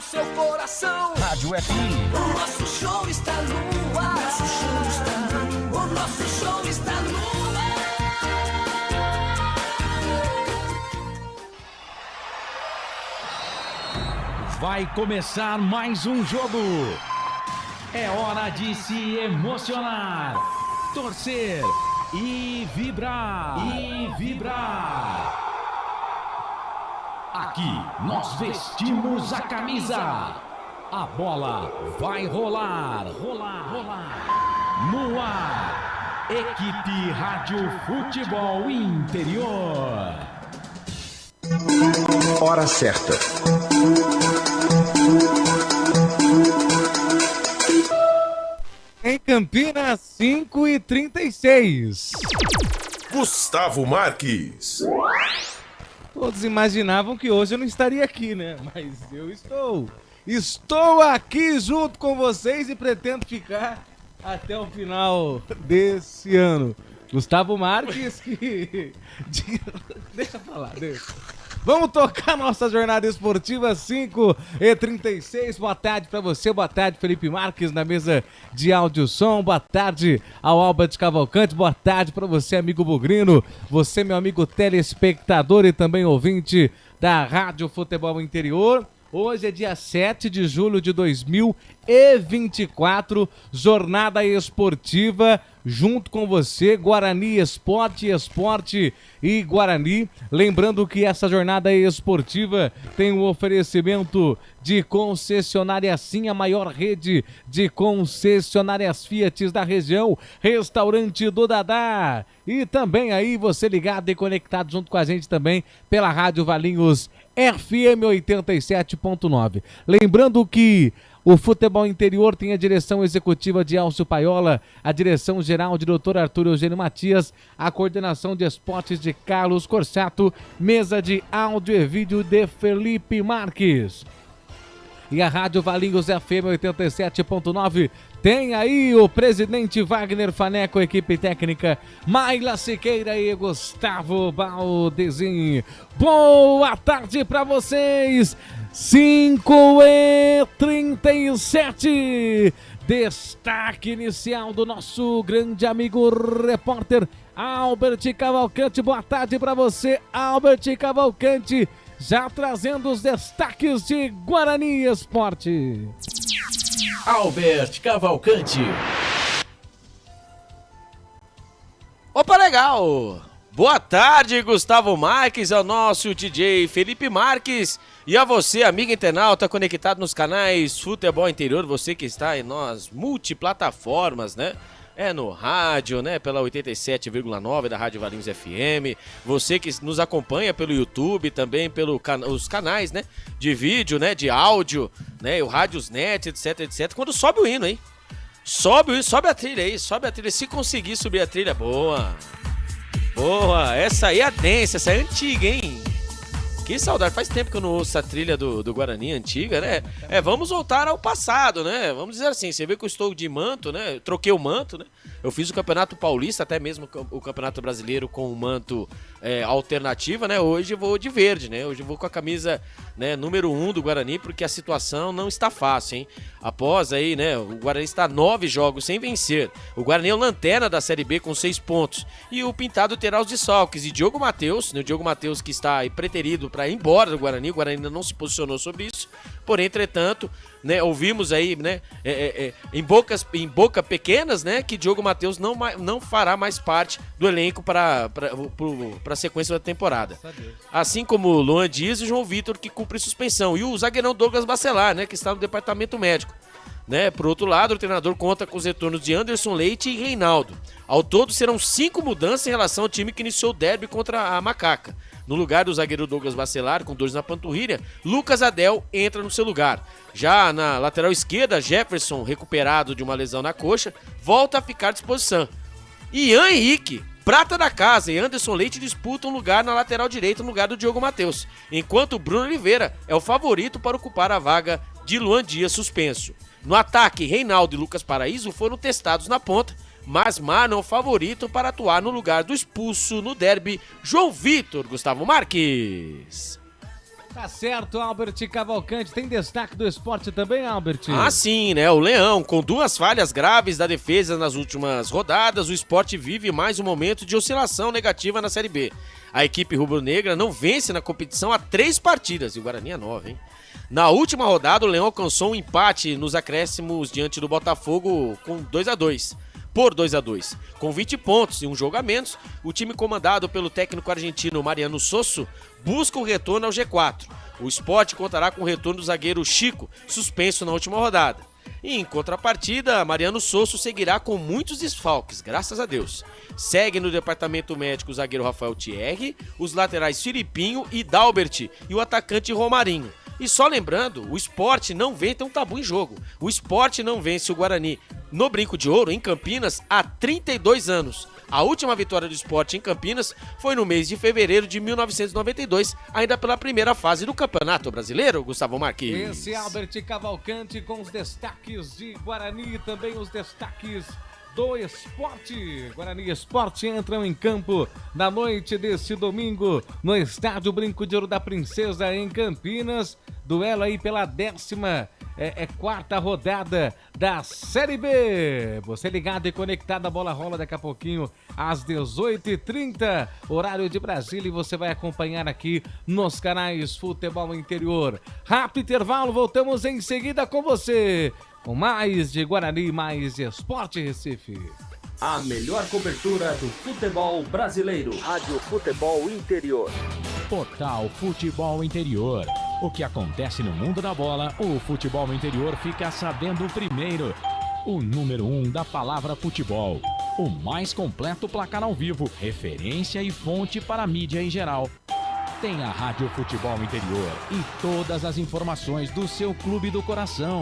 seu coração. Rádio FM. O nosso show está no ar. O nosso show está no ar. Vai começar mais um jogo. É hora de se emocionar, torcer e vibrar. Aqui nós vestimos a camisa. A bola vai rolar. No ar, Equipe Rádio Futebol Interior. Hora certa. Em Campinas, 5h36. Gustavo Marques. Todos imaginavam que hoje eu não estaria aqui, né? Mas eu estou. Estou aqui junto com vocês e pretendo ficar até o final desse ano. Gustavo Marques, que... Deixa eu falar, deixa. Vamos tocar nossa jornada esportiva, 5h36. Boa tarde pra você, boa tarde Felipe Marques na mesa de áudio som, boa tarde ao Albert Cavalcante, boa tarde pra você, amigo Bugrino, você, meu amigo telespectador e também ouvinte da Rádio Futebol Interior. Hoje é dia 7 de julho de 2024, jornada esportiva junto com você, Guarani Esporte e Guarani. Lembrando que essa jornada esportiva tem um oferecimento de concessionária Sim, a maior rede de concessionárias Fiat da região, Restaurante do Dadá. E também aí você ligado e conectado junto com a gente também pela Rádio Valinhos FM 87.9. Lembrando que o Futebol Interior tem a direção executiva de Alcio Paiola, a direção geral de Dr. Arthur Eugênio Matias, a coordenação de esportes de Carlos Corsato, mesa de áudio e vídeo de Felipe Marques. E a Rádio Valinhos FM 87.9 tem aí o presidente Wagner Faneco, equipe técnica Maila Siqueira e Gustavo Baldezin. Boa tarde para vocês, 5h37. Destaque inicial do nosso grande amigo repórter Albert Cavalcante. Boa tarde para você, Albert Cavalcante, já trazendo os destaques de Guarani Esporte. Albert Cavalcante. Opa, legal! Boa tarde, Gustavo Marques, ao nosso DJ Felipe Marques e a você, amigo internauta, conectado nos canais Futebol Interior, você que está em nós multiplataformas, né? No rádio, né, pela 87,9 da Rádio Valinhos FM, você que nos acompanha pelo YouTube, também pelos canais, né, de vídeo, né, de áudio, né, o Rádiosnet, etc. Quando sobe o hino, hein? Sobe o hino, sobe a trilha aí, se conseguir subir a trilha, boa, essa aí é densa, essa é antiga, hein? Que saudade, faz tempo que eu não ouço a trilha do Guarani antiga, né? Vamos voltar ao passado, né? Vamos dizer assim, você vê que eu estou de manto, né? Eu troquei o manto, né? Eu fiz o Campeonato Paulista, até mesmo o Campeonato Brasileiro com o manto alternativa, né? Hoje eu vou de verde, né? Hoje eu vou com a camisa, né, número 1 do Guarani, porque a situação não está fácil, hein? Após aí, né, o Guarani está 9 jogos sem vencer. O Guarani é o lanterna da Série B com 6 pontos. E o Pintado terá os desfalques. E Diogo Matheus, né? O Diogo Matheus que está aí preterido para ir embora do Guarani. O Guarani ainda não se posicionou sobre isso. Porém, entretanto, né, ouvimos aí, né, em boca pequenas, né, que Diogo Matheus não fará mais parte do elenco para a sequência da temporada. Assim como o Luan Dias e o João Vitor, que cumpre suspensão. E o zagueirão Douglas Bacelar, né, que está no departamento médico. Né? Por outro lado, o treinador conta com os retornos de Anderson Leite e Reinaldo. Ao todo, serão 5 mudanças em relação ao time que iniciou o derby contra a Macaca. No lugar do zagueiro Douglas Bacelar, com dores na panturrilha, Lucas Adel entra no seu lugar. Já na lateral esquerda, Jefferson, recuperado de uma lesão na coxa, volta a ficar à disposição. Ian Henrique, prata da casa, e Anderson Leite disputam lugar na lateral direita no lugar do Diogo Matheus, enquanto Bruno Oliveira é o favorito para ocupar a vaga de Luan Dias suspenso. No ataque, Reinaldo e Lucas Paraíso foram testados na ponta, mas Marlon é o favorito para atuar no lugar do expulso no derby João Vitor. Gustavo Marques. Tá certo, Albert Cavalcante. Tem destaque do esporte também, Albert? Ah, sim, né? O Leão, com 2 falhas graves da defesa nas últimas rodadas, o Sport vive mais um momento de oscilação negativa na Série B. A equipe rubro-negra não vence na competição há 3 partidas, e o Guarani é 9, hein? Na última rodada, o Leão alcançou um empate nos acréscimos diante do Botafogo com 2-2. Por 2-2. Com 20 pontos e um jogo a menos, o time comandado pelo técnico argentino Mariano Sosso busca o retorno ao G4. O Sport contará com o retorno do zagueiro Chico, suspenso na última rodada. E em contrapartida, Mariano Sosso seguirá com muitos desfalques, graças a Deus. Segue no departamento médico o zagueiro Rafael Thierry, os laterais Filipinho e Dalbert e o atacante Romarinho. E só lembrando, o Sport não vem ter um tabu em jogo. O Sport não vence o Guarani no Brinco de Ouro, em Campinas, há 32 anos. A última vitória do Sport em Campinas foi no mês de fevereiro de 1992, ainda pela primeira fase do Campeonato Brasileiro, Gustavo Marques. Esse Albert Cavalcante com os destaques de Guarani e também os destaques do esporte. Guarani Esporte entram em campo na noite desse domingo no estádio Brinco de Ouro da Princesa em Campinas. Duelo aí pela 14ª rodada da Série B. Você ligado e conectado, a bola rola daqui a pouquinho às 18h30, horário de Brasília, e você vai acompanhar aqui nos canais Futebol Interior. Rápido intervalo, voltamos em seguida com você, com mais de Guarani, mais de Esporte Recife. A melhor cobertura do futebol brasileiro. Rádio Futebol Interior. Portal Futebol Interior. O que acontece no mundo da bola, o Futebol Interior fica sabendo primeiro. O número 1 da palavra futebol. O mais completo placar ao vivo, referência e fonte para a mídia em geral. Tem a Rádio Futebol Interior e todas as informações do seu clube do coração.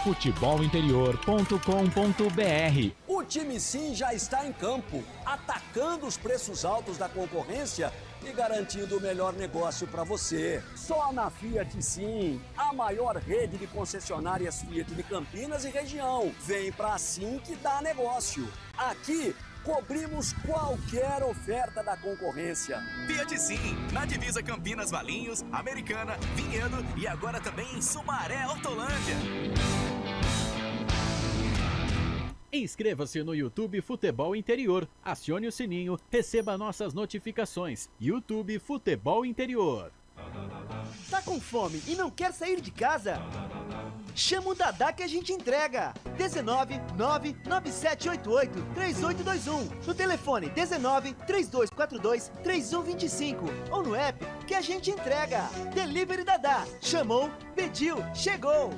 futebolinterior.com.br. O time Sim já está em campo, atacando os preços altos da concorrência e garantindo o melhor negócio para você. Só na Fiat Sim, a maior rede de concessionárias Fiat de Campinas e região. Vem pra Sim que dá negócio. Aqui cobrimos qualquer oferta da concorrência. Fiat Sim, na divisa Campinas, Valinhos, Americana, Vinhedo e agora também em Sumaré, Hortolândia. Inscreva-se no YouTube Futebol Interior, acione o sininho, receba nossas notificações. YouTube Futebol Interior. Tá com fome e não quer sair de casa? Chama o Dadá que a gente entrega. 19 99788 3821. No telefone 19 3242 3125 ou no app que a gente entrega. Delivery Dadá. Chamou, pediu, chegou.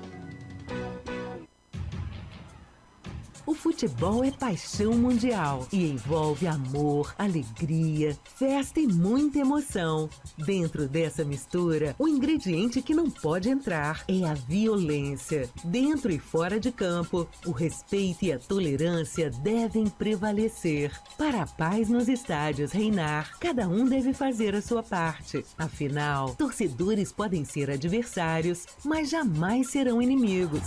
O futebol é paixão mundial e envolve amor, alegria, festa e muita emoção. Dentro dessa mistura, o ingrediente que não pode entrar é a violência. Dentro e fora de campo, o respeito e a tolerância devem prevalecer. Para a paz nos estádios reinar, cada um deve fazer a sua parte. Afinal, torcedores podem ser adversários, mas jamais serão inimigos.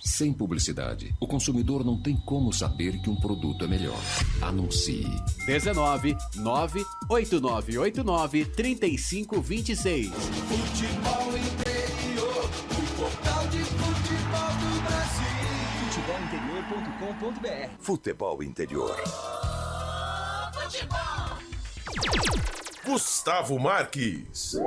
Sem publicidade, o consumidor não tem como saber que um produto é melhor. Anuncie. 19 98989 3526. Futebol Interior, o portal de futebol do Brasil. Futebolinterior.com.br. Futebol Interior. Gustavo Marques.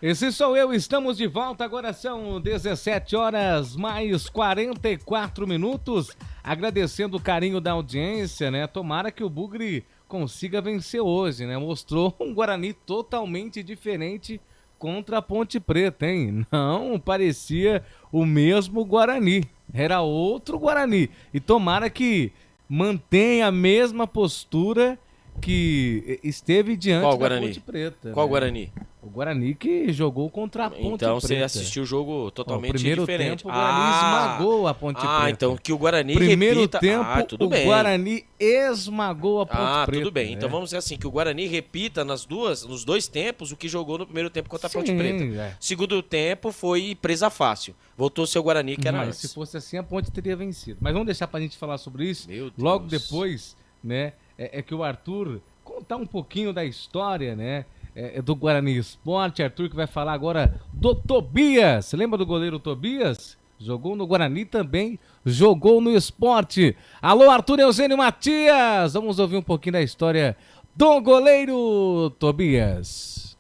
Esse sou eu, estamos de volta, agora são 17 horas mais 44 minutos, agradecendo o carinho da audiência, né? Tomara que o Bugre consiga vencer hoje, né? Mostrou um Guarani totalmente diferente contra a Ponte Preta, hein? Não parecia o mesmo Guarani, era outro Guarani. E tomara que mantenha a mesma postura que esteve diante da Ponte Preta. Qual né? Guarani? O Guarani que jogou contra a Ponte Preta. Então você assistiu o jogo totalmente diferente. Primeiro tempo o Guarani esmagou a Ponte Preta. Então que o Guarani primeiro repita... tempo tudo o bem. Guarani esmagou a Ponte Preta. Tudo bem. Então vamos dizer assim, que o Guarani repita nos dois tempos o que jogou no primeiro tempo contra a Ponte Preta. É. Segundo tempo foi presa fácil. Voltou seu Guarani que era Mas antes. se fosse assim a Ponte teria vencido. Mas vamos deixar pra gente falar sobre isso. Meu Deus. Logo depois, né? É que o Arthur contar um pouquinho da história, né? do Guarani Esporte. Arthur que vai falar agora do Tobias. Você lembra do goleiro Tobias? Jogou no Guarani também, jogou no esporte. Alô, Arthur Eugênio Matias. Vamos ouvir um pouquinho da história do goleiro Tobias.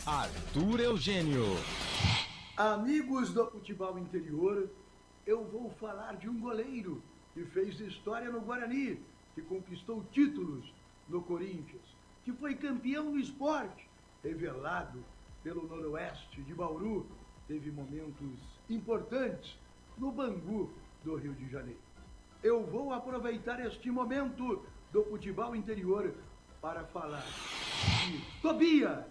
Arthur Eugênio. Amigos do futebol interior, eu vou falar de um goleiro que fez história no Guarani, que conquistou títulos no Corinthians, que foi campeão no esporte, revelado pelo Noroeste de Bauru, teve momentos importantes no Bangu do Rio de Janeiro. Eu vou aproveitar este momento do futebol interior para falar de Tobias,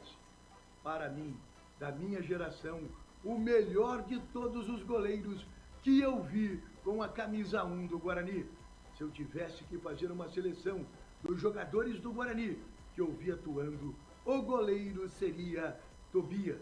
para mim, da minha geração, o melhor de todos os goleiros que eu vi com a camisa 1 do Guarani. Se eu tivesse que fazer uma seleção dos jogadores do Guarani que eu vi atuando, o goleiro seria Tobias.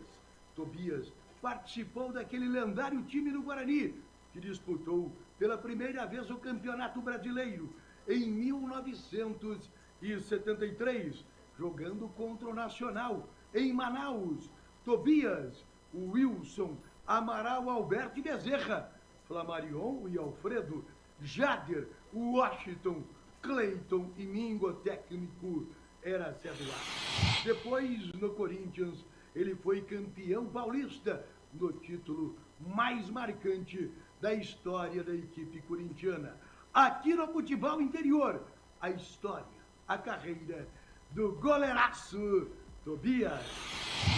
Tobias participou daquele lendário time do Guarani, que disputou pela primeira vez o Campeonato Brasileiro em 1973, jogando contra o Nacional em Manaus. Tobias, Wilson, Amaral, Alberto e Bezerra, Flamarion e Alfredo, Jader, Washington, Cleiton e Mingo, técnico era Zé Duarte. Depois, no Corinthians, ele foi campeão paulista, no título mais marcante da história da equipe corintiana. Aqui no futebol interior, a história, a carreira do goleiraço Tobias.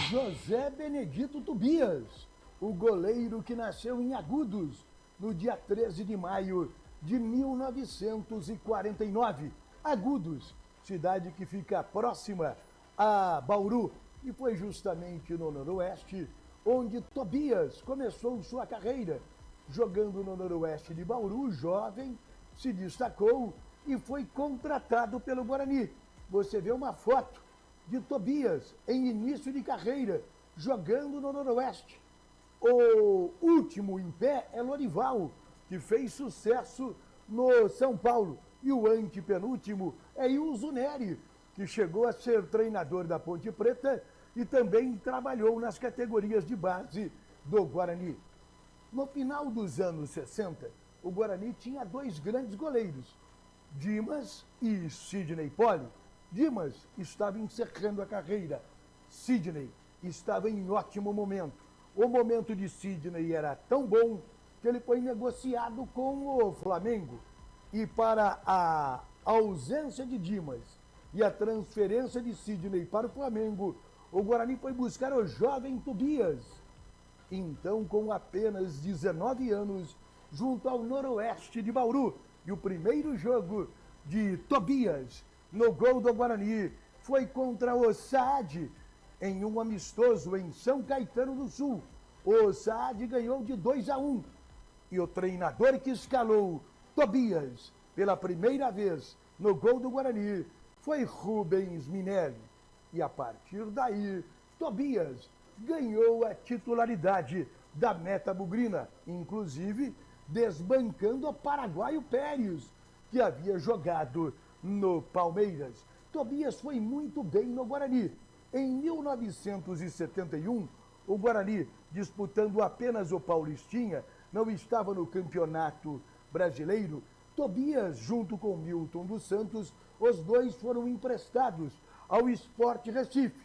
José Benedito Tobias, o goleiro que nasceu em Agudos, no dia 13 de maio de 1949. Agudos, cidade que fica próxima a Bauru, e foi justamente no Noroeste onde Tobias começou sua carreira. Jogando no Noroeste de Bauru, jovem, se destacou e foi contratado pelo Guarani. Você vê uma foto de Tobias em início de carreira, jogando no Noroeste. O último em pé é Lorival, que fez sucesso no São Paulo. E o antepenúltimo é Ilzo Neri, que chegou a ser treinador da Ponte Preta e também trabalhou nas categorias de base do Guarani. No final dos anos 60, o Guarani tinha dois grandes goleiros, Dimas e Sidney Poli. Dimas estava encerrando a carreira, Sidney estava em ótimo momento. O momento de Sidney era tão bom que ele foi negociado com o Flamengo. E para a ausência de Dimas e a transferência de Sidney para o Flamengo, o Guarani foi buscar o jovem Tobias. Então, com apenas 19 anos, junto ao Noroeste de Bauru. E o primeiro jogo de Tobias no gol do Guarani foi contra o Saad, em um amistoso em São Caetano do Sul. O Saad ganhou de 2-1. E o treinador que escalou Tobias pela primeira vez no gol do Guarani foi Rubens Minelli. E a partir daí, Tobias ganhou a titularidade da meta bugrina, inclusive desbancando o paraguaio Pérez, que havia jogado no Palmeiras. Tobias foi muito bem no Guarani. Em 1971, o Guarani, disputando apenas o Paulistinha, não estava no Campeonato Brasileiro. Tobias, junto com Milton dos Santos, os dois foram emprestados ao Sport Recife.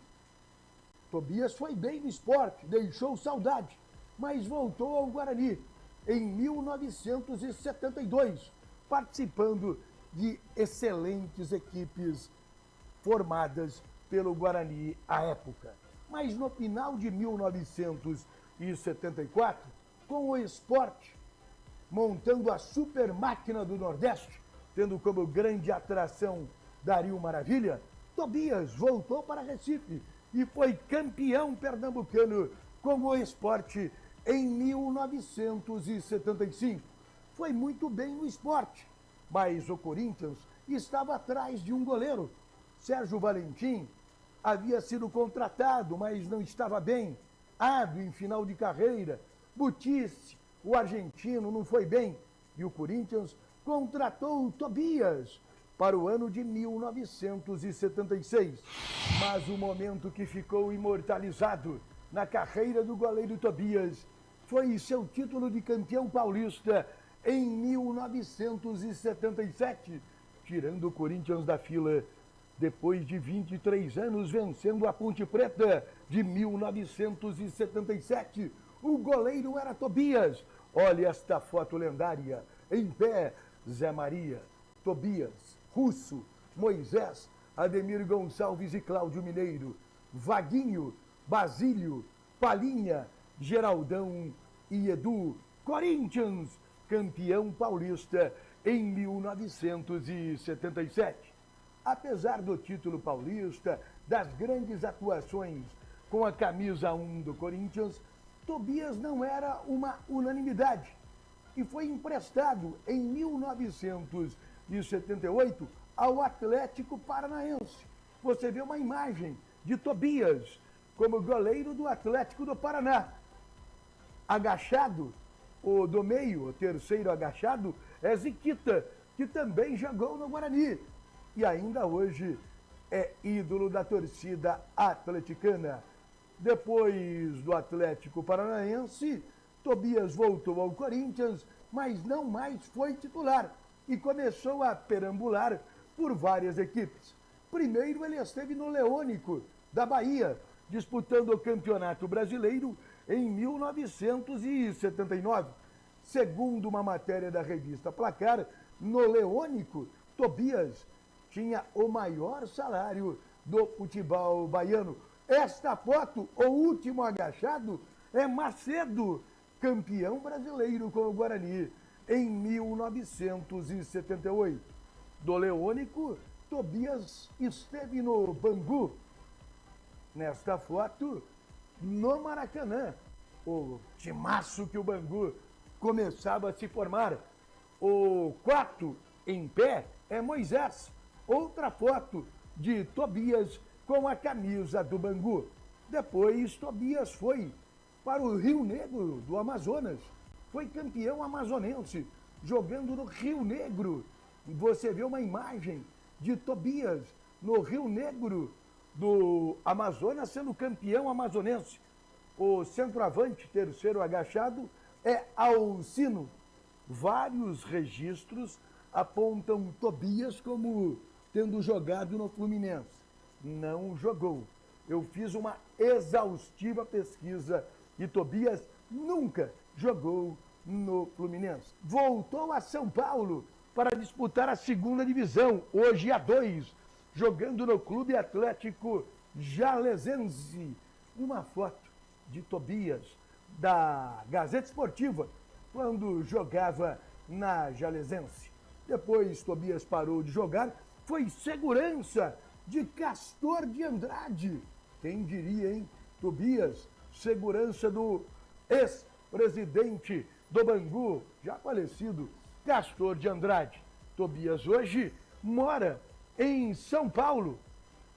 Tobias foi bem no esporte, deixou saudade, mas voltou ao Guarani em 1972, participando de excelentes equipes formadas pelo Guarani à época. Mas no final de 1974, com o Sport montando a super máquina do Nordeste, tendo como grande atração Dario Maravilha, Tobias voltou para Recife e foi campeão pernambucano com o Sport em 1975. Foi muito bem no esporte, mas o Corinthians estava atrás de um goleiro. Sérgio Valentim havia sido contratado, mas não estava bem. Hábil em final de carreira. Butice, o argentino, não foi bem. E o Corinthians contratou o Tobias, para o ano de 1976. Mas o momento que ficou imortalizado na carreira do goleiro Tobias foi seu título de campeão paulista em 1977, tirando o Corinthians da fila depois de 23 anos vencendo a Ponte Preta de 1977. O goleiro era Tobias. Olha esta foto lendária. Em pé, Zé Maria, Tobias, Russo, Moisés, Ademir Gonçalves e Cláudio Mineiro, Vaguinho, Basílio, Palinha, Geraldão e Edu. Corinthians, campeão paulista em 1977. Apesar do título paulista, das grandes atuações com a camisa 1 do Corinthians, Tobias não era uma unanimidade e foi emprestado em 1978 ao Atlético Paranaense. Você vê uma imagem de Tobias como goleiro do Atlético do Paraná. Agachado, o do meio, o terceiro agachado, é Ziquita, que também jogou no Guarani e ainda hoje é ídolo da torcida atleticana. Depois do Atlético Paranaense, Tobias voltou ao Corinthians, mas não mais foi titular e começou a perambular por várias equipes. Primeiro ele esteve no Leônico, da Bahia, disputando o Campeonato Brasileiro em 1979. Segundo uma matéria da revista Placar, no Leônico, Tobias tinha o maior salário do futebol baiano. Esta foto, o último agachado, é Macedo, campeão brasileiro com o Guarani em 1978. Do Leônico, Tobias esteve no Bangu. Nesta foto, no Maracanã, o timaço que o Bangu começava a se formar. O quarto em pé é Moisés. Outra foto de Tobias com a camisa do Bangu. Depois, Tobias foi para o Rio Negro do Amazonas. Foi campeão amazonense, jogando no Rio Negro. Você vê uma imagem de Tobias no Rio Negro do Amazonas sendo campeão amazonense. O centroavante, terceiro agachado, é Alcino. Vários registros apontam Tobias como tendo jogado no Fluminense. Não jogou. Eu fiz uma exaustiva pesquisa e Tobias nunca jogou no Fluminense. Voltou a São Paulo para disputar a segunda divisão, hoje A2, jogando no Clube Atlético Jalesense. Uma foto de Tobias da Gazeta Esportiva, quando jogava na Jalesense. Depois Tobias parou de jogar, foi segurança de Castor de Andrade. Quem diria, hein? Tobias, segurança do ex-presidente do Bangu, já falecido, Castor de Andrade. Tobias hoje mora em São Paulo.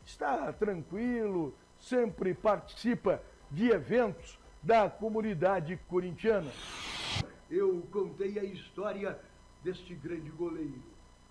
Está tranquilo, sempre participa de eventos da comunidade corintiana. Eu contei a história deste grande goleiro.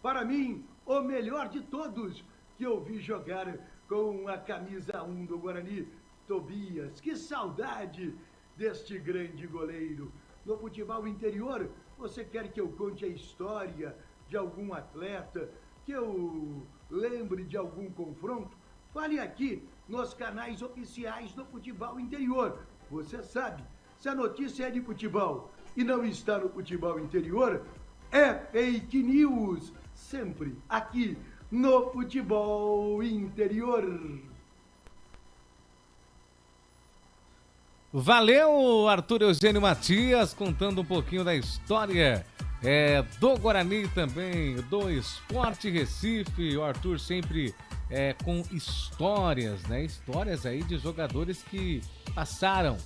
Para mim, o melhor de todos que eu vi jogar com a camisa 1 do Guarani, Tobias. Que saudade deste grande goleiro. No futebol interior, você quer que eu conte a história de algum atleta, que eu lembre de algum confronto? Fale aqui nos canais oficiais do futebol interior. Você sabe, se a notícia é de futebol e não está no futebol interior, é fake news. Sempre aqui no futebol interior. Valeu, Arthur Eugênio Matias, contando um pouquinho da história do Guarani também, do Sport Recife. O Arthur sempre com histórias, né? Histórias aí de jogadores que passaram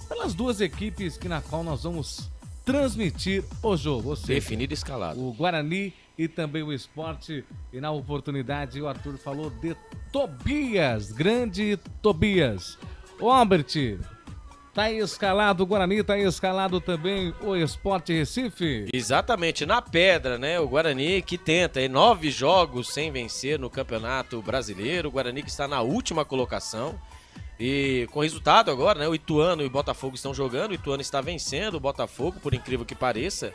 pelas duas equipes na qual nós vamos transmitir o jogo. Ou seja, definido e escalado. O Guarani e também o Sport. E na oportunidade o Arthur falou de Tobias, grande Tobias. Ô, Albert, Tá escalado o Guarani, tá escalado também o Sport Recife. Exatamente, na pedra, né? O Guarani que tenta 9 jogos sem vencer no Campeonato Brasileiro. O Guarani que está na última colocação. E com resultado agora, né? O Ituano e o Botafogo estão jogando. O Ituano está vencendo o Botafogo, por incrível que pareça.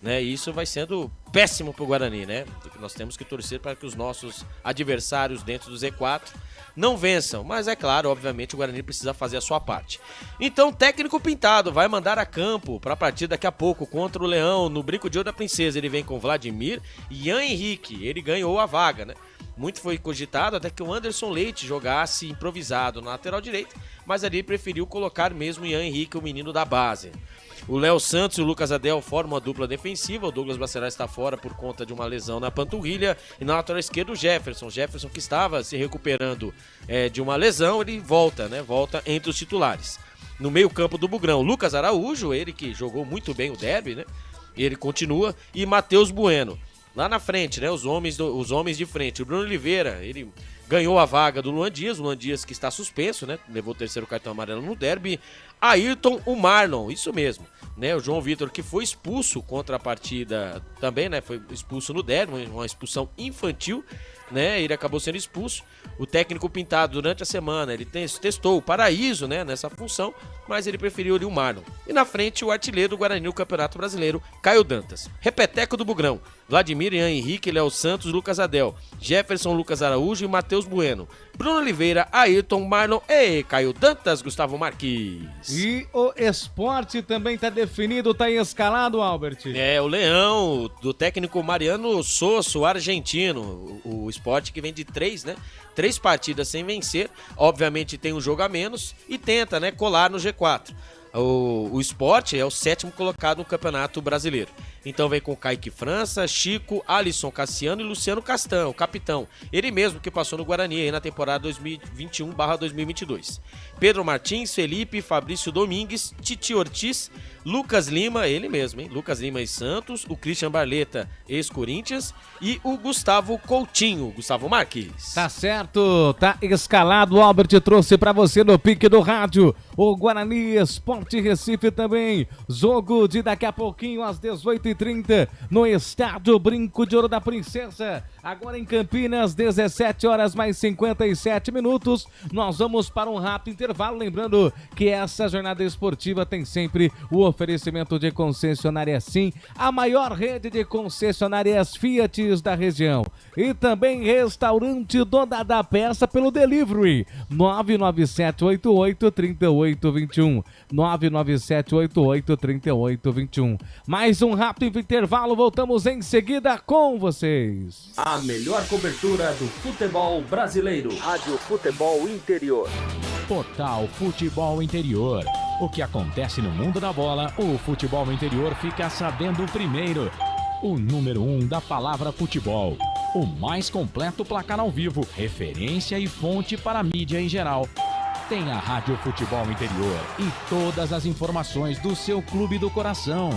Né? E isso vai sendo péssimo pro Guarani, né? Nós temos que torcer para que os nossos adversários dentro do Z4 não vençam, mas é claro, obviamente o Guarani precisa fazer a sua parte. Então o técnico Pintado vai mandar a campo para a partida daqui a pouco contra o Leão no Brinco de Ouro da Princesa. Ele vem com Vladimir e Ian Henrique, ele ganhou a vaga, né? Muito foi cogitado até que o Anderson Leite jogasse improvisado na lateral direita, mas ali preferiu colocar mesmo o Ian Henrique, o menino da base. O Léo Santos e o Lucas Adel formam uma dupla defensiva. O Douglas Bacelar está fora por conta de uma lesão na panturrilha. E na lateral esquerda o Jefferson. Jefferson que estava se recuperando de uma lesão, ele volta, né? Volta entre os titulares. No meio campo do Bugrão, Lucas Araújo, ele que jogou muito bem o derby, né? Ele continua. E Matheus Bueno. Lá na frente, né? Os homens de frente. O Bruno Oliveira, ele ganhou a vaga do Luan Dias que está suspenso, né? Levou o terceiro cartão amarelo no derby. Ayrton, o Marlon, isso mesmo, né? O João Vitor que foi expulso contra a partida também, né? Foi expulso no derby, uma expulsão infantil, né? Ele acabou sendo expulso. O técnico Pintado durante a semana, ele testou o Paraíso, né? Nessa função, mas ele preferiu ali o Marlon. E na frente o artilheiro do Guarani no Campeonato Brasileiro, Caio Dantas. Repeteco do Bugrão, Vladimir, Ian Henrique, Léo Santos, Lucas Adel, Jefferson, Lucas Araújo e Matheus Bueno. Bruno Oliveira, Ayrton, Marlon e Caio Dantas, Gustavo Marques. E o esporte também está definido, está escalado, Albert. É, o Leão, do técnico Mariano Sosso, argentino. O esporte que vem de 3, né? 3 partidas sem vencer. Obviamente tem um jogo a menos e tenta, né, colar no G4. O Sport é o 7º colocado no Campeonato Brasileiro. Então vem com Kaique França, Chico, Alisson Cassiano e Luciano Castan, o capitão. Ele mesmo que passou no Guarani aí na temporada 2021/2022. Pedro Martins, Felipe, Fabrício Domingues, Titi Ortiz, Lucas Lima, ele mesmo, hein? Lucas Lima e Santos, o Christian Barleta, ex-Corinthians, e o Gustavo Coutinho, Gustavo Marques. Tá certo, tá escalado. O Albert trouxe pra você no pique do rádio. O Guarani Sport Recife também. Jogo de daqui a pouquinho às 18h30 no Estádio Brinco de Ouro da Princesa. Agora em Campinas, 17h mais 57 minutos. Nós vamos para um rápido intervalo. Lembrando que essa jornada esportiva tem sempre o oferecimento de concessionária Sim, a maior rede de concessionárias Fiat da região. E também restaurante Dona da Peça pelo delivery. 997883821. 997883821. Mais um rápido intervalo. Voltamos em seguida com vocês. A melhor cobertura do futebol brasileiro. Rádio Futebol Interior. Portal Futebol Interior. O que acontece no mundo da bola, o futebol interior fica sabendo primeiro. O número 1 da palavra futebol. O mais completo placar ao vivo, referência e fonte para a mídia em geral. Tem a Rádio Futebol Interior e todas as informações do seu clube do coração.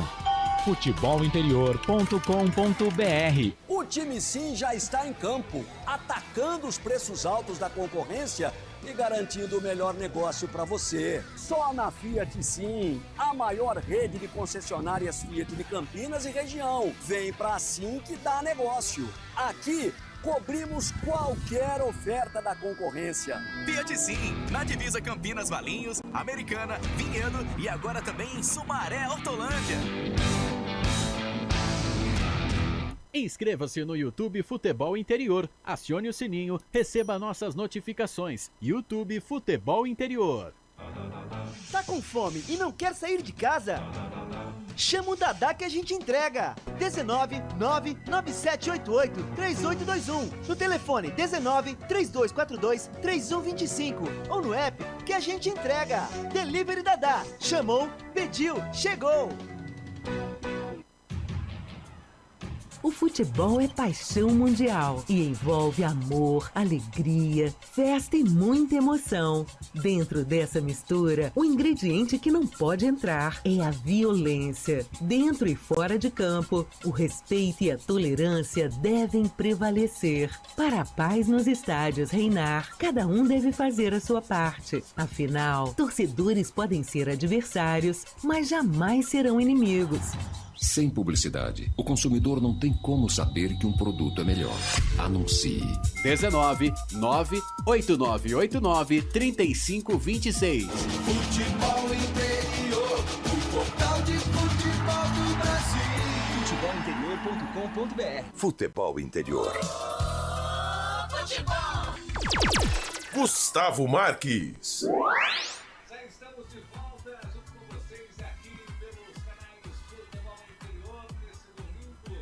futebolinterior.com.br. O time Sim já está em campo, atacando os preços altos da concorrência e garantindo o melhor negócio para você. Só na Fiat Sim, a maior rede de concessionárias Fiat de Campinas e região. Vem pra Sim que dá negócio. Aqui cobrimos qualquer oferta da concorrência. Fiat Sim, na divisa Campinas Valinhos, Americana, Vinhedo e agora também em Sumaré, Hortolândia. Inscreva-se no YouTube Futebol Interior, acione o sininho, receba nossas notificações. YouTube Futebol Interior. Tá com fome e não quer sair de casa? Chama o Dadá que a gente entrega. 19997883821. No telefone 1932423125 ou no app que a gente entrega. Delivery Dadá. Chamou, pediu, chegou. O futebol é paixão mundial e envolve amor, alegria, festa e muita emoção. Dentro dessa mistura, o ingrediente que não pode entrar é a violência. Dentro e fora de campo, o respeito e a tolerância devem prevalecer. Para a paz nos estádios reinar, cada um deve fazer a sua parte. Afinal, torcedores podem ser adversários, mas jamais serão inimigos. Sem publicidade, o consumidor não tem como saber que um produto é melhor. Anuncie. 19 98989 3526. Futebol interior, o portal de futebol do Brasil. Futebolinterior.com.br. Futebol interior. Futebol. Gustavo Marques. Já estamos de volta junto com vocês aqui pelos canais Futebol Interior nesse domingo,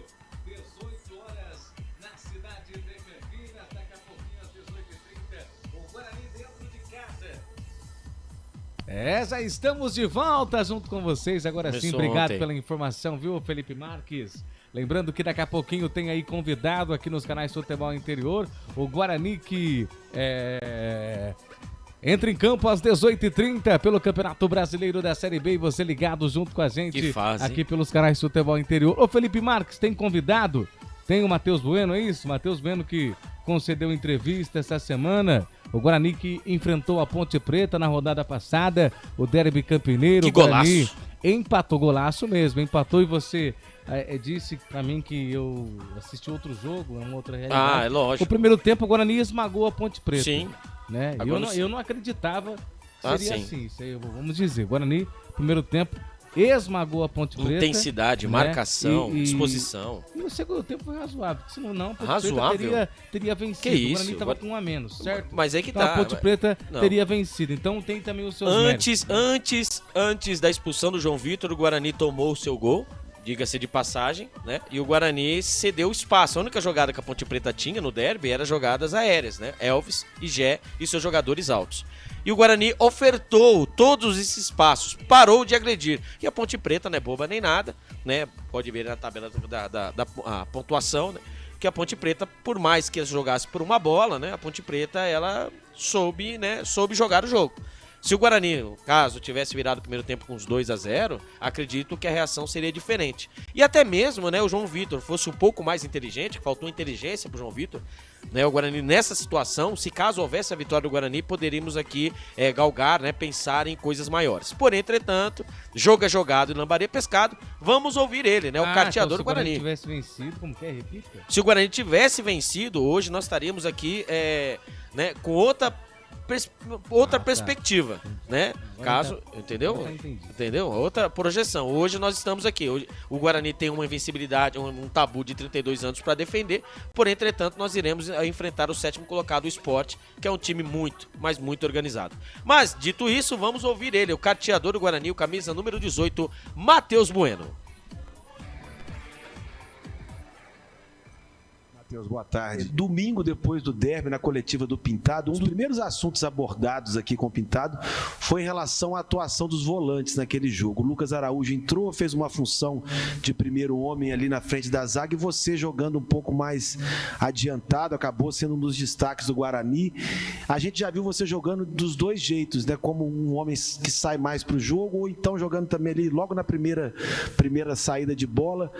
18 horas, na cidade de Campinas. Daqui a pouquinho às 18h30, o Guarani dentro de casa. Já estamos de volta junto com vocês. Agora sim, obrigado ontem pela informação, viu, Felipe Marques? Lembrando que daqui a pouquinho tem aí convidado aqui nos canais Futebol Interior, o Guarani que entra em campo às 18h30 pelo Campeonato Brasileiro da Série B e você ligado junto com a gente aqui pelos canais Futebol Interior. Ô Felipe Marques, tem convidado? Tem o Matheus Bueno, é isso? Matheus Bueno que concedeu entrevista essa semana. O Guarani que enfrentou a Ponte Preta na rodada passada, o Derby Campineiro. Que o Guarani golaço! Empatou, golaço mesmo, empatou e você disse pra mim que eu assisti outro jogo, uma outra realidade. É lógico. O primeiro tempo o Guarani esmagou a Ponte Preta. Sim. Né? Eu não acreditava que seria assim. Isso aí, vamos dizer, Guarani, primeiro tempo, esmagou a Ponte Preta. Intensidade, né? marcação, disposição. E o segundo tempo foi razoável, porque senão não, a Ponte Razoável? Preta teria vencido. Que isso? O Guarani estava com um a menos, certo? Mas é que então tá. a Ponte Preta Não. teria vencido, então tem também os seus méritos. Antes da expulsão do João Vitor, o Guarani tomou o seu gol, diga-se de passagem, né? E o Guarani cedeu espaço. A única jogada que a Ponte Preta tinha no derby era jogadas aéreas, né? Elvis, Igé e seus jogadores altos. E o Guarani ofertou todos esses espaços, parou de agredir. E a Ponte Preta não é boba nem nada, né? Pode ver na tabela da pontuação, né? Que a Ponte Preta, por mais que jogasse por uma bola, né? A Ponte Preta, ela soube jogar o jogo. Se o Guarani, no caso, tivesse virado o primeiro tempo com uns 2-0, acredito que a reação seria diferente. E até mesmo, né, o João Vitor fosse um pouco mais inteligente, que faltou inteligência pro João Vitor, né, o Guarani nessa situação, se caso houvesse a vitória do Guarani, poderíamos aqui galgar, né, pensar em coisas maiores. Porém, entretanto, jogo é jogado e lambaré pescado, vamos ouvir ele, né, o carteador do Guarani. Se o Guarani tivesse vencido, como que é? Repita. Se o Guarani tivesse vencido, hoje nós estaríamos aqui, né, com outra perspectiva, né? Caso, entendeu? Entendeu? Outra projeção. Hoje nós estamos aqui. Hoje, o Guarani tem uma invencibilidade, um tabu de 32 anos para defender. Porém, entretanto, nós iremos enfrentar o 7º colocado, o Sport, que é um time muito, mas muito organizado. Mas, dito isso, vamos ouvir ele, o carteador do Guarani, o camisa número 18, Matheus Bueno. Matheus, boa tarde. Domingo, depois do derby, na coletiva do Pintado, um dos primeiros assuntos abordados aqui com o Pintado foi em relação à atuação dos volantes naquele jogo. O Lucas Araújo entrou, fez uma função de primeiro homem ali na frente da zaga e você jogando um pouco mais adiantado, acabou sendo um dos destaques do Guarani. A gente já viu você jogando dos dois jeitos, né? Como um homem que sai mais para o jogo ou então jogando também ali logo na primeira saída de bola.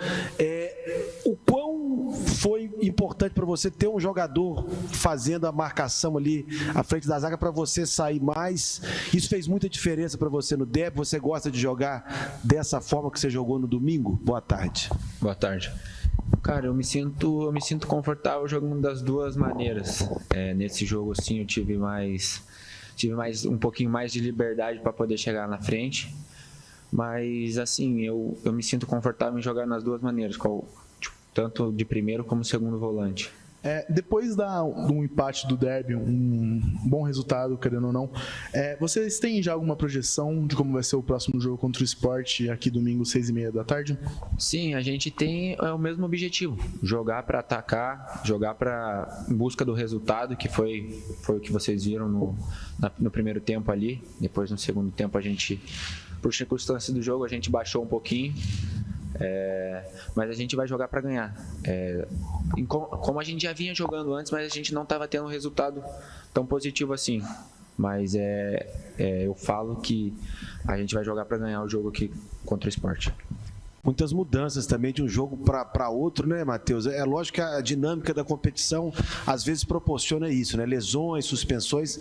O quão foi importante para você ter um jogador fazendo a marcação ali à frente da zaga para você sair mais? Isso fez muita diferença para você no derby? Você gosta de jogar dessa forma que você jogou no domingo? Boa tarde. Boa tarde. Cara, eu me sinto confortável jogando das duas maneiras. Nesse jogo, sim, eu tive um pouquinho mais de liberdade para poder chegar na frente. Mas, assim, eu me sinto confortável em jogar nas duas maneiras, tanto de primeiro como segundo volante. Depois de um empate do derby, um bom resultado, querendo ou não, vocês têm já alguma projeção de como vai ser o próximo jogo contra o Sport aqui domingo, 6h30 da tarde? Sim, a gente tem o mesmo objetivo, jogar para atacar, jogar em busca do resultado, que foi o que vocês viram no primeiro tempo ali. Depois no segundo tempo a gente, por circunstância do jogo, a gente baixou um pouquinho, Mas a gente vai jogar para ganhar. Como a gente já vinha jogando antes, mas a gente não estava tendo um resultado tão positivo assim. Mas eu falo que a gente vai jogar para ganhar o jogo aqui contra o Sport. Muitas mudanças também de um jogo para outro, né, Matheus? É lógico que a dinâmica da competição às vezes proporciona isso, né? Lesões, suspensões.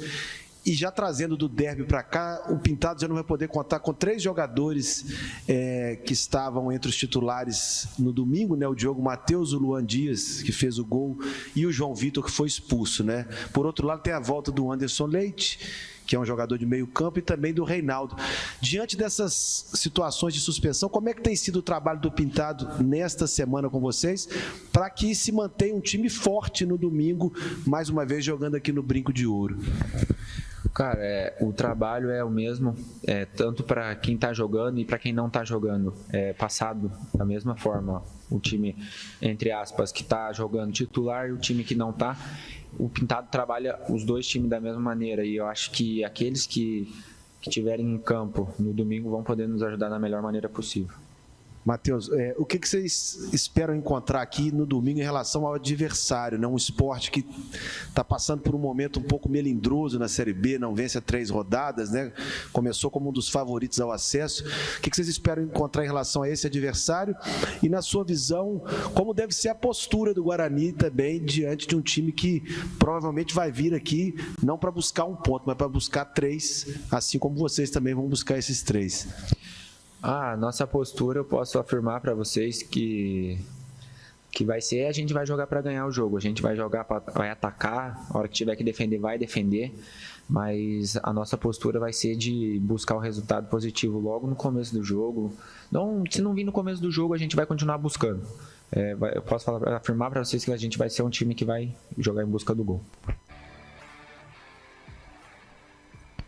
E já trazendo do derby para cá, o Pintado já não vai poder contar com 3 jogadores que estavam entre os titulares no domingo, né? O Diogo Matheus, o Luan Dias, que fez o gol, e o João Vitor, que foi expulso, né? Por outro lado, tem a volta do Anderson Leite, que é um jogador de meio campo, e também do Reinaldo. Diante dessas situações de suspensão, como é que tem sido o trabalho do Pintado nesta semana com vocês, para que se mantenha um time forte no domingo, mais uma vez jogando aqui no Brinco de Ouro? Cara, o trabalho é o mesmo, tanto para quem está jogando e para quem não está jogando. Passado da mesma forma, o time, entre aspas, que está jogando titular e o time que não está. O Pintado trabalha os dois times da mesma maneira, e eu acho que aqueles que estiverem em campo no domingo vão poder nos ajudar da melhor maneira possível. Matheus, o que vocês esperam encontrar aqui no domingo em relação ao adversário, né? Um Sport que está passando por um momento um pouco melindroso na Série B, não vence há 3 rodadas, né? Começou como um dos favoritos ao acesso. O que vocês esperam encontrar em relação a esse adversário? E, na sua visão, como deve ser a postura do Guarani também diante de um time que provavelmente vai vir aqui não para buscar um ponto, mas para buscar 3, assim como vocês também vão buscar esses 3? Nossa postura, eu posso afirmar para vocês que vai ser, a gente vai jogar para ganhar o jogo, a gente vai jogar, vai atacar, a hora que tiver que defender, vai defender, mas a nossa postura vai ser de buscar o resultado positivo logo no começo do jogo. Não, se não vir no começo do jogo, a gente vai continuar buscando. Eu posso afirmar para vocês que a gente vai ser um time que vai jogar em busca do gol.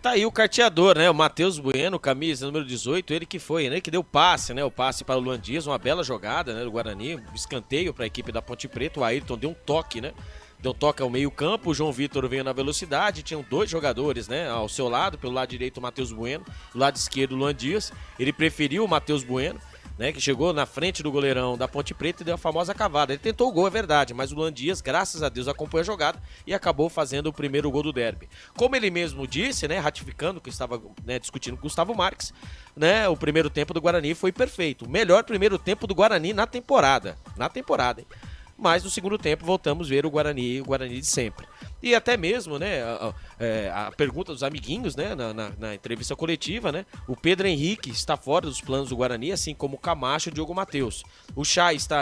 Tá aí o carteador, né? O Matheus Bueno, camisa número 18, ele que foi, né? Que deu passe, né? O passe para o Luan Dias, uma bela jogada, né? Do Guarani, escanteio para a equipe da Ponte Preta. O Ayrton deu um toque, né? Deu um toque ao meio campo, o João Vitor veio na velocidade, tinham 2 jogadores, né? Ao seu lado, pelo lado direito o Matheus Bueno, do lado esquerdo o Luan Dias. Ele preferiu o Matheus Bueno, né, que chegou na frente do goleirão da Ponte Preta e deu a famosa cavada. Ele tentou o gol, é verdade, mas o Luan Dias, graças a Deus, acompanhou a jogada e acabou fazendo o primeiro gol do derby. Como ele mesmo disse, né, ratificando que estava, né, discutindo com o Gustavo Marques, né, o primeiro tempo do Guarani foi perfeito. O melhor primeiro tempo do Guarani na temporada, hein? Mas no segundo tempo voltamos a ver o Guarani de sempre. E até mesmo, né, a pergunta dos amiguinhos, né, na entrevista coletiva, né, o Pedro Henrique está fora dos planos do Guarani, assim como o Camacho e o Diogo Matheus. O Chay está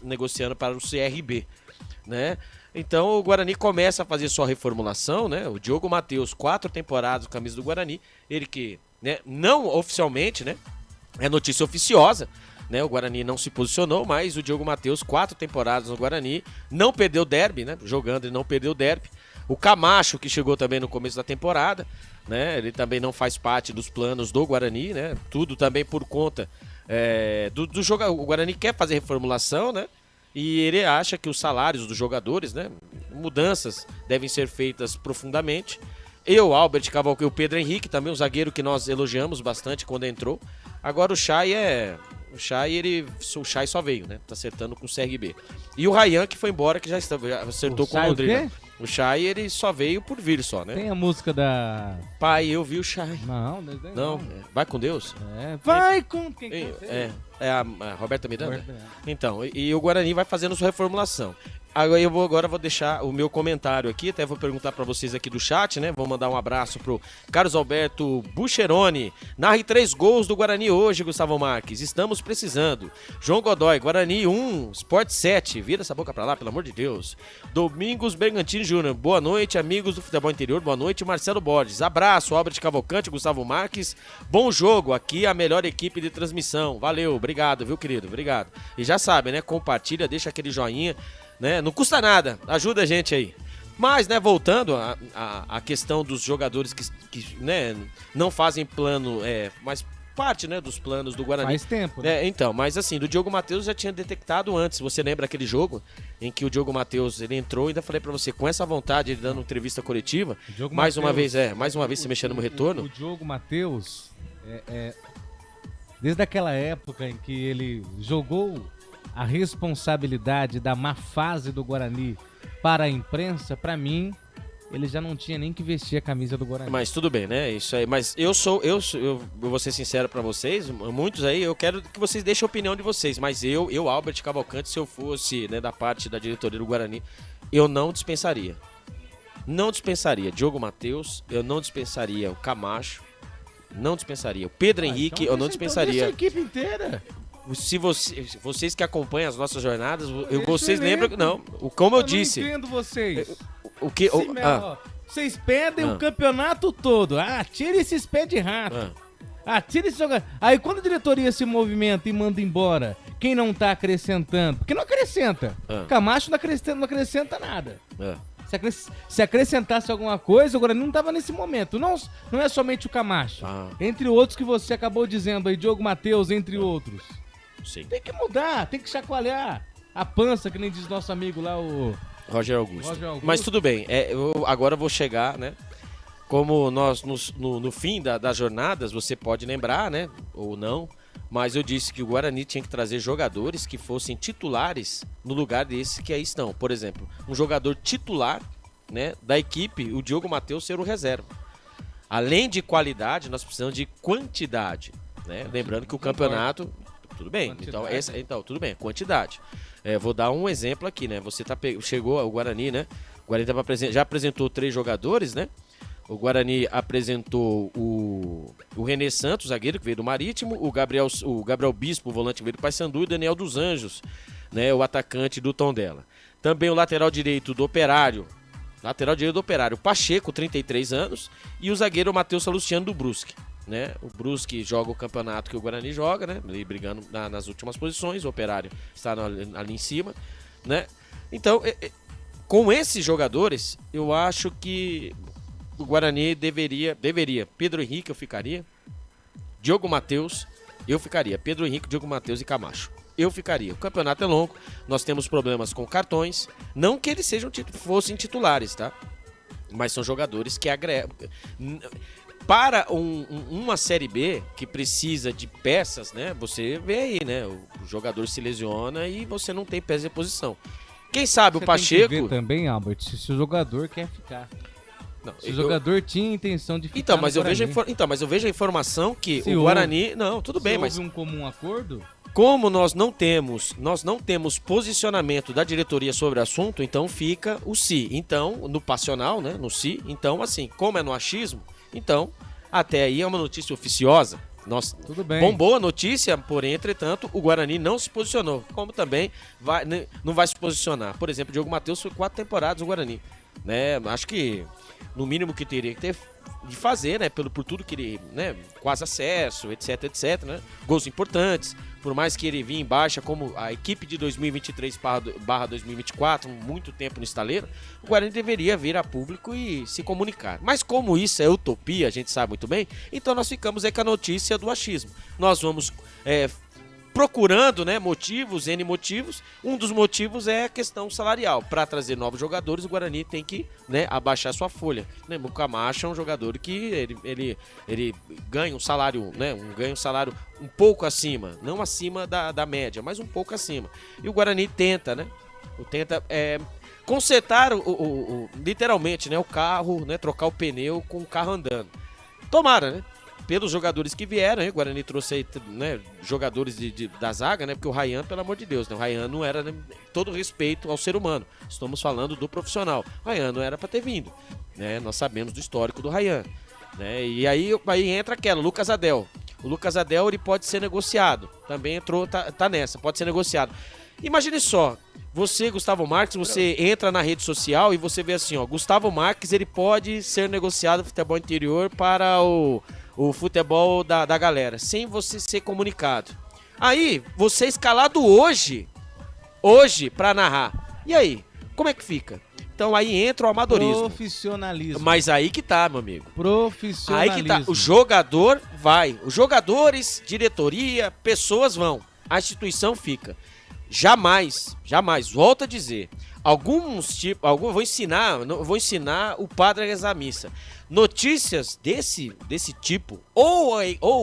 negociando para o CRB, né? Então o Guarani começa a fazer sua reformulação, né? O Diogo Matheus, 4 temporadas com a camisa do Guarani, ele que, né, não oficialmente, né, é notícia oficiosa, né, o Guarani não se posicionou, mas o Diogo Matheus, 4 temporadas no Guarani, não perdeu o derby, né? Jogando e não perdeu o derby. O Camacho, que chegou também no começo da temporada, né? Ele também não faz parte dos planos do Guarani, né? Tudo também por conta do jogo. O Guarani quer fazer reformulação, né? E ele acha que os salários dos jogadores, né? Mudanças devem ser feitas profundamente. Albert Cavalcante, o Pedro Henrique, também um zagueiro que nós elogiamos bastante quando entrou. Agora o Chay O Chay só veio, né? Tá acertando com o CRB. E o Ryan, que foi embora, que já acertou com o Londrina. O Chay, ele só veio por vir só, né? Tem a música da... Pai, eu vi o Chay. Não. Vai com Deus? Vai com quem a Roberta Miranda? Então, e o Guarani vai fazendo sua reformulação. Agora eu vou deixar o meu comentário aqui, até vou perguntar para vocês aqui do chat, né? Vou mandar um abraço pro Carlos Alberto Bucheroni. Narre 3 gols do Guarani hoje, Gustavo Marques. Estamos precisando. João Godoy, Guarani 1, Sport 7. Vira essa boca pra lá, pelo amor de Deus. Domingos Bergantini Júnior. Boa noite, amigos do Futebol Interior. Boa noite, Marcelo Borges. Abraço, Albert Cavalcante, Gustavo Marques. Bom jogo. Aqui a melhor equipe de transmissão. Valeu, obrigado, viu, querido? Obrigado. E já sabe, né? Compartilha, deixa aquele joinha. Né? Não custa nada, ajuda a gente aí. Mas, né, voltando à questão dos jogadores que né, não fazem plano, mas parte, né, dos planos do Guarani. Faz tempo, né? Então, mas assim, do Diogo Matheus já tinha detectado antes. Você lembra aquele jogo em que o Diogo Matheus, ele entrou, ainda falei pra você, com essa vontade, ele dando entrevista coletiva, mais uma vez se mexendo no retorno. O Diogo Matheus desde aquela época em que ele jogou a responsabilidade da má fase do Guarani para a imprensa, para mim, ele já não tinha nem que vestir a camisa do Guarani. Mas tudo bem, né? Isso aí. Mas eu vou ser sincero pra vocês, muitos aí, eu quero que vocês deixem a opinião de vocês, mas eu, Albert Cavalcante, se eu fosse, né, da parte da diretoria do Guarani, eu não dispensaria. Não dispensaria Diogo Matheus, eu não dispensaria o Camacho, não dispensaria o Pedro Henrique, eu não dispensaria. Então deixa a equipe inteira. Se vocês que acompanham as nossas jornadas, vocês lembram que não, como eu disse. Eu não entendo vocês. O que? Vocês pedem o campeonato todo. Tira esses pés de rato. Tira esse jogador. Aí quando a diretoria se movimenta e manda embora, quem não tá acrescentando? Porque não acrescenta. Camacho não acrescenta nada. Se acrescentasse alguma coisa, o Guarani não tava nesse momento. Não é somente o Camacho. Entre outros que você acabou dizendo aí, Diogo Matheus, entre outros. Sim. Tem que mudar, tem que chacoalhar a pança, que nem diz nosso amigo lá, o Roger Augusto. Mas tudo bem, eu agora vou chegar, né? Como nós, no fim das jornadas, você pode lembrar, né? Ou não, mas eu disse que o Guarani tinha que trazer jogadores que fossem titulares no lugar desses que aí estão. Por exemplo, um jogador titular, né, da equipe, o Diogo Matheus, ser o reserva. Além de qualidade, nós precisamos de quantidade, né? Lembrando que o campeonato... Tudo bem, então tudo bem, quantidade. Vou dar um exemplo aqui, né? Você chegou ao Guarani, né? O Guarani já apresentou 3 jogadores, né? O Guarani apresentou o René Santos, zagueiro, que veio do Marítimo, o Gabriel Bispo, volante, que veio do Paysandu, e o Daniel dos Anjos, né? O atacante do Tondela. Também o lateral direito do Operário, Pacheco, 33 anos, e o zagueiro Matheus Salustiano do Brusque. Né? O Brusque joga o campeonato que o Guarani joga, né? Ali brigando nas últimas posições, o Operário está ali em cima, né? Então, com esses jogadores, eu acho que o Guarani deveria. Pedro Henrique eu ficaria, Diogo Matheus eu ficaria, Pedro Henrique, Diogo Matheus e Camacho eu ficaria. O campeonato é longo, nós temos problemas com cartões, não que eles fossem titulares, tá? Mas são jogadores que agregam. Para uma Série B que precisa de peças, né? Você vê aí, né? O jogador se lesiona e você não tem peça de reposição. Quem sabe você o Pacheco... Tem que ver também, Albert, se o jogador quer ficar. Não, se o jogador tinha intenção de ficar. Então, mas eu vejo a informação que se o Guarani... Não, tudo bem, mas... houve um comum acordo... Como nós não temos posicionamento da diretoria sobre o assunto, então fica o si. Então, no passional, né? No si, então assim, como é no achismo... Então, até aí é uma notícia oficiosa. Tudo bem. Bombou a notícia, porém, entretanto, o Guarani não se posicionou. Como também não vai se posicionar. Por exemplo, o Diogo Matheus foi 4 temporadas no Guarani. Né? Acho que, no mínimo que teria que ter de fazer, né? Por tudo que ele, né? Quase acesso, etc, né? Gols importantes. Por mais que ele vinha em baixa, como a equipe de 2023/2024, muito tempo no estaleiro, o Guarani deveria vir a público e se comunicar. Mas como isso é utopia, a gente sabe muito bem, então nós ficamos aí com a notícia do achismo. Nós vamos procurando, né, N motivos. Um dos motivos é a questão salarial. Para trazer novos jogadores, o Guarani tem que, né, abaixar sua folha. O Camacho é um jogador que ele ganha um salário, né, ganha um salário um pouco acima, não acima da média, mas um pouco acima. E o Guarani tenta, né? Tenta consertar literalmente, né, o carro, né, trocar o pneu com o carro andando. Tomara, né? Pelos jogadores que vieram, o Guarani trouxe aí, né, jogadores da zaga, né? Porque o Ryan, pelo amor de Deus, né, o Ryan não era, né, todo respeito ao ser humano. Estamos falando do profissional. O Ryan não era para ter vindo, né? Nós sabemos do histórico do Ryan, né? E aí entra aquela, Lucas Adel. O Lucas Adel, ele pode ser negociado. Também entrou, tá nessa, pode ser negociado. Imagine só, você, Gustavo Marques, você entra na rede social e você vê assim, ó, Gustavo Marques, ele pode ser negociado no futebol interior para o futebol da galera, sem você ser comunicado. Aí, você é escalado hoje pra narrar. E aí, como é que fica? Então aí entra o amadorismo. Profissionalismo. Mas aí que tá, meu amigo. Profissionalismo. Aí que tá. O jogador vai. Os jogadores, diretoria, pessoas vão. A instituição fica. jamais, volto a dizer, vou ensinar o padre a rezar a missa. Notícias desse tipo, ou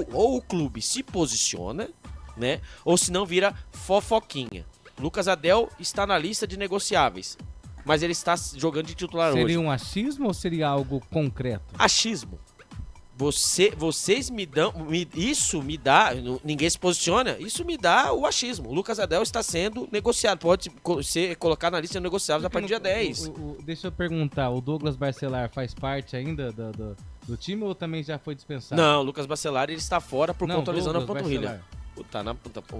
o clube se posiciona, né? Ou se não vira fofoquinha. Lucas Adel está na lista de negociáveis, mas ele está jogando de titular hoje. Seria um achismo ou seria algo concreto? Achismo. Vocês me dão, isso me dá, ninguém se posiciona, isso me dá o achismo. O Lucas Adel está sendo negociado, pode ser colocado na lista de negociáveis a partir do dia 10. Deixa eu perguntar, o Douglas Barcelar faz parte ainda do time ou também já foi dispensado? Não, o Lucas Barcelar ele está fora por conta da lesão na panturrilha. Tá na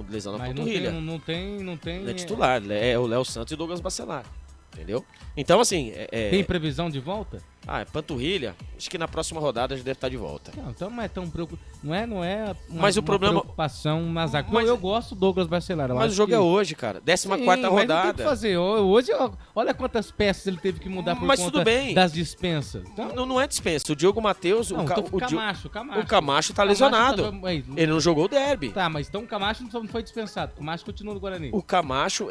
lesão na panturrilha. Não tem. Ele é titular, é o Léo Santos e o Douglas Barcelar. Entendeu? Então, assim... Tem previsão de volta? É panturrilha. Acho que na próxima rodada já deve estar de volta. Não, então não é tão preocupante. Não é mas o problema... preocupação na zaga. Eu gosto do Douglas Barcelar. Mas o jogo é hoje, cara. 14ª rodada. Mas não tem o que fazer. Hoje, olha quantas peças ele teve que mudar por conta das dispensas. Então... Não é dispensa. O Diogo Matheus... o Camacho tá lesionado. Ele não jogou o derby. Tá, mas então o Camacho não foi dispensado. O Camacho continua no Guarani. O Camacho...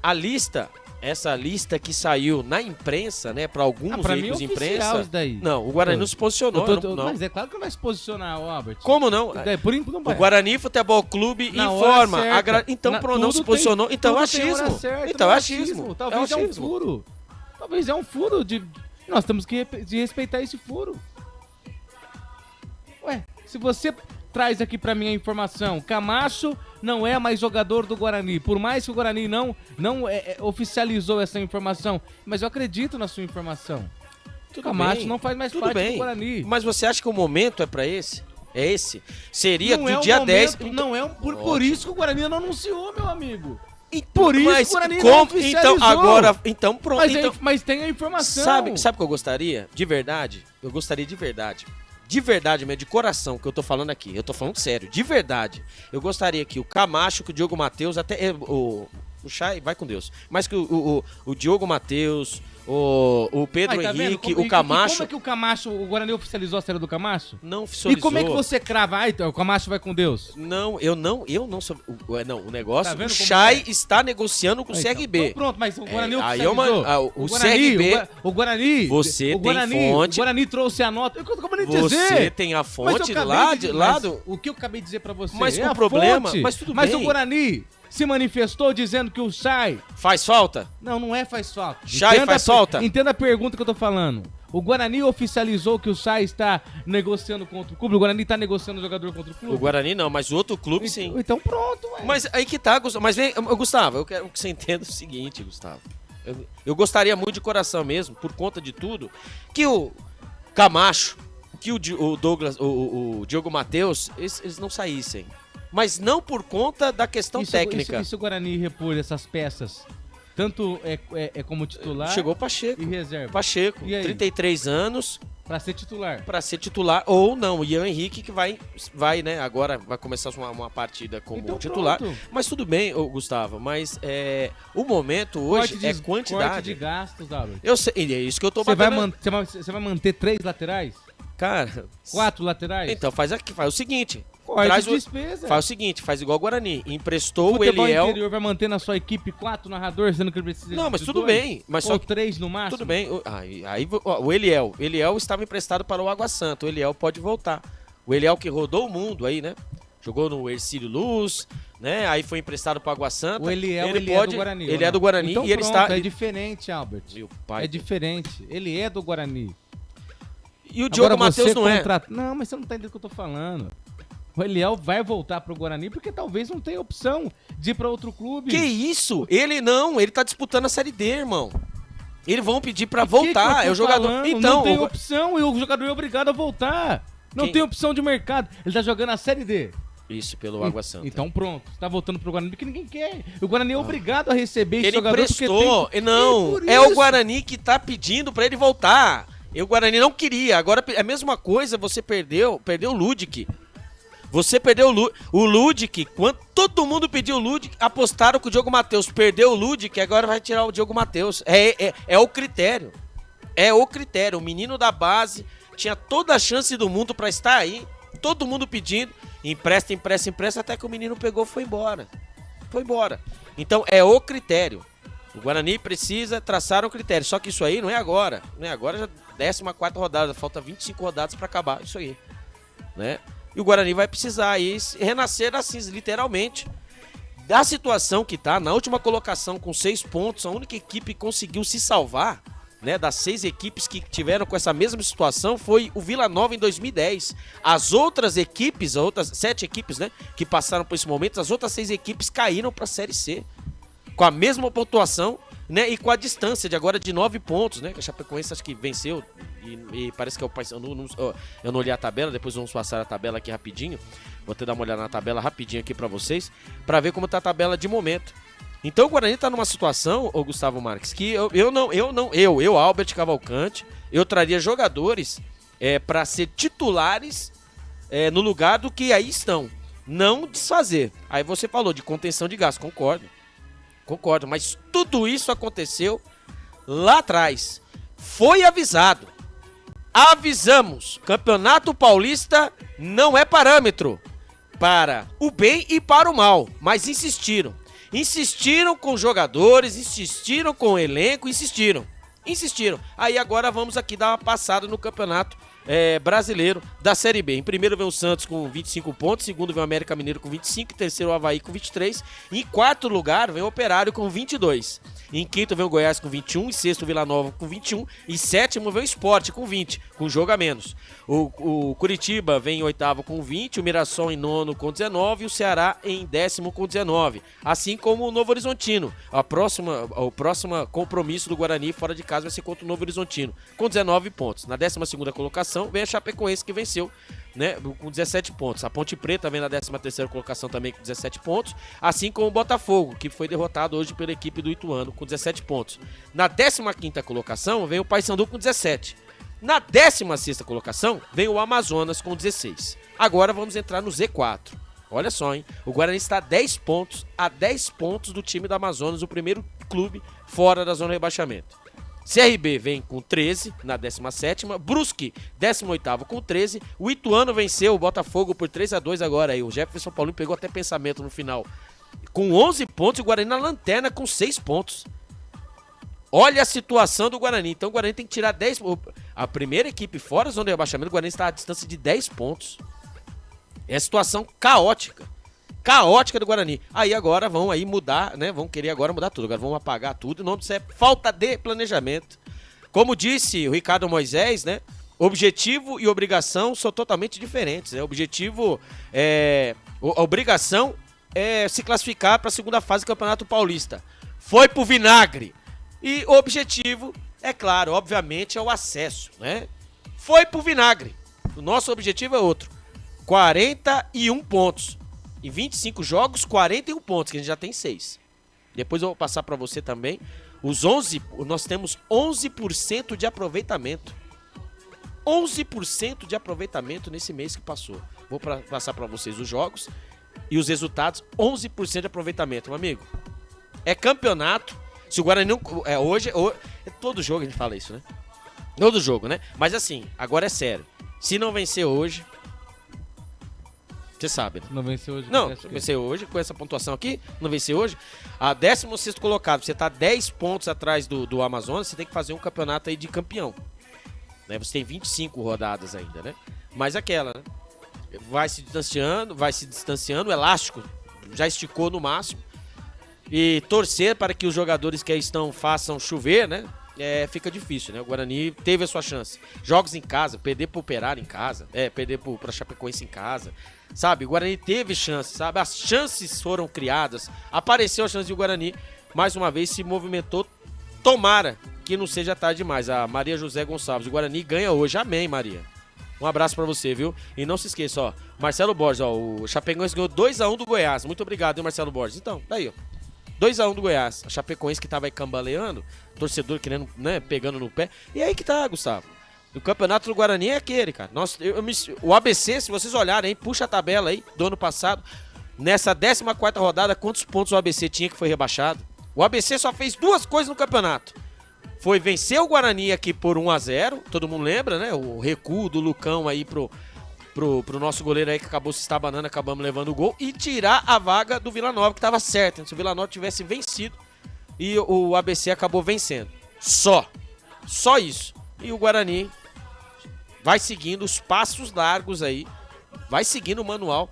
A lista... Essa lista que saiu na imprensa, né? Pra alguns veículos de imprensa. Daí. Não, o Guarani não se posicionou. Não. Mas é claro que não vai se posicionar, Robert. Como não? O Guarani Futebol Clube informa. Então pronto, não se posicionou. Então é achismo. Então é achismo. Talvez é um furo. Talvez é um furo de. Nós temos que respeitar esse furo. Ué, se você traz aqui pra mim a informação, Camacho não é mais jogador do Guarani, por mais que o Guarani não oficializou essa informação, mas eu acredito na sua informação. Camacho não faz mais parte do Guarani. Mas você acha que o momento é pra esse? É esse? Seria do dia 10... Não é por isso que o Guarani não anunciou, meu amigo. Por isso que o Guarani não oficializou. Então pronto. Mas tem a informação. Sabe o que eu gostaria? De verdade? Eu gostaria de verdade. De verdade mesmo, de coração, que eu tô falando aqui. Eu tô falando sério, de verdade. Eu gostaria que o Camacho, que o Diogo Matheus, até o Chay, vai com Deus. Mas que o Diogo Matheus, o Pedro Henrique, o Camacho... Como é que o Camacho, o Guarani oficializou a série do Camacho? Não oficializou. E como é que você crava? Então, o Camacho vai com Deus? Não, eu não sou... Não, o negócio... Tá, o Chay está negociando com o CRB. Então pronto, mas o Guarani oficializou. O CRB... O Guarani... Você tem fonte... O Guarani trouxe a nota... Eu acabei de dizer. Você tem a fonte lá do... O que eu acabei de dizer pra você mas o problema... Mas tudo bem. Mas o Guarani... se manifestou dizendo que o Chay... Faz falta? Não é faz falta. Chay faz falta? Entenda a pergunta que eu tô falando. O Guarani oficializou que o Chay está negociando contra o clube? O Guarani está negociando o jogador contra o clube? O Guarani não, mas o outro clube sim. Então pronto, ué. Mas aí que tá, Gustavo. Mas vem, Gustavo, eu quero que você entenda o seguinte, Gustavo. Eu gostaria muito de coração mesmo, por conta de tudo, que o Camacho, que o Douglas, o Diogo Matheus, eles não saíssem. Mas não por conta da questão técnica. E se o Guarani repor essas peças, tanto como titular... Chegou o Pacheco. E reserva. Pacheco, 33 anos. Pra ser titular. Pra ser titular, ou não. O Ian Henrique que vai, né, agora vai começar uma partida como então, titular. Pronto. Mas tudo bem, Gustavo, mas o momento hoje é quantidade. Corte de gastos, Albert. Eu sei, é isso que eu tô batendo. Você vai manter 3 laterais? Cara... 4 laterais? Então faz o seguinte... Traz despesa. Faz o seguinte, faz igual o Guarani. Emprestou o Eliel... Eliel... O interior vai manter na sua equipe 4 narradores, sendo que ele precisa não, mas tudo bem. Mas ou 3 no máximo? Tudo bem. Aí o Eliel estava emprestado para o Água Santa. O Eliel pode voltar. O Eliel que rodou o mundo aí, né? Jogou no Ercílio Luz, né? Aí foi emprestado para o Água Santa. O Eliel, ele é do Guarani. Ele é do Guarani então, e ele está... é diferente, Albert. Meu pai. É diferente. Ele é do Guarani. E o Diogo Matheus não é. Não, mas você não tá entendendo o que eu tô falando. O Eliel vai voltar pro Guarani porque talvez não tenha opção de ir pra outro clube. Que isso? Ele tá disputando a Série D, irmão. Eles vão pedir pra voltar. É o jogador. Falando? Então, não tem opção e o jogador é obrigado a voltar. Não tem opção de mercado. Ele tá jogando a Série D. Isso, pelo Água Santa. Então pronto, você tá voltando pro Guarani porque ninguém quer. O Guarani é obrigado a receber esse ele jogador emprestou. Não, é o Guarani que tá pedindo pra ele voltar. E o Guarani não queria. Agora é a mesma coisa, você perdeu o Ludic. Você perdeu o Ludic, quando todo mundo pediu o Ludic, apostaram que o Diogo Matheus perdeu o Ludic, agora vai tirar o Diogo Matheus. É o critério. É o critério. O menino da base tinha toda a chance do mundo pra estar aí, todo mundo pedindo, empresta, até que o menino pegou e foi embora. Foi embora. Então é o critério. O Guarani precisa traçar um critério. Só que isso aí não é agora. Não é agora, já 14ª rodada. Falta 25 rodadas para acabar isso aí. Né? E o Guarani vai precisar aí renascer assim, literalmente. Da situação que tá, na última colocação com 6 pontos, a única equipe que conseguiu se salvar, né, das 6 equipes que tiveram com essa mesma situação, foi o Vila Nova em 2010. As outras equipes, as outras 7 equipes, né, que passaram por esse momento, as outras 6 equipes caíram para a Série C. Com a mesma pontuação, né, e com a distância de agora de 9 pontos, né, que a Chapecoense acho que venceu, e parece que é o Paysandu, eu não olhei a tabela, depois vamos passar a tabela aqui rapidinho, vou até dar uma olhada na tabela rapidinho aqui pra vocês, pra ver como tá a tabela de momento. Então o Guarani tá numa situação, ô Gustavo Marques, que eu, Albert Cavalcante, eu traria jogadores pra ser titulares no lugar do que aí estão, não desfazer. Aí você falou de contenção de gasto, concordo, mas tudo isso aconteceu lá atrás. Foi avisado. Avisamos. Campeonato Paulista não é parâmetro para o bem e para o mal. Mas insistiram. Insistiram com jogadores, insistiram com o elenco, insistiram. Aí agora vamos aqui dar uma passada no Campeonato Brasileiro da Série B. Em primeiro vem o Santos com 25 pontos, segundo vem o América Mineiro com 25, terceiro o Avaí com 23, em quarto lugar vem o Operário com 22, em quinto vem o Goiás com 21, em sexto o Vila Nova com 21, e sétimo vem o Sport com 20, com jogo a menos. O Curitiba vem em oitavo com 20, o Mirassol em nono com 19 e o Ceará em décimo com 19, assim como o Novo Horizontino. O próximo compromisso do Guarani fora de casa vai ser contra o Novo Horizontino, com 19 pontos. Na 12ª colocação vem a Chapecoense, que venceu, né, com 17 pontos. A Ponte Preta vem na 13ª colocação também com 17 pontos, assim como o Botafogo, que foi derrotado hoje pela equipe do Ituano com 17 pontos. Na 15ª colocação vem o Paysandu com 17. Na 16ª colocação vem o Amazonas com 16. Agora vamos entrar no Z4. Olha só, hein? O Guarani está a 10 pontos do time do Amazonas, o primeiro clube fora da zona de rebaixamento. CRB vem com 13 na 17ª, Brusque 18º com 13, o Ituano venceu o Botafogo por 3-2 agora aí, o Jefferson Paulinho pegou até pensamento no final, com 11 pontos e o Guarani na lanterna com 6 pontos. Olha a situação do Guarani, então o Guarani tem que tirar 10, a primeira equipe fora da zona de rebaixamento, o Guarani está a distância de 10 pontos, é situação caótica do Guarani. Aí agora vão aí mudar, né? Vão querer agora mudar tudo. Agora vão apagar tudo. O nome disso é falta de planejamento. Como disse o Ricardo Moisés, né? Objetivo e obrigação são totalmente diferentes, né? A obrigação é se classificar para a segunda fase do Campeonato Paulista. Foi pro vinagre. E o objetivo, é claro, obviamente, é o acesso, né? Foi pro vinagre. O nosso objetivo é outro. 41 pontos. Em 25 jogos, 41 pontos, que a gente já tem 6. Depois eu vou passar para você também. Nós temos 11% de aproveitamento. 11% de aproveitamento nesse mês que passou. Vou passar para vocês os jogos e os resultados. 11% de aproveitamento, meu amigo. É campeonato. Se o Guarani não... Hoje, todo jogo a gente fala isso, né? Todo jogo, né? Mas assim, agora é sério. Se não vencer hoje... Você sabe, né? Não venceu hoje. Não venceu hoje, com essa pontuação aqui, não venceu hoje. A 16º colocado, você tá 10 pontos atrás do Amazonas, você tem que fazer um campeonato aí de campeão. Né? Você tem 25 rodadas ainda, né? Mas aquela, né? Vai se distanciando, o elástico já esticou no máximo. E torcer para que os jogadores que aí estão façam chover, né? Fica difícil, né? O Guarani teve a sua chance. Jogos em casa, perder pro Operário em casa, perder pra Chapecoense em casa. Sabe, o Guarani teve chance, sabe? As chances foram criadas, apareceu a chance de o Guarani, mais uma vez se movimentou. Tomara que não seja tarde demais. A Maria José Gonçalves, o Guarani ganha hoje. Amém, Maria. Um abraço pra você, viu? E não se esqueça, ó, Marcelo Borges, ó, o Chapecoense ganhou 2-1 do Goiás. Muito obrigado, hein, Marcelo Borges. Então, daí, ó. 2-1 do Goiás. A Chapecoense que tava aí cambaleando, torcedor querendo, né, pegando no pé. E aí que tá, Gustavo. O campeonato do Guarani é aquele, cara. O ABC, se vocês olharem, puxa a tabela aí do ano passado. Nessa 14ª rodada, quantos pontos o ABC tinha que foi rebaixado? O ABC só fez 2 coisas no campeonato. Foi vencer o Guarani aqui por 1-0. Todo mundo lembra, né? O recuo do Lucão aí pro nosso goleiro aí que acabou se estabanando, acabamos levando o gol, e tirar a vaga do Vila Nova, que estava certa. Se o Vila Nova tivesse vencido e o ABC acabou vencendo. Só isso. E o Guarani vai seguindo os passos largos aí, vai seguindo o manual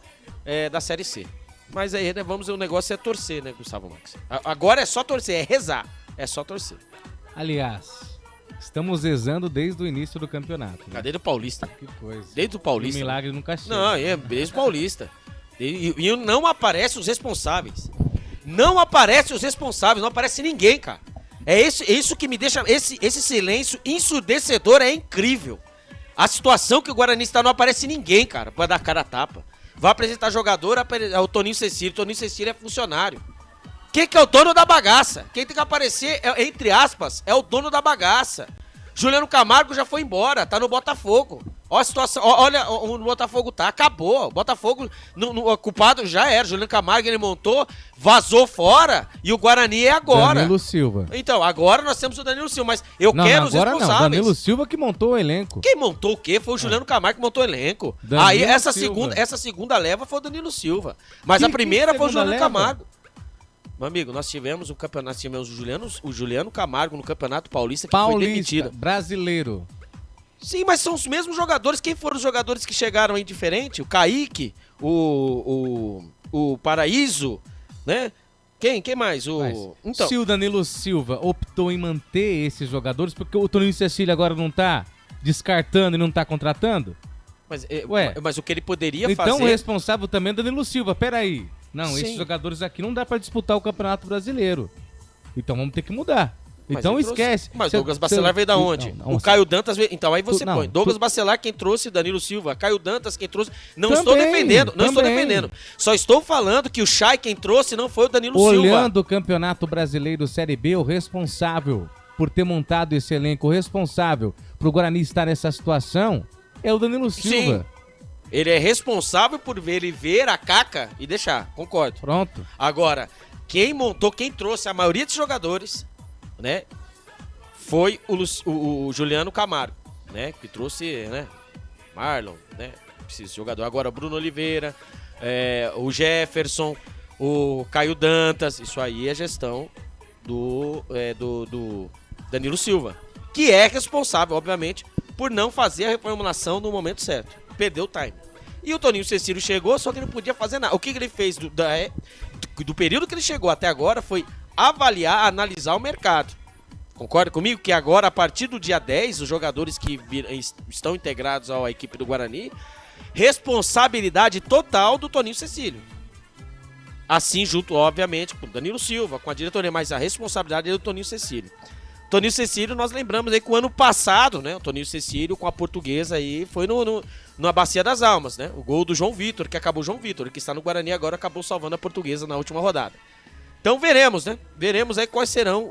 da Série C. Mas aí, né, o negócio é torcer, né, Gustavo Marques? Agora é só torcer, é rezar, é só torcer. Aliás, estamos rezando desde o início do campeonato. Né? Cadê do Paulista? Que coisa. Desde o Paulista. O milagre nunca chega. Não, desde o Paulista. E não aparecem os responsáveis. Não aparecem os responsáveis, não aparece ninguém, cara. É isso que me deixa... Esse silêncio ensurdecedor é incrível. A situação que o Guarani está, não aparece ninguém, cara, pra dar cara a tapa. Vai apresentar jogador, é o Toninho Cecílio. Toninho Cecílio é funcionário. Quem que é o dono da bagaça? Quem tem que aparecer, entre aspas, é o dono da bagaça. Juliano Camargo já foi embora, tá no Botafogo. Olha a situação, olha onde o Botafogo tá, acabou. O Botafogo, o culpado já era. Juliano Camargo, ele montou, vazou fora, e o Guarani é agora. Danilo Silva. Então, agora nós temos o Danilo Silva, mas eu quero os responsáveis. Não, Danilo Silva que montou o elenco. Quem montou o quê? Foi o Juliano Camargo que montou o elenco. Danilo Aí essa Silva. segunda leva foi o Danilo Silva. Mas a primeira foi o Juliano Camargo. Meu amigo, nós tivemos o Juliano Camargo no Campeonato Paulista, que foi demitido. Brasileiro. Sim, mas são os mesmos jogadores. Quem foram os jogadores que chegaram aí diferente? O Kaique, o Paraíso, né? Quem mais? Se o Danilo Silva optou em manter esses jogadores, porque o Toninho Cecílio agora não tá descartando e não tá contratando? Mas o que ele poderia fazer... Então o responsável também é o Danilo Silva, peraí. Não, Sim. esses jogadores aqui não dá pra disputar o Campeonato Brasileiro. Então vamos ter que mudar. Mas então esquece. Mas Douglas Bacelar veio da onde? O Caio Dantas veio... Então aí você põe. Douglas Bacelar quem trouxe, Danilo Silva. Caio Dantas quem trouxe... Não estou defendendo. Só estou falando que o Chay quem trouxe não foi o Danilo Silva. Olhando o Campeonato Brasileiro Série B, o responsável por ter montado esse elenco, o responsável pro Guarani estar nessa situação é o Danilo Silva. Sim. Ele é responsável por ver a caca e deixar, concordo. Pronto. Agora, quem trouxe a maioria dos jogadores, né, foi o Juliano Camargo, né, que trouxe, né, Marlon, né, esse jogador. Agora, Bruno Oliveira, o Jefferson, o Caio Dantas, isso aí é gestão do Danilo Silva, que é responsável, obviamente, por não fazer a reformulação no momento certo. Perdeu o time. E o Toninho Cecílio chegou, só que não podia fazer nada. O que ele fez do período que ele chegou até agora foi avaliar, analisar o mercado. Concorda comigo que agora, a partir do dia 10, os jogadores que estão integrados à equipe do Guarani, responsabilidade total do Toninho Cecílio. Assim, junto, obviamente, com o Danilo Silva, com a diretoria, mas a responsabilidade é do Toninho Cecílio. Toninho Cecílio, nós lembramos aí que o ano passado, né, o Toninho Cecílio com a Portuguesa aí foi na Bacia das Almas, né, o gol do João Vitor, que acabou o João Vitor, que está no Guarani agora, acabou salvando a Portuguesa na última rodada. Então veremos, né, aí quais serão,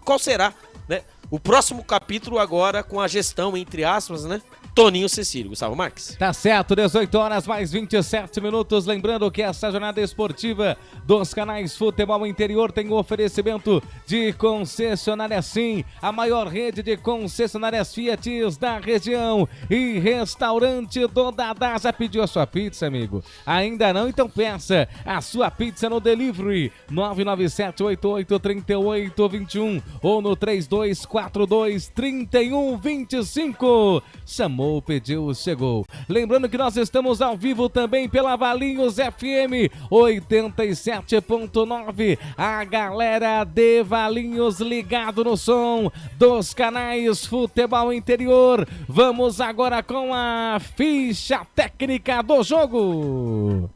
qual será, né, o próximo capítulo agora com a gestão, entre aspas, né, Toninho Cecílio. Gustavo Marques. Tá certo, 18 horas mais 27 minutos. Lembrando que essa jornada esportiva dos canais Futebol Interior tem o oferecimento de concessionária Sim, a maior rede de concessionárias Fiat da região, e restaurante do Dadá. Já pediu a sua pizza, amigo? Ainda não? Então peça a sua pizza no delivery 997883821 ou no 32423125. Chamou, pediu, chegou. Lembrando que nós estamos ao vivo também pela Valinhos FM 87.9. A galera de Valinhos ligado no som dos canais Futebol Interior. Vamos agora com a ficha técnica do jogo.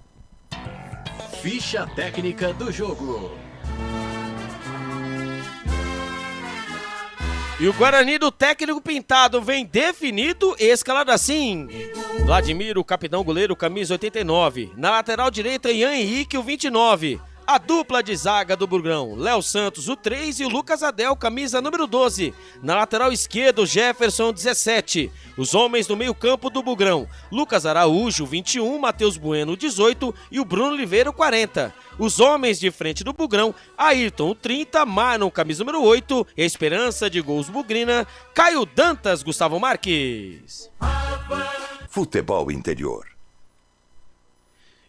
Ficha técnica do jogo. E o Guarani do técnico Pintado vem definido e escalado assim: Vladimir, o capitão goleiro, camisa 89. Na lateral direita, Ian Henrique, o 29. A dupla de zaga do Bugrão, Léo Santos, o 3, e o Lucas Adel, camisa número 12. Na lateral esquerda, o Jefferson, 17. Os homens no meio campo do Bugrão, Lucas Araújo, 21, Matheus Bueno, 18 e o Bruno Oliveira, 40. Os homens de frente do Bugrão, Ayrton, 30, Marlon, camisa número 8, Esperança de Gols Bugrina, Caio Dantas, Gustavo Marques. Futebol Interior.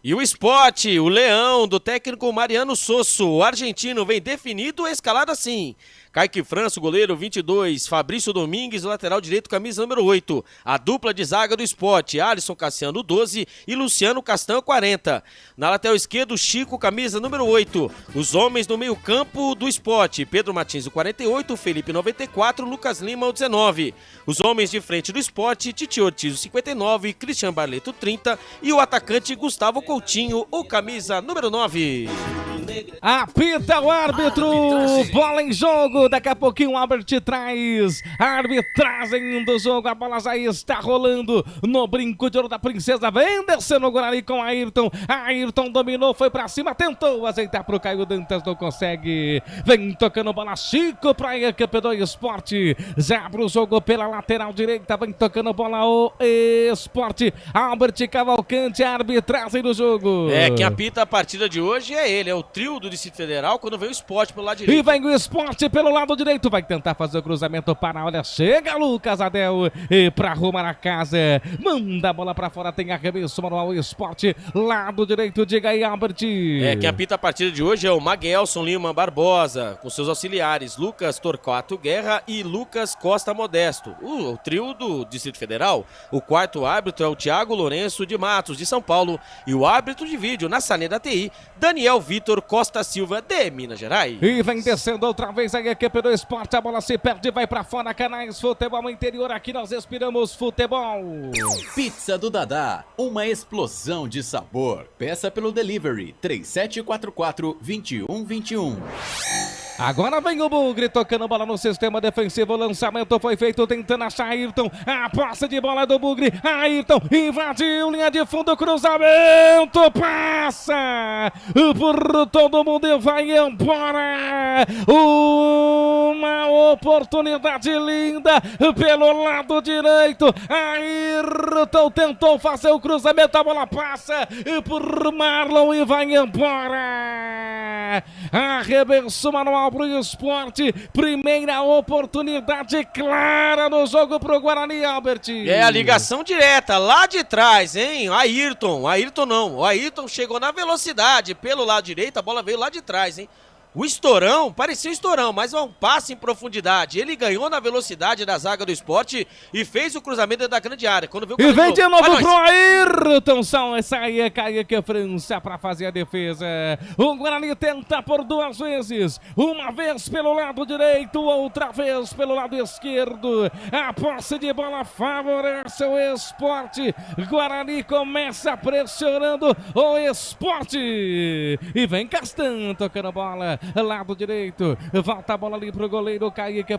E o Sport, o Leão, do técnico Mariano Sosso, o argentino, vem definido, escalado assim. Kaique França, goleiro 22, Fabrício Domingues, lateral direito, camisa número 8. A dupla de zaga do Sport, Alisson Cassiano 12 e Luciano Castanho 40. Na lateral esquerdo, Chico, camisa número 8. Os homens no meio campo do Sport, Pedro Martins o 48, Felipe 94, Lucas Lima o 19. Os homens de frente do Sport, Titi Ortiz o 59, Cristian Barleto 30 e o atacante Gustavo Coutinho, o camisa número 9. Apita o árbitro, bola em jogo, daqui a pouquinho o Albert traz a arbitragem do jogo, a bola já está rolando no brinco de ouro da princesa, vem descendo o Guarani com Ayrton dominou, foi pra cima, tentou ajeitar pro Caio Dantas, não consegue, vem tocando bola, Chico pra equipe do Sport, já abre o jogo pela lateral direita, vem tocando bola o Sport, Albert Cavalcante, a arbitragem do jogo. Quem apita a partida de hoje é ele, é o trio do Distrito Federal, quando vem o Sport pelo lado direito. E vem o Sport pelo lado direito, vai tentar fazer o cruzamento para, olha, chega Lucas Adel e pra arrumar a casa, manda a bola pra fora, tem arremesso manual, Sport, lado direito, diga aí, Albert. Quem apita a partida de hoje é o Maguelson Lima Barbosa, com seus auxiliares, Lucas Torquato Guerra e Lucas Costa Modesto. O trio do Distrito Federal. O quarto árbitro é o Thiago Lourenço de Matos, de São Paulo, e o árbitro de vídeo na salinha da TI, Daniel Vitor Costa Silva, de Minas Gerais. E vem descendo outra vez a equipe do Sport, a bola se perde, vai pra fora, Canais Futebol Interior, aqui nós respiramos futebol. Pizza do Dadá, uma explosão de sabor. Peça pelo delivery 3744-2121. Agora vem o Bugre tocando bola no sistema defensivo, o lançamento foi feito tentando achar Ayrton, a posse de bola do Bugre, Ayrton invadiu, linha de fundo, cruzamento, passa por todo mundo e vai embora, uma oportunidade linda pelo lado direito, Ayrton tentou fazer o cruzamento, a bola passa por Marlon e vai embora, arremesso manual pro Sport, primeira oportunidade clara no jogo pro Guarani, Albert. A ligação direta, lá de trás, hein? O Ayrton chegou na velocidade, pelo lado direito, a bola veio lá de trás, hein? O estourão, parecia um estourão, mas é um passe em profundidade. Ele ganhou na velocidade da zaga do Sport e fez o cruzamento dentro da grande área. Quando viu, e vem de novo pro Ayrton, sai Kaique França para fazer a defesa. O Guarani tenta por duas vezes, uma vez pelo lado direito, outra vez pelo lado esquerdo. A posse de bola favorece o Sport. Guarani começa pressionando o Sport. E vem Castan tocando bola. Lado direito, volta a bola ali pro goleiro Kaique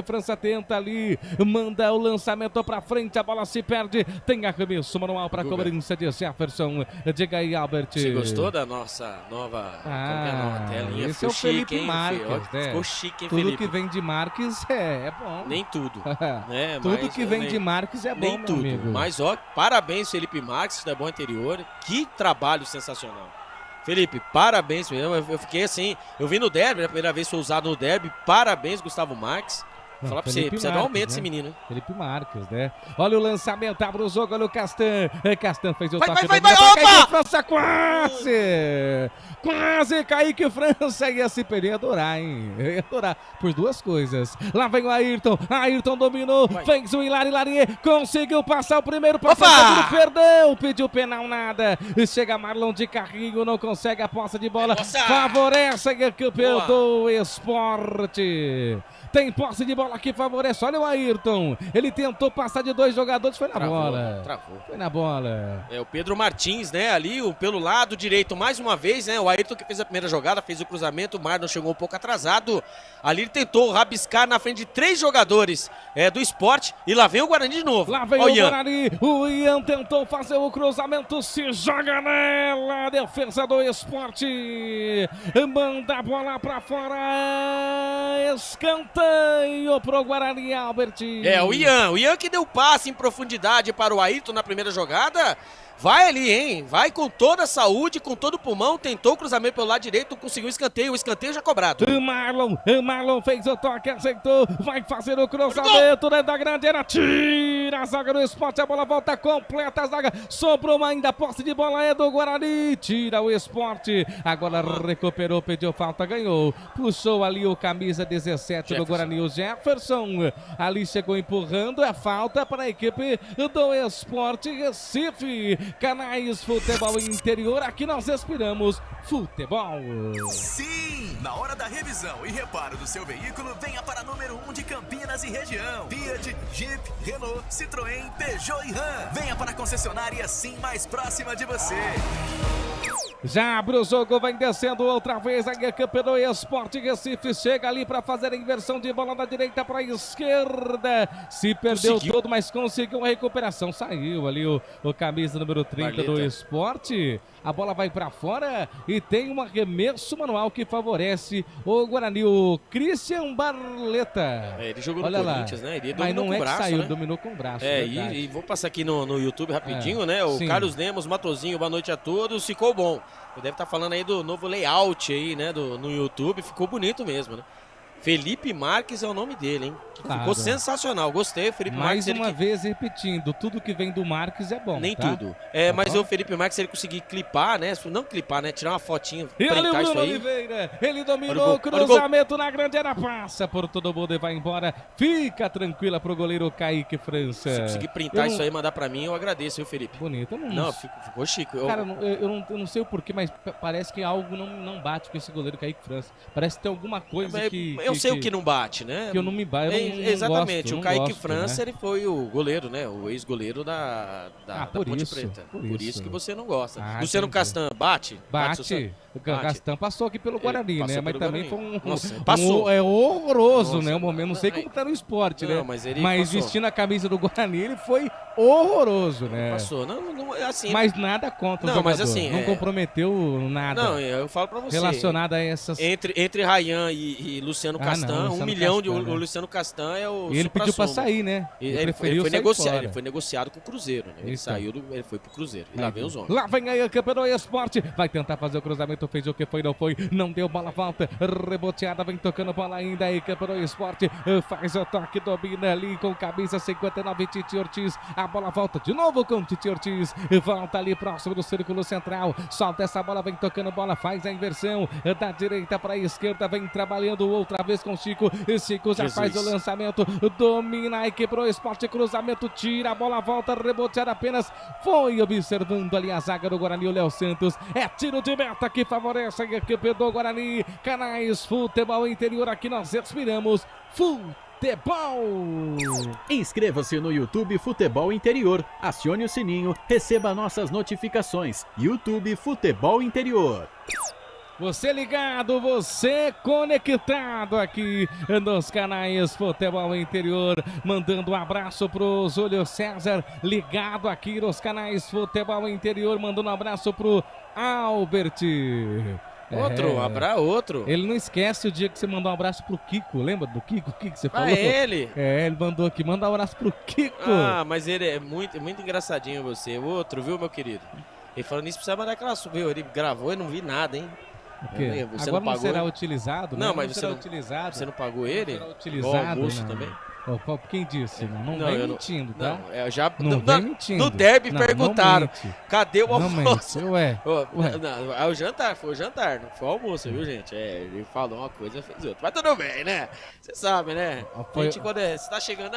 França tenta ali, manda o lançamento pra frente, a bola se perde, tem arremesso manual pra cobrança de Jefferson. Diga aí, Albert. Você gostou da nossa nova telinha? Esse é o Felipe chique, Marques, né? Ficou chique, hein, Tudo Felipe? que vem de Marques é bom. Nem tudo. Né? Tudo que vem de Marques é bom, nem tudo. Amigo. Mas, ó, parabéns, Felipe Marques, da Bom Interior. Que trabalho sensacional. Felipe, parabéns mesmo. Eu fiquei assim, eu vi no derby, a primeira vez foi usado no derby. Parabéns, Gustavo Marques. Vou falar pra você, precisa de um aumento esse menino. Felipe Marques, né? Olha o lançamento, abre o jogo, olha o Castan. Castan fez o toque. Vai, Kaique França, quase Kaique França ia se perder, ia adorar, hein? Ia adorar por duas coisas. Lá vem o Ayrton dominou, fez o Hilari, conseguiu passar o primeiro, pediu penal, nada. Chega Marlon de carrinho, não consegue a posse de bola. Favorece a equipe do Sport. Tem posse de bola que favorece. Olha o Ayrton. Ele tentou passar de dois jogadores. Foi na bola. Travou. Foi na bola. É o Pedro Martins, né? Ali pelo lado direito, mais uma vez, né? O Ayrton que fez a primeira jogada, fez o cruzamento. O Marlon chegou um pouco atrasado. Ali ele tentou rabiscar na frente de três jogadores do Sport. E lá vem o Guarani de novo. Lá vem o Guarani. O Ian tentou fazer o cruzamento. Se joga nela. Defesa do Sport. Manda a bola pra fora. Escanteio pro Guarani, Albert. O Ian que deu passe em profundidade para o Ayrton na primeira jogada. Vai ali, hein? Vai com toda a saúde, com todo o pulmão. Tentou o cruzamento pelo lado direito, conseguiu o escanteio já cobrado. Marlon fez o toque, aceitou. Vai fazer o cruzamento da grande área. Tira tira a zaga do Sport, a bola volta completa, a zaga sobrou ainda, posse de bola é do Guarani, tira o Sport, agora recuperou, pediu falta, ganhou, puxou ali o camisa 17 do Guarani, o Jefferson, ali chegou empurrando, é falta para a equipe do Sport Recife. Canais Futebol Interior, aqui nós respiramos futebol. Sim! Na hora da revisão e reparo do seu veículo, venha para número 1 de Campinas e região. Fiat, Jeep, Renault, Citroën, Peugeot e Ram. Venha para a concessionária Sim mais próxima de você. Já abre o jogo, vem descendo outra vez a equipe do Sport Recife, chega ali para fazer a inversão de bola da direita para a esquerda, se perdeu todo, mas conseguiu uma recuperação, saiu ali o camisa número 30 do Sport, a bola vai para fora e tem um arremesso manual que favorece o Guarani, o Christian Barleta. Ele jogou Olha no lá. Corinthians, né? Ele Mas não com é o braço, que saiu, né? dominou com o braço. E vou passar aqui no YouTube rapidinho, né? O sim. Carlos Lemos, Matozinho, boa noite a todos, ficou bom. Deve estar falando aí do novo layout aí, né, no YouTube, ficou bonito mesmo, né? Felipe Marques é o nome dele, hein? Claro. Ficou sensacional, gostei. Felipe Mais Marques, uma vez repetindo, tudo que vem do Marques é bom. Nem tá? tudo. Mas o Felipe Marques, ele conseguir clipar, né? Não clipar, né? Tirar uma fotinha, E olha o printar isso Bruno aí. Oliveira, ele dominou o cruzamento na grande área, passa por todo mundo e vai embora. Fica tranquila pro goleiro Kaique França. Se conseguir printar isso aí e mandar pra mim, eu agradeço, viu, Felipe? Bonito, não ficou chique. Cara, eu não sei o porquê, mas parece que algo não bate com esse goleiro Kaique França. Parece que tem alguma coisa que... Eu sei o que não bate, né? Que eu não me bato, exatamente, gosto, o Kaique gosto, França, né? ele foi o goleiro, né? O ex-goleiro da Ponte isso, Preta. por Por isso. isso que você não gosta. Ah, Luciano entendi. Castan, bate? Bate. O Castan passou aqui pelo Guarani, passou né? Mas pelo também Guarani. foi Nossa, passou. é horroroso, Nossa, né? O momento, não sei como tá no esporte, não, né? mas ele mas passou. vestindo a camisa do Guarani, ele foi horroroso, né? Passou. Não, assim... Mas nada contra o Não, jogador. mas assim, não comprometeu nada. Não, eu falo pra você. Relacionado a essas... Entre Rayan e Luciano Castan, não, Luciano 1 milhão Castan, de... né? O Luciano Castan é o E ele pediu pra supra-sumo. sair, né? Ele preferiu foi sair negociado, fora. ele foi negociado com o Cruzeiro, né? Ele Isso. saiu, ele foi pro Cruzeiro. E lá vem os homens. Lá vem aí o campeão do esporte. Vai tentar fazer o cruzamento. Fez o que foi, não foi. Não deu bola, volta. Reboteada, vem tocando bola ainda aí. Campeão do esporte. Faz o toque, domina ali com camisa 59. Titi Ortiz. A bola volta de novo com Titi Ortiz. Volta ali próximo do círculo central. Solta essa bola, vem tocando bola. Faz a inversão da direita para a esquerda. Vem trabalhando outra vez com Chico. Chico já faz o lançamento. Domina a equipe do esporte. Cruzamento, tira a bola, volta. Reboteada apenas. Foi observando ali a zaga do Guarani, o Léo Santos. É tiro de meta que favorece a equipe do Guarani. Canais Futebol Interior, aqui nós respiramos futebol. Inscreva-se no YouTube Futebol Interior, acione o sininho, receba nossas notificações. YouTube Futebol Interior. Você ligado, você conectado aqui nos canais Futebol Interior, mandando um abraço pro Júlio César, ligado aqui nos canais Futebol Interior, mandando um abraço pro Albert. Outro. Ele não esquece o dia que você mandou um abraço pro Kiko, lembra do Kiko? O que você falou? Ele? Ele mandou aqui, manda um abraço pro Kiko. Ah, mas ele é muito engraçadinho você. Outro, viu, meu querido? Ele falando nisso, precisa mandar aquela... Viu, ele gravou e não vi nada, hein? Você Agora não não será ele? utilizado, Não, né? mas não você será não, utilizado. Você não pagou ele? Não será utilizado, almoço não. também? Quem disse? Não Não, vem eu mentindo, tá? Não, eu já... Não vem mentindo. No derby Não, perguntaram, não mente. cadê o Não almoço? mente, ué. O jantar, foi o jantar, não foi o almoço, viu, gente? Ele falou uma coisa, fez outra. Mas tudo bem, né? Você sabe, né? A gente, quando você tá chegando,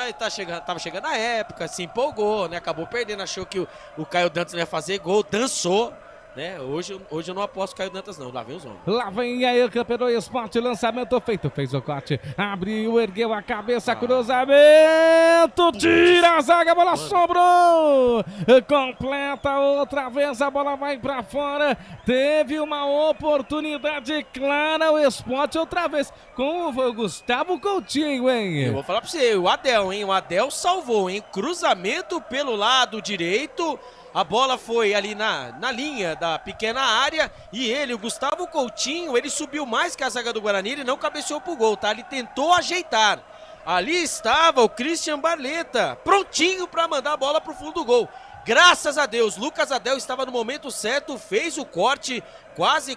tava chegando na época, se empolgou, né? Acabou perdendo, achou que o Caio Dantas não ia fazer gol, dançou. Né? Hoje eu não aposto Caio Dantas não, lá vem os homens. Lá vem aí o campeão do esporte, lançamento feito, fez o corte, abriu, ergueu a cabeça, cruzamento, tira a zaga, a bola sobrou, completa outra vez, a bola vai pra fora, teve uma oportunidade clara, o esporte outra vez, com o Gustavo Coutinho, hein? Eu vou falar pra você, o Adel salvou, hein? Cruzamento pelo lado direito. A bola foi ali na linha da pequena área e ele, o Gustavo Coutinho, ele subiu mais que a zaga do Guarani, ele não cabeceou pro gol, tá? Ele tentou ajeitar. Ali estava o Christian Barleta, prontinho para mandar a bola pro fundo do gol. Graças a Deus, Lucas Adel estava no momento certo, fez o corte, quase,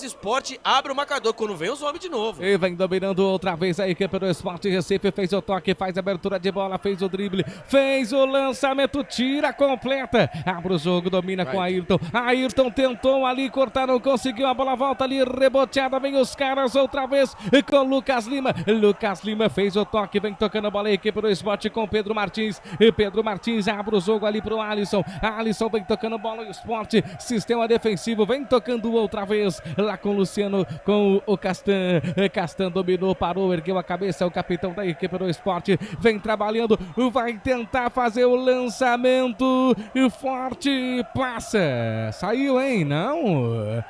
Sport abre o marcador, quando vem os homens de novo. E vem dominando outra vez a equipe do Sport Recife, fez o toque, faz a abertura de bola, fez o drible, fez o lançamento, tira completa, abre o jogo, domina com Ayrton, Ayrton tentou ali cortar, não conseguiu, a bola volta ali, reboteada, vem os caras outra vez com Lucas Lima fez o toque, vem tocando a bola a equipe do Sport com Pedro Martins, e Pedro Martins abre o jogo ali pro Alisson vem tocando bola, o Sport, sistema defensivo, vem tocando outra vez lá com o Luciano, com o Castan dominou, parou, ergueu a cabeça, o capitão da equipe do Sport, vem trabalhando, vai tentar fazer o lançamento, forte, passa, saiu, hein, não...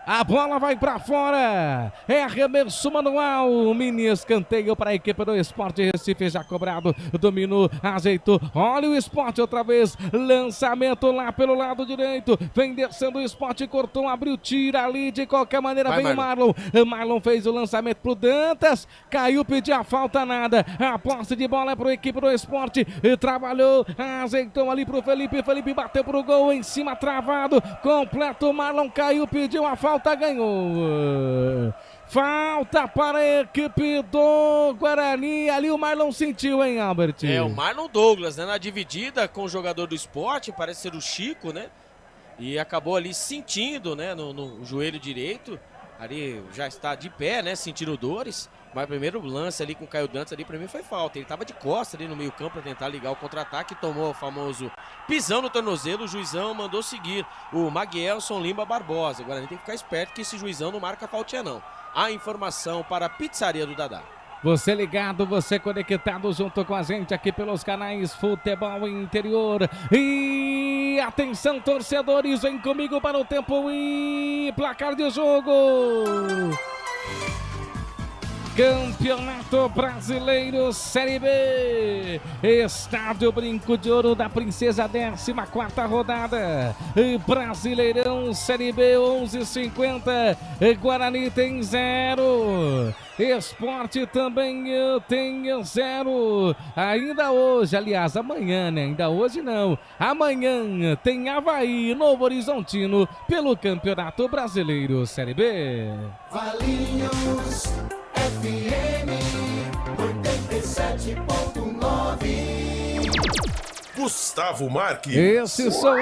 A bola vai pra fora, é arremesso manual, mini escanteio para a equipe do Sport Recife, já cobrado, dominou, ajeitou, olha o Sport outra vez, lançamento lá pelo lado direito, vem descendo o Sport, cortou, abriu, tira ali, de qualquer maneira vem o Marlon fez o lançamento pro Dantas, caiu, pediu a falta, nada, a posse de bola é para a equipe do Sport, trabalhou, ajeitou ali pro Felipe bateu pro gol, em cima travado, completo, Marlon caiu, pediu a falta, ganhou. Falta para a equipe do Guarani. Ali o Marlon sentiu, hein, Albert? O Marlon Douglas, né? Na dividida com o jogador do Sport, parece ser o Chico, né? E acabou ali sentindo, né? No joelho direito. Ali já está de pé, né? Sentindo dores. Mas o primeiro lance ali com o Caio Dantas ali pra mim foi falta. Ele tava de costas ali no meio campo pra tentar ligar o contra-ataque. Tomou o famoso pisão no tornozelo. O juizão mandou seguir o Maguelson Lima Barbosa. Agora a gente tem que ficar esperto que esse juizão não marca faltinha não. A informação para a Pizzaria do Dadá. Você ligado, você conectado junto com a gente aqui pelos canais Futebol Interior. E atenção, torcedores, vem comigo para o tempo e placar de jogo. Campeonato Brasileiro Série B, Estádio Brinco de Ouro da Princesa, 14ª rodada, Brasileirão Série B, 11h50, Guarani tem 0, Esporte também tem 0, ainda hoje, aliás, amanhã, né? Ainda hoje não, amanhã tem Avaí, Novo Horizontino, pelo Campeonato Brasileiro Série B. Valinhos FM 87.9. Gustavo Marques. Esse sou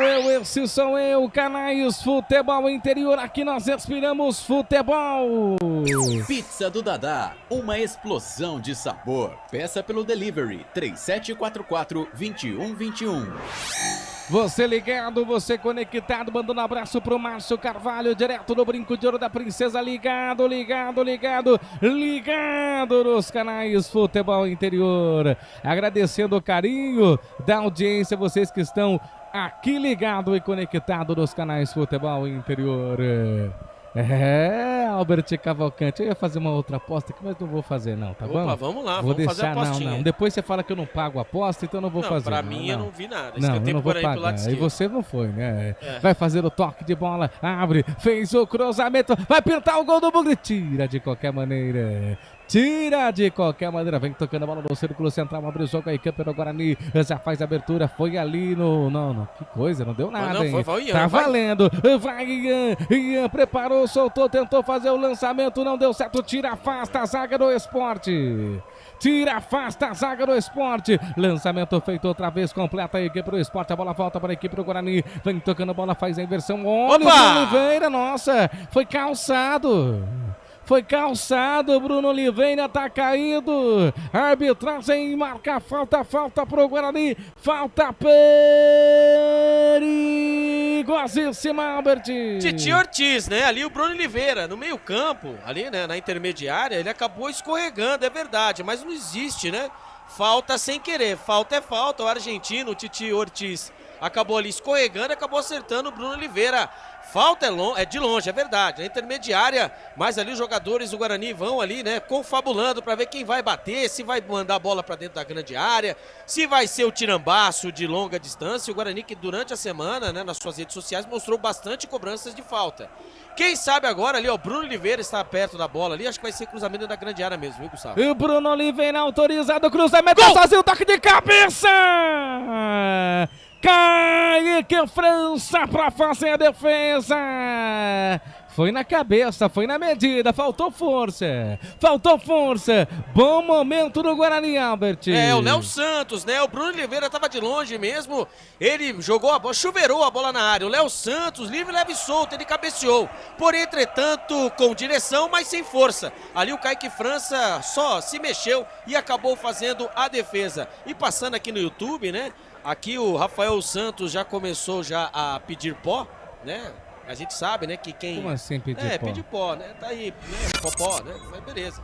eu, canais Futebol Interior, aqui nós respiramos futebol. Pizza do Dadá, uma explosão de sabor. Peça pelo delivery 3744-2121. Você ligado, você conectado, mandando um abraço pro Márcio Carvalho, direto do Brinco de Ouro da Princesa, ligado nos canais Futebol Interior. Agradecendo o carinho da audiência, vocês que estão aqui ligado e conectado nos canais Futebol Interior. Albert Cavalcante, eu ia fazer uma outra aposta aqui, mas não vou fazer não, tá bom? Opa, vamos lá, vou vamos deixar, fazer a apostinha. Não, depois você fala que eu não pago aposta, então eu não vou fazer. Pra mim eu não vi nada, não, eu não vou pagar, e você não foi, né? Vai fazer o toque de bola, abre, fez o cruzamento, vai pintar o gol do Bugre, tira de qualquer maneira, vem tocando a bola no círculo central, abre o jogo aí, campeão do Guarani, já faz a abertura, foi ali não, que coisa, não deu nada, hein? Foi Ian, tá valendo, vai Ian, preparou, soltou, tentou fazer o lançamento, não deu certo, tira, afasta a zaga do Esporte. Lançamento feito outra vez, completa a equipe do Esporte, a bola volta para a equipe do Guarani, vem tocando a bola, faz a inversão, olha o Oliveira, nossa, foi calçado, Bruno Oliveira tá caído, arbitragem marca falta pro Guarani, falta perigosíssima, Albert. Titi Ortiz, né, ali o Bruno Oliveira, no meio campo, ali, né, na intermediária, ele acabou escorregando, é verdade, mas não existe, né, falta sem querer, falta é falta, o argentino, o Titi Ortiz, acabou ali escorregando, acabou acertando o Bruno Oliveira. Falta é de longe, é verdade, na intermediária, mas ali os jogadores do Guarani vão ali, né, confabulando para ver quem vai bater, se vai mandar a bola para dentro da grande área, se vai ser o tirambaço de longa distância. O Guarani que durante a semana, né, nas suas redes sociais mostrou bastante cobranças de falta. Quem sabe agora ali, ó, o Bruno Oliveira está perto da bola ali, acho que vai ser cruzamento da grande área mesmo, viu, Gustavo? E o Bruno Oliveira autorizado, cruzamento, sozinho, toque de cabeça! Kaique França para fazer a defesa. Foi na cabeça, foi na medida, faltou força. Bom momento do Guarani, Albert. O Léo Santos, né? O Bruno Oliveira tava de longe mesmo. Ele jogou a bola, chuveirou a bola na área. O Léo Santos, livre, leve e solto, ele cabeceou. Porém, entretanto, com direção, mas sem força. Ali o Kaique França só se mexeu e acabou fazendo a defesa. E passando aqui no YouTube, né? Aqui o Rafael Santos já começou a pedir pó, né? A gente sabe, né, que quem... Como assim pedir pó? Pedir pó, né? Tá aí, né? Popó, né? Mas beleza.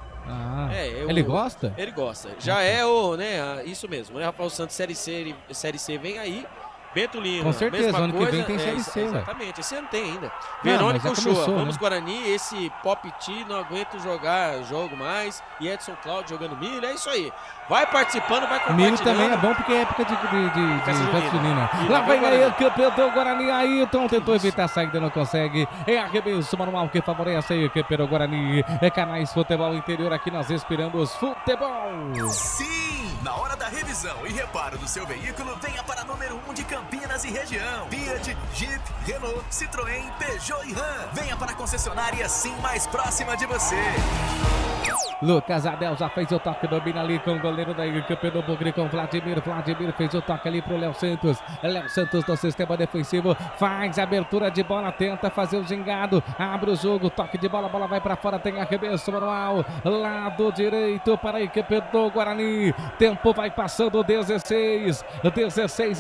Ele gosta? Ele gosta. Já isso mesmo, né? Rafael Santos, Série C vem aí. Bento Lima, com certeza, mesma ano coisa. Que vem tem Série C, exatamente, esse ano tem ainda. Verônica Uchoa, vamos, né? Guarani, esse Pop-T não aguento jogo mais. E Edson Cláudio jogando milho, é isso aí. Vai participando, vai compartilhando. Milho também é bom porque é época de festa junina. Lá vem aí o campeão do Guarani, Ayrton tentou evitar a saída, não consegue. É arremesso manual que favorece aí o campeão do Guarani. É Canais Futebol Interior, aqui nós respiramos futebol. Sim, na hora da revisão e reparo do seu veículo, venha para número 1 de Campinas e região. Fiat, Jeep, Renault, Citroën, Peugeot e Ram. Venha para a concessionária Sim mais próxima de você. Lucas Adel já fez o toque, domina ali com o goleiro da campeão do Bugre com Vladimir fez o toque ali pro Léo Santos. Léo Santos do sistema defensivo faz a abertura de bola, tenta fazer o gingado, abre o jogo, toque de bola, bola vai pra fora, tem arremesso manual, lado direito para a equipe do Guarani. Tempo vai passando, 16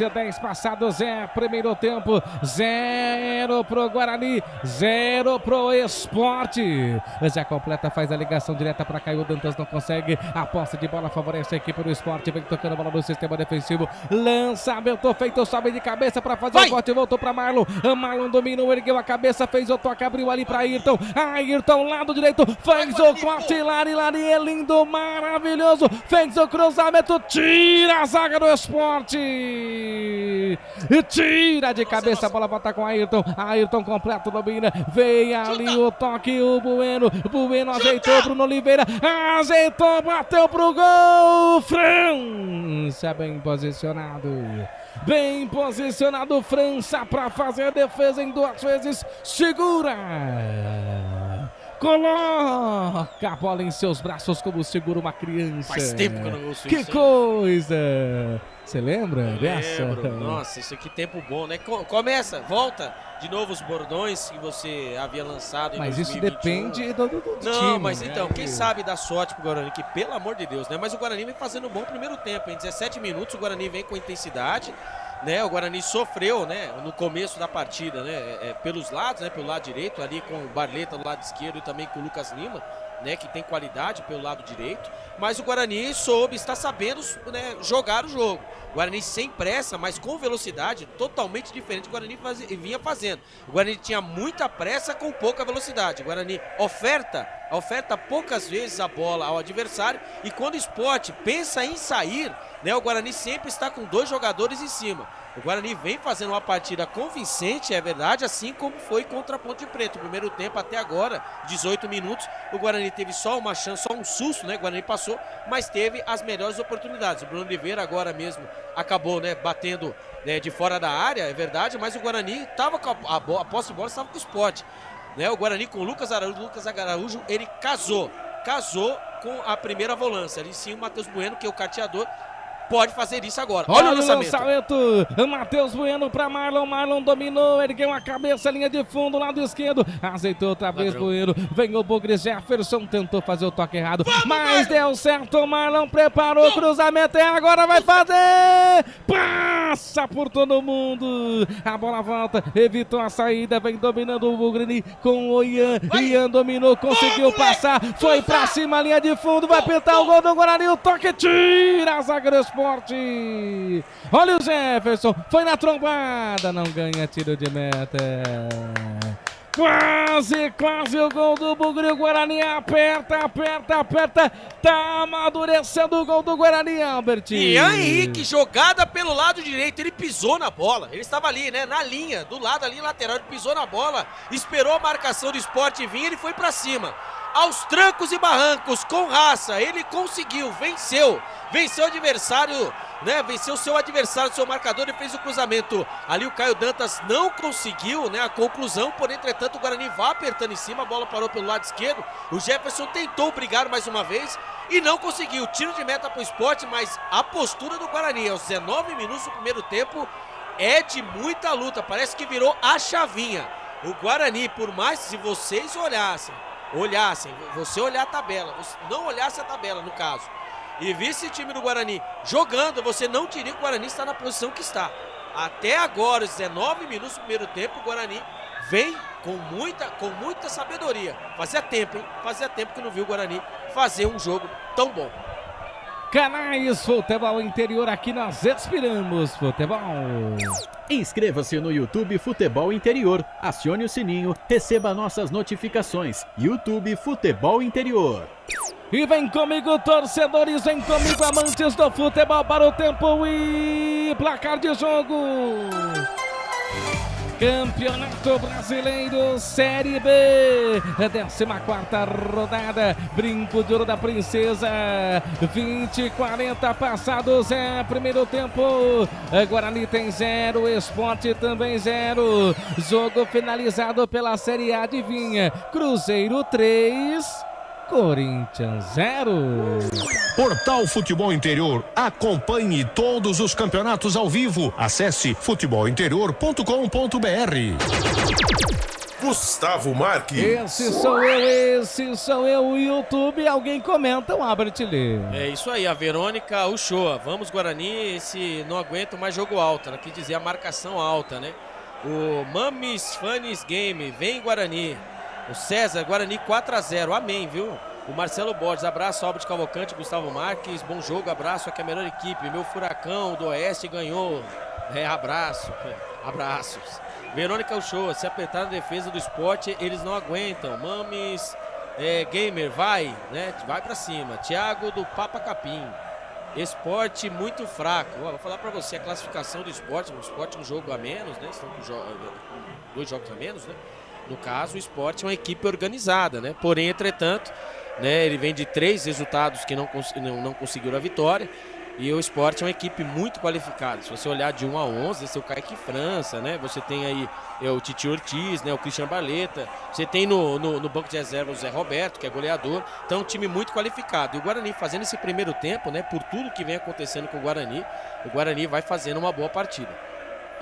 e 10 passados, primeiro tempo, 0 pro Guarani, 0 pro Sport. Já completa, faz a ligação direta para Caio Dantas, não consegue, a posse de bola favorece a equipe do Sport, vem tocando a bola no sistema defensivo, lançamento feito, sobe de cabeça para fazer o corte, voltou para Marlon, dominou, ergueu a cabeça, fez o toque, abriu ali para Ayrton, lado direito, fez o corte, Lari, é lindo, maravilhoso, fez o cruzamento, tira a zaga do Sport, tira de cabeça, a bola volta com Ayrton completo, domina, veio ali o toque, o Bueno ajeitou, Bruno Oliveira, ajeitou, bateu pro gol, França bem posicionado, França para fazer a defesa em 2 vezes, segura, coloca a bola em seus braços como segura uma criança. Faz tempo que eu não ouço que isso. Que coisa! Você lembra dessa? Nossa, isso aqui tempo bom, né? Volta de novo os bordões que você havia lançado em 2021. Mas isso depende do time. Não, mas né? então, quem sabe dá sorte pro Guarani, que pelo amor de Deus, né? Mas o Guarani vem fazendo um bom primeiro tempo, em 17 minutos o Guarani vem com intensidade, né? O Guarani sofreu, né, no começo da partida, né, pelos lados, né, pelo lado direito, ali com o Barleta do lado esquerdo e também com o Lucas Lima, né, que tem qualidade pelo lado direito, mas o Guarani está sabendo, né, jogar o jogo. O Guarani sem pressa, mas com velocidade, totalmente diferente do que o Guarani vinha fazendo. O Guarani tinha muita pressa com pouca velocidade. O Guarani oferta poucas vezes a bola ao adversário, e quando o Sport pensa em sair, né, o Guarani sempre está com 2 jogadores em cima. O Guarani vem fazendo uma partida convincente, é verdade, assim como foi contra a Ponte Preta. O primeiro tempo até agora, 18 minutos, o Guarani teve só uma chance, só um susto, né? O Guarani passou, mas teve as melhores oportunidades. O Bruno Oliveira agora mesmo acabou, né, batendo, né, de fora da área, é verdade, mas o Guarani estava com a posse de bola, estava com o Sport. Né? O Guarani com o Lucas Araújo, ele casou com a primeira volância. Ali sim o Matheus Bueno, que é o carteador, pode fazer isso agora. Olha o lançamento. Matheus Bueno para Marlon dominou, ergueu a cabeça, linha de fundo, lado esquerdo, azeitou outra vez Bueno, vem o Bugre, Jefferson tentou fazer o toque errado, mas deu certo, Marlon preparou o cruzamento e agora vai fazer, passa por todo mundo, a bola volta, evitou a saída, vem dominando o Bugre com o Ian dominou, conseguiu passar, foi pra cima, linha de fundo, vai pintar o gol do Guarani, o toque, tira a zaga do Sport. Olha o Jefferson, foi na trombada, não ganha tiro de meta. Quase o gol do Bugre, o Guarani aperta, tá amadurecendo o gol do Guarani, Albert. Ian Henrique, jogada pelo lado direito, ele pisou na bola, ele estava ali, né, na linha, do lado ali lateral, ele pisou na bola, esperou a marcação do Sport vir, ele foi pra cima. Aos trancos e barrancos, com raça, ele conseguiu, venceu o adversário né? Venceu o seu adversário, seu marcador e fez o cruzamento. Ali o Caio Dantas não conseguiu, né, a conclusão, porém, entretanto, o Guarani vai apertando em cima, a bola parou pelo lado esquerdo. O Jefferson tentou brigar mais uma vez e não conseguiu. Tiro de meta para o Sport, mas a postura do Guarani aos 19 minutos do primeiro tempo é de muita luta. Parece que virou a chavinha. O Guarani, por mais se vocês olhassem, você olhar a tabela, você não olhasse a tabela no caso, e visse o time do Guarani jogando, você não diria que o Guarani está na posição que está. Até agora, os 19 minutos do primeiro tempo, o Guarani vem com muita sabedoria. Fazia tempo que não viu o Guarani fazer um jogo tão bom. Canais Futebol Interior, aqui nós inspiramos futebol. Inscreva-se no YouTube Futebol Interior, acione o sininho, receba nossas notificações. YouTube Futebol Interior. E vem comigo, torcedores, vem comigo, amantes do futebol, para o tempo e placar de jogo. Campeonato Brasileiro Série B, 14ª rodada, Brinco de Ouro da Princesa, 20-40 passados, primeiro tempo, Guarani tem 0, Sport também 0, jogo finalizado pela Série A, adivinha, Cruzeiro 3, Corinthians 0. Portal Futebol Interior. Acompanhe todos os campeonatos ao vivo. Acesse futebolinterior.com.br. Gustavo Marques. Esse sou eu, o YouTube. Alguém comenta, o Albert lê. É isso aí, a Verônica Uchoa. Vamos, Guarani, esse não aguento mais jogo alto. Ela quis dizer a marcação alta, né? O Mamis Fanes Game, vem Guarani. O César, Guarani 4-0, amém, viu? O Marcelo Borges, abraço, Albert Cavalcante, Gustavo Marques, bom jogo, abraço, aqui é a melhor equipe, meu Furacão do Oeste ganhou, abraços. Verônica Uchoa, se apertar na defesa do Sport, eles não aguentam. Mames, Gamer, vai, né, vai pra cima. Thiago do Papa Capim, Sport muito fraco. Vou falar pra você, a classificação do Sport, o Sport um jogo a menos, né, estão com 2 jogos a menos, né. No caso, o Sport é uma equipe organizada, né? Porém, entretanto, né, ele vem de 3 resultados que não conseguiram a vitória. E o Sport é uma equipe muito qualificada. Se você olhar de 1 a 11, esse é o Kaique França, né? Você tem aí o Titi Ortiz, né? O Christian Barleta. Você tem no banco de reserva o Zé Roberto, que é goleador. Então, é um time muito qualificado. E o Guarani fazendo esse primeiro tempo, né? Por tudo que vem acontecendo com o Guarani vai fazendo uma boa partida.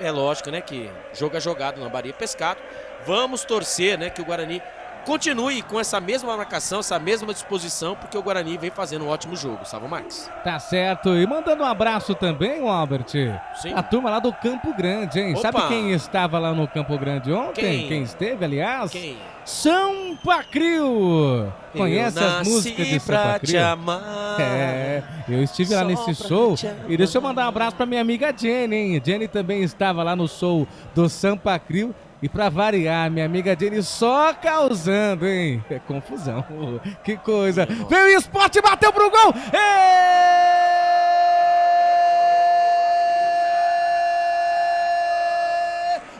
É lógico, né, que jogo é jogado na Bahia Pescado. Vamos torcer, né, que o Guarani continue com essa mesma marcação, essa mesma disposição, porque o Guarani vem fazendo um ótimo jogo. Gustavo Marques. Tá certo. E mandando um abraço também, Albert. Sim. A turma lá do Campo Grande, hein? Opa. Sabe quem estava lá no Campo Grande ontem? Quem esteve, aliás? Quem? Sampa Crio. Conhece as músicas de Sampa Crio? Eu estive lá nesse show. E deixa eu mandar um abraço pra minha amiga Jenny, hein? Jenny também estava lá no show do Sampa Crio. E pra variar, minha amiga Jenny só causando, hein? É confusão. Que coisa. Veio o Sport, bateu pro gol.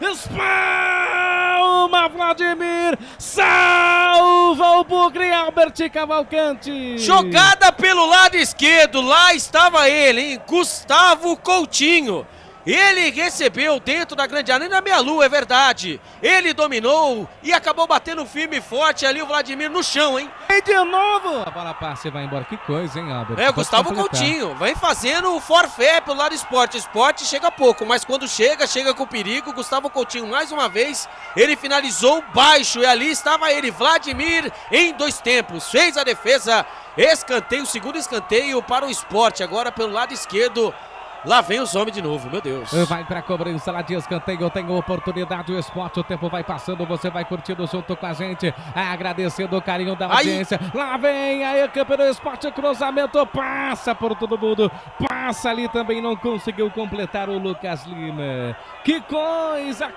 Espalma, Vladimir. Salva o Bugre, Albert Cavalcante. Jogada pelo lado esquerdo. Lá estava ele, hein? Gustavo Coutinho. Ele recebeu dentro da grande área, nem na meia-lua, é verdade. Ele dominou e acabou batendo firme e forte ali o Vladimir no chão, hein? E de novo, a bola passa e vai embora. Que coisa, hein, Albert? O Gustavo Coutinho vem fazendo o forfé pelo lado Sport. Sport chega pouco, mas quando chega com perigo. Gustavo Coutinho, mais uma vez, ele finalizou baixo e ali estava ele, Vladimir, em 2 tempos. Fez a defesa, escanteio, segundo escanteio para o Sport, agora pelo lado esquerdo. Lá vem os homens de novo, meu Deus. Vai pra cobrança lá de escanteio, tem oportunidade, o Sport, o tempo vai passando, você vai curtindo junto com a gente, agradecendo o carinho da audiência. Lá vem a equipe do Sport, cruzamento, passa por todo mundo, passa ali também, não conseguiu completar o Lucas Lima. Que coisa.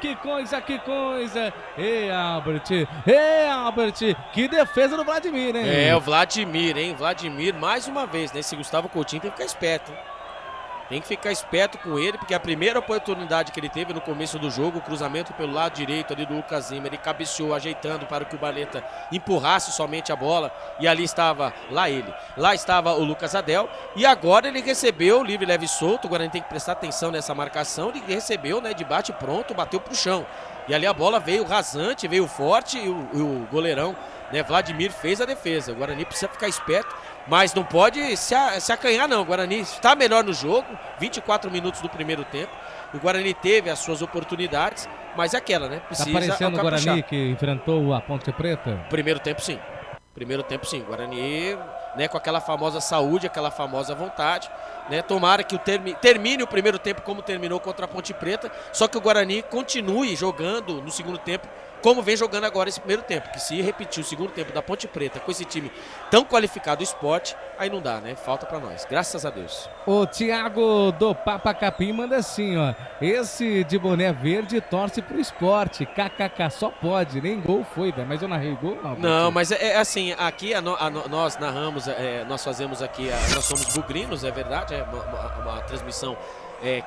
Albert, que defesa do Vladimir, hein? O Vladimir, hein? Vladimir, mais uma vez, né? Esse Gustavo Coutinho tem que ficar esperto, hein? Tem que ficar esperto com ele, porque a primeira oportunidade que ele teve no começo do jogo, o cruzamento pelo lado direito ali do Lucas Lima, ele cabeceou, ajeitando para que o Barleta empurrasse somente a bola, e ali estava lá estava o Lucas Adel, e agora ele recebeu livre, leve e solto. O Guarani tem que prestar atenção nessa marcação, ele recebeu, né, de bate pronto, bateu pro chão, e ali a bola veio rasante, veio forte, e o goleirão, né, Vladimir, fez a defesa. O Guarani precisa ficar esperto, mas não pode se acanhar não. O Guarani está melhor no jogo, 24 minutos do primeiro tempo. O Guarani teve as suas oportunidades, mas é aquela, né? Precisa tá parecendo o Guarani que enfrentou a Ponte Preta? Primeiro tempo sim. O Guarani, né, com aquela famosa saúde, aquela famosa vontade, né? Tomara que termine o primeiro tempo como terminou contra a Ponte Preta, só que o Guarani continue jogando no segundo tempo como vem jogando agora esse primeiro tempo, que se repetir o segundo tempo da Ponte Preta com esse time tão qualificado do esporte, aí não dá, né? Falta pra nós, graças a Deus. O Thiago do Papa Capim manda assim, ó: esse de boné verde torce pro esporte, kkk, só pode, nem gol foi, velho, mas eu narrei gol? Não, mas é assim, aqui nós narramos, nós fazemos aqui, nós somos bugrinos, é verdade, é uma transmissão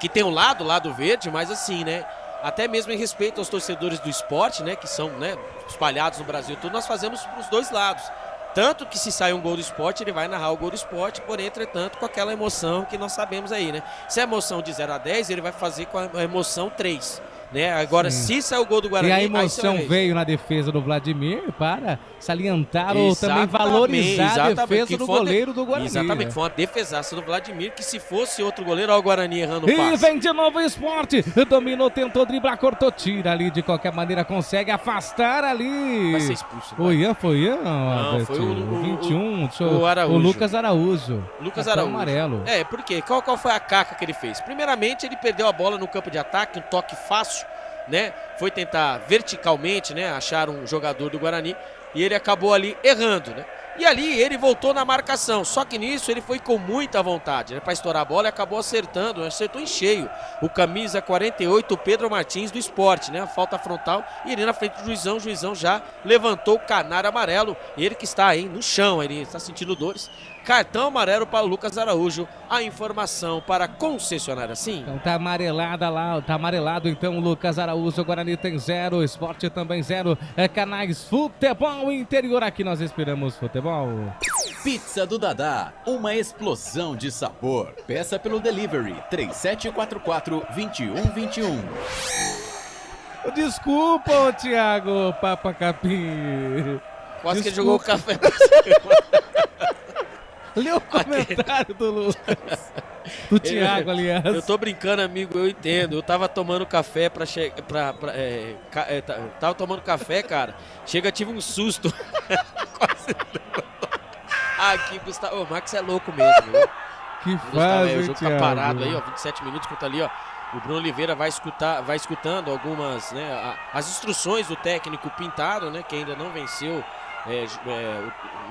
que tem um lado verde, mas assim, né? Até mesmo em respeito aos torcedores do esporte, né, que são, né, espalhados no Brasil todo, nós fazemos para os dois lados. Tanto que se sai um gol do esporte, ele vai narrar o gol do esporte, porém, entretanto, com aquela emoção que nós sabemos aí, né? Se a emoção de 0 a 10, ele vai fazer com a emoção 3. Né? Agora, se sair o gol do Guarani... E a emoção veio na defesa do Vladimir para salientar ou também valorizar a defesa do goleiro do Guarani. Exatamente, foi uma defesaça do Vladimir, que se fosse outro goleiro, olha o Guarani errando o passe. E vem de novo o esporte, dominou, tentou driblar, cortou, tira ali, de qualquer maneira consegue afastar ali. Vai ser expulso. Foi Ian? Não, foi o 21, o Lucas Araújo. Lucas Araújo. Amarelo. Por quê? Qual foi a caca que ele fez? Primeiramente, ele perdeu a bola no campo de ataque, um toque fácil, né? Foi tentar verticalmente, né, achar um jogador do Guarani e ele acabou ali errando, né? E ali ele voltou na marcação, só que nisso ele foi com muita vontade, né, para estourar a bola e acabou acertou em cheio o camisa 48, o Pedro Martins do Esporte, né? A falta frontal, e ele na frente do Juizão, o Juizão já levantou o canário amarelo, ele que está aí no chão, ele está sentindo dores. Cartão amarelo para o Lucas Araújo. A informação para a concessionária, sim. Então tá amarelada lá, tá amarelado então o Lucas Araújo. O Guarani tem 0, o Esporte também 0. Canais Futebol Interior, aqui nós esperamos futebol. Pizza do Dadá, uma explosão de sabor. Peça pelo delivery 3744-2121. Desculpa, Thiago Papa Capim. Quase que ele jogou o café. Lê o comentário do Lucas. Do Thiago, aliás. Eu tô brincando, amigo, eu entendo. Eu tava tomando café tava tomando café, cara. Tive um susto. Quase. Aqui, Gustavo. O Max é louco mesmo, viu? Que fase, o jogo tá parado aí, ó. 27 minutos, escuta ali, ó. O Bruno Oliveira vai escutando algumas, né, as instruções do técnico Pintado, né, que ainda não venceu.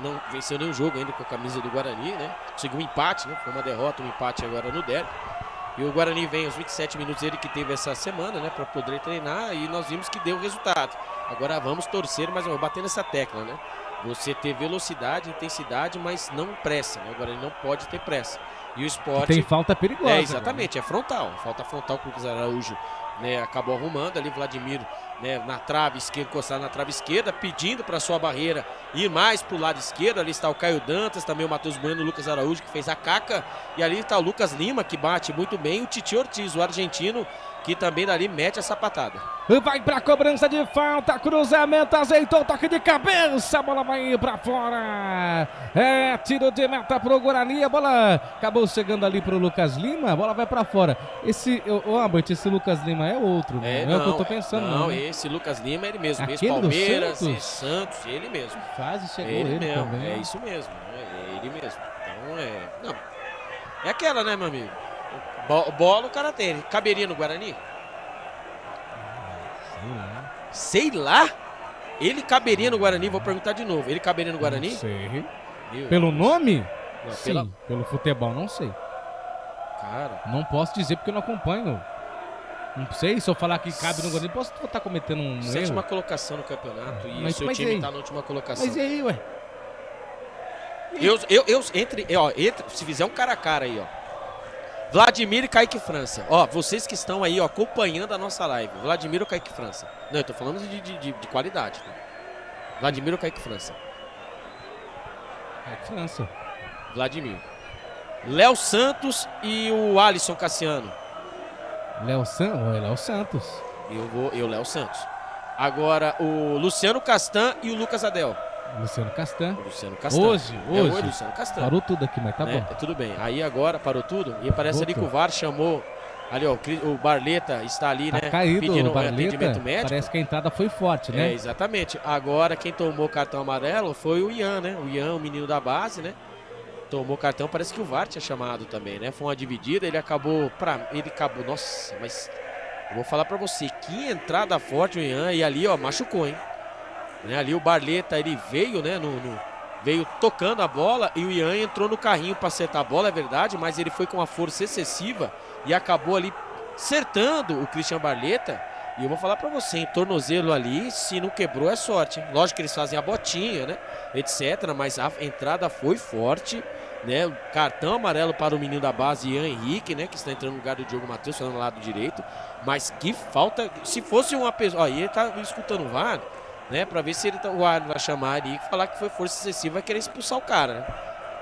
Não venceu nenhum jogo ainda com a camisa do Guarani, né? Conseguiu um empate, né? Foi uma derrota, um empate agora no derby. E o Guarani vem aos 27 minutos, ele que teve essa semana, né? Para poder treinar, e nós vimos que deu resultado. Agora vamos torcer, mas vamos bater nessa tecla, né? Você ter velocidade, intensidade, mas não pressa, né? O Guarani não pode ter pressa. E o Esporte... Tem falta perigosa. Exatamente, né? É frontal. Falta frontal com o Lucas Araújo, né, acabou arrumando ali, Vladimir, né, na trave esquerda, encostado na trave esquerda, pedindo para sua barreira ir mais para o lado esquerdo. Ali está o Caio Dantas, também o Matheus Bueno, o Lucas Araújo, que fez a caca, e ali está o Lucas Lima, que bate muito bem, o Titi Ortiz, o argentino, que também dali mete a sapatada. Vai pra cobrança de falta, cruzamento, azeitou, toque de cabeça, a bola vai pra fora. Tiro de meta pro Guarani, a bola acabou chegando ali pro Lucas Lima, a bola vai pra fora. Esse Lucas Lima é outro, não é o que eu tô pensando. Não, né? Esse Lucas Lima é ele mesmo, ex-Palmeiras e Santos, ele mesmo. Quase chegou ele mesmo, também. É isso mesmo, é ele mesmo. Então é aquela, né, meu amigo? Bola o cara tem. Caberia no Guarani? Sei lá. Ele caberia no Guarani? Vou perguntar de novo. Ele caberia no Guarani? Não sei. Pelo nome? Não, sim. Pelo futebol, não sei. Cara. Não posso dizer porque eu não acompanho. Não sei, se eu falar que cabe no Guarani, posso estar cometendo um sétima erro. colocação no campeonato e o seu time tá na última colocação. Mas e aí, ué? Se fizer um cara a cara aí, ó. Vladimir e Kaique França. Ó, vocês que estão aí, ó, acompanhando a nossa live. Vladimir ou Kaique França? Não, eu tô falando de qualidade. Né? Vladimir ou Kaique França? Kaique França. Vladimir. Léo Santos e o Alisson Cassiano. Léo Santos. Eu Léo Santos. Agora o Luciano Castan e o Lucas Adel. Luciano Castan. Hoje. Luciano Castan. Parou tudo aqui, mas tá bom. Tudo bem. Aí agora parou tudo. E parece ali que o VAR chamou. Ali, ó, o Barleta está ali, tá né? Caído, pedindo o Barleta, atendimento médico. parece que a entrada foi forte, né? Exatamente. Agora quem tomou cartão amarelo foi o Ian, né? O Ian, o menino da base, né? Tomou cartão, parece que o VAR tinha chamado também, né? Foi uma dividida, ele acabou. Nossa, mas eu vou falar pra você, que entrada forte o Ian, e ali, ó, machucou, hein? Né? Ali o Barleta, ele veio, né? Veio tocando a bola e o Ian entrou no carrinho pra acertar a bola, é verdade, mas ele foi com uma força excessiva e acabou ali acertando o Christian Barleta. E eu vou falar pra você, em tornozelo ali, se não quebrou é sorte, hein? Lógico que eles fazem a botinha, né? Etc, mas a entrada foi forte, né? Cartão amarelo para o menino da base, Ian Henrique, né? Que está entrando no lugar do Diogo Matheus, falando no lado direito. Mas que falta, se fosse uma pessoa... Ó, ele tá escutando o VAR, né? Pra ver se o VAR vai chamar ali e falar que foi força excessiva, vai querer expulsar o cara, né?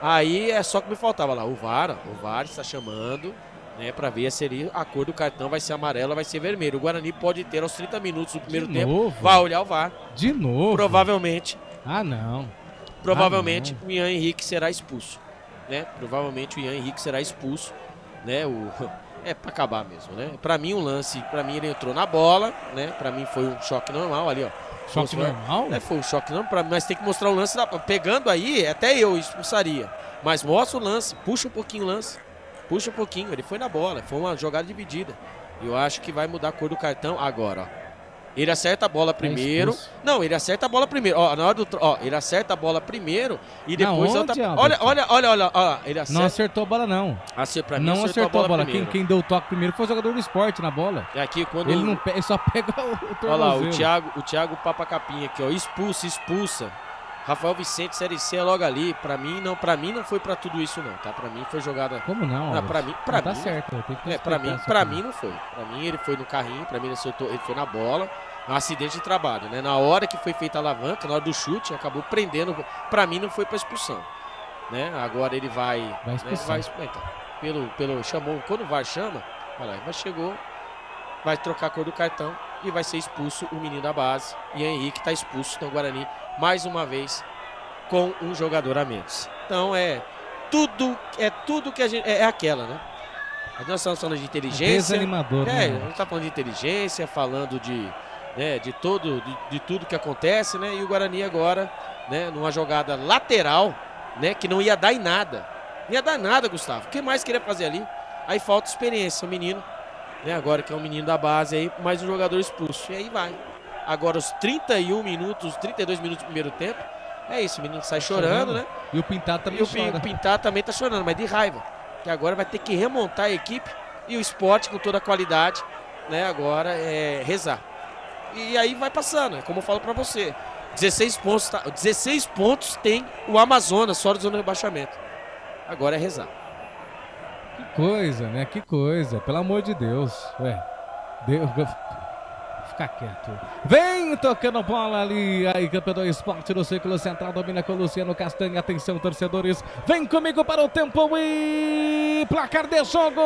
Aí é só que me faltava lá, o VAR está chamando... Né, para ver se a cor do cartão vai ser amarela ou vai ser vermelho. O Guarani pode ter aos 30 minutos do primeiro tempo, vai olhar o VAR. De novo? Provavelmente. Não. Provavelmente o Ian Henrique será expulso. Né? Provavelmente o Ian Henrique será expulso. Né? É para acabar mesmo. Né? Para mim, ele entrou na bola. Né? Para mim foi um choque normal ali, ó. Choque normal? Foi um choque normal, mas tem que mostrar o lance. Pegando aí, até eu expulsaria. Mas mostra o lance, puxa um pouquinho o lance. Puxa um pouquinho, ele foi na bola, foi uma jogada dividida. Eu acho que vai mudar a cor do cartão agora, ó. Ele acerta a bola primeiro. Não, ele acerta a bola primeiro. Ó, na hora do. Ó, ele acerta a bola primeiro e depois. Olha, ele acerta. Não acertou a bola, não. Pra mim, não acertou a bola. Primeiro. Quem deu o toque primeiro foi o jogador do esporte na bola. É aqui quando. Ele só pega o tornozelo. Olha lá, o Thiago Papacapinha aqui, ó. Expulsa. Rafael Vicente, Série C é logo ali. Pra mim não foi pra tudo isso, não, tá? Pra mim foi jogada. Como não? Pra mim. Tá certo. Pra mim não foi. Pra mim ele foi no carrinho, pra mim ele foi na bola. Um acidente de trabalho, né? Na hora que foi feita a alavanca, na hora do chute, acabou prendendo. Pra mim não foi pra expulsão. Né? Agora ele vai. Vai expulsar. Chamou. Quando o VAR chama, olha lá, chegou. Vai trocar a cor do cartão e vai ser expulso o menino da base. E Henrique tá expulso. Então o Guarani, mais uma vez, com um jogador a menos. Então é tudo que a gente... É aquela, né? Nós estamos falando de inteligência. Desanimador, né? A gente tá falando de inteligência, falando de tudo que acontece, né? E o Guarani agora, né, numa jogada lateral, né, que não ia dar em nada. Não ia dar nada, Gustavo. O que mais queria fazer ali? Aí falta experiência, o menino. Né, agora que é um menino da base aí, mais um jogador expulso. E aí vai. Agora os 32 minutos do primeiro tempo, é isso, o menino sai chorando, né? E o Pintado também chora. O Pintado também tá chorando, mas de raiva. Que agora vai ter que remontar a equipe e o esporte com toda a qualidade, né? Agora é rezar. E aí vai passando, é como eu falo pra você. 16 pontos tem o Amazonas, só da zona de rebaixamento. Agora é rezar. Que coisa, né? Que coisa. Pelo amor de Deus. Ficar quieto. Vem tocando bola ali. Aí, campeão do esporte no círculo central. Domina com o Luciano Castanha. Atenção, torcedores. Vem comigo para o tempo e placar de jogo.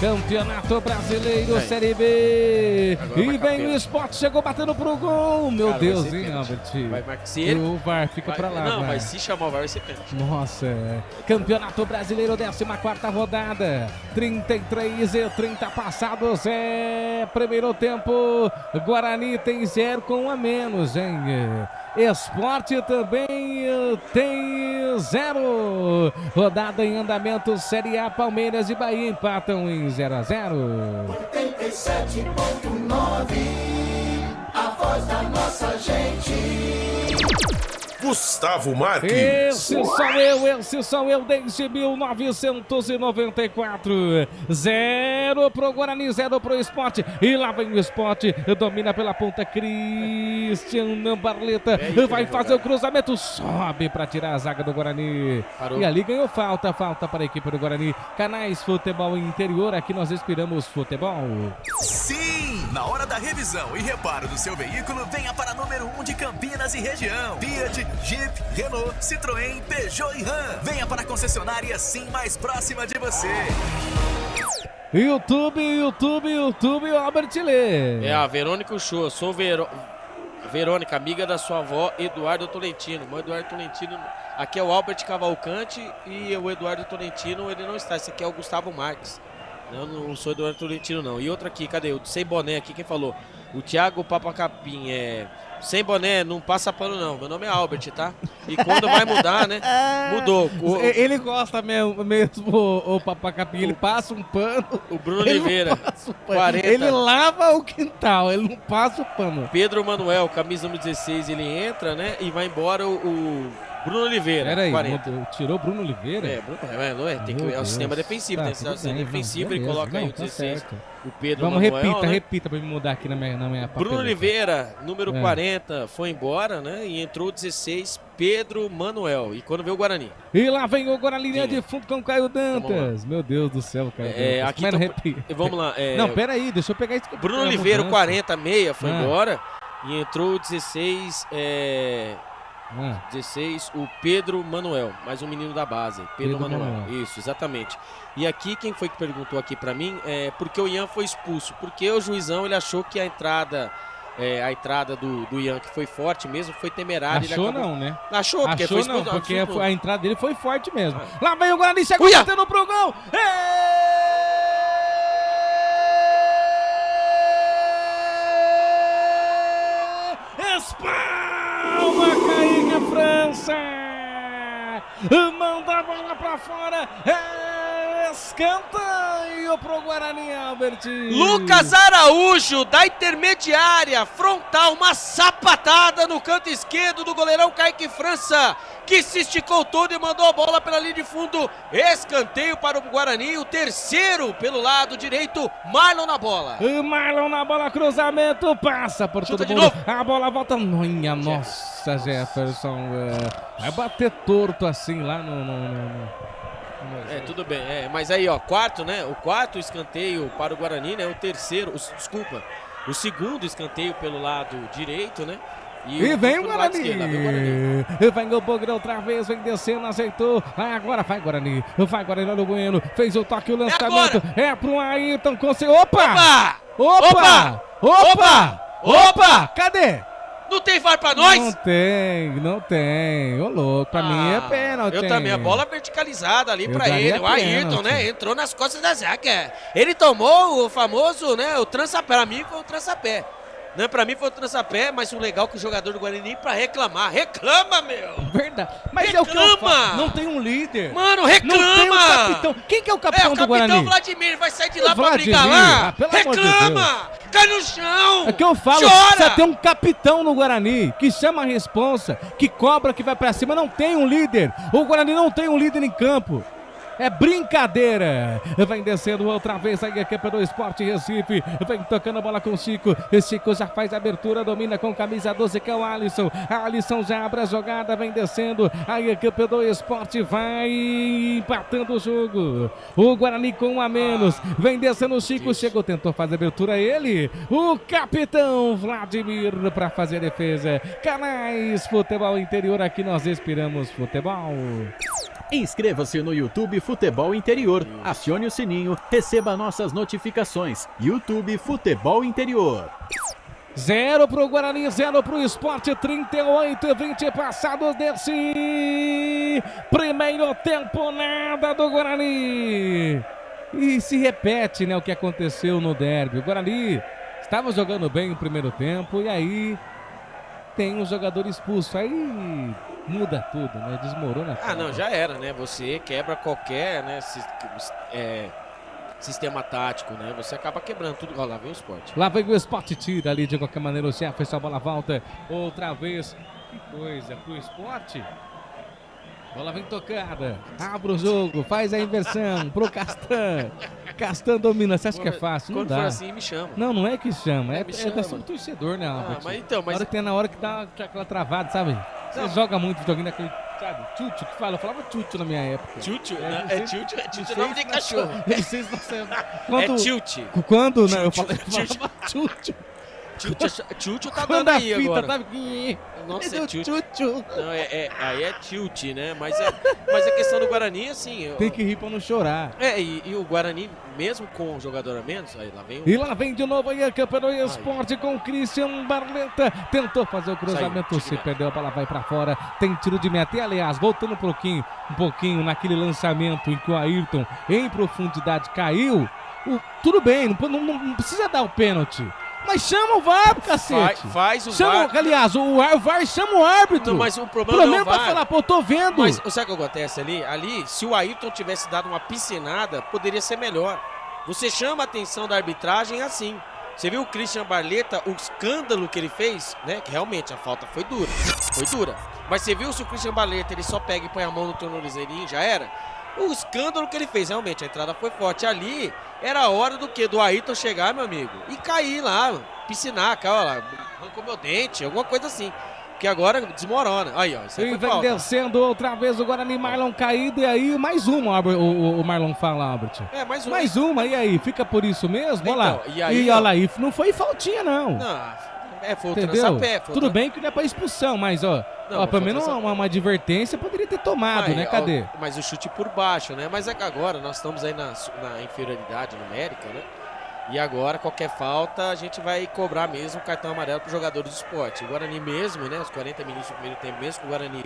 Campeonato Brasileiro, Série B. E vem o esporte. Chegou batendo pro gol. Meu Deus, hein, Albert? O VAR fica pra lá. Não, mas se chamar o VAR vai ser pênalti. Nossa, Campeonato Brasileiro, 14ª rodada. 33:30 passados. Primeiro tempo. Guarani tem 0 com 1 a menos, hein? Esporte também tem 0. Rodada em andamento, Série A, Palmeiras e Bahia empatam em 0-0. 87.9, a voz da nossa gente. Gustavo Marques. Esse sou eu desde 1994. 0 pro Guarani, 0 pro Sport. E lá vem o Sport, domina pela ponta Cristian Barleta. Vai fazer o cruzamento, sobe para tirar a zaga do Guarani. Parou. E ali ganhou falta para a equipe do Guarani. Canais Futebol Interior, aqui nós inspiramos futebol. Sim! Na hora da revisão e reparo do seu veículo, venha para número 1 de Campinas e região. Fiat, Jeep, Renault, Citroën, Peugeot e Ram. Venha para a concessionária Sim mais próxima de você. YouTube, Albert Lê. É a Verônica Uchoa, sou Verônica, amiga da sua avó, Eduardo Tolentino. O Eduardo Tolentino, aqui é o Albert Cavalcante e o Eduardo Tolentino, ele não está, esse aqui é o Gustavo Marques. Eu não sou Eduardo Tolentino, não. E outro aqui, cadê? O sem boné aqui, quem falou? O Thiago Papacapim, sem boné, não passa pano não. Meu nome é Albert, tá? E quando vai mudar, né? Mudou. Ele gosta mesmo o Papacapim, ele passa um pano. O Bruno Oliveira, 40. Ele lava o quintal, ele não passa o pano. Pedro Manuel, camisa número 16, ele entra, né? E vai embora o Bruno Oliveira. Peraí, tirou o Bruno Oliveira? Tem que, é o sistema defensivo, tem que ser o sistema defensivo, ele coloca aí o 16. O Pedro Vamos, Manuel, repita pra me mudar aqui na minha papeleta. Bruno Oliveira, número 40, foi embora, né? E entrou o 16, Pedro Manuel. E quando veio o Guarani. E lá vem o Guarani, linha de fundo com o Caio Dantas. Meu Deus do céu, Caio Dantas. Aqui vamos lá. Não, peraí, deixa eu pegar isso. Bruno Oliveira, 40, meia, foi embora. E entrou o 16, 16, o Pedro Manuel, mais um menino da base, Pedro Manuel. Isso, exatamente. E aqui, quem foi que perguntou aqui pra mim, porque o Ian foi expulso, porque o juizão, ele achou que a entrada do Ian, que foi forte mesmo, foi temerária. Achou não, né? Achou, porque foi expulso. Não, porque a entrada dele foi forte mesmo. Lá vem o Guarani, chegou batendo pro gol! Espalma, Kaique França! Manda a bola pra fora! Escanteio pro Guarani, Albert. Lucas Araújo, da intermediária, frontal, uma sapatada no canto esquerdo do goleirão Kaique França, que se esticou todo e mandou a bola pela linha de fundo. Escanteio para o Guarani, o terceiro pelo lado direito, Marlon na bola. Marlon na bola, cruzamento, passa por todo mundo. A bola volta, nossa, Jefferson. Vai bater torto assim lá no... tudo bem, mas aí ó, quarto, né? O quarto escanteio para o Guarani, né? O terceiro, o segundo escanteio pelo lado direito, né? E vem o Guarani. Vem o Bogre outra vez, vem descendo, aceitou. Agora vai Guarani. Vai Guarani no Bueno. Fez o toque, o lançamento. É pro Ayrton. Opa! Cadê? Não tem VAR pra nós? Não tem. Ô louco, pra mim é pênalti. Eu também, a bola verticalizada ali pra ele. O Ayrton, né? Entrou nas costas da zaga. Ele tomou o famoso, né? O trançapé. Pra mim foi o trançapé. Né? Pra mim foi o trançapé, mas o legal é que o jogador do Guarani pra reclamar. Reclama, meu! Verdade. Mas reclama! É o que eu falo. Não tem um líder. Mano, reclama! Não tem um capitão. Quem que é o capitão do Guarani? É o capitão Vladimir. Vai sair de lá pra brigar lá. Reclama! Cai no chão! É que eu falo. Chora! Você tem um capitão no Guarani que chama a responsa, que cobra, que vai pra cima. Não tem um líder. O Guarani não tem um líder em campo. É brincadeira. Vem descendo outra vez aí a equipe do Sport Recife. Vem tocando a bola com o Chico. Chico já faz a abertura, domina com camisa 12, que é o Alisson. Alisson já abre a jogada, vem descendo. Aí a equipe do Sport vai empatando o jogo. O Guarani com um a menos. Vem descendo o Chico. Chegou, tentou fazer a abertura. Ele, o capitão Vladimir, para fazer a defesa. Canais Futebol Interior, aqui nós inspiramos futebol. Inscreva-se no YouTube Futebol Interior, acione o sininho, receba nossas notificações. YouTube Futebol Interior. 0 pro Guarani, 0 pro Sport, 38-20 passados desse primeiro tempo, nada do Guarani. E se repete, né, o que aconteceu no derby. O Guarani estava jogando bem no primeiro tempo e aí tem um jogador expulso, aí muda tudo, né? Desmorona tudo. Não, já era, né? Você quebra qualquer, né, sistema tático, né? Você acaba quebrando tudo. Olha lá, vem o Sport. Lá vem o Sport, tira ali de qualquer maneira o Jefferson, a bola volta outra vez Que coisa, pro esporte. Bola vem tocada. Abre o jogo, faz a inversão pro Castan. Castan domina. Você acha que é fácil? Não Quando dá. for assim, me chama. Não é que chama. É me chama. questão do torcedor, né, Albert? mas então, mas- Na hora que dá aquela travada, sabe? Você joga muito videogame daquele, sabe? Tchutchu que fala. Eu falava tchutchu na minha época. Tchutchu? não É sei- tchutchu, não é tchutchu, sei nome se de cachorro. Não sei se você... É tilt. Quando, né? Eu Tchutchu, falava tchutchu. Tchutchu tá Quando dando a aí fita agora. tava... Nossa, Meu é tchutchu. Não, aí é tilt, né? Mas a questão do Guarani, assim... Tem que rir pra não chorar. E o Guarani, mesmo com um jogador a menos, aí lá vem o... E lá vem de novo aí a Campeonato Esporte com o Christian Barleta. Tentou fazer o cruzamento, se perdeu, a bola vai pra fora. Tem tiro de meta. E aliás, voltando um pouquinho naquele lançamento em que o Ayrton, em profundidade, caiu. Tudo bem, não precisa dar o pênalti. Mas chama o VAR, cacete. Faz o chama, VAR. Aliás, o VAR chama o árbitro. Não, mas o problema Pelo não é menos o VAR. pra falar, pô, eu tô vendo. Mas sabe o que acontece ali? Ali, se o Ayrton tivesse dado uma piscinada, poderia ser melhor. Você chama a atenção da arbitragem assim. Você viu o Christian Barleta, o escândalo que ele fez, né? Que realmente a falta foi dura. Foi dura. Mas você viu se o Christian Barleta, ele só pega e põe a mão no tornozelinho, já era? O escândalo que ele fez, realmente, a entrada foi forte. Ali, era a hora do quê? Do Ayrton chegar, meu amigo, e cair lá, piscinar, olha lá, arrancou meu dente, alguma coisa assim. Que agora desmorona. Aí, ó, isso aí E foi vem falta. descendo outra vez o Guarani, Marlon caído. E aí, mais uma, o Marlon fala, Albert. Mais uma. Mais uma, e aí? Fica por isso mesmo? Olha lá. Então, e aí, olha ó. lá, não foi faltinha, não. Não, foi o Entendeu? trança-pé. Tudo bem que não é pra expulsão, mas, ó, Não, ó mas pelo foi menos trança- uma advertência poderia ter tomado, Mas, né? Cadê? Mas o chute por baixo, né? Mas é que agora nós estamos aí na inferioridade numérica, né? E agora, qualquer falta, a gente vai cobrar mesmo o cartão amarelo para os jogadores do esporte. O Guarani mesmo, né? Os 40 minutos do primeiro tempo mesmo, o Guarani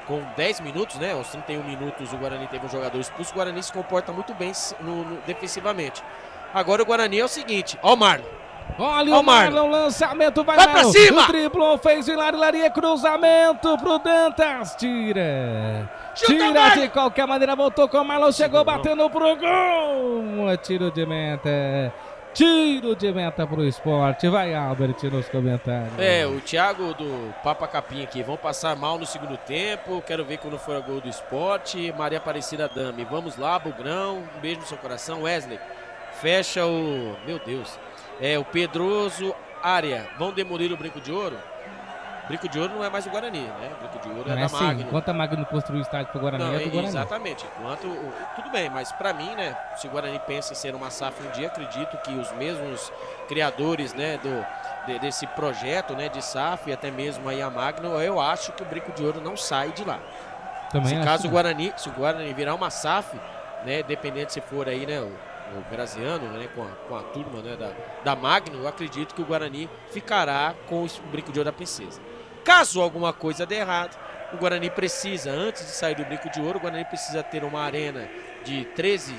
com 10 minutos, né? Aos 31 minutos o Guarani teve um jogador expulso. O Guarani se comporta muito bem defensivamente. Agora o Guarani é o seguinte, ó o Marlon. Olha o Marlon, lançamento, vai pra Marlon. cima! Driblou, fez o Hilaria, cruzamento pro Dantas, tira. Chuta, Tira Marlon! de qualquer maneira, voltou com o Marlon, chegou batendo pro gol. Tiro de meta. Tiro de meta pro esporte. Vai, Albert, nos comentários. O Thiago do Papa Capim aqui. Vão passar mal no segundo tempo. Quero ver quando for o gol do esporte. Maria Aparecida Dami. Vamos lá, Bugrão. Um beijo no seu coração. Wesley. Fecha o... Meu Deus. O Pedroso Área. Vão demolir o Brinco de Ouro? Brinco de Ouro não é mais o Guarani, né? Brinco de Ouro Não é é da assim, Magno. enquanto a Magno construiu o estádio pro Guarani, Não, é do Guarani. exatamente. Enquanto, tudo bem, mas pra mim, né, se o Guarani pensa em ser uma SAF um dia, acredito que os mesmos criadores, né, desse projeto, né, de SAF e até mesmo aí a Magno, eu acho que o Brinco de Ouro não sai de lá. Também se acho. o Guarani virar uma SAF, né, dependente se for aí, né, o Graziano, né, com a turma, né, da Magno, eu acredito que o Guarani ficará com o Brinco de Ouro da Princesa. Caso alguma coisa dê errado, o Guarani precisa, antes de sair do Brinco de Ouro, o Guarani precisa ter uma arena de 13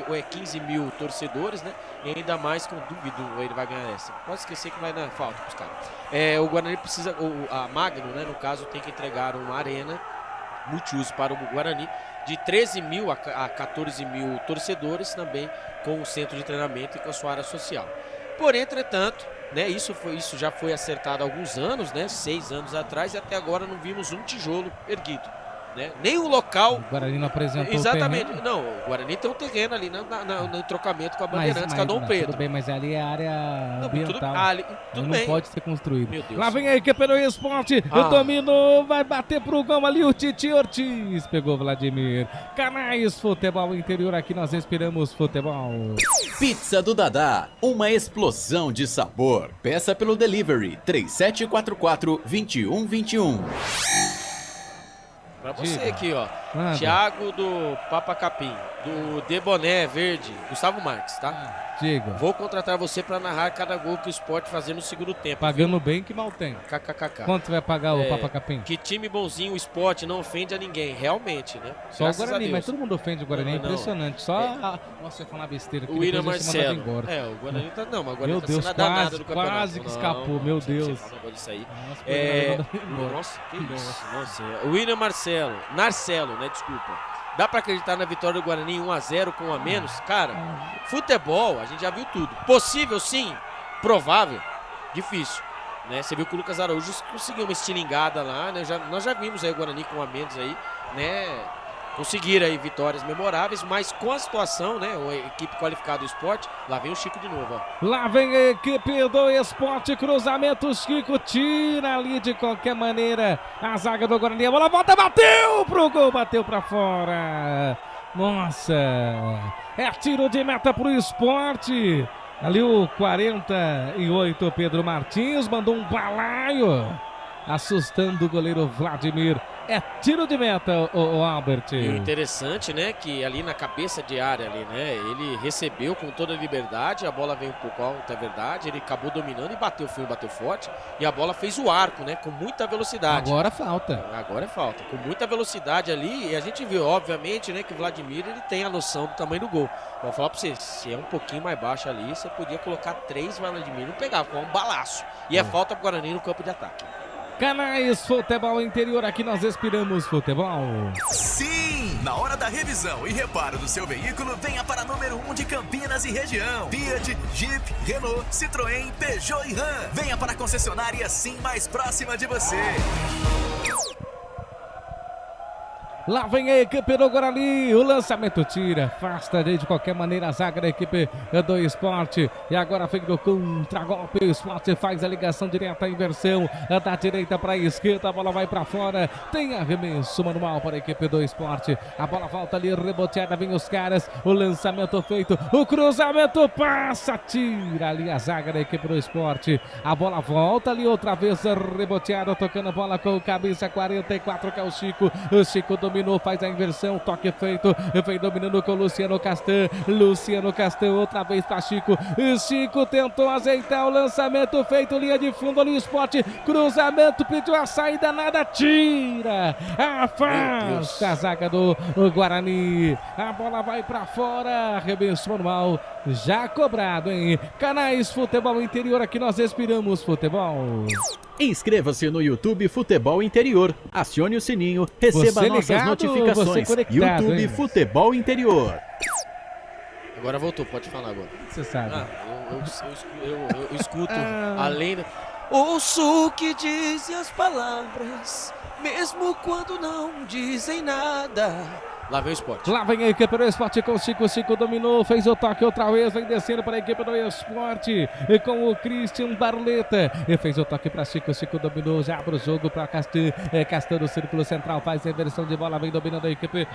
ou 15 mil torcedores, né? E ainda mais que eu duvido ele vai ganhar essa. Pode esquecer que vai dar falta pros caras. O Guarani precisa, a Magno, né, no caso, tem que entregar uma arena multiuso para o Guarani de 13 mil a 14 mil torcedores, também com o centro de treinamento e com a sua área social. Porém, entretanto, né, isso já foi acertado há alguns anos, né, 6 anos atrás, e até agora não vimos um tijolo erguido, né? Nem o local... O Guarani não apresentou Exatamente. o terreno. Não, o Guarani tem um terreno ali no trocamento com a Bandeirantes, com a Dom não, Pedro. Tudo bem, mas ali é área ambiental. Tudo não bem. pode ser construído. Meu Deus. Lá vem aí, Campeonato Esporte. O dominou, vai bater pro gol ali o Titi Ortiz. Pegou Vladimir. Canais Futebol Interior, aqui nós inspiramos futebol. Pizza do Dadá, uma explosão de sabor. Peça pelo delivery 3744-2121. Pra você Diga. aqui, ó. Manda. Thiago do Papa Capim, do De Boné Verde, Gustavo Marques, tá? Diga. Vou contratar você pra narrar cada gol que o Sport fazer no segundo tempo. Pagando bem que mal tem. KKKK. Quanto você vai pagar o Papa Capim? Que time bonzinho o Sport não ofende a ninguém, realmente, né? Só Graças o a Guarani, Deus. mas todo mundo ofende o Guarani, é Não. impressionante. Só Nossa, eu ia falar besteira aqui. O William depois eu ia ser mandado Marcelo. embora. O Guarani tá... Não, mas o Guarani Meu tá Deus, sendo a danada do campeonato. quase que escapou, meu Deus. Não pode sair. Nossa, o Guarani mandou embora. Nossa, que isso. Nossa, o William Marcelo, Narcelo, né, desculpa. Dá pra acreditar na vitória do Guarani em 1-0 com um a menos? Cara, futebol, a gente já viu tudo. Possível, sim. Provável, difícil. né? Você viu que o Lucas Araújo conseguiu uma estilingada lá, né? Nós já vimos aí o Guarani com a menos aí, né? Conseguiram aí vitórias memoráveis, mas com a situação, né? A equipe qualificada do Sport, lá vem o Chico de novo, ó. Lá vem a equipe do Sport, cruzamento, Chico tira ali de qualquer maneira a zaga do Guarani, a bola volta, bateu pro gol, bateu pra fora. Nossa, é tiro de meta pro Sport. Ali o 48, Pedro Martins, mandou um balaio, assustando o goleiro Vladimir. É tiro de meta, o Albert. E o interessante, né, que ali na cabeça de área, ali, né, ele recebeu com toda a liberdade, a bola veio um pouco alta, é verdade, ele acabou dominando e bateu firme, bateu forte, e a bola fez o arco, né, com muita velocidade. Agora falta. Agora é falta, com muita velocidade ali, e a gente viu, obviamente, né, que o Vladimir, ele tem a noção do tamanho do gol. Vou falar pra você, se é um pouquinho mais baixo ali, você podia colocar 3 Vladimir, não pegava, com um balaço. E é falta pro Guarani no campo de ataque. Canais Futebol Interior, aqui nós respiramos futebol. Sim! Na hora da revisão e reparo do seu veículo, venha para número 1 de Campinas e região. Fiat, Jeep, Renault, Citroën, Peugeot e Ram. Venha para a concessionária Sim mais próxima de você. Lá vem a equipe do Guarani, o lançamento tira, afasta de qualquer maneira a zaga da equipe do Sport. E agora vem do contra-golpe, o Sport faz a ligação direta, a inversão da direita para a esquerda, a bola vai para fora, tem arremesso manual para a equipe do Sport. A bola volta ali, reboteada, vem os caras, o lançamento feito, o cruzamento passa, tira ali a zaga da equipe do Sport. A bola volta ali outra vez, reboteada, tocando a bola com o camisa 44, que é o Chico. O Chico dominou, faz a inversão, toque feito, vem dominando com o Luciano Castan. Luciano Castan outra vez para Chico. Chico tentou azeitar o lançamento feito, linha de fundo ali, Sport, cruzamento, pediu a saída, nada, tira, afasta a zaga do Guarani. A bola vai para fora, arremesso manual já cobrado, hein? Canais Futebol Interior, aqui nós respiramos futebol. Inscreva-se no YouTube Futebol Interior. Acione o sininho, receba nossas notificações. YouTube hein? Futebol Interior. Agora voltou, pode falar agora. Você sabe. Eu escuto além da... Ouço o que dizem as palavras, mesmo quando não dizem nada. Lá vem o Sport. Lá vem a equipe do Sport com o Chico. Chico dominou, fez o toque outra vez, vem descendo para a equipe do Sport e com o Christian Barleta. E fez o toque para Chico. Chico dominou, já abre o jogo para Castan. Castan no círculo central, faz a inversão de bola, vem dominando a equipe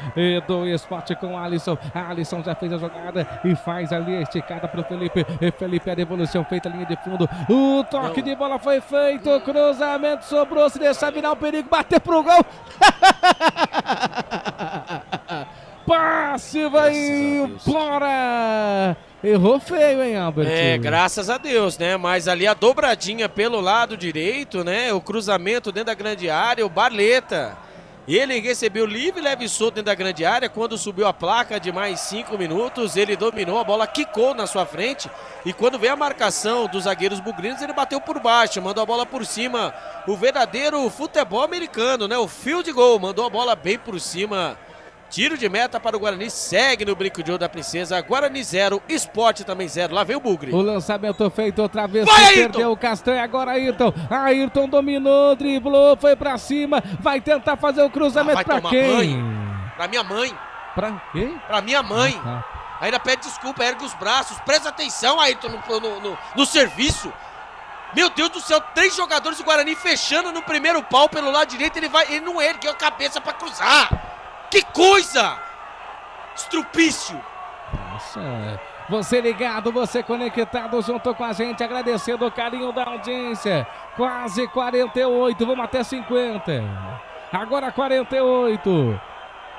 do Sport com o Alisson. Alisson já fez a jogada e faz ali a esticada para o Felipe. Felipe, a devolução feita, linha de fundo. O toque de bola foi feito, cruzamento sobrou, se deixar virar o perigo, bater pro gol. Passe, vai embora. Errou feio, hein, Albert? Graças a Deus, né? Mas ali a dobradinha pelo lado direito, né? O cruzamento dentro da grande área, o Barleta. Ele recebeu livre, leve e solto dentro da grande área. Quando subiu a placa de mais 5 minutos, ele dominou, a bola quicou na sua frente. E quando veio a marcação dos zagueiros bugrinos, ele bateu por baixo, mandou a bola por cima. O verdadeiro futebol americano, né? O field goal, mandou a bola bem por cima. Tiro de meta para o Guarani, segue no brinco de ouro da Princesa. Guarani 0, Sport também 0. Lá vem o Bugre. O lançamento feito outra vez. Vai, perdeu o Castanha, agora Ayrton. Ayrton dominou, driblou, foi pra cima. Vai tentar fazer o cruzamento pra quem? Pra minha mãe. Pra quem? Pra minha mãe. Ainda pede desculpa, ergue os braços. Presta atenção, Ayrton, no serviço. Meu Deus do céu, 3 jogadores do Guarani fechando no primeiro pau pelo lado direito. Ele não ergue a cabeça pra cruzar. Que coisa! Estrupício! Nossa, você ligado, você conectado junto com a gente, agradecendo o carinho da audiência. Quase 48, vamos até 50. Agora 48.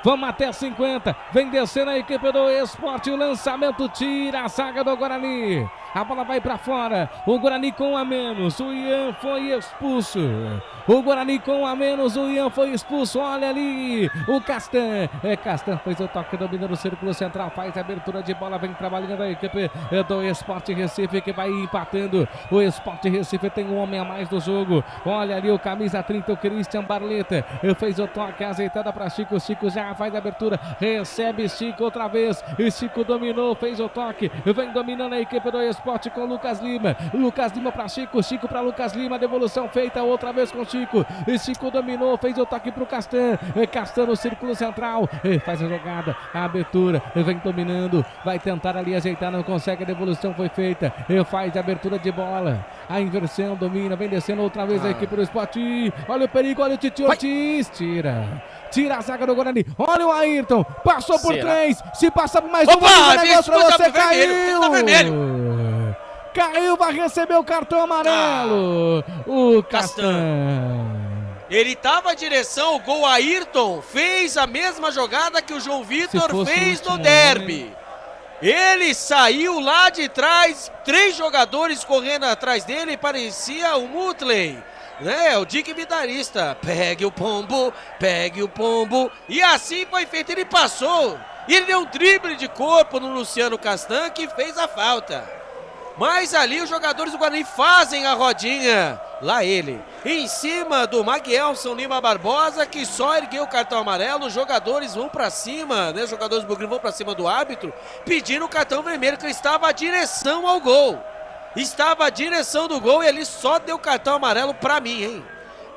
Vamos até 50. Vem descendo a equipe do Sport. O lançamento tira a zaga do Guarani. A bola vai pra fora. O Guarani com 1 a menos. O Ian foi expulso. O Guarani com 1 a menos. O Ian foi expulso. Olha ali. O Castan. Castan fez o toque, dominando o círculo central. Faz a abertura de bola. Vem trabalhando a equipe do Sport Recife, que vai empatando. O Sport Recife tem um homem a mais do jogo. Olha ali o camisa 30, o Christian Barleta. Fez o toque, azeitada para Chico. Chico já faz a abertura. Recebe Chico outra vez. E Chico dominou, fez o toque. Vem dominando a equipe do Sport. Sport com Lucas Lima. Lucas Lima para Chico, Chico para Lucas Lima, devolução feita outra vez com Chico. E Chico dominou, fez o toque pro Castan. Castan no círculo central, faz a jogada, a abertura, vem dominando, vai tentar ali ajeitar, não consegue, a devolução foi feita, faz a abertura de bola, a inversão, domina, vem descendo outra vez a equipe do Sport. Olha o perigo, olha o Titi Ortiz, tira a zaga do Guarani, olha o Ayrton, passou por 3, se passar por mais um, negócio pra você, caiu, vai receber o cartão amarelo, o Castan. Ele tava em direção ao gol, Ayrton fez a mesma jogada que o João Vitor fez no derby. Ele saiu lá de trás, 3 jogadores correndo atrás dele, parecia o Mutley, né? O Dick Vidarista. Pegue o pombo, e assim foi feito, ele passou, e ele deu um drible de corpo no Luciano Castan, que fez a falta. Mas ali os jogadores do Guarani fazem a rodinha, lá ele, em cima do Maguelson Lima Barbosa, que só ergueu o cartão amarelo. Os jogadores vão pra cima, né? Os jogadores do Grêmio vão pra cima do árbitro, pedindo o cartão vermelho, que ele estava à direção ao gol. Estava à direção do gol e ele só deu cartão amarelo pra mim, hein?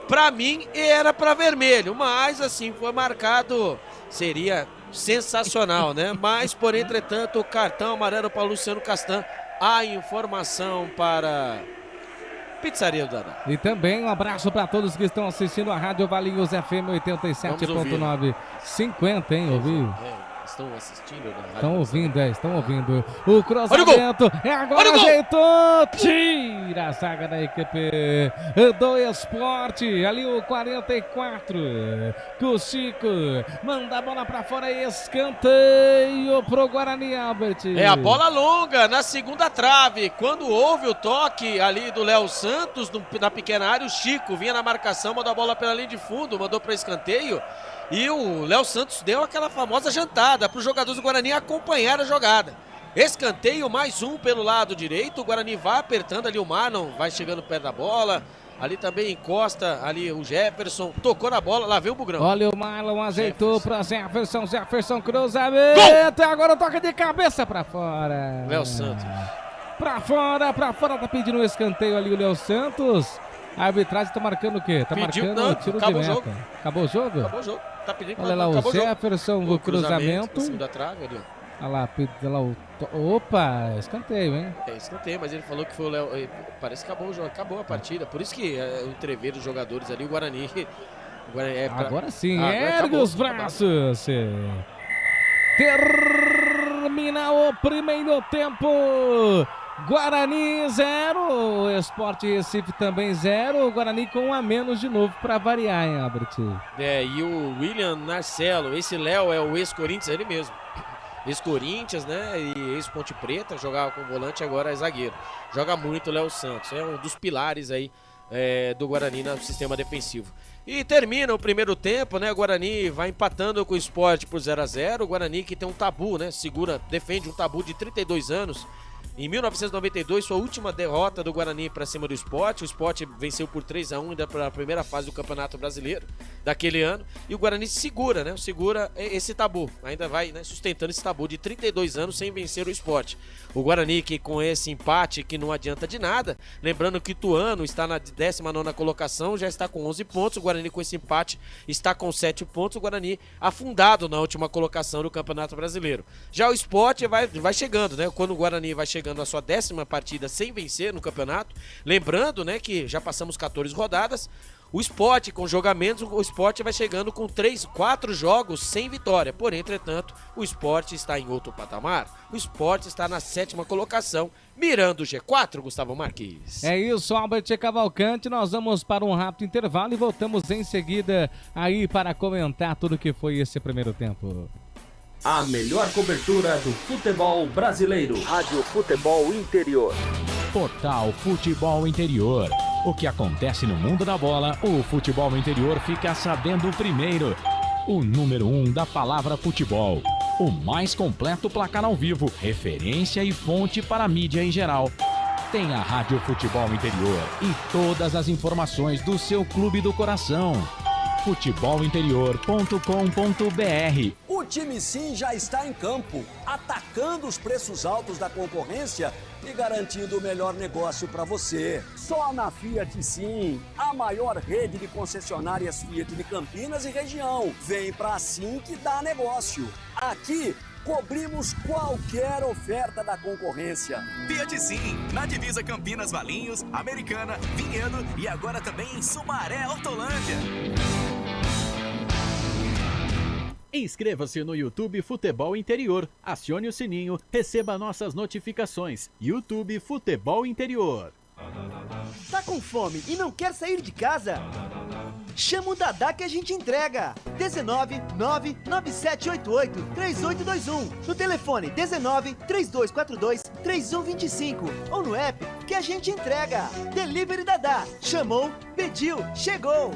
Pra mim era pra vermelho, mas assim foi marcado, seria sensacional, né? Mas, por entretanto, o cartão amarelo para Luciano Castan. A informação para Pizzaria do Dadá. E também um abraço para todos que estão assistindo a Rádio Valinhos FM 87.9. 50, hein? Ouviu? Estão assistindo? Estão ouvindo. O cruzamento é agora, ajeitou, tira a zaga da equipe do Sport. Ali o 44, com Chico, manda a bola pra fora, escanteio pro Guarani, Albert. É a bola longa na segunda trave. Quando houve o toque ali do Léo Santos na pequena área, o Chico vinha na marcação, mandou a bola pela linha de fundo, mandou para escanteio. E o Léo Santos deu aquela famosa jantada para os jogadores do Guarani acompanhar a jogada. Escanteio, mais um pelo lado direito. O Guarani vai apertando ali, o Marlon vai chegando perto da bola. Ali também encosta ali o Jefferson. Tocou na bola, lá veio o Bugrão. Olha o Marlon, ajeitou para Jefferson, cruzamento. Agora toca de cabeça para fora. Léo Santos. Para fora, tá pedindo um escanteio ali o Léo Santos. A arbitragem tá marcando o quê? Tá marcando o tiro de meta. Acabou o jogo? Acabou o jogo. Tá pedindo. Olha lá o Jefferson, o cruzamento. Segunda trave ali, ó. Olha lá o... Opa, escanteio, hein? É escanteio, mas ele falou que foi o Léo... Parece que acabou o jogo, acabou a partida. Por isso que o entrever dos jogadores ali, o Guarani... Agora sim, ergue os braços. Termina o primeiro tempo. Guarani 0, Sport Recife também 0, Guarani com um a menos de novo para variar, hein, Albert? E o William Narcelo, esse Léo é o ex-Corinthians, ele mesmo. Ex-Corinthians, né, e ex-Ponte Preta, jogava com volante, agora é zagueiro. Joga muito o Léo Santos, é um dos pilares aí do Guarani no sistema defensivo. E termina o primeiro tempo, né, o Guarani vai empatando com o Sport por 0-0, o Guarani que tem um tabu, né, defende um tabu de 32 anos. Em 1992 foi a última derrota do Guarani para cima do Sport. O Sport venceu por 3-1 ainda pela primeira fase do Campeonato Brasileiro daquele ano. E o Guarani segura, né? Segura esse tabu. Ainda vai, né, sustentando esse tabu de 32 anos sem vencer o Sport. O Guarani que com esse empate que não adianta de nada. Lembrando que Ituano está na 19ª colocação, já está com 11 pontos. O Guarani com esse empate está com 7 pontos. O Guarani afundado na última colocação do Campeonato Brasileiro. Já o Sport vai chegando, né? Quando o Guarani vai chegando a sua 10ª partida sem vencer no campeonato, lembrando, né, que já passamos 14 rodadas, o Sport com jogamentos, o Sport vai chegando com 4 jogos sem vitória, porém, entretanto, o Sport está em outro patamar, o Sport está na 7ª colocação, mirando o G4, Gustavo Marques. É isso, Albert Cavalcante, nós vamos para um rápido intervalo e voltamos em seguida aí para comentar tudo que foi esse primeiro tempo. A melhor cobertura do futebol brasileiro. Rádio Futebol Interior. Total Futebol Interior. O que acontece no mundo da bola, o futebol interior fica sabendo primeiro. O número 1 da palavra futebol. O mais completo placar ao vivo, referência e fonte para a mídia em geral. Tem a Rádio Futebol Interior e todas as informações do seu clube do coração. futebolinterior.com.br. O time Sim já está em campo, atacando os preços altos da concorrência e garantindo o melhor negócio para você. Só na Fiat Sim, a maior rede de concessionárias Fiat de Campinas e região. Vem pra Sim que dá negócio. Aqui, cobrimos qualquer oferta da concorrência. Fiat Sim, na divisa Campinas, Valinhos, Americana, Vinhedo e agora também em Sumaré, Hortolândia. Inscreva-se no YouTube Futebol Interior, acione o sininho, receba nossas notificações. YouTube Futebol Interior. Tá com fome e não quer sair de casa? Chama o Dadá que a gente entrega. 19 99788 3821. No telefone 19 3242 3125. Ou no app que a gente entrega. Delivery Dadá. Chamou, pediu, chegou.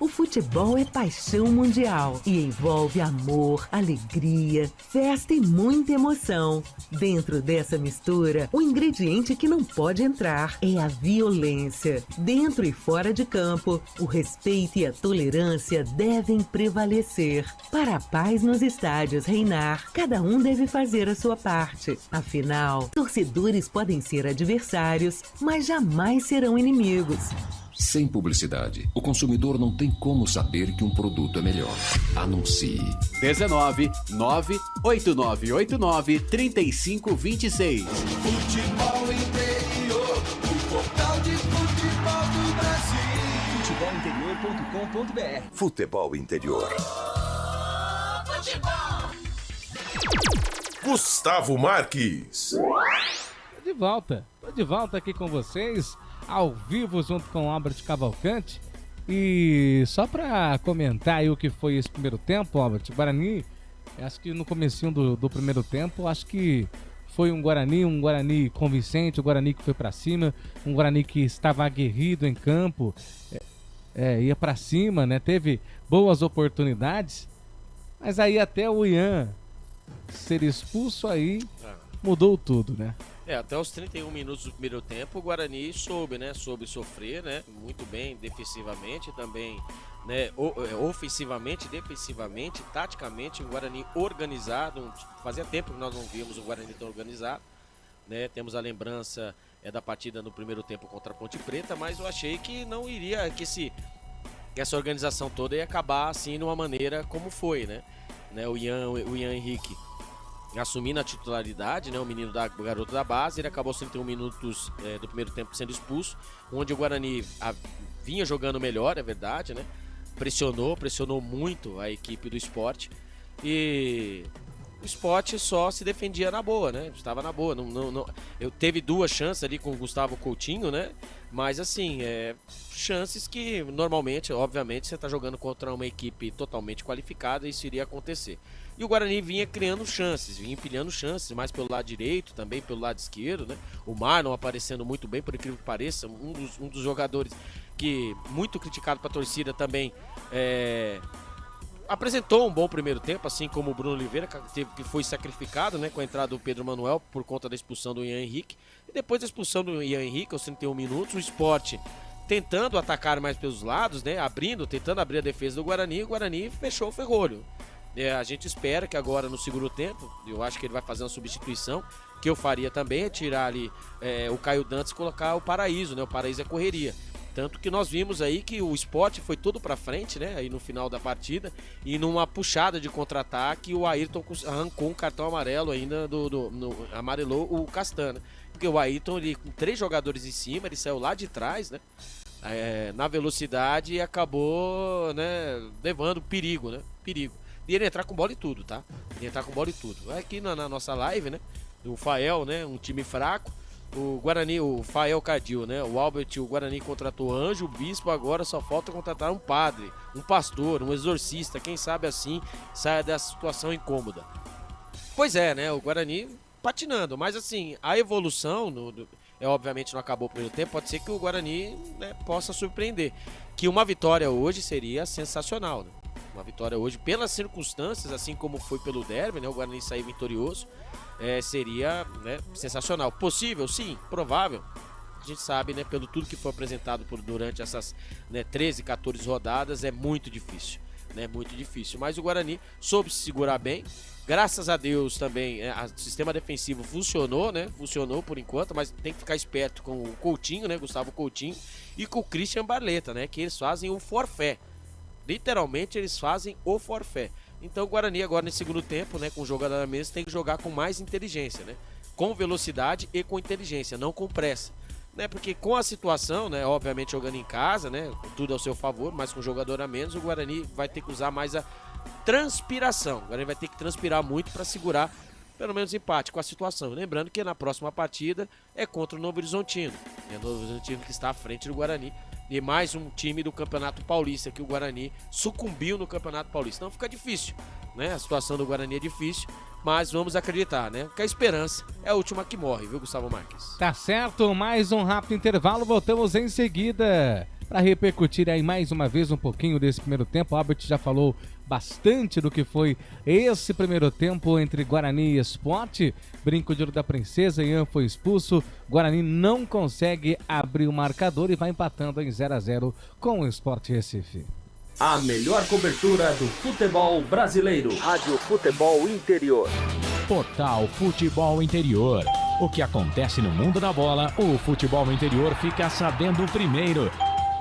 O futebol é paixão mundial e envolve amor, alegria, festa e muita emoção. Dentro dessa mistura, o ingrediente que não pode entrar é a violência. Dentro e fora de campo, o respeito e a tolerância devem prevalecer. Para a paz nos estádios reinar, cada um deve fazer a sua parte. Afinal, torcedores podem ser adversários, mas jamais serão inimigos. Sem publicidade, o consumidor não tem como saber que um produto é melhor. Anuncie. 19 98989 3526. Futebol Interior, o portal de futebol do Brasil. Futebolinterior.com.br. Futebol Interior. Gustavo Marques. Tô de volta aqui com vocês, ao vivo junto com o Albert Cavalcante. E só pra comentar aí o que foi esse primeiro tempo, Albert, Guarani, acho que no comecinho do primeiro tempo, acho que foi um Guarani convincente, um Guarani que foi pra cima, um Guarani que estava aguerrido em campo, ia pra cima, né? Teve boas oportunidades, mas aí até o Ian ser expulso aí mudou tudo, né? Até os 31 minutos do primeiro tempo, o Guarani soube sofrer, né? Muito bem defensivamente, também, né? Ofensivamente, defensivamente, taticamente, um Guarani organizado. Fazia tempo que nós não víamos um Guarani tão organizado, né? Temos a lembrança da partida no primeiro tempo contra a Ponte Preta, mas eu achei que não iria, que essa organização toda ia acabar assim, de uma maneira como foi, né? O Ian Henrique assumindo a titularidade, né, o garoto da base, ele acabou aos 31 minutos do primeiro tempo sendo expulso, onde o Guarani vinha jogando melhor, é verdade, né? Pressionou muito a equipe do Sport, e o Sport só se defendia na boa, né? Estava na boa, eu teve duas chances ali com o Gustavo Coutinho, né? Mas assim, chances que normalmente, obviamente, você está jogando contra uma equipe totalmente qualificada, isso iria acontecer. E o Guarani vinha criando chances, vinha empilhando chances, mais pelo lado direito, também pelo lado esquerdo, né? O Marlon aparecendo muito bem, por incrível que pareça, um dos jogadores que, muito criticado para a torcida também, apresentou um bom primeiro tempo, assim como o Bruno Oliveira, que foi sacrificado, né, com a entrada do Pedro Manuel por conta da expulsão do Ian Henrique. E depois da expulsão do Ian Henrique, aos 31 minutos, o Sport tentando atacar mais pelos lados, né, tentando abrir a defesa do Guarani, o Guarani fechou o ferrolho. A gente espera que agora no segundo tempo, eu acho que ele vai fazer uma substituição, que eu faria também, é tirar ali o Caio Dantas e colocar o Paraíso, né? O Paraíso é correria. Tanto que nós vimos aí que o Sport foi todo pra frente, né? Aí no final da partida, e numa puxada de contra-ataque, o Ayrton arrancou um cartão amarelo ainda, amarelou o Castana. Porque o Ayrton, ele, com 3 jogadores em cima, ele saiu lá de trás, né? Na velocidade, e acabou, né, levando perigo, né? Perigo. E ele entrar com bola e tudo, tá? Ele entrar com bola e tudo. Aqui na nossa live, né? O Fael, né? Um time fraco. O Guarani, o Fael Cadil, né? O Albert, o Guarani contratou Anjo, o Bispo, agora só falta contratar um padre, um pastor, um exorcista. Quem sabe assim saia dessa situação incômoda. Pois é, né? O Guarani patinando. Mas assim, a evolução, obviamente não acabou o primeiro tempo, pode ser que o Guarani, né, possa surpreender. Que uma vitória hoje seria sensacional, né? Uma vitória hoje, pelas circunstâncias, assim como foi pelo derby, né? O Guarani sair vitorioso, seria, né, sensacional. Possível? Sim. Provável? A gente sabe, né, pelo tudo que foi apresentado durante essas, né, 13, 14 rodadas, é muito difícil. né? Muito difícil. Mas o Guarani soube se segurar bem. Graças a Deus também, o sistema defensivo funcionou, né? Funcionou por enquanto, mas tem que ficar esperto com o Coutinho, né? Gustavo Coutinho e com o Christian Barleta, né? Que eles fazem o forfé. Literalmente eles fazem o forfé. Então o Guarani agora nesse segundo tempo, né? Com o jogador na mesa, tem que jogar com mais inteligência, né? Com velocidade e com inteligência, não com pressa. Né, porque com a situação, né, obviamente jogando em casa, né, tudo ao seu favor, mas com o jogador a menos, o Guarani vai ter que usar mais a transpiração. O Guarani vai ter que transpirar muito para segurar pelo menos empate com a situação. Lembrando que na próxima partida é contra o Novo Horizontino. É o Novo Horizontino que está à frente do Guarani. E mais um time do Campeonato Paulista, que o Guarani sucumbiu no Campeonato Paulista. Então fica difícil, né? A situação do Guarani é difícil, mas vamos acreditar, né? Porque a esperança é a última que morre, viu, Gustavo Marques? Tá certo, mais um rápido intervalo, voltamos em seguida para repercutir aí mais uma vez um pouquinho desse primeiro tempo. O Albert já falou bastante do que foi esse primeiro tempo entre Guarani e Sport. Brinco de Ouro da Princesa, Ian foi expulso. Guarani não consegue abrir o marcador e vai empatando em 0-0 com o Sport Recife. A melhor cobertura do futebol brasileiro. Rádio Futebol Interior. Total Futebol Interior. O que acontece no mundo da bola, o futebol interior fica sabendo primeiro.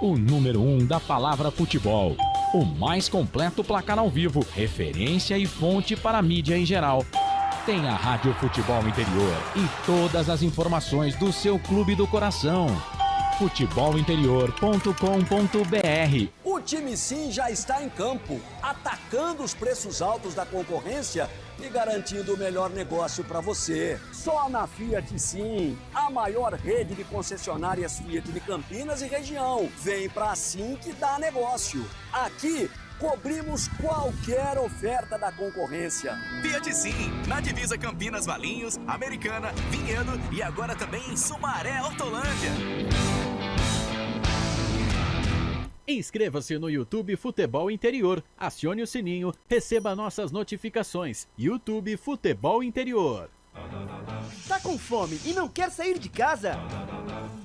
O número 1 da palavra futebol. O mais completo placar ao vivo, referência e fonte para a mídia em geral. Tem a Rádio Futebol Interior e todas as informações do seu clube do coração. futebolinterior.com.br. O time Sim já está em campo, atacando os preços altos da concorrência e garantindo o melhor negócio para você. Só na Fiat Sim, a maior rede de concessionárias Fiat de Campinas e região. Vem pra Sim que dá negócio. Aqui cobrimos qualquer oferta da concorrência. Fiat Sim, na divisa Campinas, Valinhos, Americana, Vinhedo e agora também em Sumaré, Hortolândia. Inscreva-se no YouTube Futebol Interior, acione o sininho, receba nossas notificações. YouTube Futebol Interior. Tá com fome e não quer sair de casa?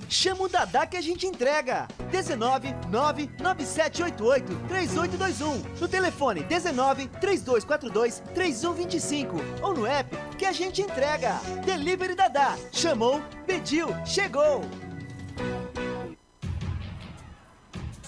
Chama o Dadá que a gente entrega. 19 99788 3821. No telefone 19 3242 3125 ou no app que a gente entrega. Delivery Dadá. Chamou, pediu, chegou.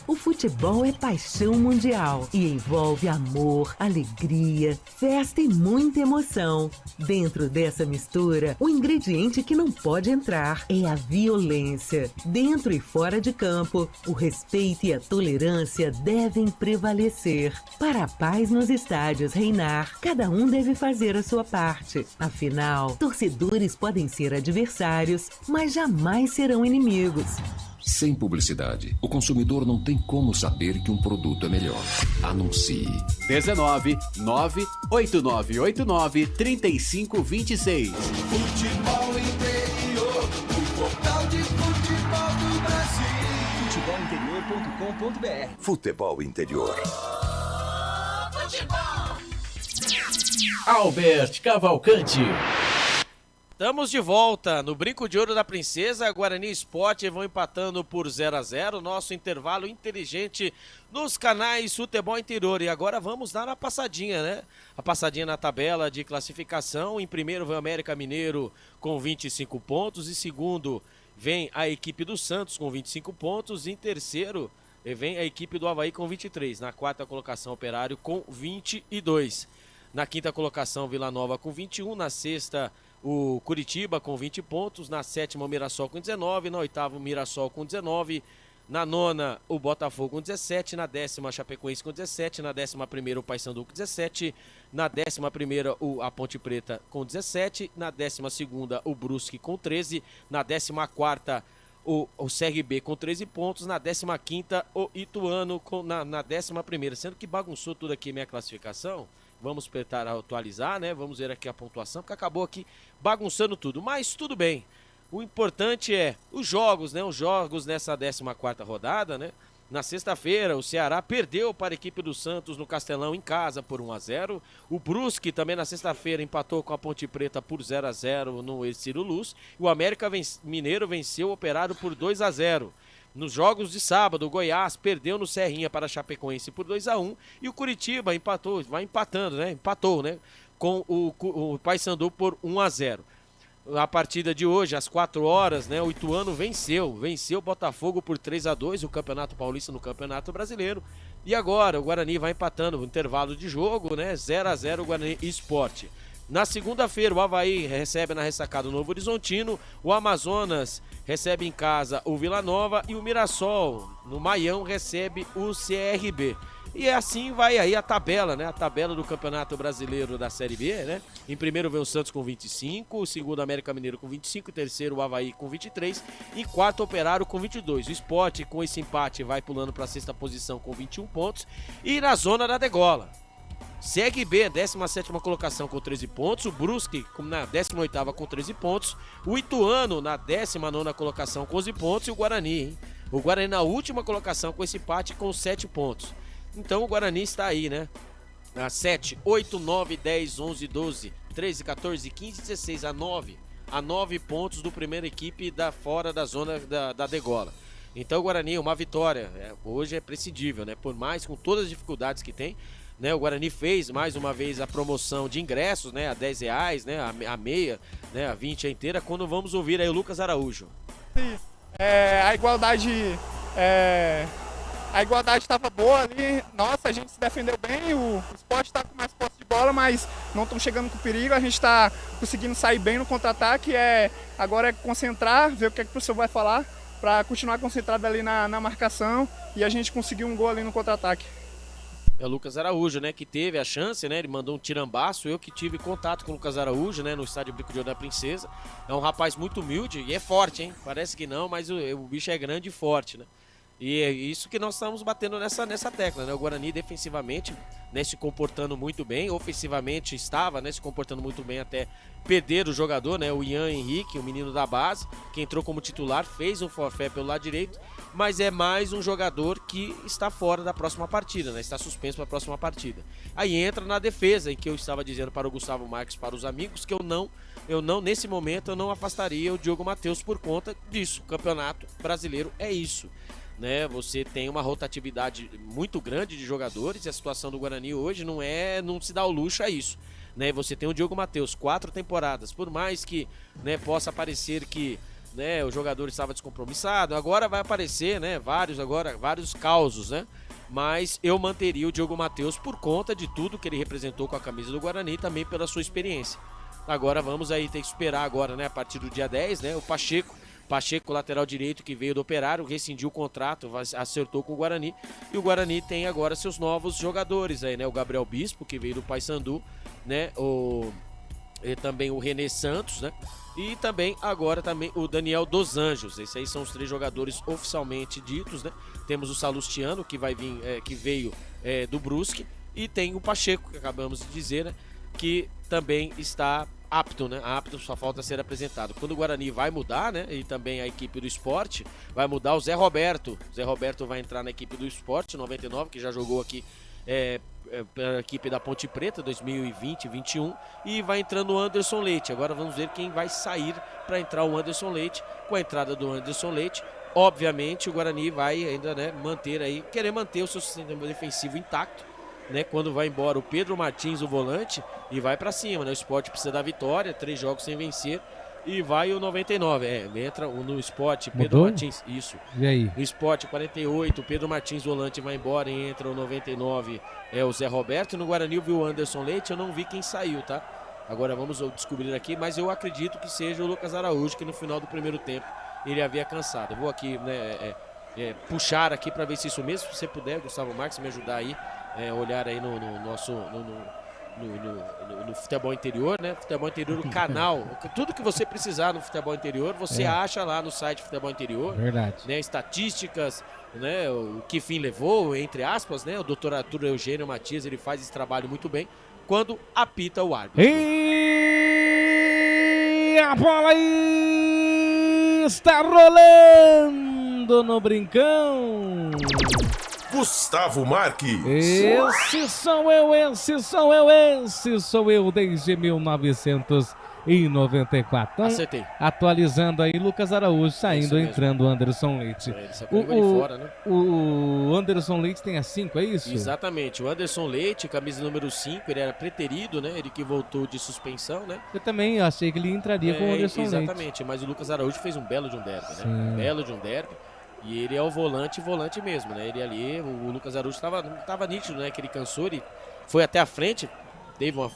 O futebol é paixão mundial e envolve amor, alegria, festa e muita emoção. Dentro dessa mistura, o ingrediente que não pode entrar é a violência. Dentro e fora de campo, o respeito e a tolerância devem prevalecer. Para a paz nos estádios reinar, cada um deve fazer a sua parte. Afinal, torcedores podem ser adversários, mas jamais serão inimigos. Sem publicidade, o consumidor não tem como saber que um produto é melhor. Anuncie. 19 98989 3526. Futebol Interior, o portal de futebol do Brasil. Futebolinterior.com.br. Futebol Interior. Albert Cavalcante. Estamos de volta no Brinco de Ouro da Princesa. Guarani e Sport vão empatando por 0-0. Nosso intervalo inteligente nos canais Futebol Interior. E agora vamos dar a passadinha, né? A passadinha na tabela de classificação. Em primeiro vem o América Mineiro com 25 pontos. Em segundo vem a equipe do Santos com 25 pontos. Em terceiro vem a equipe do Avaí com 23. Na quarta colocação, Operário com 22. Na quinta colocação, Vila Nova com 21. Na sexta, o Curitiba com 20 pontos, na sétima o Mirassol com 19, na oitava o Mirassol com 19, na nona o Botafogo com 17, na décima a Chapecoense com 17, na 11ª o Paysandu com 17, na 11ª a Ponte Preta com 17, na 12ª o Brusque com 13, na 14ª o CRB com 13 pontos, na 15ª o Ituano na 11ª, sendo que bagunçou tudo aqui minha classificação. Vamos tentar atualizar, né? Vamos ver aqui a pontuação, porque acabou aqui bagunçando tudo. Mas tudo bem. O importante é os jogos, né? Os jogos nessa 14ª rodada, né? Na sexta-feira, o Ceará perdeu para a equipe do Santos no Castelão em casa por 1-0. O Brusque também na sexta-feira empatou com a Ponte Preta por 0-0 no Ercílio Luz. O América Mineiro venceu o Operário por 2-0. Nos jogos de sábado, o Goiás perdeu no Serrinha para a Chapecoense por 2-1 e o Curitiba empatou, vai empatando, né? Empatou, né? Com o Paysandu por 1-0. A partida de hoje, às 4 horas, né? O Ituano venceu o Botafogo por 3-2, o Campeonato Paulista no Campeonato Brasileiro. E agora o Guarani vai empatando no intervalo de jogo, né? 0-0 o Guarani Sport. Na segunda-feira, o Avaí recebe na ressacada o Novo Horizontino, o Amazonas recebe em casa o Vila Nova e o Mirassol, no Maião, recebe o CRB. E assim vai aí a tabela, né? A tabela do Campeonato Brasileiro da Série B, né? Em primeiro vem o Santos com 25, o segundo América Mineiro com 25, terceiro o Avaí com 23 e quarto Operário com 22. O Sport com esse empate vai pulando para a sexta posição com 21 pontos e na zona da degola. CRB, 17ª colocação com 13 pontos, o Brusque na 18ª com 13 pontos, o Ituano na 19ª colocação com 11 pontos e o Guarani, hein? O Guarani na última colocação com esse empate com 7 pontos. Então o Guarani está aí, né? A 7, 8, 9, 10, 11, 12, 13, 14, 15, 16, a 9 pontos do primeira equipe fora da zona da degola. Então o Guarani, uma vitória, hoje é prescindível, né? Por mais, com todas as dificuldades que tem, né? O Guarani fez mais uma vez a promoção de ingressos, né? A R$10, né? A meia, né? A 20 a inteira. Quando vamos ouvir aí o Lucas Araújo. A igualdade estava boa ali, nossa, a gente se defendeu bem, o Sport está com mais posse de bola, mas não estão chegando com perigo, a gente está conseguindo sair bem no contra-ataque, agora é concentrar, ver o que é que o professor vai falar, para continuar concentrado ali na marcação e a gente conseguir um gol ali no contra-ataque. É o Lucas Araújo, né, que teve a chance, né, ele mandou um tirambaço, eu que tive contato com o Lucas Araújo, né, no estádio Brinco de Ouro da Princesa, é um rapaz muito humilde e é forte, hein, parece que não, mas o bicho é grande e forte, né. E é isso que nós estamos batendo nessa tecla, né? O Guarani defensivamente, né, se comportando muito bem, ofensivamente estava, né, se comportando muito bem até perder o jogador, né, o Ian Henrique, o menino da base, que entrou como titular, fez um forfé pelo lado direito, mas é mais um jogador que está fora da próxima partida, né? Está suspenso para a próxima partida. Aí entra na defesa, em que eu estava dizendo para o Gustavo Marques, para os amigos, que eu não, nesse momento, eu não afastaria o Diogo Matheus por conta disso. O Campeonato Brasileiro é isso. Né, você tem uma rotatividade muito grande de jogadores e a situação do Guarani hoje não se dá o luxo a isso, né? Você tem o Diogo Matheus, 4 temporadas, por mais que, né, possa parecer que, né, o jogador estava descompromissado, agora vai aparecer, né, vários causos, né? Mas eu manteria o Diogo Matheus por conta de tudo que ele representou com a camisa do Guarani e também pela sua experiência. Agora vamos aí ter que esperar agora, né, a partir do dia 10, né, o Pacheco, lateral direito, que veio do Operário, rescindiu o contrato, acertou com o Guarani. E o Guarani tem agora seus novos jogadores aí, né? O Gabriel Bispo, que veio do Paysandu, né? E também o René Santos, né? E também agora o Daniel dos Anjos. Esses aí são os 3 jogadores oficialmente ditos, né? Temos o Salustiano, que vai vir, que veio do Brusque. E tem o Pacheco, que acabamos de dizer, né? Que também está apto, né? Apto, só falta ser apresentado. Quando o Guarani vai mudar, né? E também a equipe do Sport vai mudar o Zé Roberto. O Zé Roberto vai entrar na equipe do Sport 99, que já jogou aqui pela equipe da Ponte Preta 2020-21, e vai entrando o Anderson Leite. Agora vamos ver quem vai sair para entrar o Anderson Leite. Com a entrada do Anderson Leite, obviamente o Guarani vai ainda, né, querer manter o seu sistema defensivo intacto, né, quando vai embora o Pedro Martins, o volante, e vai pra cima, né? O Sport precisa da vitória, 3 jogos sem vencer, e vai o 99, entra no Sport, Pedro Martins, isso. E aí? No Sport 48, Pedro Martins, volante, vai embora e entra o 99, o Zé Roberto. E no Guarani eu vi o Anderson Leite, eu não vi quem saiu, tá? Agora vamos descobrir aqui, mas eu acredito que seja o Lucas Araújo, que no final do primeiro tempo ele havia cansado. Eu vou aqui, né, puxar aqui para ver se isso mesmo, se você puder, Gustavo Marques, me ajudar aí. Olhar aí no nosso no futebol interior, né? Futebol interior, o canal, tudo que você precisar no futebol interior, você acha lá no site Futebol Interior. Verdade. Né? Estatísticas, né? O que fim levou, entre aspas, né? O doutor Arthur Eugênio Matias, ele faz esse trabalho muito bem quando apita o árbitro. E a bola está rolando no Brincão. Gustavo Marques. Esse sou eu desde 1994. Então, acertei. Atualizando aí, Lucas Araújo saindo, entrando o Anderson Leite. Fora, né? O Anderson Leite tem a 5, é isso? Exatamente. O Anderson Leite, camisa número 5, ele era preterido, né? Ele que voltou de suspensão, né? Eu também achei que ele entraria com o Anderson Leite. Exatamente, mas o Lucas Araújo fez um belo de um derby, né? Sim. Belo de um derby. E ele é o volante mesmo, né? Ele ali, o Lucas Araújo tava nítido, né? Que ele cansou, ele foi até a frente,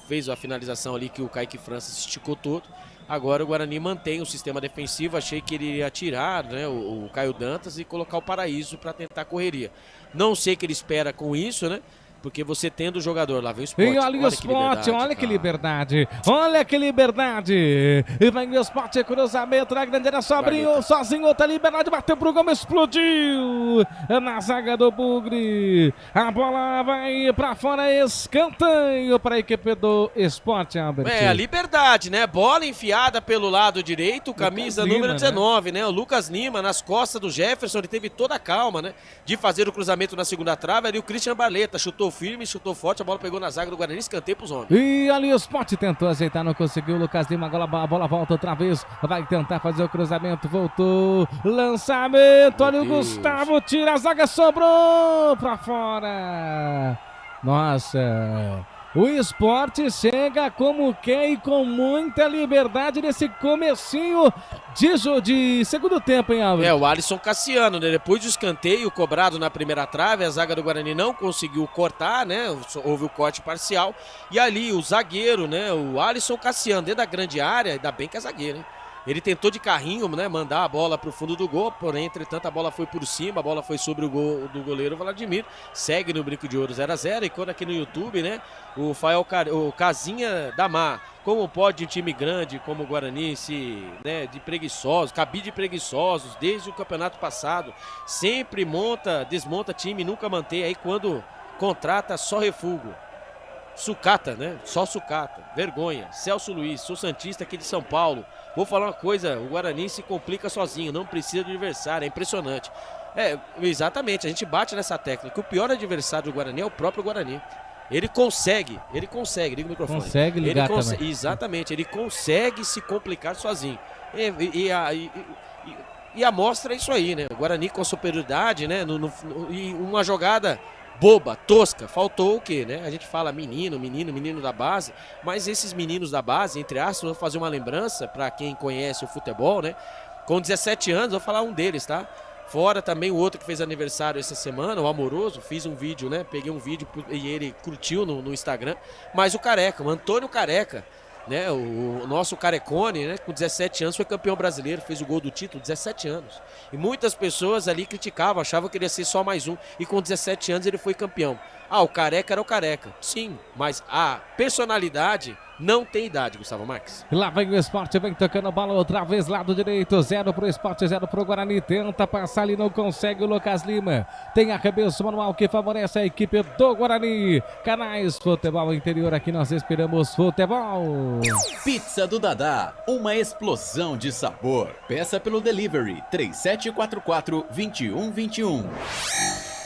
fez a finalização ali que o Kaique França esticou todo. Agora o Guarani mantém o sistema defensivo. Achei que ele ia tirar, né, o Caio Dantas e colocar o Paraíso para tentar correria. Não sei o que ele espera com isso, né? Porque você tendo o jogador, lá vem o Sport. E olha o Sport, olha que liberdade. Olha que liberdade. E vem o Sport, cruzamento na grande área, Sobrinho, sozinho, outra liberdade, bateu pro Gomes, explodiu na zaga do Bugre. A bola vai pra fora, escanteio para a equipe do Sport, Albert. A liberdade, né? Bola enfiada pelo lado direito, camisa Lucas número Lima, 19, né? O Lucas Lima nas costas do Jefferson, ele teve toda a calma, né? De fazer o cruzamento na segunda trave, ali o Christian Barleta chutou firme, chutou forte, a bola pegou na zaga do Guarani, escanteio pros homens. E ali o Sport tentou ajeitar, não conseguiu. Lucas Lima, a bola volta outra vez, vai tentar fazer o cruzamento, voltou, lançamento, olha o Gustavo, tira a zaga, sobrou pra fora. Nossa, o Sport chega como quer e com muita liberdade nesse comecinho de segundo tempo, hein, Álvaro? O Alisson Cassiano, né? Depois do escanteio cobrado na primeira trave, a zaga do Guarani não conseguiu cortar, né? Houve o corte parcial. E ali o zagueiro, né? O Alisson Cassiano, dentro da grande área, ainda bem que é zagueiro, hein? Ele tentou de carrinho, né, mandar a bola para o fundo do gol, porém, entretanto, a bola foi por cima, a bola foi sobre o gol do goleiro Vladimir, segue no Brinco de Ouro 0-0, e quando aqui no YouTube, né, o Casinha Damar, como pode um time grande como o Guarani né, de preguiçosos, cabide de preguiçosos, desde o campeonato passado, sempre desmonta time, nunca mantém, aí quando contrata só refúgio. Sucata, né? Só sucata. Vergonha. Celso Luiz, sou santista aqui de São Paulo. Vou falar uma coisa, o Guarani se complica sozinho, não precisa de adversário, é impressionante. Exatamente, a gente bate nessa técnica. O pior adversário do Guarani é o próprio Guarani. Ele consegue, liga o microfone. Consegue ligar também. Exatamente, ele consegue se complicar sozinho. E a mostra é isso aí, né? O Guarani com superioridade, né? E uma jogada boba, tosca, faltou o quê, né? A gente fala menino da base, mas esses meninos da base, entre aspas, vou fazer uma lembrança para quem conhece o futebol, né? Com 17 anos, vou falar um deles, tá? Fora também o outro que fez aniversário essa semana, o Amoroso, fiz um vídeo, né? Peguei um vídeo e ele curtiu no Instagram, mas o Careca, o Antônio Careca, né, o nosso Carecone, né, com 17 anos foi campeão brasileiro, fez o gol do título, 17 anos. E muitas pessoas ali criticavam, achavam que ele ia ser só mais um. E com 17 anos ele foi campeão. O Careca era o Careca. Sim, mas a personalidade não tem idade, Gustavo Marques. Lá vem o Sport, vem tocando a bola outra vez, lado direito, 0 pro Sport, 0 pro Guarani. Tenta passar ali, não consegue o Lucas Lima. Tem arremesso manual que favorece a equipe do Guarani. Canais Futebol Interior, aqui nós esperamos futebol. Pizza do Dadá, uma explosão de sabor. Peça pelo delivery 3744-2121.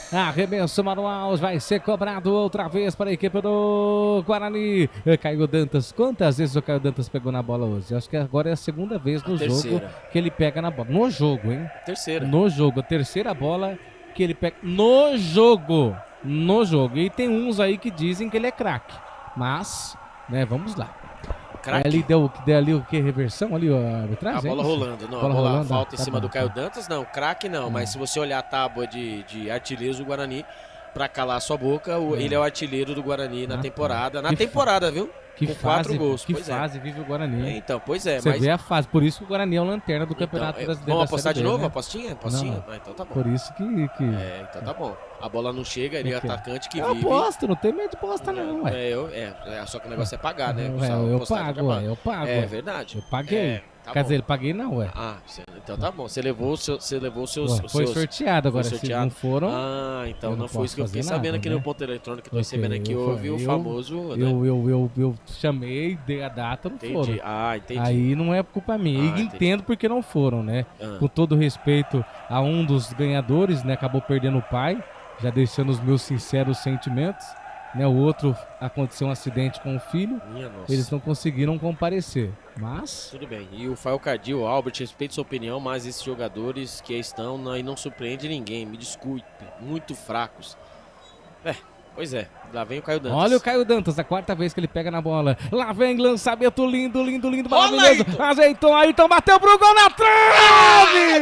Arremesso manual, vai ser cobrado outra vez para a equipe do Guarani. Caio Dantas, quantas vezes o Caio Dantas pegou na bola hoje? Acho que agora é a segunda vez no jogo que ele pega na bola. No jogo, hein? Terceira. No jogo, a terceira bola que ele pega no jogo. No jogo. E tem uns aí que dizem que ele é craque. Mas, né, vamos lá. Ali deu ali o que? Reversão ali, a arbitragem? A bola rolando, não. A bola falta em cima do Caio Dantas, não. Craque não, mas se você olhar a tábua de artilheiros do Guarani, pra calar sua boca, ele é o artilheiro do Guarani na temporada. Na temporada, viu? Com 4 gols. Que fase vive o Guarani. Então, pois é. Você vê a fase, por isso que o Guarani é o lanterna do Campeonato Brasileiro. Vamos apostar de novo? Né? Apostinha? Não. Então tá bom. Por isso que... então tá bom. A bola não chega, ele é atacante que vive. Eu aposto, não tem medo de aposta não, ué. Só que o negócio é pagar, né? Eu pago. É verdade. Eu paguei. Quer dizer, ele paguei não, ué. Então tá bom. Você levou os seus... Foi sorteado agora, se não foram... então não foi isso que eu fiquei sabendo aqui no ponto eletrônico. Tô recebendo aqui, houve o famoso... Eu chamei, dei a data, não foram. Entendi. Aí não é culpa minha. Entendo porque não foram, né? Com todo respeito a um dos ganhadores, né? Acabou perdendo o pai. já deixando os meus sinceros sentimentos. Né, o outro aconteceu um acidente com o filho, eles não conseguiram comparecer, mas... Tudo bem, e o Fael Cardio, o Albert, respeito sua opinião, mas esses jogadores que estão aí não surpreende ninguém, me desculpe, muito fracos. Pois é, lá vem o Caio Dantas. Olha o Caio Dantas, a 4ª vez que ele pega na bola. Lá vem lançamento lindo, maravilhoso. Ajeitou, Ayrton, bateu pro gol na trave!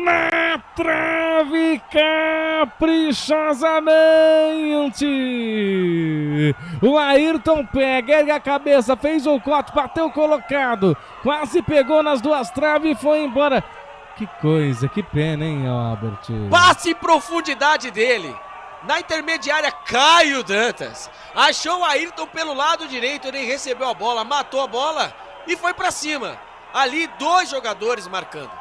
Na trave, caprichosamente. O Ayrton pega, ergue a cabeça, fez o corte, bateu colocado. Quase pegou nas 2 traves e foi embora. Que coisa, que pena, hein, Albert? Passe em profundidade dele. Na intermediária, Caio Dantas. Achou o Ayrton pelo lado direito, ele recebeu a bola, matou a bola e foi pra cima. Ali, 2 jogadores marcando.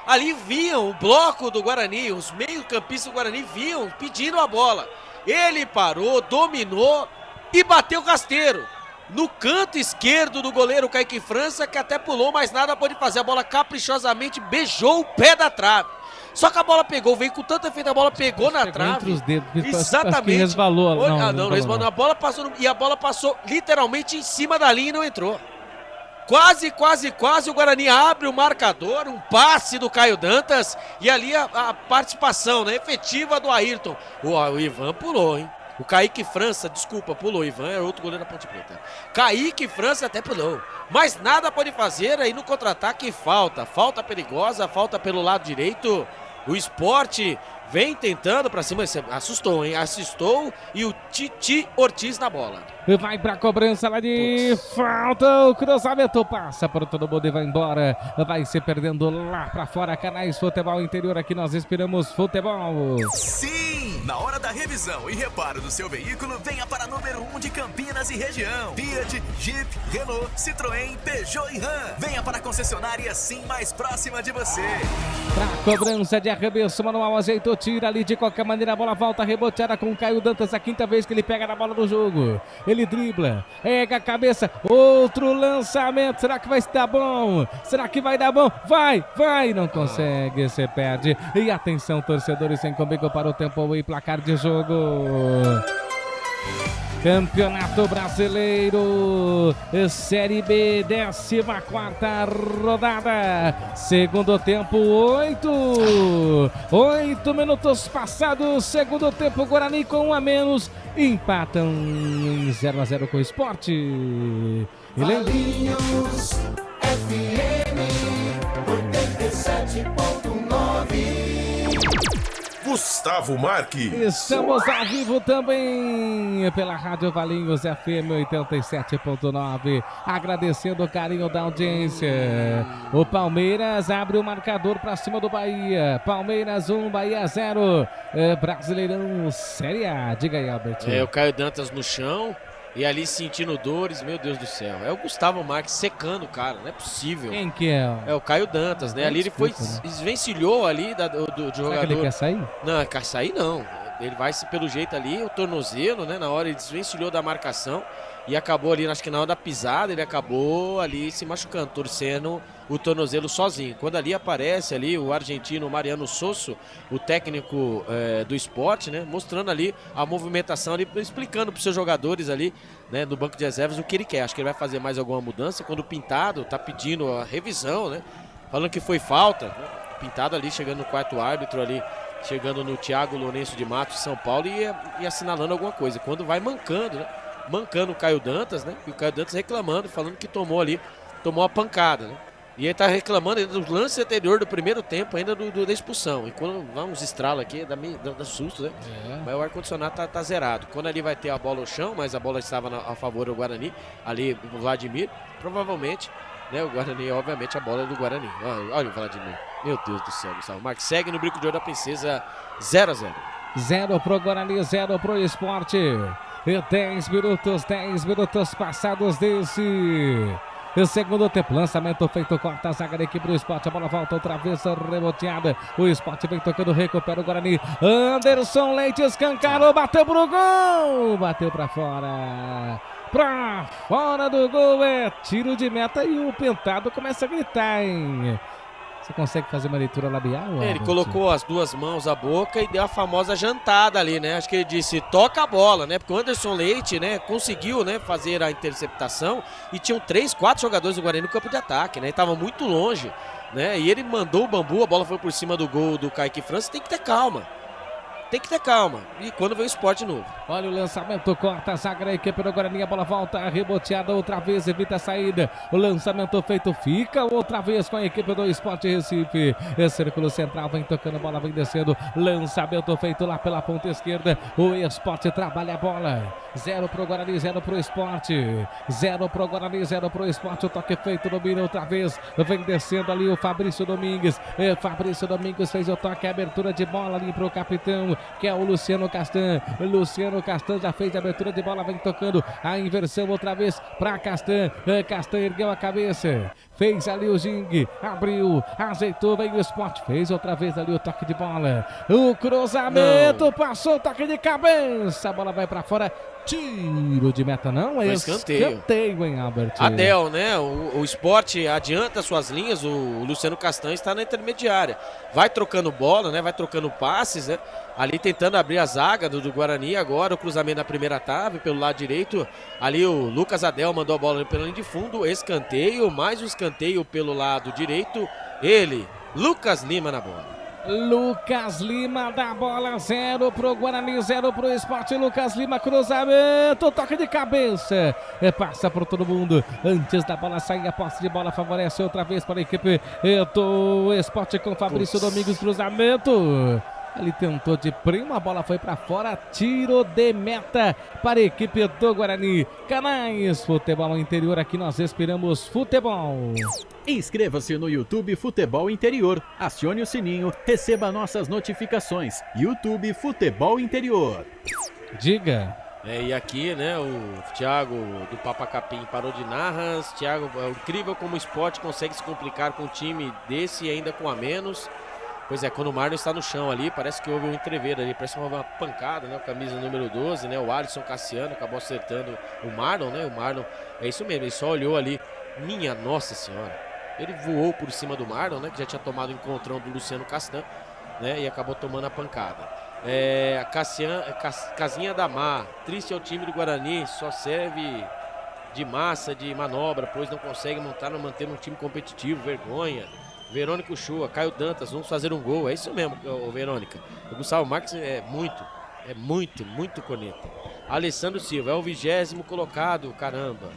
Ali vinham o bloco do Guarani, os meio-campistas do Guarani vinham pedindo a bola. Ele parou, dominou e bateu rasteiro. No canto esquerdo do goleiro Kaique França, que até pulou, mas nada pôde fazer. A bola caprichosamente beijou o pé da trave. Só que a bola pegou, veio com tanta efeito, a bola pegou na trave. Entre os dedos, exatamente. Acho que resvalou. Não resvalou. A bola passou e a bola passou literalmente em cima da linha e não entrou. Quase o Guarani abre o marcador, um passe do Caio Dantas e ali a participação, né, efetiva do Ayrton. O Ivan pulou, hein? O Kaique França, desculpa, pulou. O Ivan era outro goleiro da Ponte Preta. Kaique França até pulou. Mas nada pode fazer aí no contra-ataque. Falta perigosa, falta pelo lado direito. O Sport vem tentando pra cima. Assustou, hein? Assustou e o Titi Ortiz na bola. Vai pra cobrança lá de falta. O cruzamento passa por todo mundo e vai embora. Vai se perdendo lá pra fora. Canais Futebol Interior. Aqui nós esperamos futebol. Sim! Na hora da revisão e reparo do seu veículo, venha para número 1 de Campinas e região. Fiat, Jeep, Renault, Citroën, Peugeot e Ram. Venha para a concessionária Sim mais próxima de você. Pra cobrança de arremesso manual, ajeitou, tira ali de qualquer maneira. A bola volta reboteada com o Caio Dantas. A 5ª vez que ele pega na bola do jogo. Ele dribla, erga a cabeça, outro lançamento, será que vai dar bom? Será que vai dar bom? Vai, não consegue, se perde. E atenção, torcedores, vem comigo para o tempo e placar de jogo. Campeonato Brasileiro, Série B, 14ª rodada, segundo tempo, 8 minutos passados, segundo tempo, Guarani com 1 a menos, empatam em 0-0 com o Sport. Valinhos FM 87.9. Gustavo Marques. Estamos ao vivo também pela Rádio Valinhos FM 87.9. Agradecendo o carinho da audiência. O Palmeiras abre o marcador para cima do Bahia. Palmeiras 1, Bahia 0. Brasileirão Série A. Diga aí, Albert. O Caio Dantas no chão. E ali sentindo dores, meu Deus do céu. É o Gustavo Marques secando o cara, não é possível. Quem que é? É o Caio Dantas, né? Ali ele foi, desvencilhou ali do jogador. Será que ele quer sair? Não, quer sair não. Ele vai pelo jeito ali, o tornozelo, né? Na hora ele desvencilhou da marcação e acabou ali, acho que na hora da pisada, ele acabou ali se machucando, torcendo o tornozelo sozinho. Quando ali aparece ali o argentino Mariano Sosso, o técnico do Sport, né? Mostrando ali a movimentação ali, explicando para os seus jogadores ali, né? Do banco de reservas o que ele quer. Acho que ele vai fazer mais alguma mudança. Quando o Pintado tá pedindo a revisão, né? Falando que foi falta, né? Pintado ali chegando no quarto árbitro ali, chegando no Thiago Lourenço de Matos, São Paulo e assinalando alguma coisa. Quando vai mancando, né? Mancando o Caio Dantas, né? E o Caio Dantas reclamando, falando que tomou a pancada, né? E ele tá reclamando ainda do lance anterior do primeiro tempo, ainda da expulsão. E quando vamos estralar aqui, dá susto, né? Mas o ar-condicionado tá zerado. Quando ali vai ter a bola ao chão, mas a bola estava a favor do Guarani, ali o Vladimir, provavelmente, né? O Guarani, obviamente, a bola é do Guarani. Olha o Vladimir. Meu Deus do céu, Gustavo Marques segue no Brinco de Ouro da Princesa, 0-0. 0 pro Guarani, 0 pro Sport. 10 minutos passados desse segundo tempo. Lançamento feito, corta a zaga da equipe do Sport. A bola volta outra vez, reboteada. O Sport vem tocando, recupera o Guarani. Anderson Leite escancarou, bateu pro gol. Bateu pra fora. Pra fora do gol, é tiro de meta e o Pintado começa a gritar, hein? Você consegue fazer uma leitura labial? Ele Albert? colocou as duas mãos à boca e deu a famosa jantada ali, né? Acho que ele disse, toca a bola, né? Porque o Anderson Leite, né, conseguiu, né, fazer a interceptação e tinham 3, 4 jogadores do Guarani no campo de ataque, né? Ele tava muito longe, né? E ele mandou o bambu, a bola foi por cima do gol do Kaique França. Tem que ter calma. Tem que ter calma. E quando vem o Sport de novo. Olha o lançamento, corta a zaga da equipe do Guarani, a bola volta, reboteada outra vez, evita a saída. O lançamento feito, fica outra vez com a equipe do Sport Recife. Esse círculo central, vem tocando a bola, vem descendo. Lançamento feito lá pela ponta esquerda. O Sport trabalha a bola. 0 pro Guarani, 0 pro Sport. 0 pro Guarani, 0 pro Sport. O toque feito, domina outra vez. Vem descendo ali o Fabrício Domingues. Fabrício Domingues fez o toque, a abertura de bola ali pro capitão, que é o Luciano Castan. Luciano Castan já fez a abertura de bola, vem tocando a inversão outra vez para Castan. Castan ergueu a cabeça, fez ali o Jing, abriu, ajeitou, veio o Sport, fez outra vez ali o toque de bola. O cruzamento, passou o toque de cabeça, a bola vai para fora. Tiro de meta, não? É escanteio, hein, Albert? Adel, né? O Sport adianta suas linhas, o Luciano Castan está na intermediária. Vai trocando bola, né? Vai trocando passes, né? Ali tentando abrir a zaga do Guarani. Agora o cruzamento da primeira trave pelo lado direito. Ali o Lucas Adel mandou a bola pela linha de fundo. Escanteio, mais um escanteio pelo lado direito. Ele, Lucas Lima na bola. Lucas Lima dá bola, 0 pro Guarani, 0 pro Sport. Lucas Lima, cruzamento, toque de cabeça, passa por todo mundo. Antes da bola sair, a posse de bola favorece outra vez para a equipe do Sport com Fabrício Domingos, cruzamento. Ele tentou de prima, a bola foi para fora, tiro de meta para a equipe do Guarani. Canais Futebol Interior, aqui nós esperamos futebol. Inscreva-se no YouTube Futebol Interior, acione o sininho, receba nossas notificações. YouTube Futebol Interior. Diga. E aqui, né, o Thiago do Papacapim parou de narras. Thiago, é incrível como o Sport consegue se complicar com um time desse e ainda com a menos. Pois é, quando o Marlon está no chão ali, parece que houve um entreveiro ali, parece uma pancada, né? O camisa número 12, né? O Alisson Cassiano acabou acertando o Marlon, né? O Marlon, é isso mesmo, ele só olhou ali, minha nossa senhora. Ele voou por cima do Marlon, né? Que já tinha tomado o encontrão do Luciano Castan, né? E acabou tomando a pancada. A Casinha da Mar, triste é o time do Guarani, só serve de massa, de manobra, pois não consegue manter um time competitivo, vergonha. Verônica Uchoa, Caio Dantas, vamos fazer um gol. É isso mesmo, Verônica. O Gustavo Marques é muito corneta. Alessandro Silva é o 20º colocado, caramba.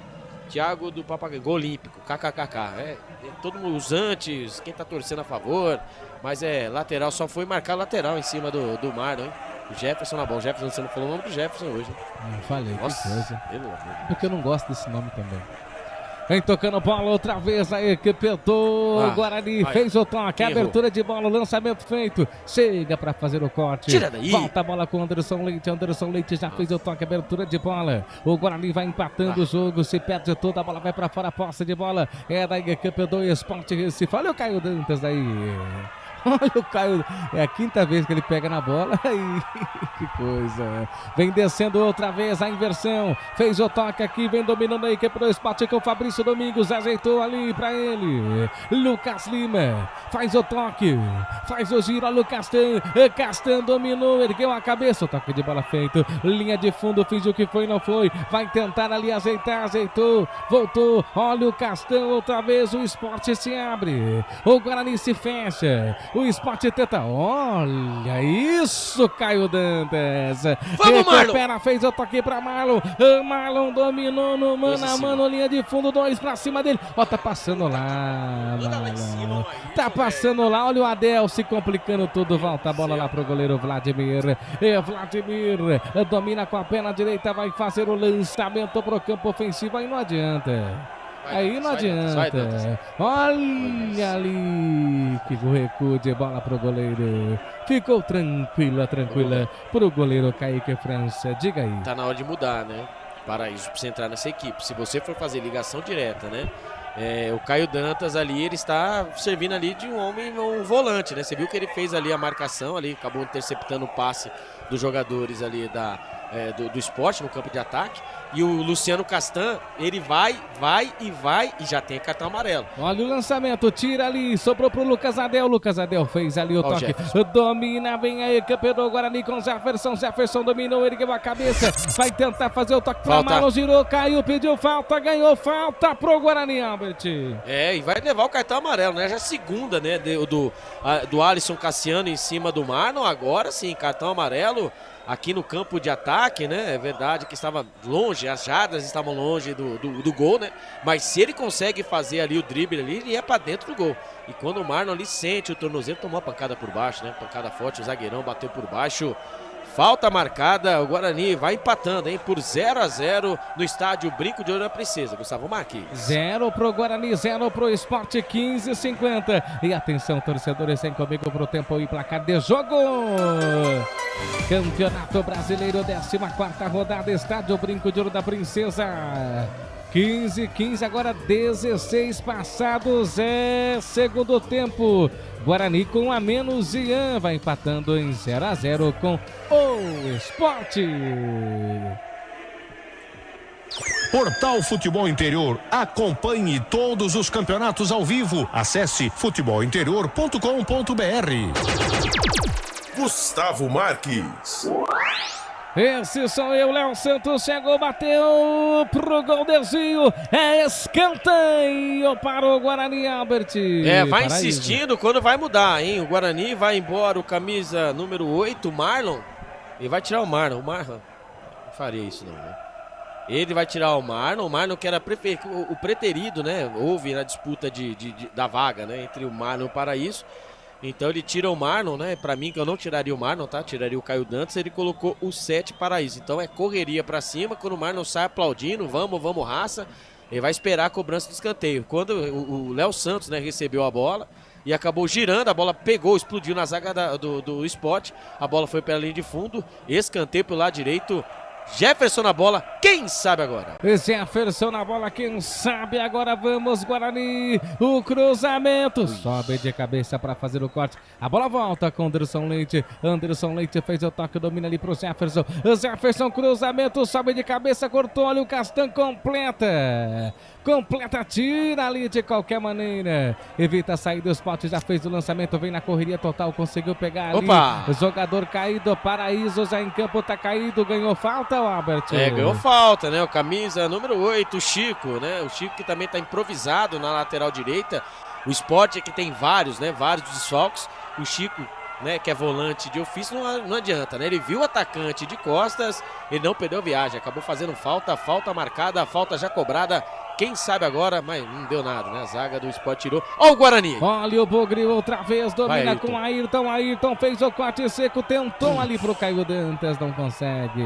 Thiago do Papagaio, gol olímpico, kkkk. Todo mundo, os antes, quem tá torcendo a favor. Mas lateral, só foi marcar lateral em cima do Marlon, hein? O Jefferson na bola. Jefferson, você não falou o nome do Jefferson hoje, hein? Não falei, nossa, que coisa. Pelo amor. Porque eu não gosto desse nome também. Vem tocando bola outra vez a equipe do Guarani, fez o toque, abertura de bola, lançamento feito, chega para fazer o corte, tira daí. Volta a bola com Anderson Leite já fez o toque, abertura de bola, o Guarani vai empatando o jogo, se perde toda a bola, vai para fora, a posse de bola, é da equipe do Sport Recife, olha o Caio Dantas aí. Olha o Caio, é a 5ª vez que ele pega na bola. Que coisa. Vem descendo outra vez a inversão. Fez o toque aqui, vem dominando a equipe do Sport com o Fabrício Domingos. Ajeitou ali pra ele. Lucas Lima faz o toque. Faz o giro, olha o Castan. Castan dominou, ergueu a cabeça. O toque de bola feito. Linha de fundo, fingiu que foi, não foi. Vai tentar ali ajeitar, ajeitou. Voltou, olha o Castan outra vez. O Sport se abre. O Guarani se fecha. O Sport tenta, olha isso, Caio Dantas. Vamos, Marlon. Recupera, fez o toque pra Marlon. Marlon dominou no mano a mano, linha de fundo, 2 pra cima dele. Ó, tá passando lá, Marlon. Tá passando lá, olha o Adel se complicando tudo. Volta a bola lá pro goleiro Vladimir. Vladimir domina com a perna direita, vai fazer o lançamento pro campo ofensivo, aí não adianta. Aí não adianta. Olha ali que recuo de bola pro goleiro. Ficou tranquila pro goleiro Kaique França. Diga aí. Tá na hora de mudar, né? Para isso, pra você entrar nessa equipe. Se você for fazer ligação direta, né? O Caio Dantas ali, ele está servindo ali de um homem, um volante, né? Você viu que ele fez ali a marcação ali, acabou interceptando o passe dos jogadores ali do Sport no campo de ataque. E o Luciano Castan, ele vai e já tem cartão amarelo. Olha o lançamento, tira ali, sobrou pro Lucas Adel. Lucas Adel fez ali o toque. Domina, vem aí, campeão do Guarani com Jefferson. Jefferson dominou, ergueu a cabeça. Vai tentar fazer o toque pra Marlon, girou, caiu, pediu falta, ganhou falta pro Guarani, Albert. E vai levar o cartão amarelo, né? Já a segunda, né? Do Alisson Cassiano em cima do Marlon. Agora sim, cartão amarelo. Aqui no campo de ataque, né? É verdade que estava longe, as jardas estavam longe do gol, né? Mas se ele consegue fazer ali o drible ali, ele é pra dentro do gol. E quando o Marlon ali sente o tornozelo, tomou a pancada por baixo, né? Pancada forte, o zagueirão bateu por baixo. Falta marcada, o Guarani vai empatando, hein? Por 0-0 no estádio Brinco de Ouro da Princesa. Gustavo Marques. 0 pro Guarani, 0 pro Sport, 15:50. E atenção, torcedores, vem comigo pro tempo e placar de jogo. Campeonato Brasileiro, 14ª rodada, estádio Brinco de Ouro da Princesa. 15:15, agora 16 passados, segundo tempo. Guarani com a menos, Ian vai empatando em 0-0 com o Sport. Portal Futebol Interior. Acompanhe todos os campeonatos ao vivo. Acesse futebolinterior.com.br. Gustavo Marques. Esse sou eu, Léo Santos, chegou, bateu pro gol, desvio, é escanteio para o Guarani, Albert. Vai insistindo quando vai mudar, hein? O Guarani vai embora, o camisa número 8, Marlon, e vai tirar o Marlon, não faria isso não, né? Ele vai tirar o Marlon que era o preterido, né? Houve na disputa da vaga, né? Entre o Marlon e o Paraíso. Então ele tira o Marlon, né? Pra mim, que eu não tiraria o Marlon, tá? Tiraria o Caio Dantas, ele colocou o 7 Paraíso. Então é correria pra cima, quando o Marlon sai aplaudindo, vamos raça. Ele vai esperar a cobrança do escanteio. Quando o Léo Santos, né, recebeu a bola e acabou girando, a bola pegou, explodiu na zaga do Sport. A bola foi pela linha de fundo, escanteio pelo lado direito. Jefferson na bola, quem sabe agora? Jefferson na bola, quem sabe agora? Vamos, Guarani, o cruzamento, sobe de cabeça para fazer o corte, a bola volta com Anderson Leite fez o toque, domina ali pro Jefferson, cruzamento, sobe de cabeça, cortou, olha o Castan, completa, tira ali de qualquer maneira, evita a saída, o Sport já fez o lançamento, vem na correria total, conseguiu pegar ali, o jogador caído, Paraíso já em campo, tá caído, ganhou falta, Albert? Ganhou falta, né? O camisa número 8, o Chico, né? O Chico que também tá improvisado na lateral direita. O Sport que tem vários, né? Vários desfalques. O Chico, né? Que é volante de ofício, não adianta, né? Ele viu o atacante de costas, ele não perdeu viagem, acabou fazendo falta marcada, falta já cobrada. Quem sabe agora, mas não deu nada, né? A zaga do Sport tirou. Ó o Guarani! Olha o Bugre outra vez, domina com Ayrton fez o corte seco, tentou ali pro Caio Dantas, não consegue.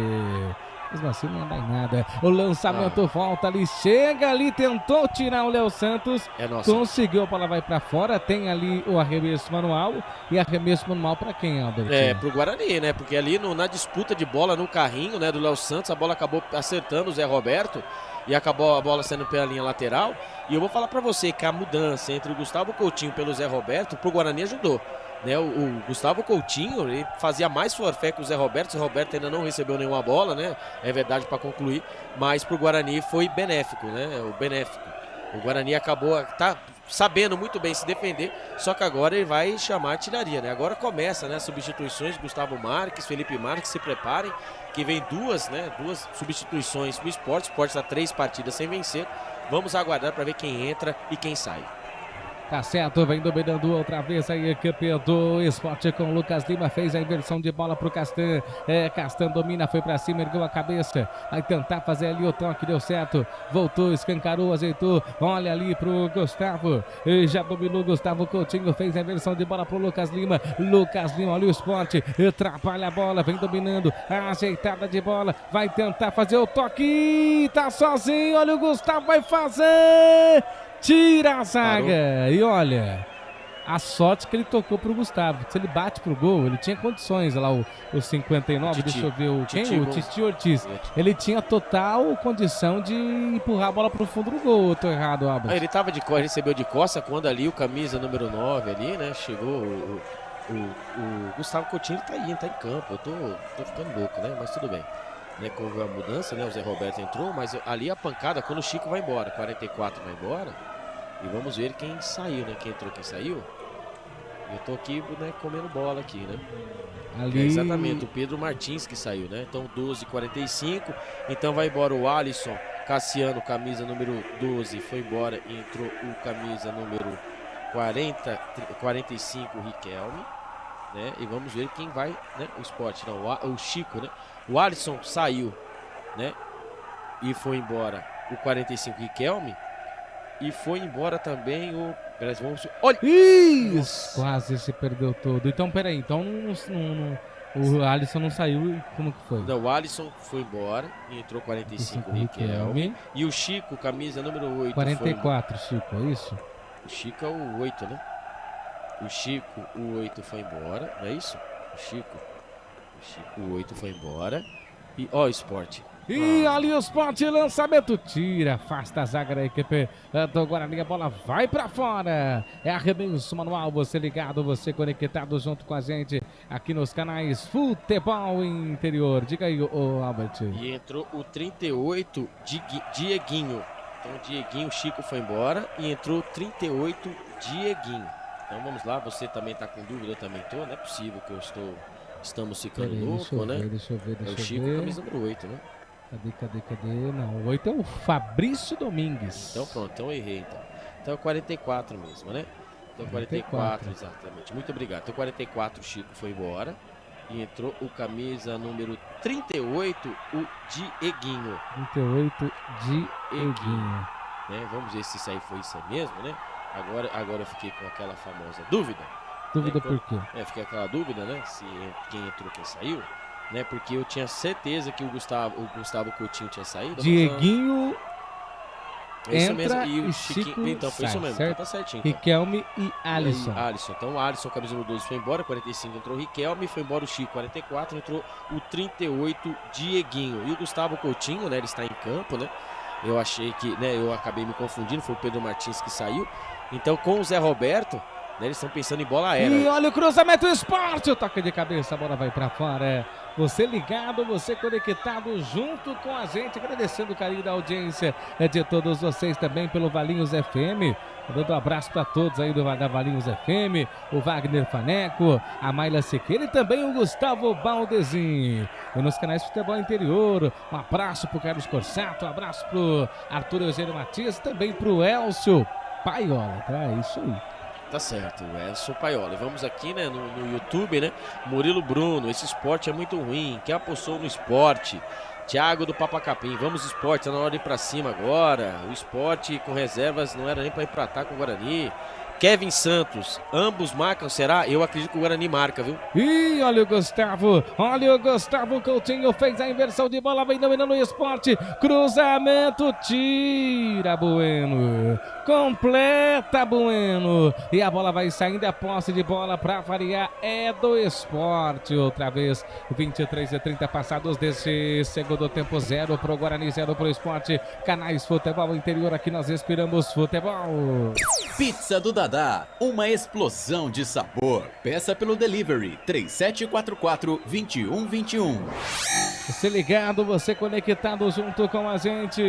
Mesmo assim não dá em nada. O lançamento volta ali, chega ali, tentou tirar o Léo Santos. Conseguiu, a bola vai pra fora, tem ali o arremesso manual. E arremesso manual pra quem, Albert? Pro Guarani, né? Porque ali na disputa de bola no carrinho, né, do Léo Santos, a bola acabou acertando o Zé Roberto. E acabou a bola saindo pela linha lateral. E eu vou falar pra você que a mudança entre o Gustavo Coutinho pelo Zé Roberto pro Guarani ajudou, né? O Gustavo Coutinho, ele fazia mais forfé que o Zé Roberto. O Zé Roberto ainda não recebeu nenhuma bola, né? É verdade, para concluir. Mas pro Guarani foi benéfico, né? O Guarani acabou sabendo muito bem se defender, só que agora ele vai chamar a tiraria, né? Agora começa, né, as substituições. Gustavo Marques, Felipe Marques, se preparem, que vem duas substituições pro Sport. O Sport está 3 partidas sem vencer. Vamos aguardar para ver quem entra e quem sai. Tá certo, vem dominando outra vez aí a equipe do Sport com o Lucas Lima, fez a inversão de bola pro Castan. Castan domina, foi pra cima, ergueu a cabeça, vai tentar fazer ali o toque, deu certo, voltou, escancarou, ajeitou, olha ali pro Gustavo, já dominou Gustavo Coutinho, fez a inversão de bola pro Lucas Lima, olha o Sport, atrapalha a bola, vem dominando, ajeitada de bola, vai tentar fazer o toque, tá sozinho, olha o Gustavo, vai fazer... Tira a zaga. Parou. E olha, a sorte que ele tocou pro Gustavo. Se ele bate pro gol, ele tinha condições. Olha lá o 59, deixa eu ver o Titi Ortiz. Ele tinha total condição de empurrar a bola pro fundo do gol. Eu tô errado, Albert. Ele tava ele recebeu de costa quando ali o camisa número 9 ali, né? Chegou o Gustavo Coutinho, ele tá aí, tá em campo. Eu tô ficando louco, né? Mas tudo bem. né, com a mudança, né, o Zé Roberto entrou, mas ali a pancada quando o Chico vai embora, 44 vai embora, e vamos ver quem saiu, né, quem entrou, quem saiu. Eu tô aqui, né, comendo bola aqui, né. Ali... É exatamente, o Pedro Martins que saiu, né, então 12:45, então vai embora o Alisson, Cassiano, camisa número 12, foi embora e entrou o camisa número 45, Riquelme, né, e vamos ver quem vai, né, o Sport, não, o Chico, né. O Alisson saiu, né? E foi embora o 45 Riquelme. E foi embora também o... Olha! Isso! Quase se perdeu todo. Então, peraí. Então, o Alisson não saiu. Como que foi? Não, o Alisson foi embora e entrou 45 Riquelme. E o Chico, camisa número 8. 44, Chico, é isso? O Chico é o 8, né? O Chico, o 8 foi embora, não é isso? O Chico, o 8 foi embora. E ó, o Sport. E ali o Sport, lançamento, tira, afasta a zaga da equipe do Guarani, a bola vai pra fora. É arremesso manual, você ligado, você conectado junto com a gente aqui nos canais Futebol Interior. Diga aí, Albert. E entrou o 38, Dieguinho. Então, Dieguinho, o Chico foi embora e entrou o 38, Dieguinho. Então vamos lá, você também tá com dúvida, eu também tô, não é possível que estamos ficando louco, né? Deixa eu ver. É o Chico, camisa número 8, né? Cadê? Não, o 8 é o Fabrício Domingues. Então pronto, então eu errei então. Então é 44 mesmo, né? Então 44, exatamente. Muito obrigado. Então 44, o Chico foi embora. E entrou o camisa número 38, o Dieguinho. 38, Dieguinho. Né? Vamos ver se isso aí foi isso aí mesmo, né? Agora eu fiquei com aquela famosa dúvida. Dúvida por quê? Fiquei com aquela dúvida, né? Se quem entrou, quem saiu. Né? Porque eu tinha certeza que o Gustavo Coutinho tinha saído. Dieguinho entra e o Chico então foi sai, isso mesmo, certo? tá certinho. Então. Riquelme e Alisson. Então o Alisson, camisa número 12, foi embora, 45 entrou o Riquelme, foi embora o Chico, 44 entrou o 38 Dieguinho. E o Gustavo Coutinho, né, ele está em campo, né? Eu achei que, né, eu acabei me confundindo, foi o Pedro Martins que saiu. Então com o Zé Roberto, né, eles estão pensando em bola aérea. E olha o cruzamento, o Sport, o toque de cabeça, a bola vai pra fora. Você ligado, você conectado junto com a gente, agradecendo o carinho da audiência de todos vocês também pelo Valinhos FM. Dando um abraço para todos aí da Valinhos FM, o Wagner Faneco, a Mayla Sequeira e também o Gustavo Baldezinho. E nos canais Futebol Interior, um abraço pro Carlos Corsato, um abraço pro Arthur Eugênio Matias, também pro Elcio Paiola, tá? É isso aí. Tá certo, Elcio Paiola. Vamos aqui, né, no YouTube, né? Murilo Bruno, esse esporte é muito ruim. Quem apostou no esporte? Thiago do Papacapim, vamos esporte, tá na hora de ir pra cima agora. O esporte com reservas não era nem pra empatar com o Guarani. Kevin Santos, ambos marcam, será? Eu acredito que o Guarani marca, viu? E olha o Gustavo Coutinho fez a inversão de bola, vem dominando o esporte, cruzamento, tira Bueno, completa Bueno, e a bola vai saindo, a posse de bola pra variar é do esporte, outra vez, 23:30 passados desse segundo tempo, 0 pro Guarani, 0 pro esporte, canais Futebol Interior, aqui nós respiramos futebol. Pizza do Dadá, uma explosão de sabor. Peça pelo delivery 3744-2121. Você ligado, você conectado junto com a gente.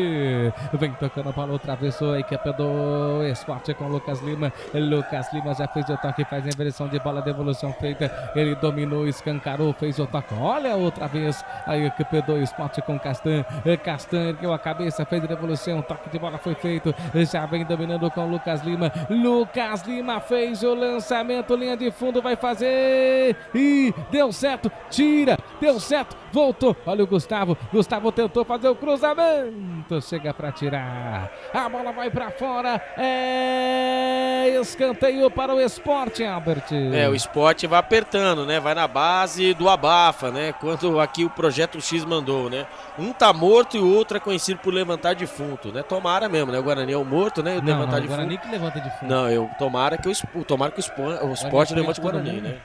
Vem tocando a bola outra vez, a equipe do esporte com Lucas Lima. Lucas Lima já fez o toque, faz a inversão de bola, devolução feita. Ele dominou, escancarou, fez o toque. Olha outra vez a equipe do esporte com Castan. Castan ergueu a cabeça, fez a devolução, o toque de bola foi feito. Já vem dominando com Lucas Lima. Lucas Lima fez o lançamento, linha de fundo, vai fazer e deu certo, tira, deu certo, voltou, olha o Gustavo tentou fazer o cruzamento, chega para tirar, a bola vai para fora, é escanteio para o esporte, Albert. O esporte vai apertando, né, vai na base do abafa, né, quando aqui o Projeto X mandou, né, um tá morto e o outro é conhecido por levantar defunto, né, tomara mesmo, né, o Guarani é o morto, né, levantar defunto. O Guarani que levanta defunto. Não, tomara que o Sport levante o Guarani, né?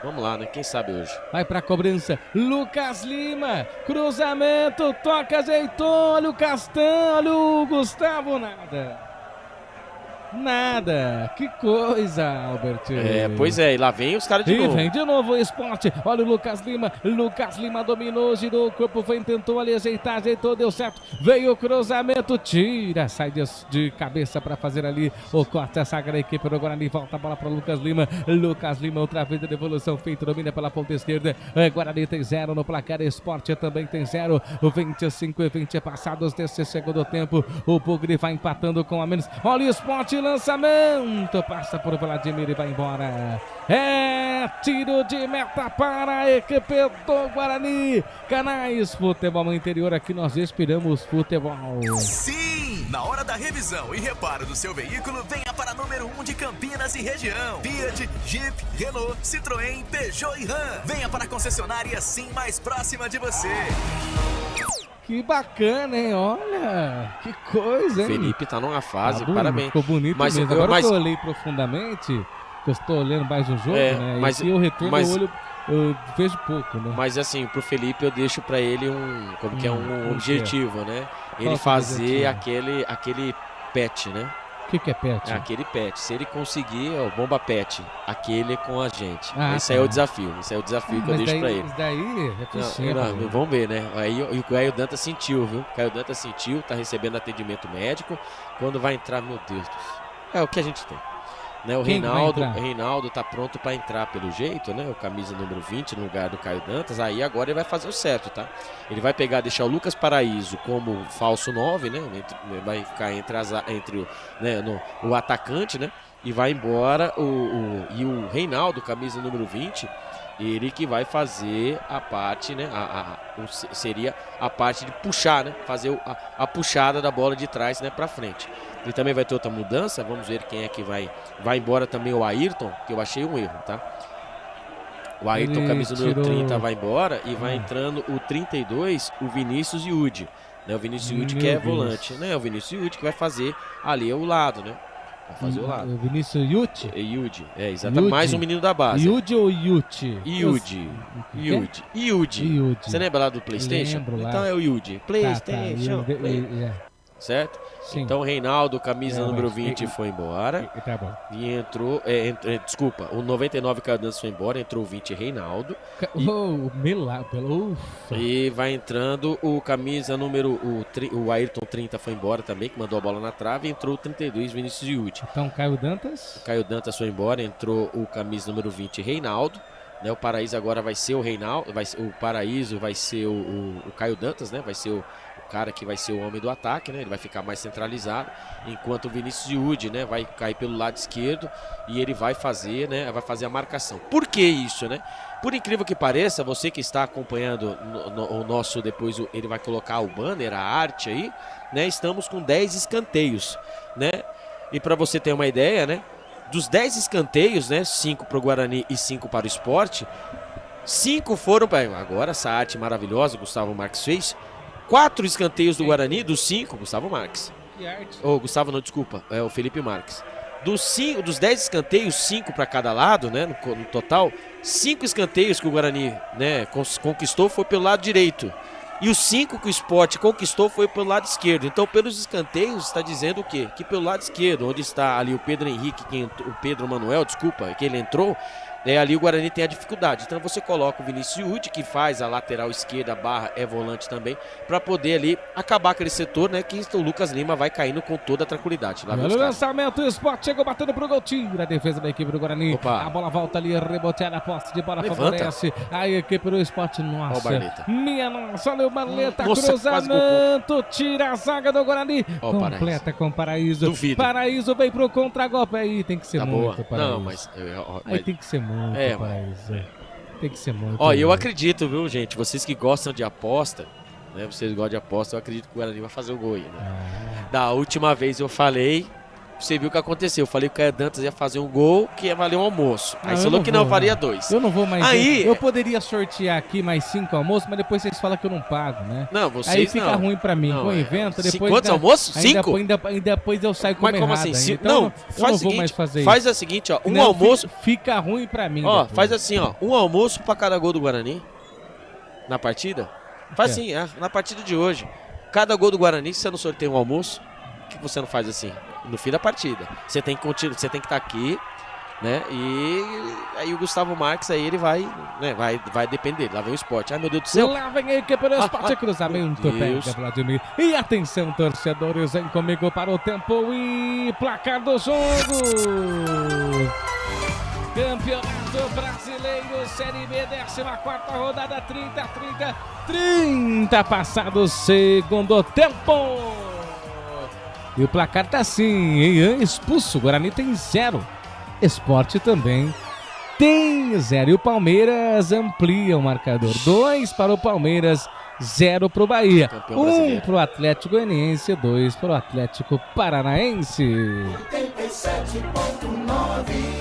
Vamos lá, né? Quem sabe hoje. Vai pra cobrança. Lucas Lima. Cruzamento. Toca, ajeitou. Olha o Castan. Olha o Gustavo. Nada. Nada. Que coisa, Albert. Pois é, e lá vem os caras de novo. E vem de novo o Sport. Olha o Lucas Lima. Lucas Lima dominou, girou o corpo, foi, tentou ali ajeitar, ajeitou, deu certo. Veio o cruzamento, tira, sai de cabeça para fazer ali o corte. A saga da equipe do Guarani. Volta a bola para Lucas Lima. Lucas Lima, outra vez a devolução feita, domina pela ponta esquerda. Guarani tem 0 no placar. Sport também tem 0. 25 e 20 passados desse segundo tempo. O Bugre vai empatando com a menos. Olha o Sport, lançamento. Passa por Vladimir e vai embora. É tiro de meta para a equipe do Guarani. Canais Futebol Interior, aqui nós esperamos futebol. Sim! Na hora da revisão e reparo do seu veículo, venha para número 1 de Campinas e região. Fiat, Jeep, Renault, Citroën, Peugeot e Ram. Venha para a concessionária Sim mais próxima de você. Que bacana, hein? Olha, que coisa, hein? Felipe tá numa fase, bonito, parabéns. Ficou bonito mesmo. Agora que eu olhei profundamente, que eu estou olhando mais o jogo, né? Mas, e o retorno eu vejo pouco, né? Mas assim, pro Felipe eu deixo pra ele um objetivo, né? Ele Qual fazer aquele pet, né? O que é pet? Aquele pet. Se ele conseguir, o bomba pet, aquele com a gente. Ah, esse aí é o desafio. Esse é o desafio que eu deixo pra ele. Isso daí é possível. Vamos ver, né? Aí o Caio Dantas sentiu, viu? O Caio Dantas sentiu, tá recebendo atendimento médico. Quando vai entrar, meu Deus do céu. É o que a gente tem. Né, o Reinaldo tá pronto para entrar pelo jeito, né? O camisa número 20 no lugar do Caio Dantas. Aí agora ele vai fazer o certo, tá? Ele vai pegar, deixar o Lucas Paraíso como falso 9, né? Vai ficar entre o atacante, né? E vai embora e o Reinaldo, camisa número 20, ele que vai fazer a parte, né? Seria a parte de puxar, né? Fazer a puxada da bola de trás, né? Para frente. E também vai ter outra mudança, vamos ver quem é que vai embora também, o Ayrton, que eu achei um erro, tá? O Ayrton, camisa número 30, vai embora e vai entrando o 32, o Vinícius Yudi, né? O Vinícius Yudi que é volante, né? O Vinícius Yudi que vai fazer ali o lado, né? Vai fazer o lado. O Vinícius Yudi? Yudi, exatamente, mais um menino da base. Yudi ou Yuti? Yudi. Você lembra lá do PlayStation? Lembro lá. Então é o Yudi. PlayStation. Certo? Sim. Então o Reinaldo, camisa número 20, foi embora. Tá bom. E entrou, desculpa, o 99 Caio Dantas foi embora, entrou o 20 Reinaldo. E vai entrando o camisa número, o Ayrton 30 foi embora também, que mandou a bola na trave, e entrou o 32 Vinícius Yudi. Então Caio Dantas? O Caio Dantas foi embora, entrou o camisa número 20 Reinaldo. Né, o Paraíso agora vai ser o Reinaldo, o Paraíso vai ser o Caio Dantas, né? Vai ser o cara que vai ser o homem do ataque, né? Ele vai ficar mais centralizado, enquanto o Vinícius Yudi, né, vai cair pelo lado esquerdo e ele vai fazer, né, a marcação. Por que isso, né? Por incrível que pareça, você que está acompanhando o nosso, depois ele vai colocar o banner, a arte aí, né? Estamos com 10 escanteios, né? E para você ter uma ideia, né? Dos 10 escanteios, né? 5 para o Guarani e 5 para o Sport. 5 foram para... Agora essa arte maravilhosa, Gustavo Marques fez. 4 escanteios do Guarani, dos 5, Gustavo Marques. Que arte? Gustavo não, desculpa, é o Felipe Marques. Dos 10 escanteios, 5 para cada lado, né? No total, 5 escanteios que o Guarani, né, conquistou foi pelo lado direito. E os 5 que o Sport conquistou foi pelo lado esquerdo. Então, pelos escanteios, está dizendo o quê? Que pelo lado esquerdo, onde está ali o Pedro Henrique, o Pedro Manuel, desculpa, que ele entrou, ali o Guarani tem a dificuldade. Então você coloca o Vinícius Yudi, que faz a lateral esquerda, é volante também, para poder ali acabar aquele setor, né? Que o Lucas Lima vai caindo com toda a tranquilidade. Lá no lançamento, o Sport chegou batendo pro gol, tira a defesa da equipe do Guarani. Opa. A bola volta ali, reboteada, a posse de bola favorece a equipe do Sport. Nossa, minha nossa, olha o Barleta, cruzamento, tira a zaga do Guarani, completa com o Paraíso. Duvido. Paraíso vem pro contragolpe, aí tem que ser muito, Paraíso. Não, mas aí tem que ser muito. Paraíso. Tem que ser muito. Eu acredito, viu, gente? Vocês que gostam de aposta, né? Vocês gostam de aposta, eu acredito que o Guarani vai fazer o gol aí, né? Da última vez eu falei, você viu o que aconteceu. Eu falei que o Caio Dantas ia fazer um gol que ia valer um almoço. Aí você falou que não faria 2. Eu não vou mais. Eu poderia sortear aqui mais 5 almoços, mas depois vocês falam que eu não pago, né? Não, vocês aí fica ruim pra mim. Com o evento, depois. Quantos almoços? 5? Depois eu saio como como errado. assim? Então, eu não vou mais fazer faz isso. o seguinte, ó. Almoço. Fica ruim pra mim. Ó, faz assim, ó. Um almoço pra cada gol do Guarani. Na partida. Faz assim, na partida de hoje. Cada gol do Guarani, se você não sorteia um almoço, por que você não faz assim? no fim da partida. Você tem que estar aqui, né? E aí o Gustavo Marques, aí ele vai, né? Vai depender. Lá vem o Sport. Ai, meu Deus do céu. Lá vem a equipe do Sport, cruzamento, pega Vladimir. E atenção, torcedores, vem comigo para o tempo e placar do jogo. Campeonato Brasileiro, Série B, 14ª rodada, 30 passados, segundo tempo. E o placar tá assim, Ian expulso, Guarani tem 0. Sport também tem 0. E o Palmeiras amplia o marcador. 2 para o Palmeiras, 0 para o Bahia. 1 para o Atlético Goianiense, 2 para o Atlético Paranaense. 87.9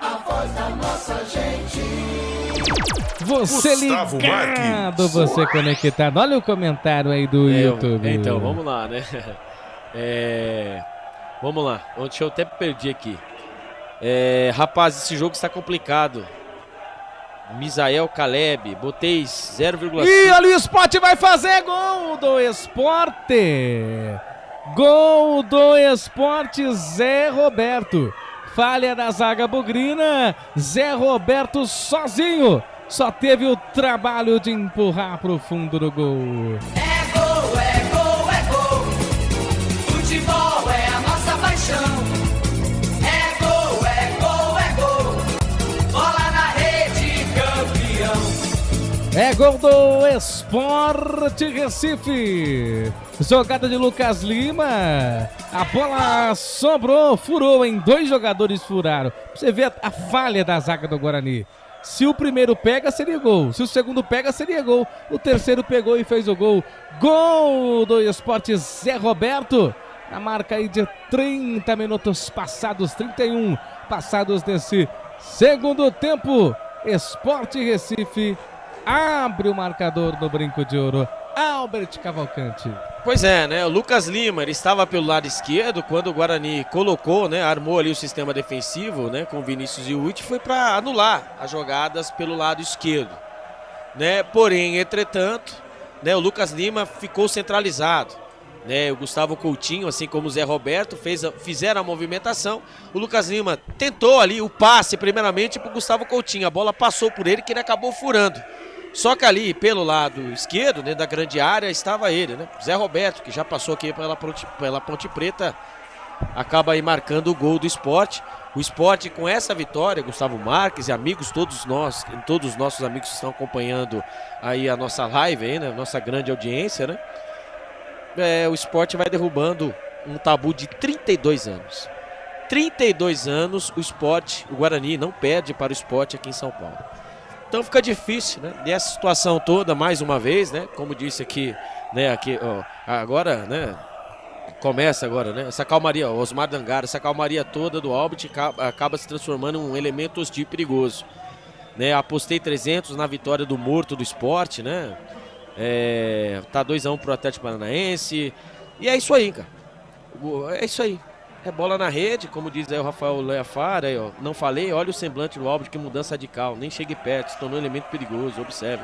A voz da nossa gente. Você Gustavo ligado, Marques. você conectado. Olha o comentário aí do YouTube. Então, vamos lá, né? Vamos lá. Ontem eu até perdi aqui. Rapaz, esse jogo está complicado. Misael Caleb, botei 0,5. E ali o Sport vai fazer gol do Esporte. Gol do Esporte, Zé Roberto. Falha da zaga bugrina, Zé Roberto sozinho. Só teve o trabalho de empurrar para o fundo do gol. É gol, é gol, é gol. Futebol é a nossa paixão. É gol, é gol, é gol. Bola na rede, campeão. É gol do Sport Recife. Jogada de Lucas Lima. A bola sobrou, furou, em 2 jogadores furaram. Você vê a falha da zaga do Guarani. Se o primeiro pega, seria gol. Se o segundo pega, seria gol. O terceiro pegou e fez o gol. Gol do Sport, Zé Roberto. Na marca aí de 30 minutos passados, 31 passados desse segundo tempo. Sport Recife abre o marcador do Brinco de Ouro. Albert Cavalcante. Pois é, né? O Lucas Lima, ele estava pelo lado esquerdo quando o Guarani colocou, né? Armou ali o sistema defensivo, né? Com Vinícius e Uti, foi para anular as jogadas pelo lado esquerdo, né? Porém, entretanto, né? O Lucas Lima ficou centralizado, né? O Gustavo Coutinho, assim como o Zé Roberto, fizeram a movimentação. O Lucas Lima tentou ali o passe, primeiramente, para o Gustavo Coutinho. A bola passou por ele, que ele acabou furando. Só que ali, pelo lado esquerdo, dentro da grande área, estava ele, né? Zé Roberto, que já passou aqui pela Ponte Preta, acaba aí marcando o gol do Sport. O Sport, com essa vitória, Gustavo Marques e amigos, todos os nossos amigos que estão acompanhando aí a nossa live, aí, né? Nossa grande audiência, né? O Sport vai derrubando um tabu de 32 anos. 32 anos, o Guarani não perde para o Sport aqui em São Paulo. Então fica difícil, né? E essa situação toda, mais uma vez, né? Como disse aqui, né? Agora, né? Começa agora, né? Essa calmaria, Osmar D'Angara, essa calmaria toda do Albert acaba se transformando em um elemento hostil e perigoso, né? Apostei 300 na vitória do Morto do Sport, né? Tá 2-1 pro Atlético Paranaense. E é isso aí, cara. É isso aí. É bola na rede, como diz aí o Rafael Leafar, aí, ó. Não falei, olha o semblante do Albert, que mudança radical. Nem chegue perto, se tornou um elemento perigoso, observe.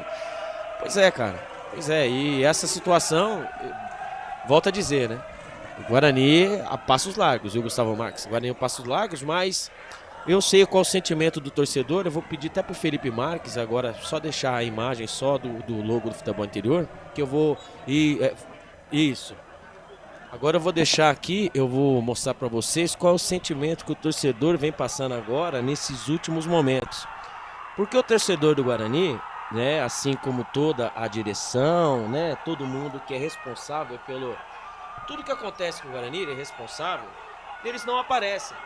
Pois é, cara. Pois é, e essa situação, volta a dizer, né? O Guarani a passos largos, viu, Gustavo Marques? O Guarani a passos largos, mas eu sei qual é o sentimento do torcedor. Eu vou pedir até pro Felipe Marques agora, só deixar a imagem só do logo do Futebol Interior, que eu vou... Isso. Agora eu vou deixar aqui, eu vou mostrar para vocês qual é o sentimento que o torcedor vem passando agora nesses últimos momentos. Porque o torcedor do Guarani, né, assim como toda a direção, né, todo mundo que é responsável pelo... Tudo que acontece com o Guarani, ele é responsável, eles não aparecem.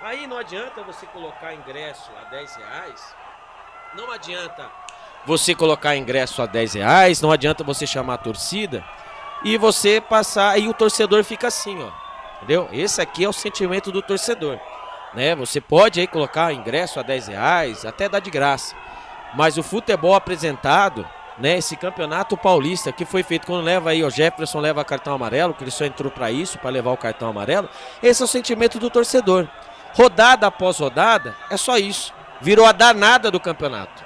Aí não adianta você colocar ingresso a R$10, não adianta você colocar ingresso a R$10, não adianta você chamar a torcida e você passar, e o torcedor fica assim, ó, entendeu? Esse aqui é o sentimento do torcedor, né? Você pode aí colocar ingresso a R$10, até dá de graça, mas o futebol apresentado, né? Esse campeonato paulista que foi feito quando leva aí, o Jefferson leva cartão amarelo, que ele só entrou para isso, para levar o cartão amarelo. Esse é o sentimento do torcedor. Rodada após rodada, é só isso. Virou a danada do campeonato.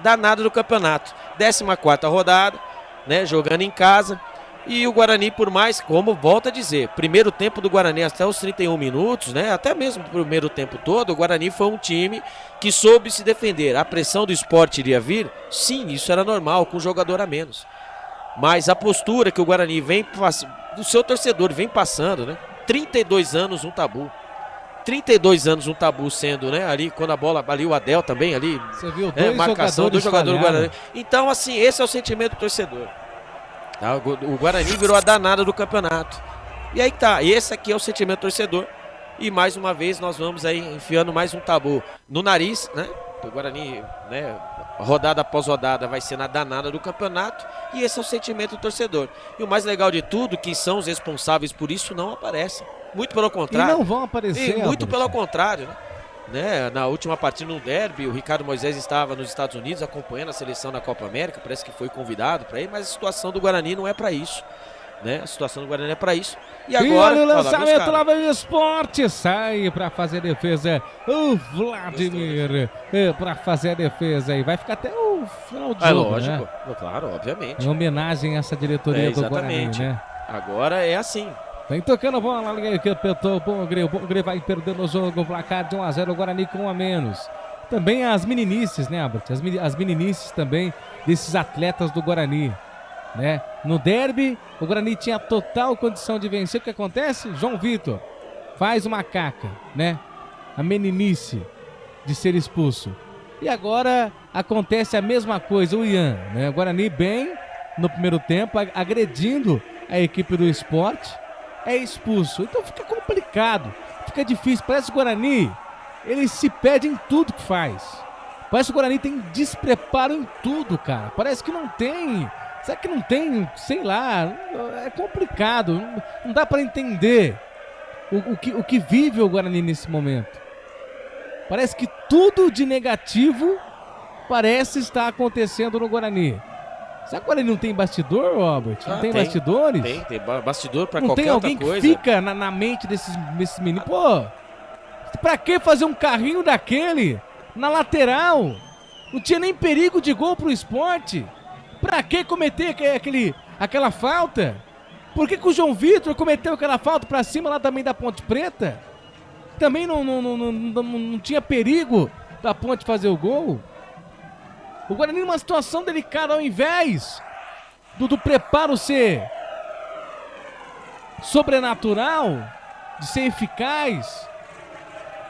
Danada do campeonato. 14ª rodada, né? Jogando em casa. E o Guarani, por mais, como volta a dizer, primeiro tempo do Guarani até os 31 minutos, né? Até mesmo o primeiro tempo todo, o Guarani foi um time que soube se defender. A pressão do Sport iria vir? Sim, isso era normal, com um jogador a menos. Mas a postura que o Guarani vem, do seu torcedor, vem passando, né? 32 anos um tabu. 32 anos um tabu sendo, né? Ali, quando a bola, ali o Adel também, ali. Você viu, marcação, dois jogadores do Guarani. Então, assim, esse é o sentimento do torcedor. Tá? O Guarani virou a danada do campeonato. E aí tá, esse aqui é o sentimento do torcedor. E mais uma vez nós vamos aí enfiando mais um tabu no nariz, né? O Guarani, né, rodada após rodada vai ser na danada do campeonato. E esse é o sentimento do torcedor. E o mais legal de tudo, que são os responsáveis por isso, não aparecem. Muito pelo contrário. E não vão aparecer. Muito pelo contrário, né? Na última partida no derby, o Ricardo Moisés estava nos Estados Unidos acompanhando a seleção na Copa América, parece que foi convidado para ir, mas a situação do Guarani não é para isso, né? A situação do Guarani é para isso. E agora, olha o lançamento lá do Sport, sai para fazer a defesa o Vladimir, para fazer a defesa e vai ficar até o final do jogo, lógico, né? Claro, obviamente. Em homenagem a essa diretoria do Guarani, né? Agora é assim. Vem tocando a bola ali, que apertou o Bongre vai perdendo o jogo, o placar de 1-0, o Guarani com 1 a menos. Também as meninices, né, Albert? As meninices também desses atletas do Guarani, né? No derby, o Guarani tinha total condição de vencer. O que acontece? João Vitor faz uma caca, né? A meninice de ser expulso. E agora acontece a mesma coisa, o Ian, né? O Guarani bem no primeiro tempo, agredindo a equipe do Sport. É expulso, então fica complicado, fica difícil. Parece que o Guarani, ele se perde em tudo que faz. Parece que o Guarani tem despreparo em tudo, cara. Parece que não tem, será que não tem, sei lá, é complicado. Não dá pra entender o que vive o Guarani nesse momento. Parece que tudo de negativo parece estar acontecendo no Guarani. Será que o Guarani não tem bastidor, Robert? Não tem bastidores? Tem bastidor pra não qualquer outra coisa. Não tem alguém que fica na mente desses meninos? Pô, pra que fazer um carrinho daquele na lateral? Não tinha nem perigo de gol pro Sport. Pra que cometer aquela falta? Por que o João Vitor cometeu aquela falta pra cima lá também da Ponte Preta? Também não tinha perigo da Ponte fazer o gol? O Guarani numa situação delicada, ao invés do preparo ser sobrenatural, de ser eficaz,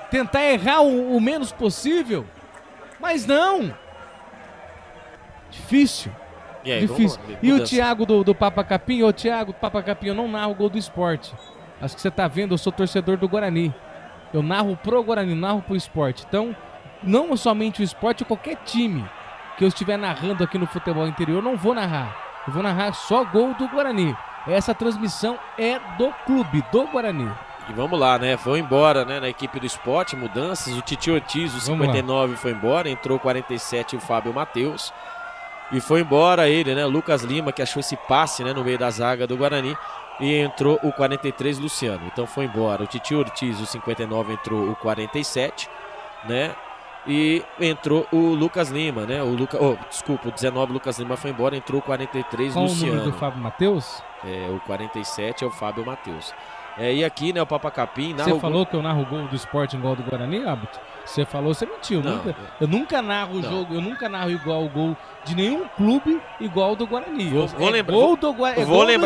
tentar errar o menos possível, mas não. Difícil. E aí, difícil. E o Thiago do Papa Capim? Ô Thiago do Papa Capim, eu não narro o gol do Sport. Acho que você tá vendo, eu sou torcedor do Guarani. Eu narro pro Guarani, narro pro Sport. Então, não somente o Sport, qualquer time que eu estiver narrando aqui no Futebol Interior, não vou narrar. Eu vou narrar só gol do Guarani. Essa transmissão é do clube, do Guarani. E vamos lá, né? Foi embora, né, na equipe do Sport, mudanças. O Titi Ortiz, o 59, foi embora. Entrou 47 o Fábio Matheus. E foi embora ele, né? Lucas Lima, que achou esse passe, né, no meio da zaga do Guarani. E entrou o 43, Luciano. Então foi embora. O Titi Ortiz, o 59, entrou o 47, né? E entrou o Lucas Lima, né? O 19, Lucas Lima foi embora, entrou o 43, Qual Luciano. Qual o número do Fábio Matheus? O 47 é o Fábio Matheus. E aqui, né, o Papa Capim... Você falou que eu narro o gol do Sport igual do Guarani, Albert? Você falou, você mentiu. Eu nunca narro o jogo, eu nunca narro igual o gol de nenhum clube igual ao do Guarani. Vou lembrar. Gol do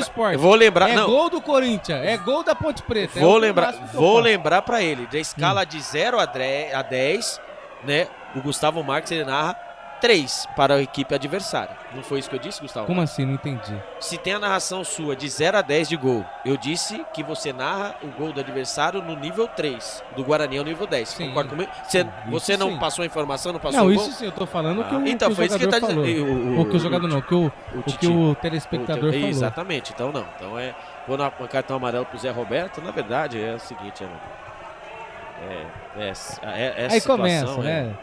Sport. Eu vou lembrar. É gol do Corinthians, é gol da Ponte Preta. Vou lembrar pra ele, da escala de 0 a 10... né? O Gustavo Marques, ele narra 3 para a equipe adversária. Não foi isso que eu disse, Gustavo? Como assim? Não entendi. Se tem a narração sua de 0 a 10 de gol, eu disse que você narra o gol do adversário no nível 3. Do Guarani é o nível 10. Sim. Concorda comigo? Você não passou a informação, não passou não, o gol? Não, isso sim, eu tô falando que o então, que foi o isso que ele tá falou. dizendo. O que o jogador não, o que o telespectador falou. Exatamente, então não. Então quando a cartão amarelo pro Zé Roberto, na verdade, é o seguinte, aí começa, né?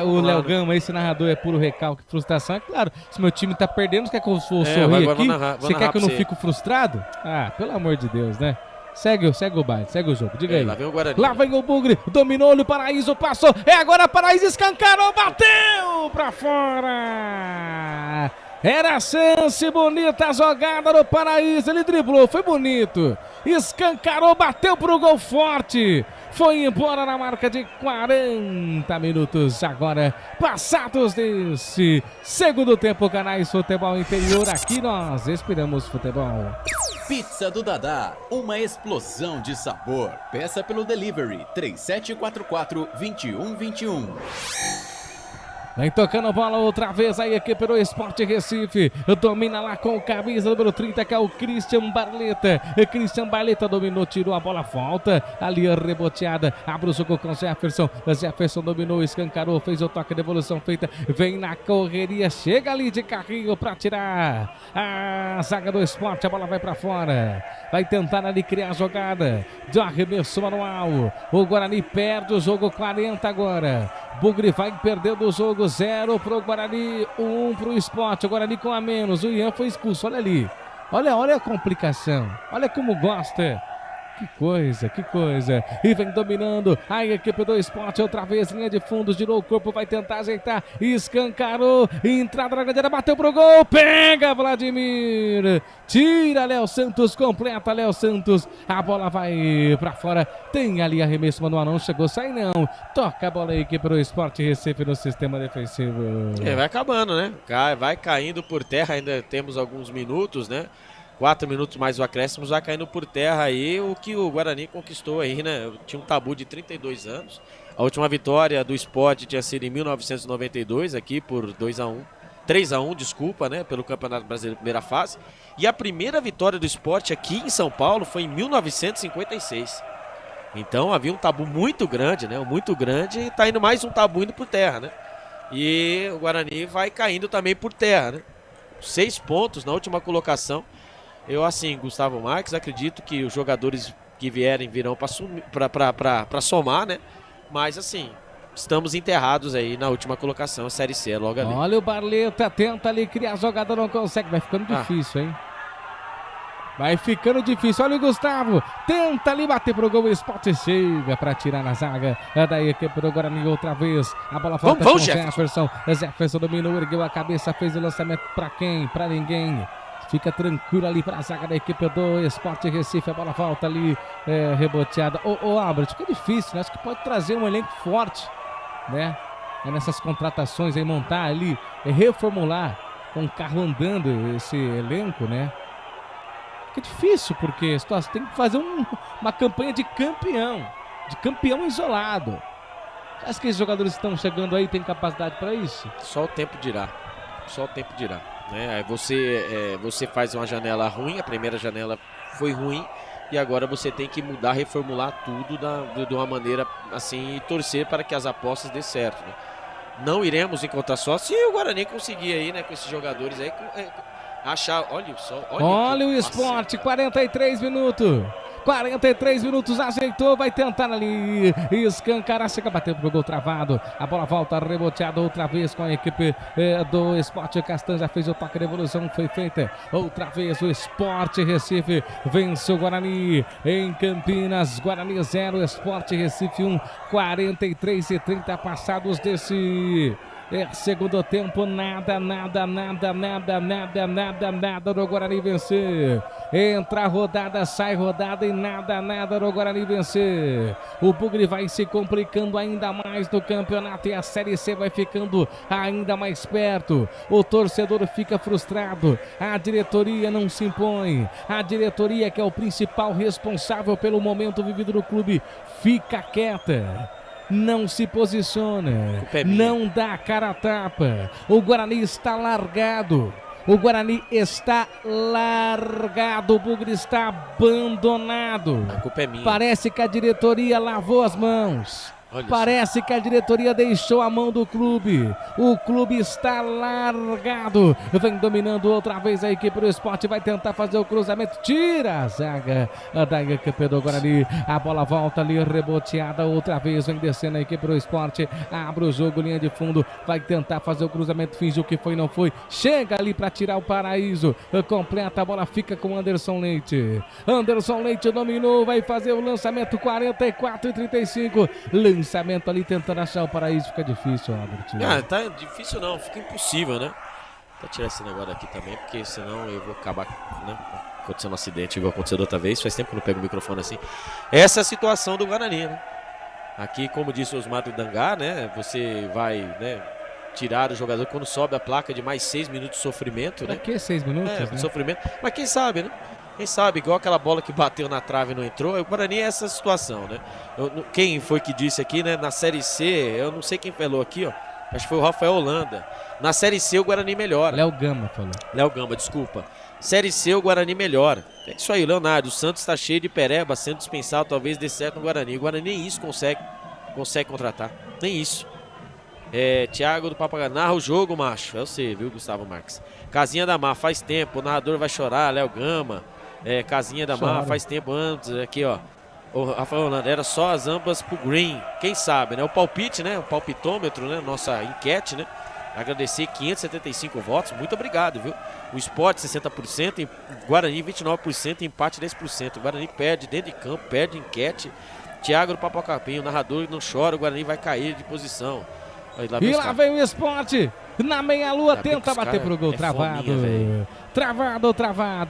O Léo Gama, esse narrador é puro recalque, frustração. É claro, se meu time tá perdendo, você quer que eu sorria aqui? Você quer que eu não fique frustrado? Ah, pelo amor de Deus, né? Segue o baile, segue o jogo, diga aí. Lá vem o Guarani. Lá vem o Bugre, dominou o Paraíso, passou. É agora Paraíso, escancarou, bateu pra fora. Era a chance, bonita a jogada do Paraíso, ele driblou, foi bonito, escancarou, bateu pro gol forte, foi embora na marca de 40 minutos, agora passados desse segundo tempo, canais Futebol Interior, aqui nós esperamos futebol. Pizza do Dadá, uma explosão de sabor. Peça pelo delivery 3744-2121. Vem tocando bola outra vez aí, equipe do Sport Recife. Domina lá com camisa número 30, que é o Christian Barleta. Christian Barleta dominou, tirou a bola, volta. Ali a reboteada, abre o jogo com Jefferson. Jefferson dominou, escancarou, fez o toque de evolução feita. Vem na correria, chega ali de carrinho pra tirar a zaga do Sport. A bola vai pra fora. Vai tentar ali criar a jogada de arremesso manual. O Guarani perde o jogo, 40 agora. Bugre vai perdendo o jogo, 0 pro Guarani, 1 pro Sport. O Guarani com a menos, o Ian foi expulso, olha ali. Olha a complicação, olha como gosta. Que coisa. E vem dominando a equipe do Sport, outra vez, linha de fundo, girou o corpo, vai tentar ajeitar, escancarou, entrada na grande área, bateu pro gol, pega Vladimir, tira Léo Santos, completa Léo Santos, a bola vai pra fora, tem ali arremesso manual, não chegou, sai não, toca a bola aí, equipe do Sport Recife no sistema defensivo. Vai acabando, né? Vai caindo por terra, ainda temos alguns minutos, né? 4 minutos mais o acréscimo, vai caindo por terra aí o que o Guarani conquistou aí, né? Tinha um tabu de 32 anos. A última vitória do Sport tinha sido em 1992, aqui por 3-1, desculpa, né? Pelo Campeonato Brasileiro primeira fase. E a primeira vitória do Sport aqui em São Paulo foi em 1956. Então havia um tabu muito grande, né? Muito grande, e tá indo mais um tabu indo por terra, né? E o Guarani vai caindo também por terra, né? 6 pontos na última colocação. Eu, assim, Gustavo Marques, acredito que os jogadores que virão para somar, né? Mas, assim, estamos enterrados aí na última colocação, a Série C, logo ali. Olha o Barleta, tenta ali criar a jogada, não consegue, vai ficando difícil, hein? Vai ficando difícil, olha o Gustavo, tenta ali bater pro gol, o Sport chega pra tirar na zaga, daí equipe do Guarani outra vez, a bola volta com Jefferson, Jefferson dominou, ergueu a cabeça, fez o lançamento pra quem? Pra ninguém. Fica tranquilo ali para a zaga da equipe do Sport Recife. A bola volta ali, reboteada. Ô Albert, fica difícil, né? Acho que pode trazer um elenco forte, né? Nessas contratações aí, montar ali, reformular com o carro andando esse elenco, né? Fica difícil, porque a situação tem que fazer uma campanha de campeão isolado. Acho que esses jogadores estão chegando aí, tem capacidade para isso? Só o tempo dirá. Aí você faz uma janela ruim, a primeira janela foi ruim e agora você tem que mudar, reformular tudo de uma maneira assim e torcer para que as apostas dê certo, né? Não iremos encontrar só se o Guarani conseguir aí, né, com esses jogadores aí, achar, olha o Sport, 43 minutos. 43 minutos, ajeitou, vai tentar ali escancarar, chega a bater pro gol travado, a bola volta reboteada outra vez com a equipe do Sport. Castan já fez o toque de evolução, foi feita outra vez. O Sport Recife vence o Guarani em Campinas, Guarani 0, Sport Recife 1, 43-30 passados desse segundo tempo, nada do Guarani vencer. Entra rodada, sai rodada e nada do Guarani vencer. O Bugre vai se complicando ainda mais no campeonato e a Série C vai ficando ainda mais perto. O torcedor fica frustrado, a diretoria não se impõe. A diretoria, que é o principal responsável pelo momento vivido no clube, fica quieta. Não se posiciona, não dá cara a tapa. O Guarani está largado. O Bugre está abandonado. A culpa é minha. Parece que a diretoria lavou as mãos. Parece que a diretoria deixou a mão do clube. O clube está largado. Vem dominando outra vez a equipe do Sport. Vai tentar fazer o cruzamento. Tira a zaga da equipe do Guarani. A bola volta ali, reboteada outra vez. Vem descendo a equipe do Sport. Abre o jogo, linha de fundo. Vai tentar fazer o cruzamento. Fingiu que foi, não foi. Chega ali para tirar o Paraíso. Completa, a bola fica com Anderson Leite. Anderson Leite dominou. Vai fazer o lançamento, 44-35. Lançamento ali tentando achar o Paraíso, fica difícil, Albert. Tá difícil não, fica impossível, né? Vou tirar esse negócio daqui também, porque senão eu vou acabar, né, acontecendo um acidente igual aconteceu da outra vez. Faz tempo que eu não pego o microfone assim. Essa é a situação do Guarani, né? Aqui, como disse o Osmar do Dangá, né? Você vai, né, tirar o jogador quando sobe a placa de mais 6 minutos de sofrimento, né? Pra que 6 minutos? Né? Sofrimento. Mas quem sabe, né? Quem sabe, igual aquela bola que bateu na trave e não entrou. O Guarani é essa situação, né? Quem foi que disse aqui, né? Na Série C, eu não sei quem falou aqui, ó. Acho que foi o Rafael Holanda. Na Série C o Guarani melhora. Léo Gama falou. Léo Gama, desculpa. Série C o Guarani melhora. É isso aí, Leonardo. O Santos está cheio de pereba, sendo dispensado, talvez dê certo no Guarani. O Guarani nem isso consegue contratar. Nem isso. Thiago do Papagaio. Narra o jogo, macho. Eu sei, viu, Gustavo Marques. Casinha da Mar, faz tempo. O narrador vai chorar, Léo Gama. Casinha da Mar, faz tempo antes. Aqui, ó. O Rafael Holanda, era só as ambas pro Green. Quem sabe, né? O palpite, né? O palpitômetro, né? Nossa enquete, né? Agradecer 575 votos. Muito obrigado, viu? O Sport 60%, Guarani 29%, empate 10%. O Guarani perde dentro de campo, perde enquete. Thiago do Papacapim, o narrador não chora, o Guarani vai cair de posição. Aí, lá vem o Sport. Na meia-lua, tenta bater pro gol, travado. Fominha, travado.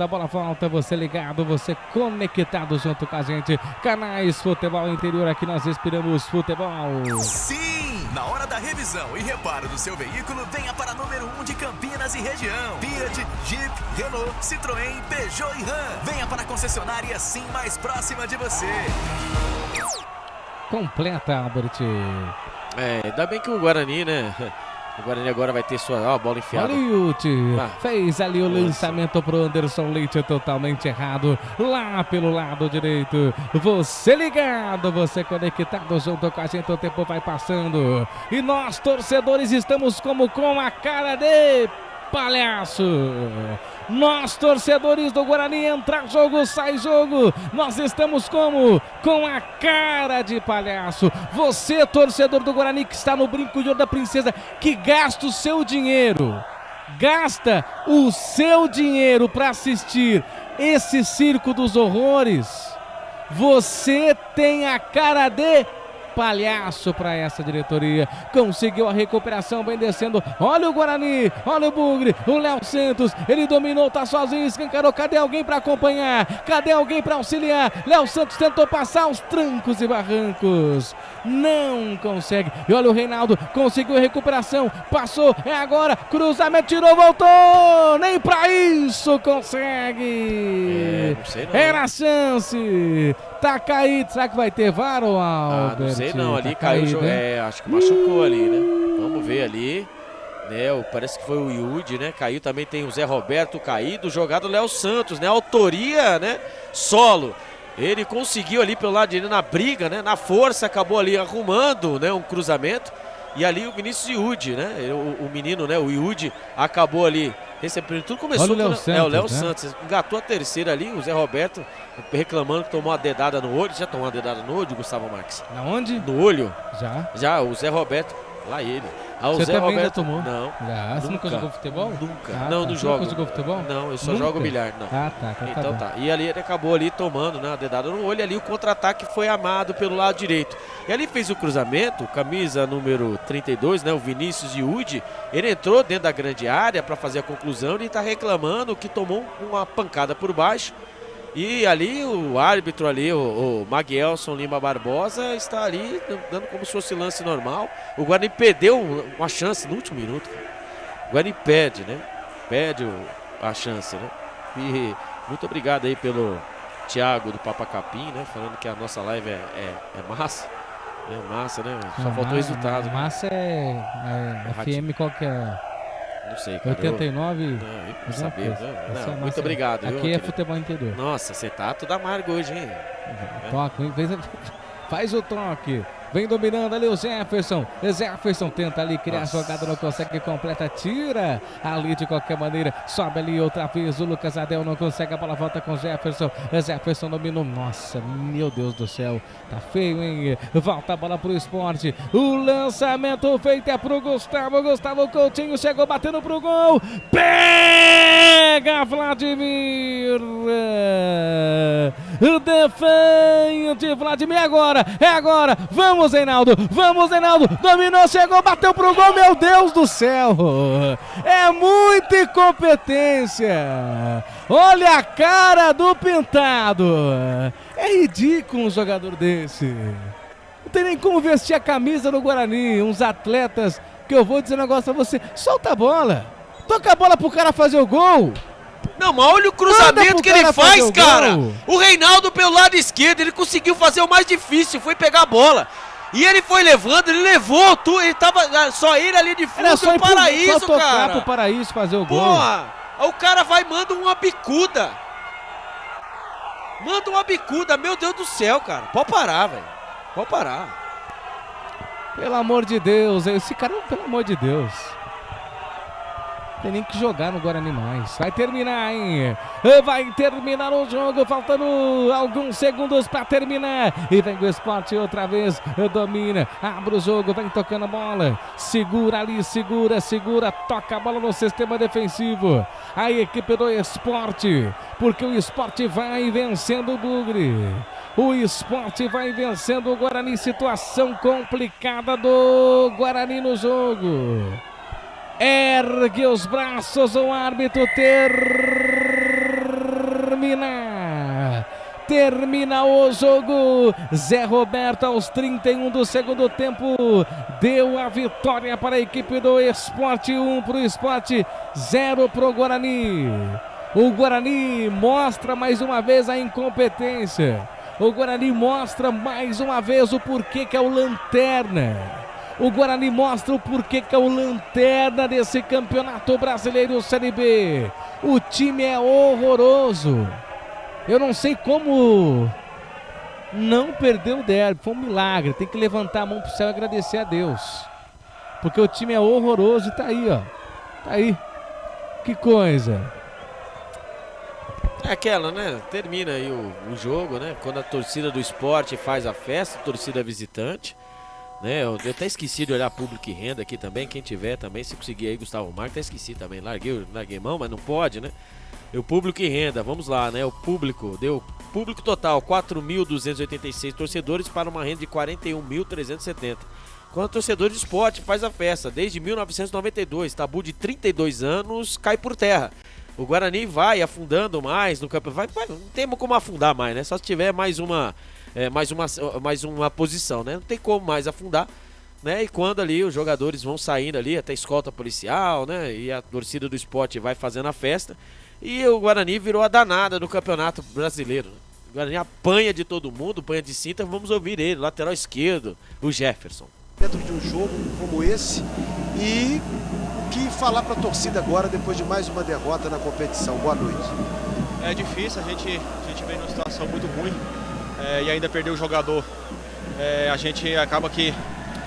A bola volta, você ligado, você conectado junto com a gente. Canais Futebol Interior, aqui nós respiramos futebol. Sim! Na hora da revisão e reparo do seu veículo, venha para número 1 de Campinas e região. Fiat, Jeep, Renault, Citroën, Peugeot e Ram. Venha para a concessionária Sim mais próxima de você. Completa, Albert. Ainda bem que o Guarani, né? O Guarani agora vai ter sua bola enfiada. Oliute fez ali o lançamento pro Anderson Leite, totalmente errado. Lá pelo lado direito. Você ligado, você conectado junto com a gente. O tempo vai passando. E nós, torcedores, estamos como com a cara de palhaço. Nós, torcedores do Guarani, entra jogo, sai jogo. Nós estamos como? Com a cara de palhaço. Você, torcedor do Guarani, que está no brinco de ouro da princesa, que gasta o seu dinheiro. Gasta o seu dinheiro para assistir esse circo dos horrores. Você tem a cara de palhaço para essa diretoria. Conseguiu a recuperação, vem descendo. Olha o Guarani, olha o Bugre, o Léo Santos, ele dominou, tá sozinho, escancarou. Cadê alguém para acompanhar? Cadê alguém para auxiliar? Léo Santos tentou passar os trancos e barrancos, não consegue. E olha o Reinaldo, conseguiu a recuperação, passou, é agora, cruzamento, tirou, voltou, nem para isso consegue. Não sei não. Era a chance. Tá caído, será que vai ter VAR ou Albert? Não sei não, ali caiu o jogo, acho que machucou ali, né? Vamos ver ali, né? Parece que foi o Yudi, né? Caiu, também tem o Zé Roberto caído, jogado o Léo Santos, né? Autoria, né? Solo. Ele conseguiu ali pelo lado direito na briga, né? Na força, acabou ali arrumando, né? Um cruzamento. E ali o Vinícius Yudi, né? O menino, né? O Yudi acabou ali recebendo. Tudo começou com o Léo Santos. Engatou a terceira ali, o Zé Roberto reclamando que tomou uma dedada no olho. Já tomou uma dedada no olho, Gustavo Marques? Na onde? No olho. Já, o Zé Roberto. Lá ele. O Você Zé também Roberto já tomou? Não. Você nunca jogou futebol? Nunca. Ah, não, tá. não jogo. Nunca jogou futebol? Não, eu só Nunca? jogo bilhar, não. Ah, tá. Então tá. E ali ele acabou ali tomando, né, a dedada no olho. Ali o contra-ataque foi amado pelo lado direito. E ali fez o cruzamento, camisa número 32, né, o Vinícius Yudi. Ele entrou dentro da grande área para fazer a conclusão e tá reclamando que tomou uma pancada por baixo. E ali o árbitro ali, o Maguelson Lima Barbosa, está ali dando como se fosse lance normal. O Guarani perdeu uma chance no último minuto. O Guarani perde, né? Perde a chance, né? E muito obrigado aí pelo Thiago do Papacapim, né? Falando que a nossa live é massa. É massa, né? Só faltou resultado. Massa é FM qualquer. Não sei, cara. 89. Não sabia. Muito obrigado. Aqui viu, é futebol interior. Nossa, você tá tudo amargo hoje, hein? Toque, faz o toque. Vem dominando ali o Jefferson. Jefferson tenta ali criar a jogada, não consegue, completa, tira ali de qualquer maneira. Sobe ali outra vez. O Lucas Adel não consegue, a bola volta com o Jefferson. Jefferson dominou. Nossa, meu Deus do céu. Tá feio, hein? Volta a bola pro Sport. O lançamento feito é pro Gustavo. Gustavo Coutinho chegou batendo pro gol. Pega Vladimir. Defende de Vladimir, é agora, vamos Reinaldo, dominou, chegou, bateu pro gol, meu Deus do céu, é muita incompetência, olha a cara do Pintado, é ridículo um jogador desse, não tem nem como vestir a camisa do Guarani, uns atletas que eu vou dizer um negócio pra você, solta a bola, toca a bola pro cara fazer o gol. Não, mas olha o cruzamento que ele faz, cara. O Reinaldo pelo lado esquerdo, ele conseguiu fazer o mais difícil, foi pegar a bola. E ele foi levando, ele levou tudo, ele tava só ele ali de fundo do Paraíso, só tocar cara. Pro Paraíso fazer o gol. Porra, o cara vai e manda uma bicuda. Manda uma bicuda, meu Deus do céu, cara. Pode parar, velho. Pode parar. Pelo amor de Deus, esse cara, pelo amor de Deus. Tem nem que jogar no Guarani mais. Vai terminar, hein? Vai terminar o jogo, faltando alguns segundos para terminar. E vem o Sport outra vez, domina, abre o jogo, vem tocando a bola. Segura ali, segura, toca a bola no sistema defensivo. A equipe do Sport, porque o Sport vai vencendo o Bugre. O Sport vai vencendo o Guarani, situação complicada do Guarani no jogo. Ergue os braços, o árbitro termina o jogo. Zé Roberto aos 31 do segundo tempo deu a vitória para a equipe do Sport, 1 para o Sport, 0 para o Guarani. O Guarani mostra mais uma vez a incompetência. O Guarani mostra mais uma vez o porquê que é o lanterna. O Guarani mostra o porquê que é o lanterna desse campeonato brasileiro Série B. O time é horroroso. Eu não sei como não perdeu o derby. Foi um milagre. Tem que levantar a mão pro céu e agradecer a Deus. Porque o time é horroroso e tá aí, ó. Tá aí. Que coisa. É aquela, né? Termina aí o jogo, né? Quando a torcida do Sport faz a festa, a torcida visitante. Né, eu até esqueci de olhar público e renda aqui também, quem tiver também, se conseguir aí, Gustavo Marques, até esqueci também, larguei mão, mas não pode, né? O público e renda, vamos lá, né? O público, deu público total, 4.286 torcedores para uma renda de 41.370. Quando o torcedor de Sport faz a festa, desde 1992, tabu de 32 anos, cai por terra. O Guarani vai afundando mais no campeonato, não temos como afundar mais, né? Só se tiver mais uma posição, né? Não tem como mais afundar, né? E quando ali os jogadores vão saindo ali, até escolta policial, né? E a torcida do Sport vai fazendo a festa. E o Guarani virou a danada do Campeonato Brasileiro. O Guarani apanha de todo mundo, apanha de cinta. Vamos ouvir ele, lateral esquerdo, o Jefferson. Dentro de um jogo como esse, e o que falar para a torcida agora depois de mais uma derrota na competição? Boa noite. É difícil, a gente vem numa situação muito ruim. E ainda perdeu o jogador, a gente acaba que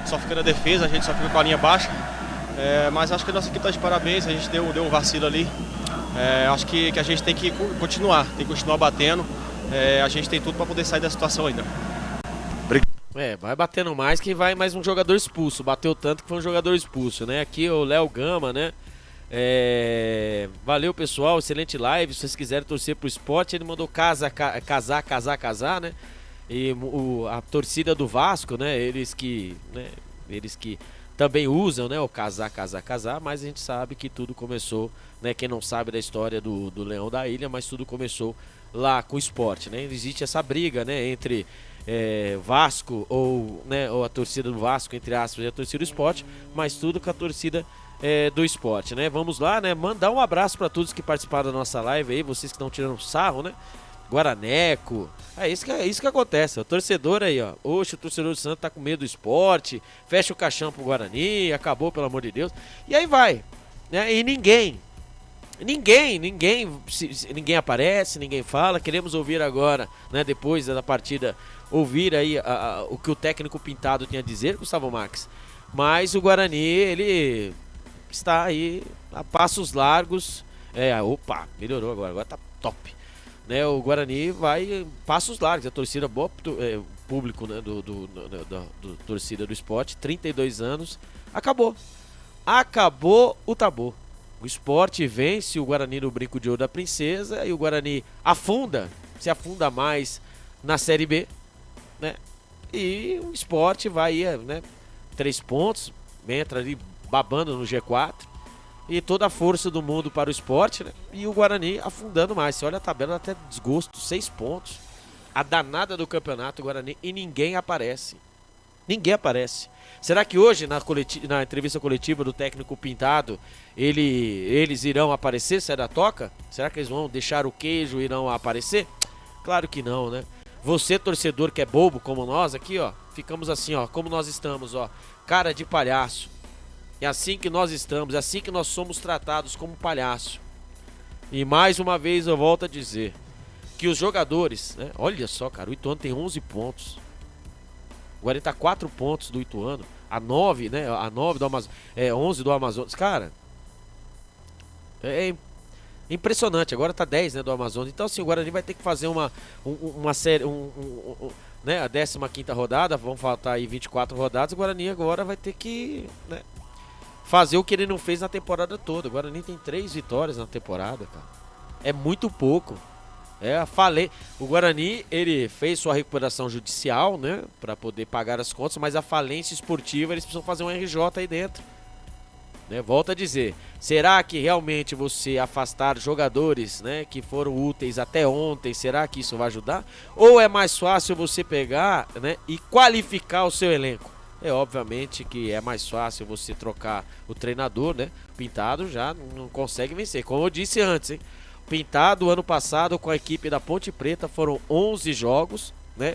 só fica na defesa, a gente só fica com a linha baixa, mas acho que a nossa equipe está de parabéns, a gente deu um vacilo ali, acho que a gente tem que continuar batendo, a gente tem tudo para poder sair da situação ainda. Vai batendo mais que vai mais um jogador expulso, bateu tanto que foi um jogador expulso, né? Aqui o Léo Gama, né? Valeu pessoal, excelente live. Se vocês quiserem torcer pro Sport, ele mandou casar, né? E a torcida do Vasco, né? Eles que também usam, né? O casar, mas a gente sabe que tudo começou, né? Quem não sabe da história do Leão da Ilha, mas tudo começou lá com o Sport, né? Existe essa briga, né? Entre Vasco ou a torcida do Vasco, entre aspas, e a torcida do Sport, mas tudo com a torcida do Sport, né? Vamos lá, né? Mandar um abraço para todos que participaram da nossa live aí, vocês que estão tirando sarro, né? Guaraneco, é isso que acontece, o torcedor aí, ó, oxe, o torcedor do Santos tá com medo do Sport, fecha o caixão pro Guarani, acabou, pelo amor de Deus, e aí vai, né? E ninguém aparece, ninguém fala. Queremos ouvir agora, né, depois da partida, ouvir aí o que o técnico Pintado tinha a dizer, Gustavo Marques. Mas o Guarani, ele está aí a passos largos. Opa, melhorou agora tá top. Né, o Guarani vai passos largos, a torcida boa, público, né, do torcida do Sport, 32 anos, acabou o tabu. O Sport vence o Guarani no Brinco de Ouro da Princesa e o Guarani se afunda mais na Série B, né? E o Sport vai, né? 3 pontos, entra ali babando no G4. E toda a força do mundo para o Sport, né? E o Guarani afundando mais. Você olha a tabela, até desgosto, 6 pontos. A danada do campeonato, o Guarani, e ninguém aparece. Ninguém aparece. Será que hoje, na entrevista coletiva do técnico Pintado, eles irão aparecer, sair da toca? Será que eles vão deixar o queijo e irão aparecer? Claro que não, né? Você, torcedor que é bobo como nós aqui, ó, ficamos assim, ó, como nós estamos, ó, cara de palhaço. É assim que nós estamos, é assim que nós somos tratados como palhaço. E mais uma vez eu volto a dizer que os jogadores, né? Olha só, cara, o Ituano tem 11 pontos. O Guarani tá 4 pontos do Ituano, a 9, né? A 9 do Amazonas, 11 do Amazonas. Cara, é impressionante. Agora tá 10, né, do Amazonas. Então assim, o Guarani vai ter que fazer uma série, né, a 15ª rodada, vão faltar aí 24 rodadas. O Guarani agora vai ter que, né, fazer o que ele não fez na temporada toda. O Guarani tem 3 vitórias na temporada, cara. É muito pouco. O Guarani, ele fez sua recuperação judicial, né, para poder pagar as contas, mas a falência esportiva, eles precisam fazer um RJ aí dentro. Né, volto a dizer, será que realmente você afastar jogadores, né, que foram úteis até ontem, será que isso vai ajudar? Ou é mais fácil você pegar, né, e qualificar o seu elenco? Obviamente que é mais fácil você trocar o treinador, né? Pintado já não consegue vencer. Como eu disse antes, hein? Pintado, ano passado, com a equipe da Ponte Preta, foram 11 jogos, né?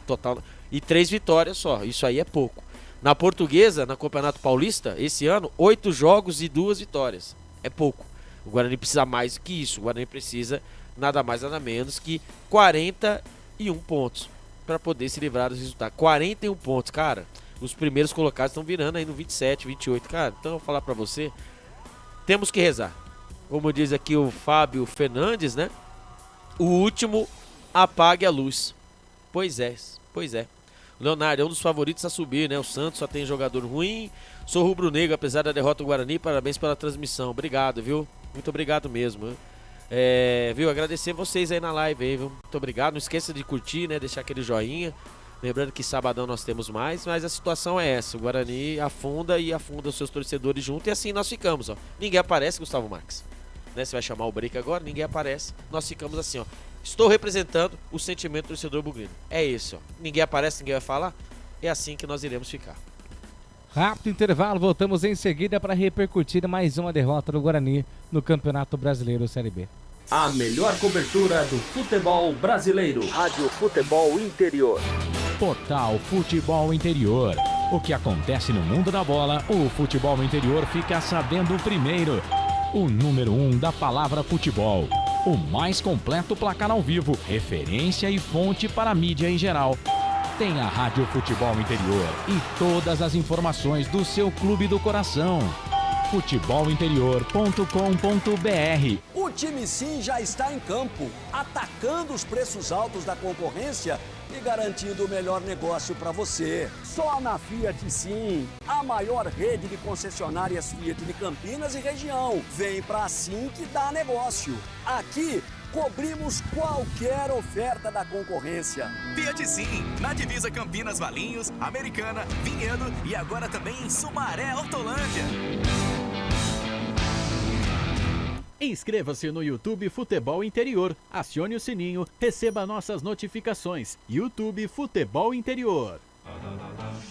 Total, e 3 vitórias só. Isso aí é pouco. Na Portuguesa, no Campeonato Paulista, esse ano, 8 jogos e 2 vitórias. É pouco. O Guarani precisa mais que isso. O Guarani precisa nada mais, nada menos que 41 pontos para poder se livrar dos resultados. 41 pontos, cara. Os primeiros colocados estão virando aí no 27, 28. Cara, então eu vou falar pra você. Temos que rezar. Como diz aqui o Fábio Fernandes, né? O último apague a luz. Pois é. O Leonardo é um dos favoritos a subir, né? O Santos só tem jogador ruim. Sou rubro-negro, apesar da derrota do Guarani. Parabéns pela transmissão. Obrigado, viu? Muito obrigado mesmo. Viu? Agradecer vocês aí na live, aí, viu? Muito obrigado. Não esqueça de curtir, né? Deixar aquele joinha. Lembrando que sabadão nós temos mais, mas a situação é essa. O Guarani afunda os seus torcedores junto e assim nós ficamos, ó. Ninguém aparece, Gustavo Marques. Né? Você vai chamar o break agora, ninguém aparece. Nós ficamos assim, ó. Estou representando o sentimento do torcedor bugrino. É isso, ó. Ninguém aparece, ninguém vai falar. É assim que nós iremos ficar. Rápido intervalo, voltamos em seguida para repercutir mais uma derrota do Guarani no Campeonato Brasileiro Série B. A melhor cobertura do futebol brasileiro. Rádio Futebol Interior. Portal Futebol Interior. O que acontece no mundo da bola, o futebol interior fica sabendo primeiro. O número 1 da palavra futebol. O mais completo placar ao vivo, referência e fonte para a mídia em geral. Tem a Rádio Futebol Interior e todas as informações do seu clube do coração. futebolinterior.com.br. O time Sim já está em campo, atacando os preços altos da concorrência e garantindo o melhor negócio para você. Só na Fiat Sim, a maior rede de concessionárias Fiat de Campinas e região. Vem pra Sim que dá negócio. Aqui cobrimos qualquer oferta da concorrência. Fiat Sim, na divisa Campinas, Valinhos, Americana, Vinhedo e agora também em Sumaré, Hortolândia. Inscreva-se no YouTube Futebol Interior, acione o sininho, receba nossas notificações. YouTube Futebol Interior.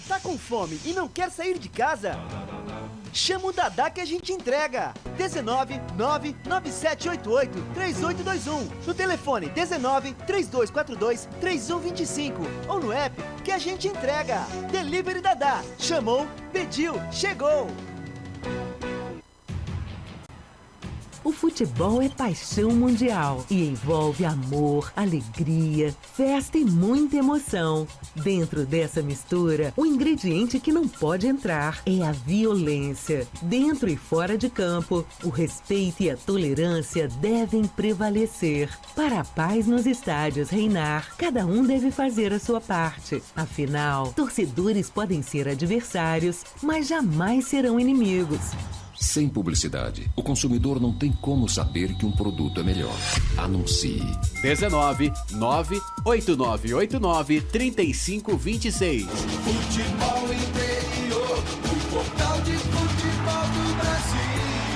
Tá com fome e não quer sair de casa? Chama o Dadá que a gente entrega. 19 99788 3821. No telefone 19 3242 3125. Ou no app que a gente entrega. Delivery Dadá. Chamou, pediu, chegou. O futebol é paixão mundial e envolve amor, alegria, festa e muita emoção. Dentro dessa mistura, o ingrediente que não pode entrar é a violência. Dentro e fora de campo, o respeito e a tolerância devem prevalecer. Para a paz nos estádios reinar, cada um deve fazer a sua parte. Afinal, torcedores podem ser adversários, mas jamais serão inimigos. Sem publicidade, o consumidor não tem como saber que um produto é melhor. Anuncie. 19 98989 3526. Futebol Interior, o portal de futebol do Brasil.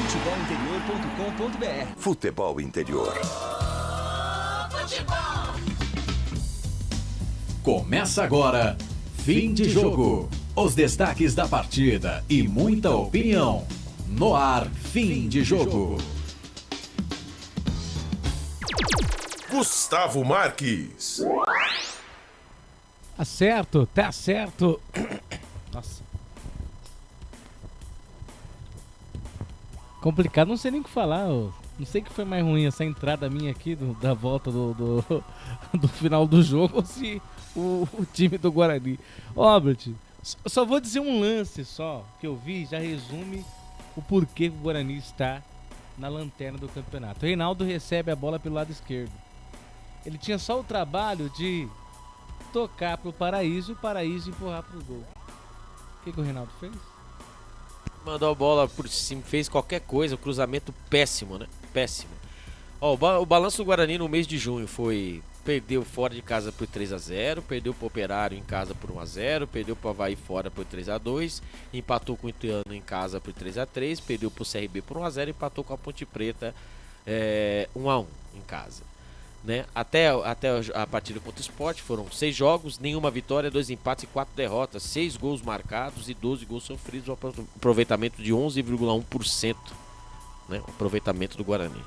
Futebolinterior.com.br. Futebol Interior. Começa agora, fim de jogo. Os destaques da partida e muita opinião. No ar, fim de jogo. Gustavo Marques. Tá certo, tá certo. Nossa. Complicado, não sei nem o que falar. Não sei o que foi mais ruim, essa entrada minha aqui da volta do final do jogo ou se o time do Guarani. Albert, só vou dizer um lance só que eu vi, já resume o porquê que o Guarani está na lanterna do campeonato. O Reinaldo recebe a bola pelo lado esquerdo. Ele tinha só o trabalho de tocar pro Paraíso e o Paraíso empurrar pro gol. O que o Reinaldo fez? Mandou a bola por cima, fez qualquer coisa, cruzamento péssimo, né? Péssimo. Ó, o balanço do Guarani no mês de junho foi: perdeu fora de casa por 3-0, perdeu pro Operário em casa por 1-0, perdeu pro Avaí fora por 3-2, empatou com o Ituano em casa por 3-3, perdeu pro CRB por 1-0 e empatou com a Ponte Preta 1-1 em casa. Né? Até a partida contra o Sport foram 6 jogos, nenhuma vitória, 2 empates e 4 derrotas, 6 gols marcados e 12 gols sofridos, um aproveitamento de 11,1%, né? O aproveitamento do Guarani.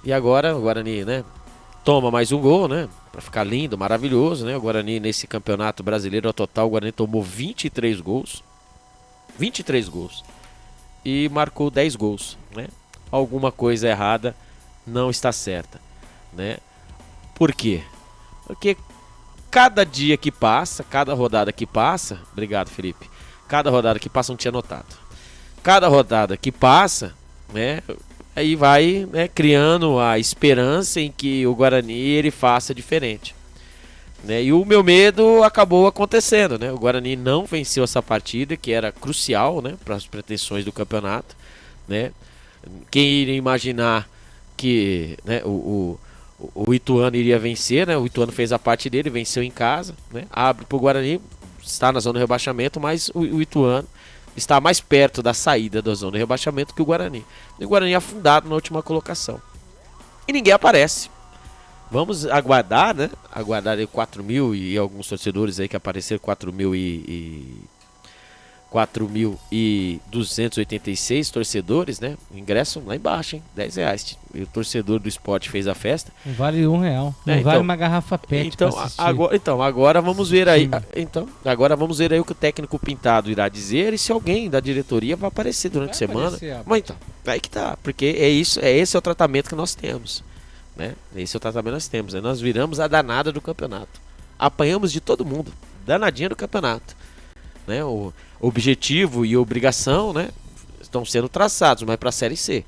E agora o Guarani, né, toma mais um gol, né, para ficar lindo, maravilhoso, né? O Guarani nesse campeonato brasileiro ao total, o Guarani tomou 23 gols. 23 gols. E marcou 10 gols, né? Alguma coisa errada não está certa, né? Por quê? Porque cada dia que passa, cada rodada que passa, obrigado, Felipe. Cada rodada que passa, não tinha notado. Cada rodada que passa, né, aí vai, né, criando a esperança em que o Guarani ele faça diferente, né? E o meu medo acabou acontecendo, né? O Guarani não venceu essa partida que era crucial, né, para as pretensões do campeonato, né? Quem iria imaginar que, né, o Ituano iria vencer, né? O Ituano fez a parte dele, venceu em casa, né? Abre para o Guarani, está na zona de rebaixamento, mas o Ituano está mais perto da saída da zona de rebaixamento que o Guarani. E o Guarani afundado na última colocação. E ninguém aparece. Vamos aguardar, né? Aguardar aí 4 mil e alguns torcedores aí que apareceram, 4.286 torcedores, né? O ingresso lá embaixo, hein? R$10. E o torcedor do Sport fez a festa. Não vale R$1. Não vale uma garrafa PET. Então, agora vamos ver aí. Agora vamos ver aí o que o técnico Pintado irá dizer e se alguém da diretoria vai aparecer durante a semana. Mas então, aí que tá. Porque esse é o tratamento que nós temos, né? Esse é o tratamento que nós temos, né? Nós viramos a danada do campeonato. Apanhamos de todo mundo. Danadinha do campeonato, né? O objetivo e obrigação, né, estão sendo traçados, mas para a Série C.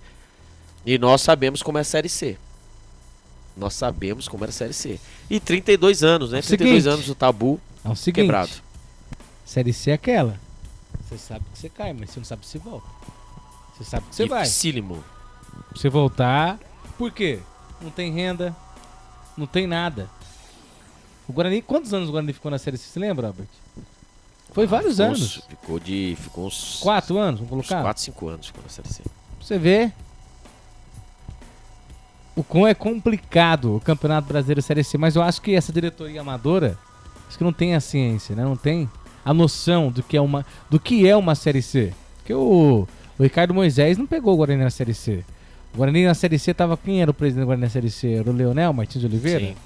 E nós sabemos como é a Série C. Nós sabemos como era a Série C. E 32 anos, né? 32 anos o tabu quebrado. Série C é aquela. Você sabe que você cai, mas você não sabe se volta. Você sabe que você vai. Dificílimo. Você voltar. Por quê? Não tem renda. Não tem nada. O Guarani, quantos anos o Guarani ficou na Série C? Você lembra, Albert? Foi vários anos. Ficou uns 4 anos, vamos colocar? Uns 4, 5 anos ficou na Série C. Você vê o quão é complicado o Campeonato Brasileiro Série C, mas eu acho que essa diretoria amadora, acho que não tem a ciência, né? Não tem a noção do que é uma Série C. Porque o Ricardo Moisés não pegou o Guarani na Série C. O Guarani na Série C tava... Quem era o presidente do Guarani na Série C? Era o Leonel Martins de Oliveira? Sim.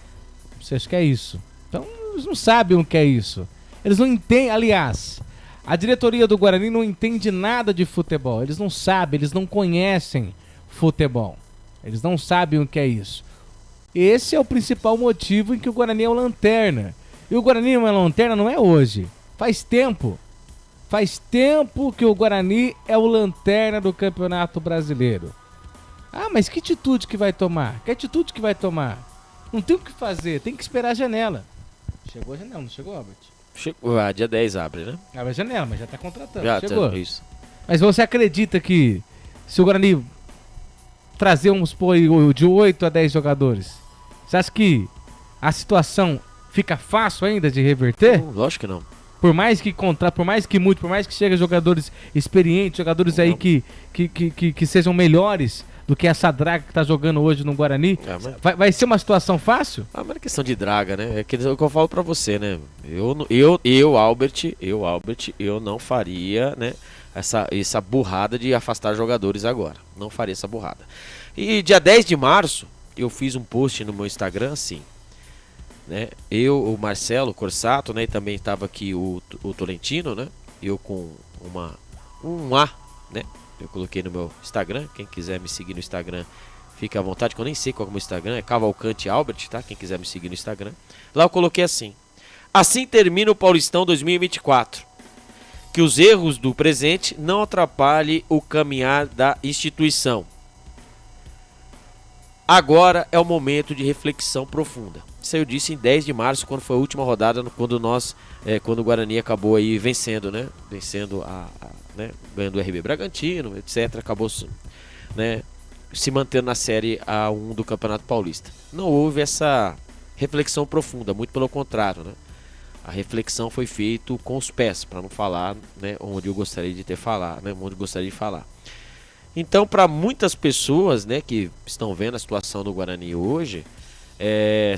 Você acha que é isso? Então, eles não sabem o que é isso. Eles não entendem, aliás, a diretoria do Guarani não entende nada de futebol. Eles não sabem, eles não conhecem futebol. Eles não sabem o que é isso. Esse é o principal motivo em que o Guarani é o lanterna. E o Guarani não é lanterna, não é hoje. Faz tempo. Faz tempo que o Guarani é o lanterna do Campeonato Brasileiro. Ah, mas que atitude que vai tomar? Que atitude que vai tomar? Não tem o que fazer, tem que esperar a janela. Chegou a janela, não chegou, Albert? Chegou, dia 10 abre, né? Abre a janela, mas já tá contratando. Já chegou. Tá, isso. Mas você acredita que se o Guarani trazer de 8 a 10 jogadores, você acha que a situação fica fácil ainda de reverter? Lógico que não. Por mais que mude, por mais que cheguem jogadores experientes, jogadores aí que sejam melhores do que essa draga que tá jogando hoje no Guarani, vai ser uma situação fácil? Mas não é questão de draga, né? É o que eu falo pra você, né? Eu, Albert, eu não faria, né, essa burrada de afastar jogadores agora. Não faria essa burrada. E dia 10 de março, eu fiz um post no meu Instagram assim, né? Eu, o Marcelo Corsato, né? E também estava aqui o Tolentino, né? Eu com um A, né? Eu coloquei no meu Instagram. Quem quiser me seguir no Instagram, fica à vontade, que eu nem sei qual é o meu Instagram. É Cavalcante Albert, tá? Quem quiser me seguir no Instagram. Lá eu coloquei assim: assim termina o Paulistão 2024. Que os erros do presente não atrapalhem o caminhar da instituição. Agora é o momento de reflexão profunda. Isso eu disse em 10 de março, quando foi a última rodada, quando o Guarani acabou aí vencendo, né? Vencendo né? Ganhando o RB Bragantino, etc. Acabou, né, se mantendo na Série A1 do Campeonato Paulista. Não houve essa reflexão profunda, muito pelo contrário, né? A reflexão foi feita com os pés, para não falar, né, onde eu gostaria de ter falado, né? Onde eu gostaria de falar. Então, para muitas pessoas, né, que estão vendo a situação do Guarani hoje,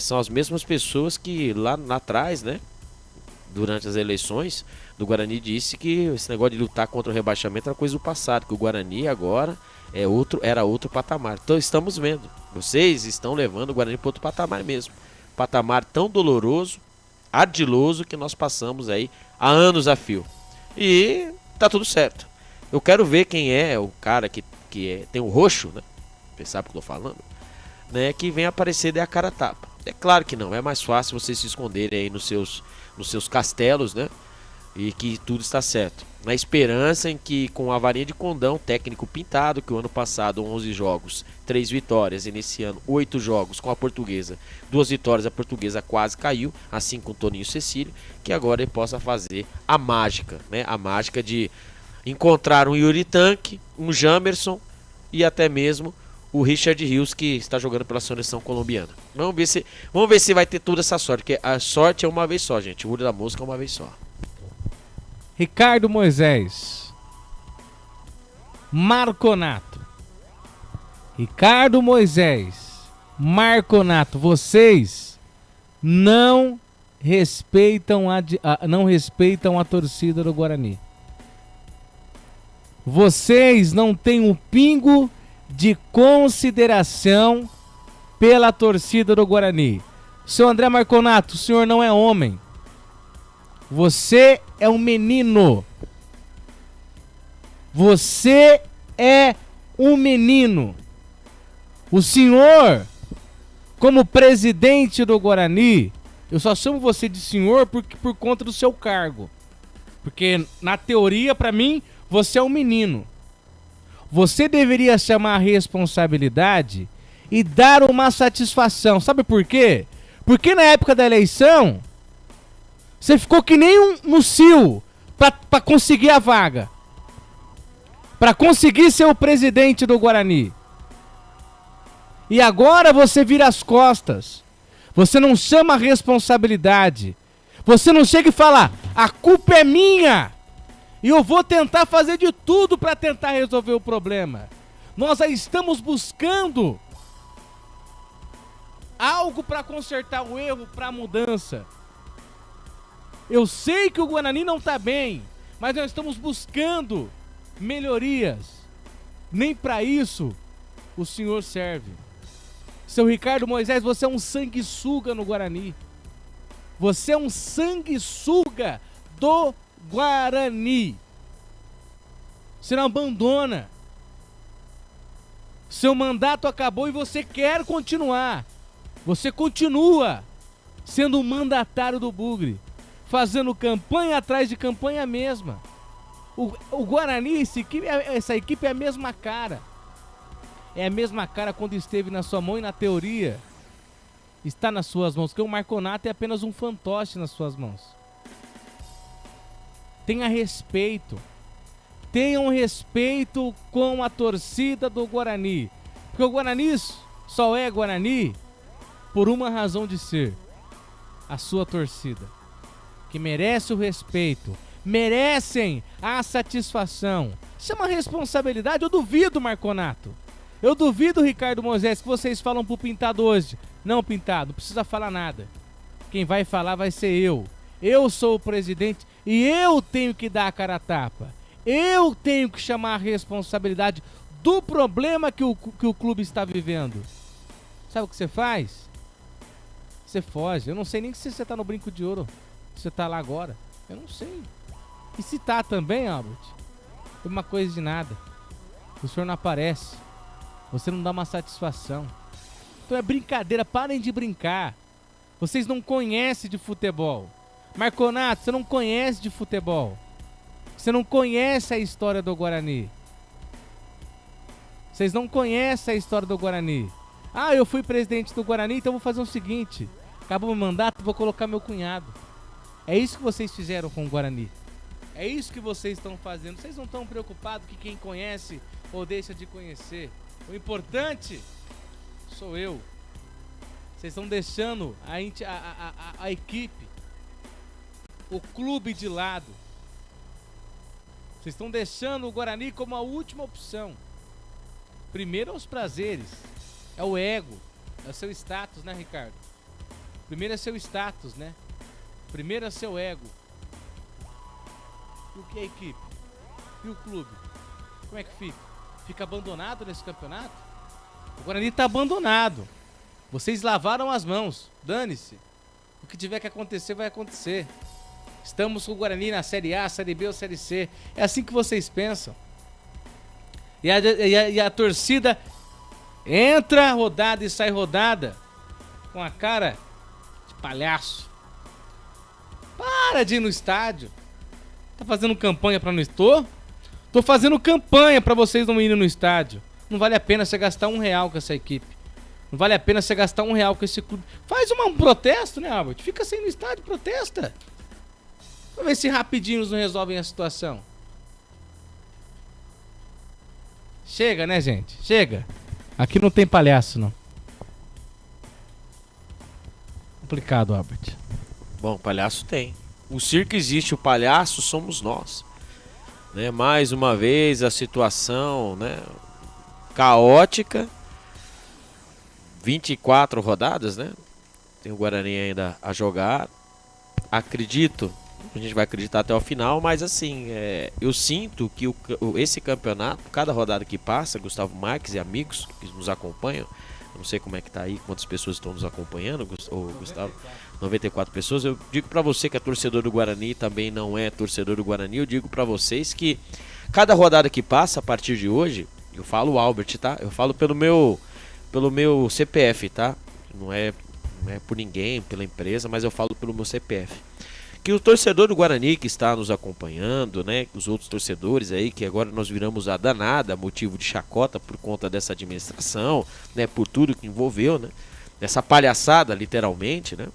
são as mesmas pessoas que lá atrás, né, durante as eleições do Guarani, disse que esse negócio de lutar contra o rebaixamento era coisa do passado, que o Guarani agora era outro patamar. Então estamos vendo, vocês estão levando o Guarani para outro patamar mesmo, patamar tão doloroso, ardiloso, que nós passamos aí há anos a fio. E tá tudo certo. Eu quero ver quem é o cara que tem o roxo, né? Você sabe o que eu tô falando, né? Que vem aparecer e der a cara a tapa. É claro que não, é mais fácil vocês se esconderem aí nos seus castelos, né? E que tudo está certo. Na esperança em que, com a varinha de condão, técnico pintado, que o ano passado 11 jogos, 3 vitórias, e nesse ano 8 jogos com a Portuguesa, 2 vitórias, a Portuguesa quase caiu, assim com o Toninho Cecílio, que agora ele possa fazer a mágica, né? A mágica de encontrar um Yuri Tanque, um Jamerson e até mesmo o Richard Rios, que está jogando pela seleção colombiana. Vamos ver se vai ter toda essa sorte, porque a sorte é uma vez só, gente. O olho da mosca é uma vez só. Ricardo Moisés, Marconato, Ricardo Moisés, Marconato, vocês não respeitam a torcida do Guarani. Vocês não têm um pingo de consideração pela torcida do Guarani. Seu André Marconato, o senhor não é homem. Você é um menino. Você é um menino. O senhor, como presidente do Guarani, eu só chamo você de senhor por conta do seu cargo. Porque, na teoria, pra mim, você é um menino. Você deveria chamar a responsabilidade e dar uma satisfação. Sabe por quê? Porque na época da eleição, você ficou que nem no cio pra conseguir a vaga. Pra conseguir ser o presidente do Guarani. E agora você vira as costas. Você não chama a responsabilidade. Você não chega e fala: a culpa é minha. E eu vou tentar fazer de tudo para tentar resolver o problema. Nós já estamos buscando algo para consertar o erro, para a mudança. Eu sei que o Guarani não está bem, mas nós estamos buscando melhorias. Nem para isso o senhor serve. Seu Ricardo Moisés, você é um sanguessuga no Guarani. Você é um sanguessuga do Guarani. Você não abandona. Seu mandato acabou e você quer continuar. Você continua sendo um mandatário do Bugre, fazendo campanha atrás de campanha mesma. O Guarani, essa equipe é a mesma cara. É a mesma cara quando esteve na sua mão e na teoria está nas suas mãos. Porque o Marconato é apenas um fantoche nas suas mãos. Tenha respeito. Tenham respeito com a torcida do Guarani. Porque o Guarani só é Guarani por uma razão de ser. A sua torcida. Que merece o respeito. Merecem a satisfação. Isso é uma responsabilidade. Eu duvido, Marconato. Eu duvido, Ricardo Moisés, que vocês falam pro Pintado hoje. Não, Pintado, não precisa falar nada. Quem vai falar vai ser eu. Eu sou o presidente e eu tenho que dar a cara a tapa. Eu tenho que chamar a responsabilidade do problema que o clube está vivendo. Sabe o que você faz? Você foge. Eu não sei nem se você tá no brinco de ouro. Se você tá lá agora. Eu não sei. E se tá também, Albert? É uma coisa de nada. O senhor não aparece. Você não dá uma satisfação. Então é brincadeira. Parem de brincar. Vocês não conhecem de futebol. Marconato, você não conhece de futebol. Você não conhece a história do Guarani. Vocês não conhecem a história do Guarani. Ah, eu fui presidente do Guarani, então vou fazer o seguinte. Acabou o mandato, vou colocar meu cunhado. É isso que vocês fizeram com o Guarani. É isso que vocês estão fazendo. Vocês não estão preocupados que quem conhece ou deixa de conhecer. O importante sou eu. Vocês estão deixando a equipe, o clube de lado. Vocês estão deixando o Guarani como a última opção. Primeiro é os prazeres, é o ego, é o seu status, né, Ricardo? Primeiro é seu status, né? Primeiro é seu ego. E o que é a equipe? E o clube? Como é que fica? Fica abandonado nesse campeonato? O Guarani está abandonado. Vocês lavaram as mãos. Dane-se. O que tiver que acontecer, vai acontecer. Estamos com o Guarani na Série A, Série B ou Série C. É assim que vocês pensam. E a torcida entra rodada e sai rodada com a cara de palhaço. Para de ir no estádio. Tá fazendo campanha pra não ir? Tô fazendo campanha pra vocês não irem no estádio. Não vale a pena você gastar R$1 com essa equipe. Não vale a pena você gastar R$1 com esse clube. Faz um protesto, né, Albert? Fica sem no estádio, protesta. Vamos ver se rapidinho não resolvem a situação. Chega, né, gente? Chega. Aqui não tem palhaço, não. Complicado, Albert. Bom, palhaço tem. O circo existe, o palhaço somos nós. Né? Mais uma vez a situação, né, caótica. 24 rodadas, né? Tem o Guarani ainda a jogar. Acredito, a gente vai acreditar até o final, mas assim, eu sinto que esse campeonato, cada rodada que passa, Gustavo Marques e amigos que nos acompanham, eu não sei como é que tá aí, quantas pessoas estão nos acompanhando, Gustavo, 94 pessoas. Eu digo pra você que é torcedor do Guarani, também não é torcedor do Guarani, eu digo pra vocês que cada rodada que passa a partir de hoje, eu falo Albert, tá? Eu falo pelo meu CPF, tá? Não é por ninguém, pela empresa, mas eu falo pelo meu CPF. Que o torcedor do Guarani que está nos acompanhando, né? Os outros torcedores aí, que agora nós viramos a danada, motivo de chacota por conta dessa administração, né? Por tudo que envolveu, né? Essa palhaçada, literalmente, né?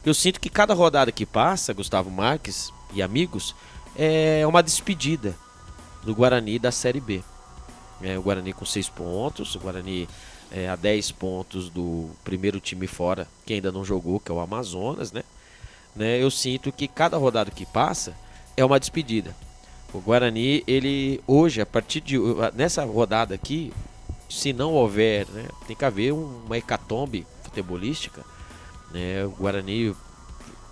Eu sinto que cada rodada que passa, Gustavo Marques e amigos, é uma despedida do Guarani da Série B. O Guarani com 6 pontos, o Guarani a 10 pontos do primeiro time fora, que ainda não jogou, que é o Amazonas, né? Eu sinto que cada rodada que passa é uma despedida. O Guarani, ele hoje, a partir de nessa rodada aqui, se não houver, né, tem que haver uma hecatombe futebolística, né? O Guarani,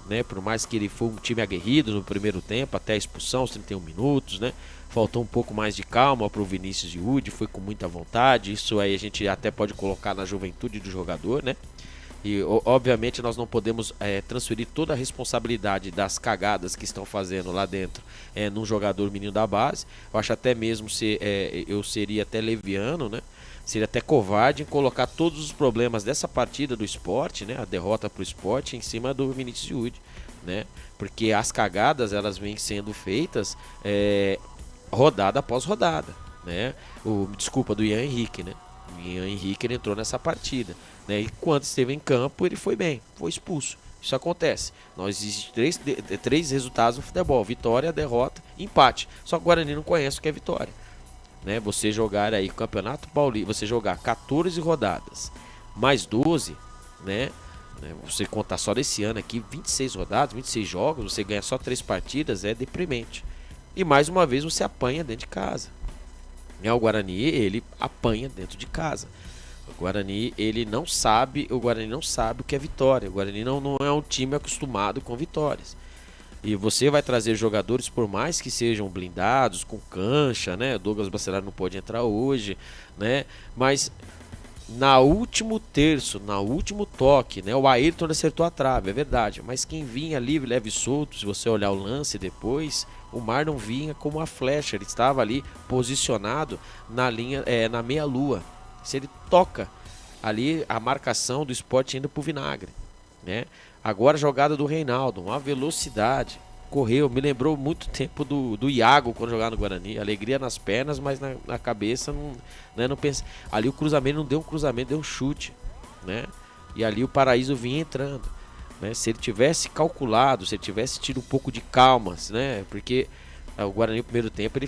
né, por mais que ele foi um time aguerrido no primeiro tempo, até a expulsão, os 31 minutos, né? Faltou um pouco mais de calma para o Vinícius Giude, foi com muita vontade. Isso aí a gente até pode colocar na juventude do jogador, né? E obviamente nós não podemos transferir toda a responsabilidade das cagadas que estão fazendo lá dentro num jogador menino da base. Eu acho até mesmo eu seria até leviano, né? Seria até covarde em colocar todos os problemas dessa partida do Sport, né? A derrota para o Sport em cima do Vinícius Giude, né? Porque as cagadas elas vêm sendo feitas rodada após rodada, né? Desculpa, do Ian Henrique, né? O Ian Henrique ele entrou nessa partida, né? E quando esteve em campo ele foi bem, foi expulso, Isso acontece. Existem três resultados no futebol: vitória, derrota, empate. Só que o Guarani não conhece o que é vitória. Né? Você jogar aí Campeonato Paulista, você jogar 14 rodadas mais 12, né? Você contar só desse ano aqui 26 rodadas, 26 jogos, você ganha só 3 partidas, é deprimente. E mais uma vez você apanha dentro de casa. O Guarani, ele apanha dentro de casa. O Guarani não sabe o que é vitória. O Guarani não é um time acostumado com vitórias. E você vai trazer jogadores, por mais que sejam blindados, com cancha, né? O Douglas Bacelar não pode entrar hoje, né? Mas na último terço, na último toque, né? O Ayrton acertou a trave, é verdade. Mas quem vinha livre, leve e solto, se você olhar o lance depois, o Marlon vinha como uma flecha. Ele estava ali posicionado na linha, na meia-lua. Se ele toca ali, a marcação do Sport indo pro vinagre, né? Agora a jogada do Reinaldo, uma velocidade, correu, me lembrou muito tempo do Iago quando jogava no Guarani. Alegria nas pernas, mas na cabeça não pensa. Ali o cruzamento não deu um cruzamento, deu um chute, né? E ali o Paraíso vinha entrando, né? Se ele tivesse calculado, se ele tivesse tido um pouco de calma, né? Porque o Guarani no primeiro tempo ele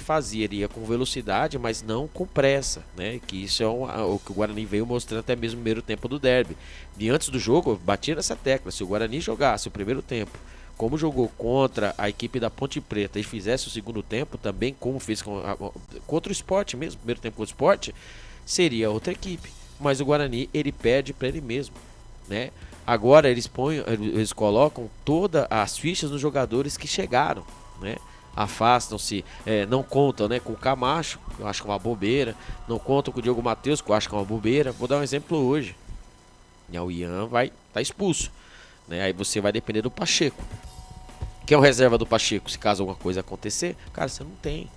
ia com velocidade, mas não com pressa, né? Que isso é o que o Guarani veio mostrando até mesmo no primeiro tempo do derby. E antes do jogo, eu batia nessa tecla: se o Guarani jogasse o primeiro tempo como jogou contra a equipe da Ponte Preta e fizesse o segundo tempo também como fez contra o Sport mesmo, primeiro tempo contra o Sport, seria outra equipe. Mas o Guarani, ele perde para ele mesmo, né? Agora eles colocam todas as fichas nos jogadores que chegaram, né? Afastam-se, não contam, né, com o Camacho, que eu acho que é uma bobeira, não contam com o Diogo Matheus, que eu acho que é uma bobeira. Vou dar um exemplo hoje. O Ian vai estar expulso, né? Aí você vai depender do Pacheco. Quem é o reserva do Pacheco? Se caso alguma coisa acontecer, cara, você não tem.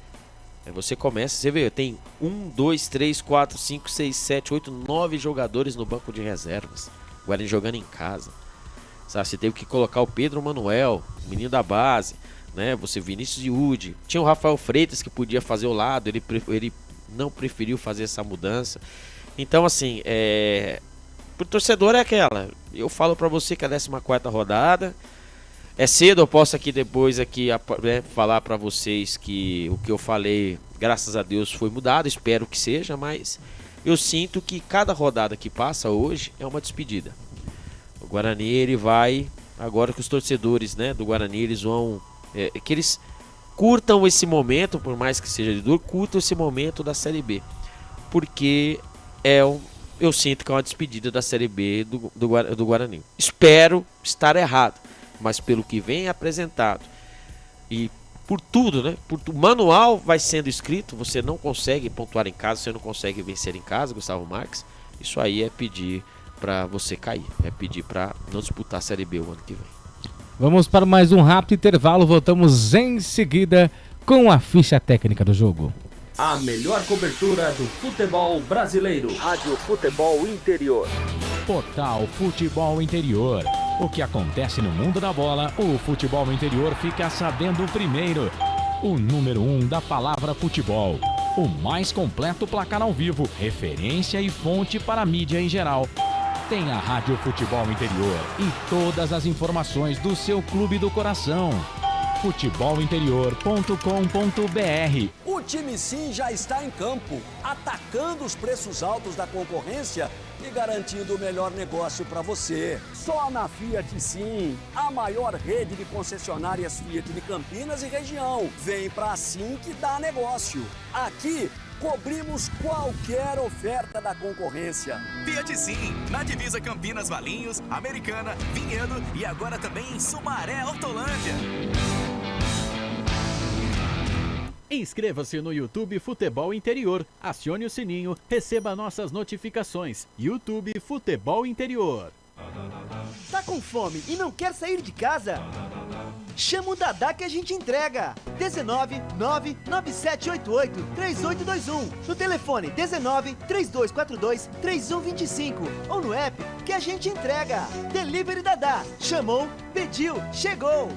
Aí você começa, você vê, tem 1, 2, 3, 4, 5, 6, 7, 8, 9 jogadores no banco de reservas. O Guarani jogando em casa, sabe? Você teve que colocar o Pedro Manuel, menino da base, né? Você, Vinícius Iude, tinha o Rafael Freitas que podia fazer o lado, ele não preferiu fazer essa mudança. Então, assim, pro torcedor é aquela. Eu falo pra você que é a 14ª rodada. É cedo, eu posso aqui depois falar pra vocês que o que eu falei, graças a Deus, foi mudado. Espero que seja, mas eu sinto que cada rodada que passa hoje é uma despedida. O Guarani, ele vai, agora que os torcedores, né, do Guarani, eles vão, que eles curtam esse momento, por mais que seja de dor, curtam esse momento da Série B. Porque eu sinto que é uma despedida da Série B do Guarani. Espero estar errado, mas pelo que vem apresentado e por tudo, né? O manual vai sendo escrito, você não consegue pontuar em casa, você não consegue vencer em casa, Gustavo Marques. Isso aí é pedir para você cair, é pedir para não disputar a Série B o ano que vem. Vamos para mais um rápido intervalo, voltamos em seguida com a ficha técnica do jogo. A melhor cobertura do futebol brasileiro. Rádio Futebol Interior. Portal Futebol Interior. O que acontece no mundo da bola, o futebol interior fica sabendo primeiro. O número 1 da palavra futebol. O mais completo placar ao vivo, referência e fonte para a mídia em geral. Tem a Rádio Futebol Interior e todas as informações do seu clube do coração. futebolinterior.com.br. O time Sim já está em campo, atacando os preços altos da concorrência e garantindo o melhor negócio para você. Só na Fiat Sim, a maior rede de concessionárias Fiat de Campinas e região. Vem pra Sim que dá negócio. Aqui cobrimos qualquer oferta da concorrência. Fiat Sim, na divisa Campinas, Valinhos, Americana, Vinhedo e agora também em Sumaré, Hortolândia. Inscreva-se no YouTube Futebol Interior, acione o sininho, receba nossas notificações. YouTube Futebol Interior. Tá com fome e não quer sair de casa? Chama o Dadá que a gente entrega. 19 99788 3821. No telefone 19 3242 3125 ou no app que a gente entrega. Delivery Dadá. Chamou, pediu, chegou.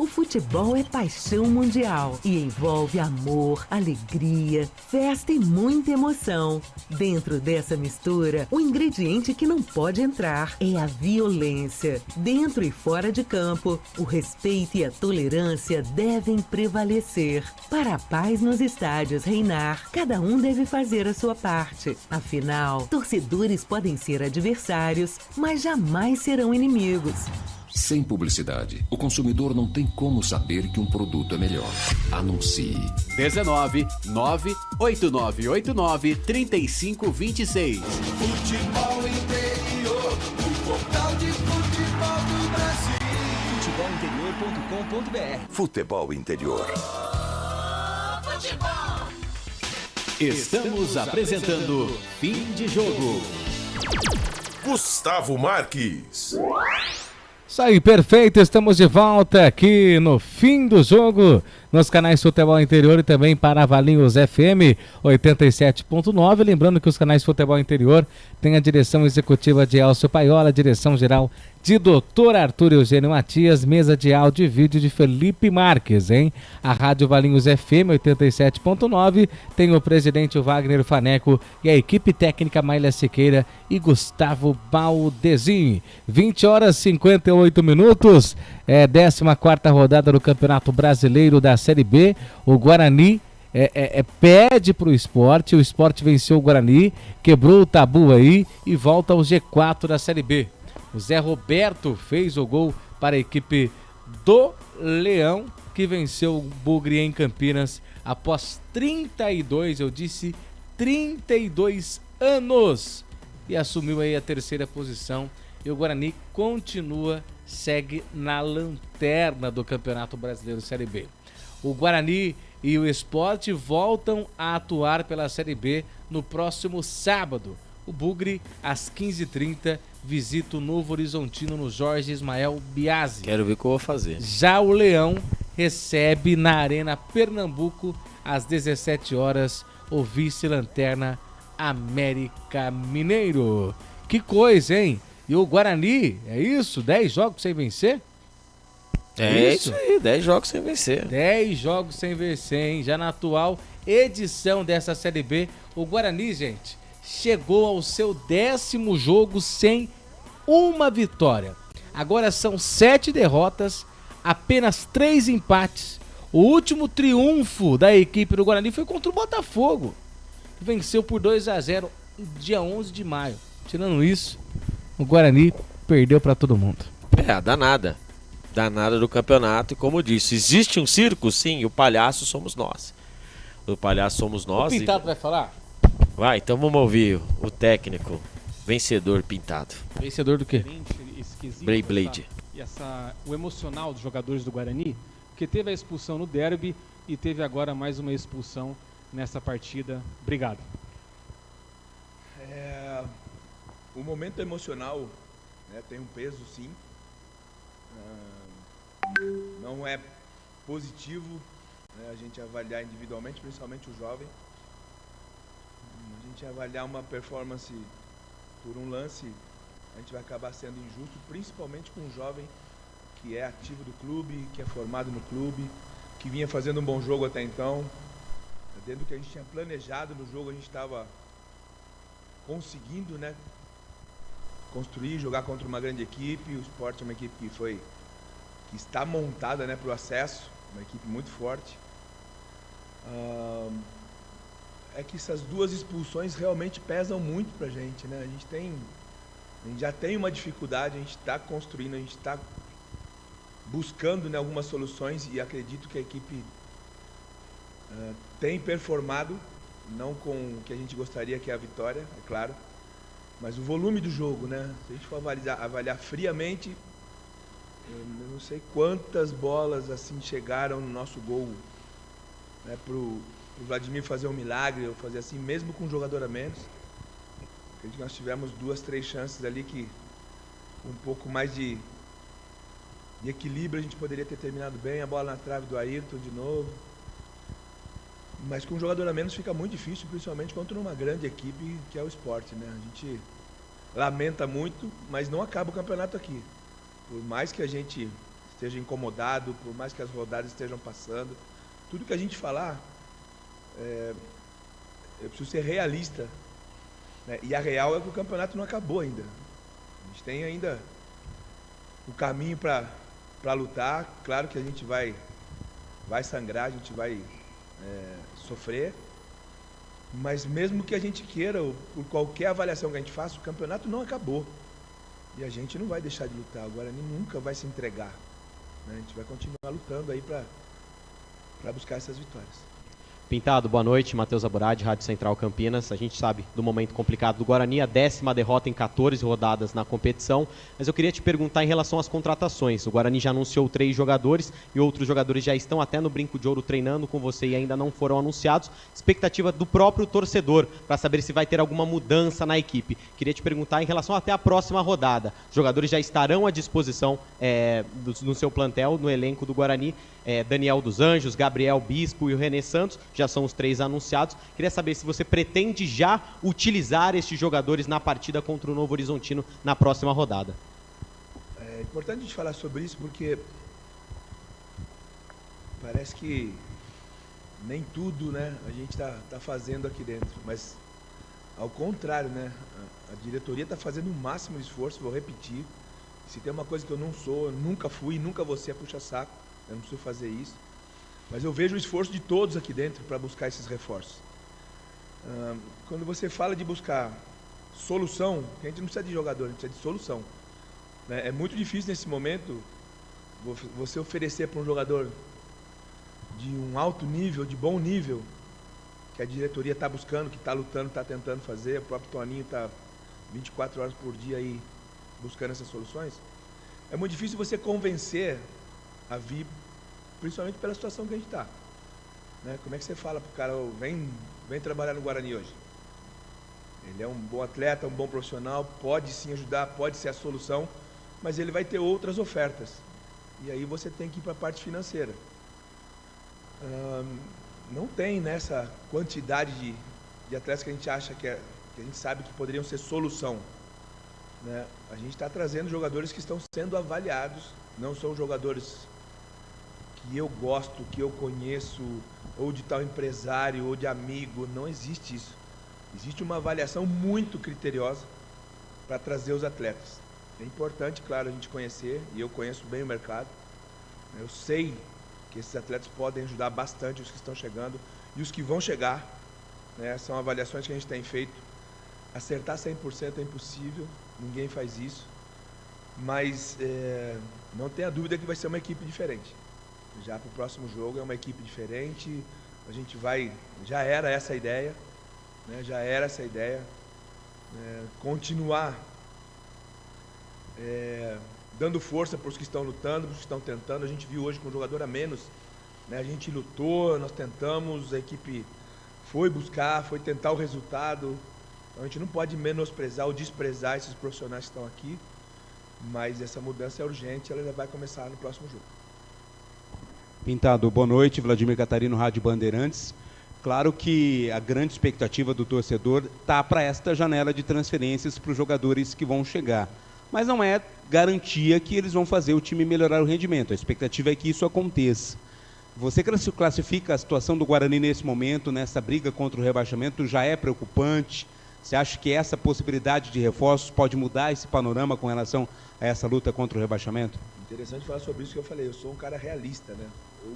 O futebol é paixão mundial e envolve amor, alegria, festa e muita emoção. Dentro dessa mistura, o ingrediente que não pode entrar é a violência. Dentro e fora de campo, o respeito e a tolerância devem prevalecer. Para a paz nos estádios reinar, cada um deve fazer a sua parte. Afinal, torcedores podem ser adversários, mas jamais serão inimigos. Sem publicidade, o consumidor não tem como saber que um produto é melhor. Anuncie. 19 98989 3526. Futebol interior, o portal de futebol do Brasil. Futebolinterior.com.br. Futebol interior. Futebol. Estamos apresentando Fim de Jogo. Gustavo Marques. Isso aí, perfeito. Estamos de volta aqui no Fim do Jogo, nos canais Futebol Interior e também para Valinhos FM 87.9. Lembrando que os canais Futebol Interior têm a direção executiva de Elcio Paiola, direção geral de Dr. Arthur Eugênio Matias, mesa de áudio e vídeo de Felipe Marques, hein? A Rádio Valinhos FM 87.9 tem o presidente Wagner Faneco e a equipe técnica Maília Siqueira e Gustavo Baldezin. 20 horas e 58 minutos, 14ª rodada do Campeonato Brasileiro da Série B. O Guarani pede para o Sport venceu o Guarani, quebrou o tabu aí e volta ao G4 da Série B. O Zé Roberto fez o gol para a equipe do Leão, que venceu o Bugre em Campinas após 32 anos, e assumiu aí a terceira posição. E o Guarani segue na lanterna do Campeonato Brasileiro Série B. O Guarani e o Sport voltam a atuar pela Série B no próximo sábado. O Bugre, às 15h30, visita o Novo Horizontino no Jorge Ismael Biasi. Quero ver o que eu vou fazer. Já o Leão recebe na Arena Pernambuco, às 17 horas, o vice-lanterna América Mineiro. Que coisa, hein? E o Guarani, é isso? 10 jogos sem vencer? É isso aí, 10 jogos sem vencer. 10 jogos sem vencer, hein? Já na atual edição dessa Série B, o Guarani, gente, chegou ao seu 10º jogo sem uma vitória. Agora são 7 derrotas, apenas 3 empates. O último triunfo da equipe do Guarani foi contra o Botafogo, que venceu por 2-0 no dia 11 de maio. Tirando isso, o Guarani perdeu para todo mundo. A danada do campeonato. E como eu disse, existe um circo? Sim, o palhaço somos nós. O palhaço somos nós. O Pintado vai falar? Vai, então vamos ouvir o técnico vencedor Pintado. Vencedor do quê? Beyblade. E o emocional dos jogadores do Guarani, porque teve a expulsão no derby e teve agora mais uma expulsão nessa partida. Obrigado. O momento emocional, né, tem um peso, sim. Não é positivo, né, a gente avaliar individualmente, principalmente o jovem. A gente avaliar uma performance por um lance, a gente vai acabar sendo injusto, principalmente com um jovem que é ativo do clube, que é formado no clube, que vinha fazendo um bom jogo até então. Dentro do que a gente tinha planejado no jogo, a gente estava conseguindo, né, construir, jogar contra uma grande equipe. O Sport é uma equipe que está montada, né, para o acesso, uma equipe muito forte. É que essas duas expulsões realmente pesam muito para a gente, né? A gente já tem uma dificuldade, a gente está construindo, a gente está buscando, né, algumas soluções, e acredito que a equipe tem performado, não com o que a gente gostaria, que é a vitória, é claro, mas o volume do jogo, né? Se a gente for avaliar friamente, eu não sei quantas bolas assim chegaram no nosso gol, né, pro Vladimir fazer um milagre, ou fazer assim, mesmo com um jogador a menos. Acredito que nós tivemos 2, 3 chances ali que, com um pouco mais de equilíbrio, a gente poderia ter terminado bem. A bola na trave do Ayrton de novo. Mas com um jogador a menos fica muito difícil, principalmente contra uma grande equipe que é o Sport, né? A gente lamenta muito, mas não acaba o campeonato aqui. Por mais que a gente esteja incomodado, por mais que as rodadas estejam passando. Tudo que a gente falar, eu preciso ser realista, né? E a real é que o campeonato não acabou ainda. A gente tem ainda o caminho para lutar. Claro que a gente vai sangrar, a gente vai sofrer, mas mesmo que a gente queira, por qualquer avaliação que a gente faça, o campeonato não acabou. E a gente não vai deixar de lutar. O Guarani nunca vai se entregar, né? A gente vai continuar lutando aí para buscar essas vitórias. Pintado, boa noite. Matheus Aburad, Rádio Central Campinas. A gente sabe do momento complicado do Guarani, a 10ª derrota em 14 rodadas na competição. Mas eu queria te perguntar em relação às contratações. O Guarani já anunciou 3 jogadores e outros jogadores já estão até no Brinco de Ouro treinando com você e ainda não foram anunciados. Expectativa do próprio torcedor para saber se vai ter alguma mudança na equipe. Queria te perguntar em relação até a próxima rodada. Os jogadores já estarão à disposição no seu plantel, no elenco do Guarani. Daniel dos Anjos, Gabriel Bispo e o René Santos, já são os 3 anunciados. Queria saber se você pretende já utilizar estes jogadores na partida contra o Novo Horizontino na próxima rodada. É importante a gente falar sobre isso porque parece que nem tudo, né, a gente tá fazendo aqui dentro, mas ao contrário, né, a diretoria está fazendo o máximo de esforço. Vou repetir, se tem uma coisa que eu não sou, eu nunca fui, nunca vou ser puxa-saco. Eu não preciso fazer isso, mas eu vejo o esforço de todos aqui dentro para buscar esses reforços. Quando você fala de buscar solução, a gente não precisa de jogador, a gente precisa de solução, né? É muito difícil nesse momento você oferecer para um jogador de um alto nível, de bom nível, que a diretoria está buscando, que está lutando, está tentando fazer. O próprio Toninho está 24 horas por dia aí buscando essas soluções. É muito difícil você convencer a vir, principalmente pela situação que a gente está, né? Como é que você fala para o cara, vem trabalhar no Guarani hoje? Ele é um bom atleta, um bom profissional, pode sim ajudar, pode ser a solução, mas ele vai ter outras ofertas. E aí você tem que ir para a parte financeira. Não tem nessa quantidade de atletas que a gente acha que a gente sabe que poderiam ser solução, né? A gente está trazendo jogadores que estão sendo avaliados, não são jogadores que eu gosto, que eu conheço, ou de tal empresário, ou de amigo. Não existe isso. Existe uma avaliação muito criteriosa para trazer os atletas. É importante, claro, a gente conhecer, e eu conheço bem o mercado. Eu sei que esses atletas podem ajudar bastante os que estão chegando e os que vão chegar, né? São avaliações que a gente tem feito. Acertar 100% é impossível, ninguém faz isso, mas não tenha dúvida que vai ser uma equipe diferente. Já para o próximo jogo é uma equipe diferente. A gente já era essa ideia, né? Continuar dando força para os que estão lutando, para os que estão tentando. A gente viu hoje com um jogador a menos, né? A gente lutou, nós tentamos, a equipe foi buscar, foi tentar o resultado. Então a gente não pode menosprezar ou desprezar esses profissionais que estão aqui, mas essa mudança é urgente, ela já vai começar no próximo jogo. Pintado, boa noite, Vladimir Catarino, Rádio Bandeirantes. Claro que a grande expectativa do torcedor está para esta janela de transferências para os jogadores que vão chegar. Mas não é garantia que eles vão fazer o time melhorar o rendimento. A expectativa é que isso aconteça. Você classifica a situação do Guarani nesse momento, nessa briga contra o rebaixamento, já é preocupante? Você acha que essa possibilidade de reforços pode mudar esse panorama com relação a essa luta contra o rebaixamento? Interessante falar sobre isso que eu falei. Eu sou um cara realista, né? Eu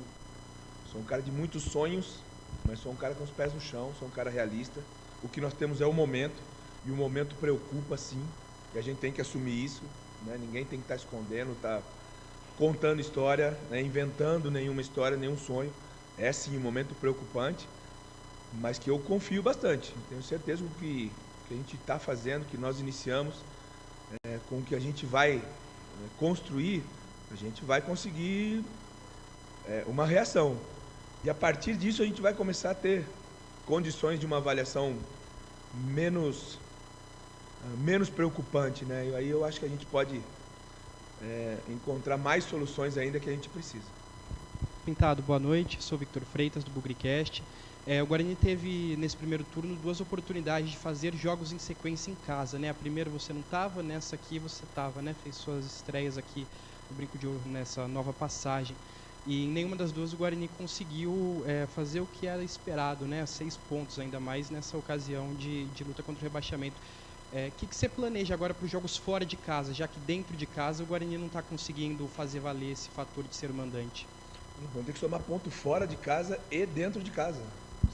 sou um cara de muitos sonhos, mas sou um cara com os pés no chão, sou um cara realista. O que nós temos é o momento, e o momento preocupa sim, e a gente tem que assumir isso, né? Ninguém tem que estar escondendo, estar contando história, né? Inventando nenhuma história, nenhum sonho. É sim um momento preocupante, mas que eu confio bastante. Tenho certeza que a gente está fazendo, que nós iniciamos, com o que a gente vai construir, a gente vai conseguir uma reação. E a partir disso a gente vai começar a ter condições de uma avaliação menos preocupante, né? E aí eu acho que a gente pode encontrar mais soluções ainda que a gente precisa. Pintado, boa noite. Sou Victor Freitas, do Bugricast. O Guarani teve, nesse primeiro turno, 2 oportunidades de fazer jogos em sequência em casa, né? A primeira você não estava, nessa aqui você estava, né? Fez suas estreias aqui no Brinco de Ouro, nessa nova passagem. E em nenhuma das duas o Guarani conseguiu fazer o que era esperado, né? 6 pontos, ainda mais nessa ocasião de luta contra o rebaixamento. O que você planeja agora para os jogos fora de casa, já que dentro de casa o Guarani não está conseguindo fazer valer esse fator de ser mandante? Vamos ter que somar ponto fora de casa e dentro de casa.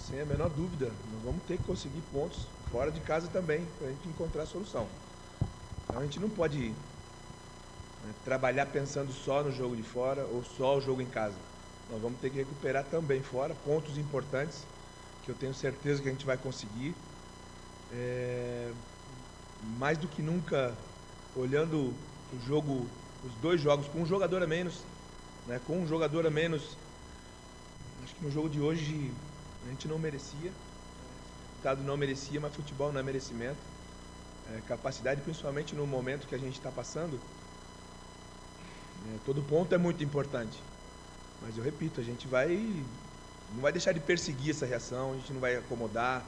Sem a menor dúvida, nós vamos ter que conseguir pontos fora de casa também, para a gente encontrar a solução. Então a gente não pode trabalhar pensando só no jogo de fora ou só o jogo em casa. Nós vamos ter que recuperar também fora pontos importantes, que eu tenho certeza que a gente vai conseguir. Mais do que nunca, olhando o jogo, os 2 jogos com um jogador a menos, né? Com um jogador a menos, acho que no jogo de hoje a gente não merecia, o Estado não merecia, mas futebol não é merecimento. Capacidade, principalmente no momento que a gente está passando, todo ponto é muito importante. Mas eu repito, a gente não vai deixar de perseguir essa reação, a gente não vai acomodar,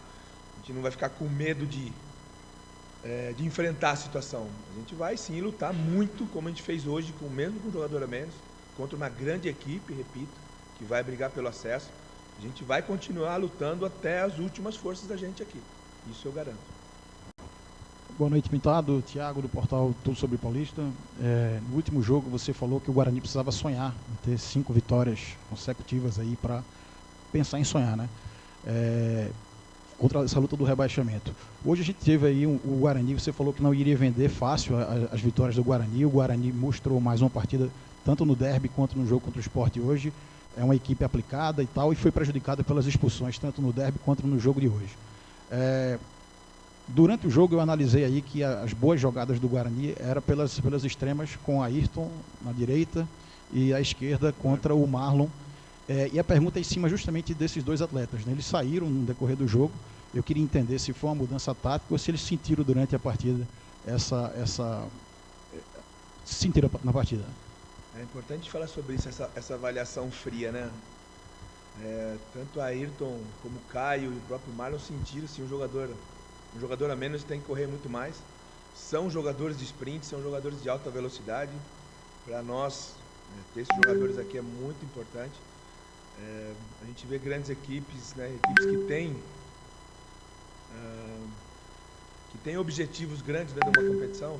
a gente não vai ficar com medo de enfrentar a situação. A gente vai sim lutar muito, como a gente fez hoje, mesmo com um jogador a menos, contra uma grande equipe, repito, que vai brigar pelo acesso. A gente vai continuar lutando até as últimas forças da gente aqui. Isso eu garanto. Boa noite, Pintado. Thiago, do portal Tudo Sobre Paulista. No último jogo você falou que o Guarani precisava sonhar, ter 5 vitórias consecutivas aí para pensar em sonhar, né? Contra essa luta do rebaixamento. Hoje a gente teve aí o Guarani, você falou que não iria vender fácil as vitórias do Guarani. O Guarani mostrou mais uma partida, tanto no derby quanto no jogo contra o Sport hoje. É uma equipe aplicada e tal, e foi prejudicada pelas expulsões, tanto no derby quanto no jogo de hoje. Durante o jogo eu analisei aí que as boas jogadas do Guarani eram pelas extremas, com a Ayrton na direita e à esquerda contra o Marlon. E a pergunta é em cima justamente desses 2 atletas, né? Eles saíram no decorrer do jogo. Eu queria entender se foi uma mudança tática ou se eles sentiram durante a partida sentiram na partida. É importante falar sobre isso, essa avaliação fria, né? Tanto a Ayrton como o Caio e o próprio Marlon sentiram sim, um jogador a menos tem que correr muito mais. São jogadores de sprint, são jogadores de alta velocidade. Para nós, ter esses jogadores aqui é muito importante. A gente vê grandes equipes, né? Equipes que têm objetivos grandes dentro de uma competição,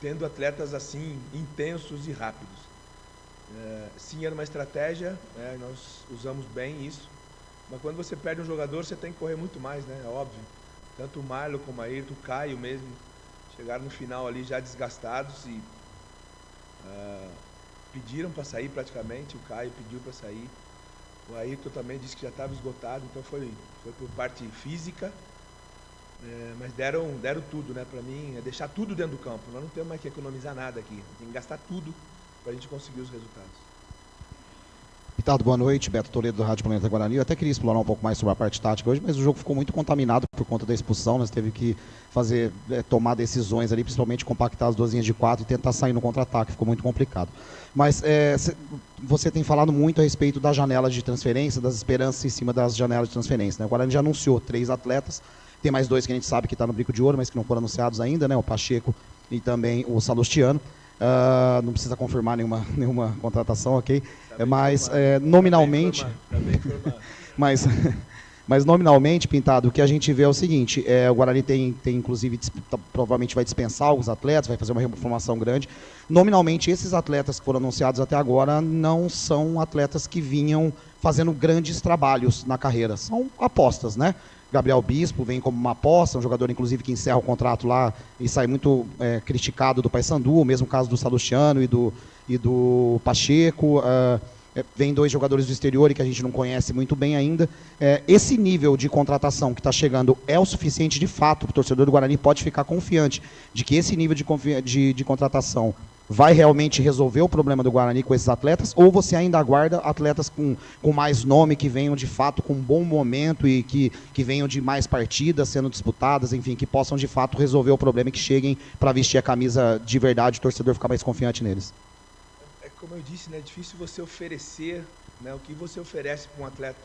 tendo atletas assim, intensos e rápidos. Sim, era uma estratégia, nós usamos bem isso, mas quando você perde um jogador, você tem que correr muito mais, né? É óbvio. Tanto o Marlon como a Ayrton, o Caio mesmo, chegaram no final ali já desgastados e pediram para sair praticamente. O Caio pediu para sair. O Ayrton também disse que já estava esgotado, então foi por parte física. Mas deram tudo, né? Para mim, é deixar tudo dentro do campo. Nós não temos mais que economizar nada aqui. Tem que gastar tudo para a gente conseguir os resultados. Pintado, boa noite. Beto Toledo, do Rádio Planeta Guarani. Eu até queria explorar um pouco mais sobre a parte tática hoje, mas o jogo ficou muito contaminado por conta da expulsão. Nós teve que tomar decisões ali, principalmente compactar as 2 linhas de 4 e tentar sair no contra-ataque. Ficou muito complicado. Mas você tem falado muito a respeito da janela de transferência, das esperanças em cima das janelas de transferência, né? O Guarani já anunciou 3 atletas. Tem mais 2 que a gente sabe que está no Brinco de Ouro, mas que não foram anunciados ainda, né? O Pacheco e também o Salustiano. Não precisa confirmar nenhuma contratação, ok? Mas nominalmente, mas nominalmente, Pintado, o que a gente vê é o seguinte: o Guarani tem inclusive provavelmente vai dispensar alguns atletas, vai fazer uma reformação grande. Nominalmente, esses atletas que foram anunciados até agora não são atletas que vinham fazendo grandes trabalhos na carreira, são apostas, né? Gabriel Bispo vem como uma aposta, um jogador inclusive que encerra o contrato lá e sai muito criticado do Paysandu, o mesmo caso do Salustiano e do Pacheco. Vem 2 jogadores do exterior e que a gente não conhece muito bem ainda. Esse nível de contratação que está chegando é o suficiente de fato, o torcedor do Guarani pode ficar confiante de que esse nível de contratação vai realmente resolver o problema do Guarani com esses atletas, ou você ainda aguarda atletas com mais nome, que venham de fato com um bom momento e que venham de mais partidas sendo disputadas, enfim, que possam de fato resolver o problema e que cheguem para vestir a camisa de verdade, o torcedor ficar mais confiante neles? Como eu disse, né, é difícil você oferecer, né, o que você oferece para um atleta.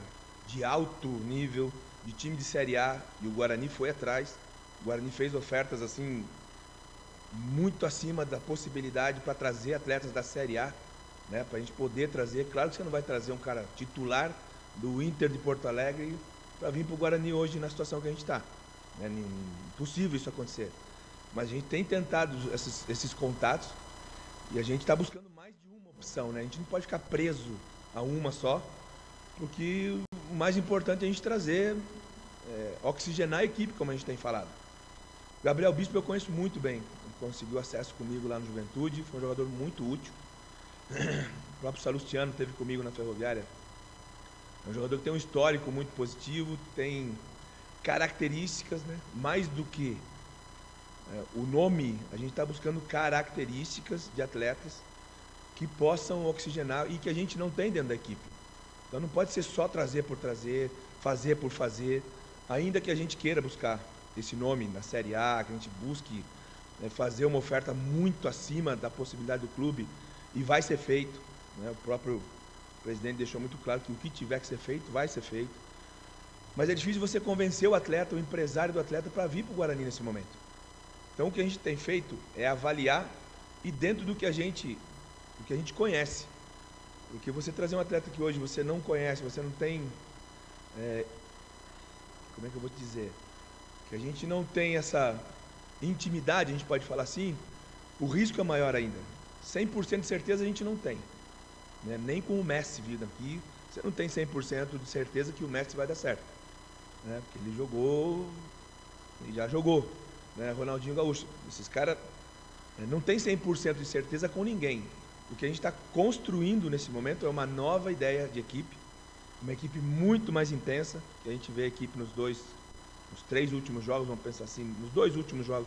de alto nível, de time de Série A, e o Guarani foi atrás. O Guarani fez ofertas assim muito acima da possibilidade para trazer atletas da Série A, né, para a gente poder trazer. Claro que você não vai trazer um cara titular do Inter de Porto Alegre para vir para o Guarani hoje na situação que a gente está. É impossível isso acontecer. Mas a gente tem tentado esses contatos e a gente está buscando mais de uma opção, né? A gente não pode ficar preso a uma só, porque o mais importante é a gente trazer, oxigenar a equipe, como a gente tem falado. Gabriel Bispo eu conheço muito bem, ele conseguiu acesso comigo lá no Juventude, foi um jogador muito útil. O próprio Salustiano esteve comigo na Ferroviária. É um jogador que tem um histórico muito positivo, tem características, né? Mais do que o nome, a gente está buscando características de atletas que possam oxigenar e que a gente não tem dentro da equipe. Então não pode ser só trazer por trazer, fazer por fazer, ainda que a gente queira buscar esse nome na Série A, que a gente busque fazer uma oferta muito acima da possibilidade do clube, e vai ser feito, né? O próprio presidente deixou muito claro que o que tiver que ser feito, vai ser feito. Mas é difícil você convencer o atleta, o empresário do atleta, para vir para o Guarani nesse momento. Então o que a gente tem feito é avaliar e dentro do que a gente conhece. Porque você trazer um atleta que hoje você não conhece, você não tem... como é que eu vou te dizer? Que a gente não tem essa intimidade, a gente pode falar assim, o risco é maior ainda. 100% de certeza a gente não tem. Né? Nem com o Messi vindo aqui, você não tem 100% de certeza que o Messi vai dar certo. Né? Porque ele jogou, ele já jogou. Né? Ronaldinho Gaúcho. Esses caras não tem 100% de certeza com ninguém. O que a gente está construindo nesse momento é uma nova ideia de equipe, uma equipe muito mais intensa, que a gente vê a equipe nos 3 últimos jogos, vamos pensar assim, nos 2 últimos jogos,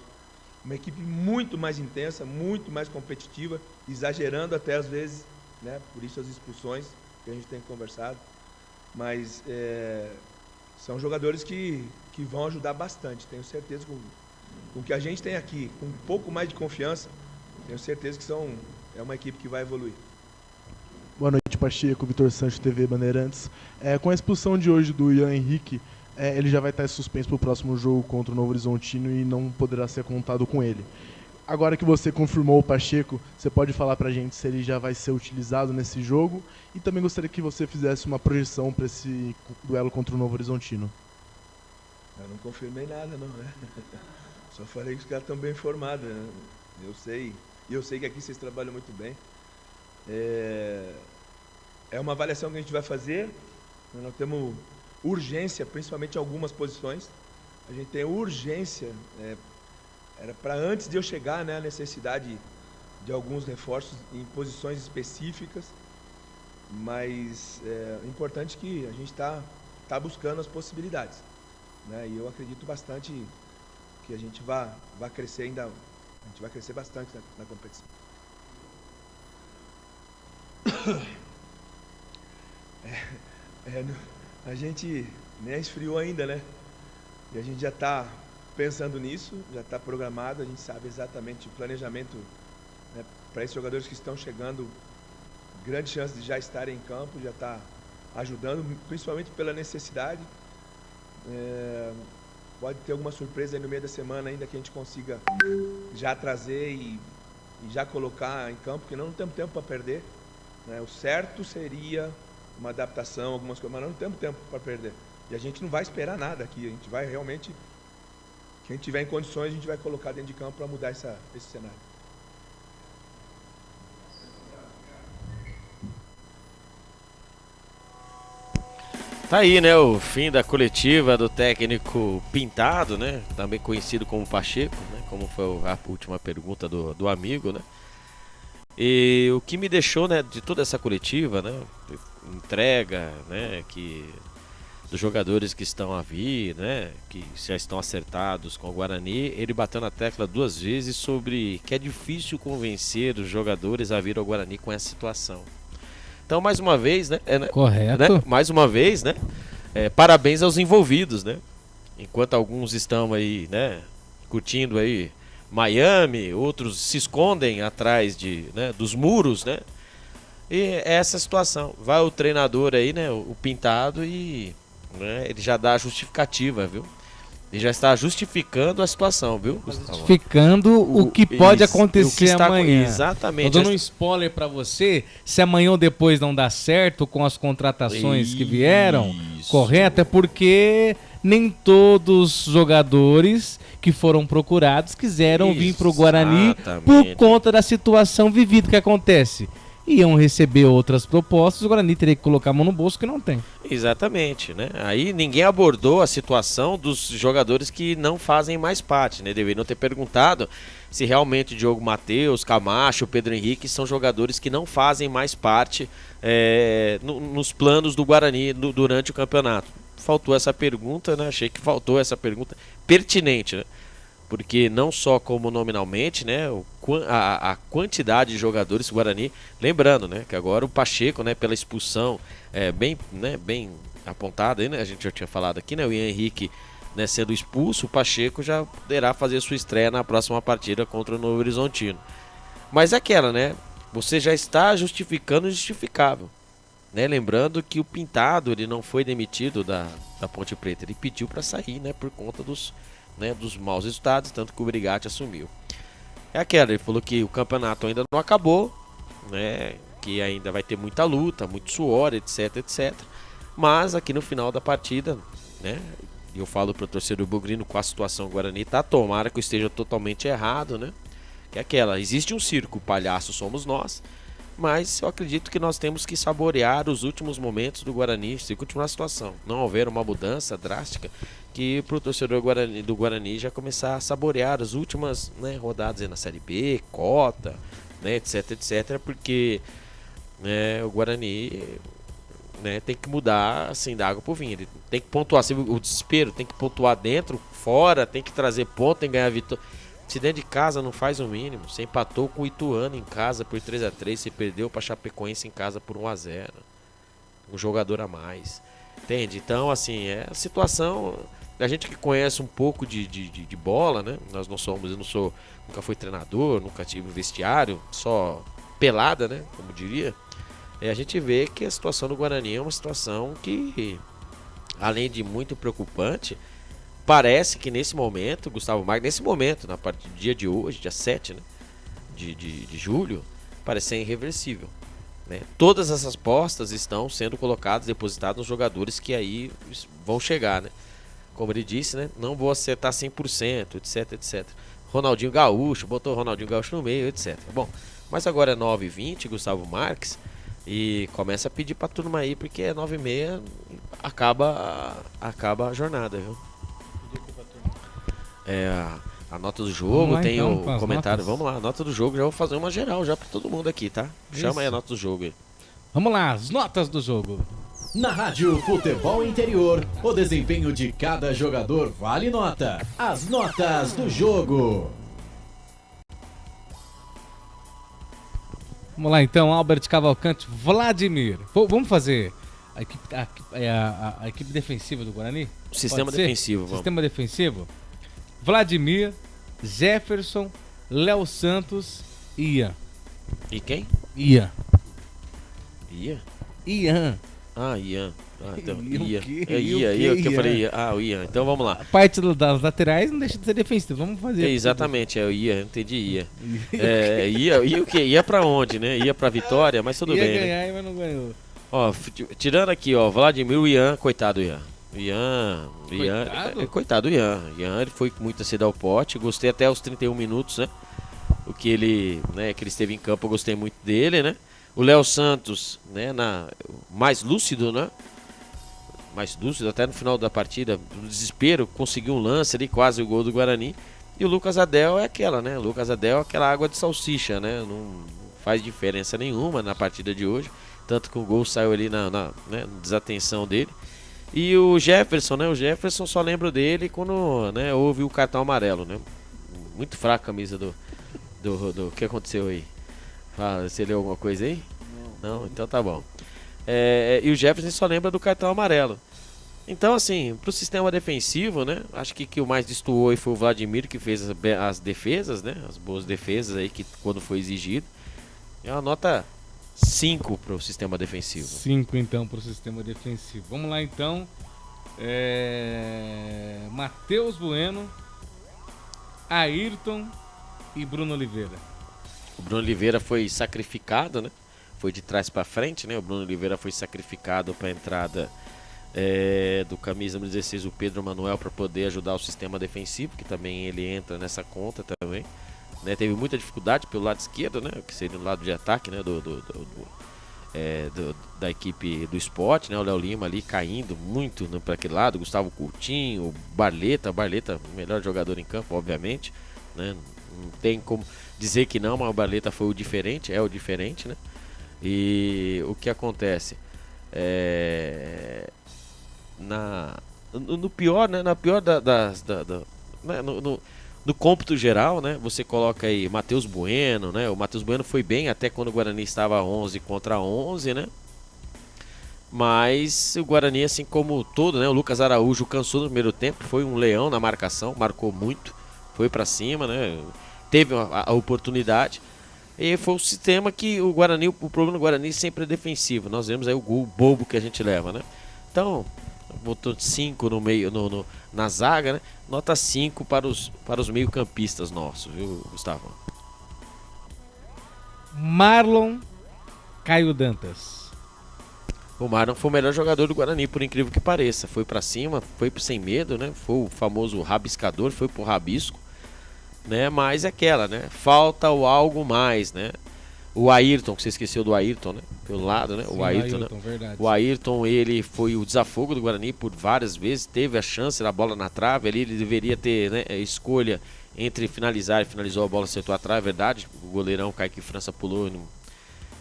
uma equipe muito mais intensa, muito mais competitiva, exagerando até às vezes, né? Por isso as expulsões que a gente tem conversado, mas são jogadores que vão ajudar bastante, tenho certeza com o que a gente tem aqui, com um pouco mais de confiança, tenho certeza que é uma equipe que vai evoluir. Boa noite, Pacheco, Vitor Sancho, TV Bandeirantes. Com a expulsão de hoje do Ian Henrique, ele já vai estar suspenso para o próximo jogo contra o Novo Horizontino e não poderá ser contado com ele. Agora que você confirmou o Pacheco, você pode falar para a gente se ele já vai ser utilizado nesse jogo? E também gostaria que você fizesse uma projeção para esse duelo contra o Novo Horizontino. Eu não confirmei nada, não, né? Só falei que os caras estão bem informados, né? Eu sei que aqui vocês trabalham muito bem. É uma avaliação que a gente vai fazer. Nós temos urgência, principalmente em algumas posições. A gente tem urgência, era para antes de eu chegar, né, a necessidade de alguns reforços em posições específicas, mas é importante que a gente está buscando as possibilidades, né, e eu acredito bastante que a gente vai crescer ainda, a gente vai crescer bastante na competição. A gente nem esfriou ainda, né? E a gente já está pensando nisso, já está programado, a gente sabe exatamente o planejamento, né, para esses jogadores que estão chegando, grande chance de já estarem em campo, já está ajudando, principalmente pela necessidade. Pode ter alguma surpresa aí no meio da semana ainda que a gente consiga já trazer e já colocar em campo, porque não temos tempo para perder, né? O certo seria uma adaptação, algumas coisas, mas não temos tempo para perder. E a gente não vai esperar nada aqui, a gente vai realmente, quem tiver em condições, a gente vai colocar dentro de campo para mudar esse cenário. Tá aí, né, o fim da coletiva do técnico Pintado, né, também conhecido como Pacheco, né, como foi a última pergunta do amigo, né. E o que me deixou, né, de toda essa coletiva, né, entrega, né, dos jogadores que estão a vir, né, que já estão acertados com o Guarani, ele bateu na tecla 2 vezes sobre que é difícil convencer os jogadores a vir ao Guarani com essa situação. Então, mais uma vez, né? Correto. Né, mais uma vez, né? Parabéns aos envolvidos, né? Enquanto alguns estão aí, né? Curtindo aí Miami, outros se escondem atrás dos muros, né? E é essa situação. Vai o treinador aí, né? O Pintado e né, ele já dá a justificativa, viu? Ele já está justificando a situação, viu, Gustavo? Justificando o que pode acontecer o que está, amanhã. Exatamente. Tô dando um spoiler pra você, se amanhã ou depois não dá certo com as contratações que vieram, correto? É porque nem todos os jogadores que foram procurados quiseram vir pro Guarani por conta da situação vivida. O que acontece? Iam receber outras propostas, o Guarani teria que colocar a mão no bolso que não tem. Exatamente, né? Aí ninguém abordou a situação dos jogadores que não fazem mais parte, né? Deveriam ter perguntado se realmente Diogo Matheus, Camacho, Pedro Henrique são jogadores que não fazem mais parte nos planos do Guarani durante o campeonato. Faltou essa pergunta, né? Achei que faltou essa pergunta pertinente, né? Porque não só como nominalmente, né, a quantidade de jogadores do Guarani, lembrando, né, que agora o Pacheco, né, pela expulsão bem apontada, né, a gente já tinha falado aqui, né, o Ian Henrique, né, sendo expulso, o Pacheco já poderá fazer sua estreia na próxima partida contra o Novo Horizontino. Mas é aquela, né, você já está justificando o justificável, né, lembrando que o Pintado, ele não foi demitido da Ponte Preta, ele pediu para sair, né, por conta dos maus resultados, tanto que o Brigatti assumiu. É aquela, ele falou que o campeonato ainda não acabou, né, que ainda vai ter muita luta, muito suor, etc, etc. Mas aqui no final da partida, né, eu falo para o torcedor bugrino com a situação do Guarani, tá, tomara que eu esteja totalmente errado, né, que é aquela, existe um circo, o palhaço somos nós, mas eu acredito que nós temos que saborear os últimos momentos do Guarani se continuar a situação. Não houver uma mudança drástica, que para o torcedor do Guarani já começar a saborear as últimas, né, rodadas aí na Série B, cota, né, etc, etc, porque, né, o Guarani, né, tem que mudar assim da água pro vinho. Ele tem que pontuar, assim, o desespero tem que pontuar dentro, fora, tem que trazer ponto, tem que ganhar vitória. Se dentro de casa não faz o mínimo, você empatou com o Ituano em casa por 3-3, você perdeu para Chapecoense em casa por 1-0, um jogador a mais, entende? Então, assim, é a situação, a gente que conhece um pouco de bola, né? Eu nunca fui treinador, nunca tive vestiário, só pelada, né? Como diria, a gente vê que a situação do Guarani é uma situação que, além de muito preocupante, parece que nesse momento, Gustavo Marques, nesse momento, na parte do dia de hoje, dia 7, né, de julho, parece ser irreversível, né? Todas essas postas estão sendo colocadas, depositadas nos jogadores que aí vão chegar, né? Como ele disse, né, não vou acertar 100%, etc, etc. Ronaldinho Gaúcho, botou o Ronaldinho Gaúcho no meio, etc. Bom, mas agora é 9h20, Gustavo Marques, e começa a pedir pra turma aí, porque é 9h30, acaba a jornada, viu? A nota do jogo, lá, tem então, o comentário. Notas. Vamos lá, a nota do jogo, já vou fazer uma geral já pra todo mundo aqui, tá? Isso. Chama aí a nota do jogo aí. Vamos lá, as notas do jogo. Na Rádio Futebol Interior, o desempenho de cada jogador vale nota. As notas do jogo. Vamos lá então, Albert Cavalcante, Vladimir. Vamos fazer a equipe defensiva do Guarani? O sistema defensivo, vamos. Sistema defensivo? Vladimir, Jefferson, Léo Santos e Ian. E quem? Ian. Ian? Ah, Ian. Ah, então, Ian. Ian, que eu falei. Ah, o Ian. Então vamos lá. A parte das laterais não deixa de ser defensiva. Vamos fazer. Exatamente, é o Ian. Entendi, Ian. Ia o quê? Ia pra onde, né? Ia pra Vitória, mas tudo bem. Ia ganhar, né? Mas não ganhou. Ó, tirando aqui, ó, Vladimir, o Ian, coitado do Ian. Coitado do Ian. Ian, ele foi muito cedo ao pote. Gostei até os 31 minutos, né? O que ele, né, que ele esteve em campo, eu gostei muito dele, né? O Léo Santos, né, mais lúcido, né? Mais lúcido, até no final da partida, no desespero, conseguiu um lance ali, quase o gol do Guarani. E o Lucas Adel é aquela, né? O Lucas Adel é aquela água de salsicha, né? Não faz diferença nenhuma na partida de hoje. Tanto que o gol saiu ali na desatenção dele. E o Jefferson, né? O Jefferson só lembro dele quando, né, houve o cartão amarelo, né? Muito fraca a camisa do que aconteceu aí. Fala, você leu alguma coisa aí? Não? Então tá bom. E o Jefferson só lembra do cartão amarelo. Então, assim, pro sistema defensivo, né? Acho que o mais destoou foi o Vladimir, que fez as defesas, né? As boas defesas aí, que quando foi exigido. É uma nota 5 pro sistema defensivo. 5 então pro sistema defensivo. Vamos lá então. Matheus Bueno, Ayrton e Bruno Oliveira. O Bruno Oliveira foi sacrificado, né? Foi de trás para frente, né? O Bruno Oliveira foi sacrificado para a entrada do camisa número 16, o Pedro Manuel, para poder ajudar o sistema defensivo, que também ele entra nessa conta também. Né? Teve muita dificuldade pelo lado esquerdo, né? Que seria o lado de ataque, né? Da equipe do Sport, né? O Léo Lima ali caindo muito, né, para aquele lado. Gustavo Coutinho, o Barleta, o melhor jogador em campo, obviamente, né? Não tem como dizer que não, mas o Barleta foi o diferente, é o diferente, né? E o que acontece? No pior, né? Na pior né? No cômputo geral, né? Você coloca aí Matheus Bueno, né? O Matheus Bueno foi bem até quando o Guarani estava 11 contra 11, né? Mas o Guarani, assim como todo, né? O Lucas Araújo cansou no primeiro tempo, foi um leão na marcação, marcou muito, foi pra cima, né? Teve a oportunidade. E foi o sistema que o Guarani, o problema do Guarani sempre é defensivo. Nós vemos aí o gol bobo que a gente leva, né? Então, botou 5 no meio, na zaga, né? Nota 5 para os meio-campistas nossos, viu, Gustavo? Marlon, Caio Dantas. O Marlon foi o melhor jogador do Guarani, por incrível que pareça. Foi pra cima, foi sem medo, né? Foi o famoso rabiscador, foi pro rabisco, né? Mas é aquela, né? Falta o algo mais, né? O Ayrton, que você esqueceu do Ayrton, né? Pelo lado, né? Sim, o Ayrton, né? Verdade. O Ayrton, ele foi o desafogo do Guarani por várias vezes, teve a chance da bola na trave ali, ele deveria ter, né, escolha entre finalizar, e finalizou, a bola acertou a trave, verdade. O goleirão Kaique França pulou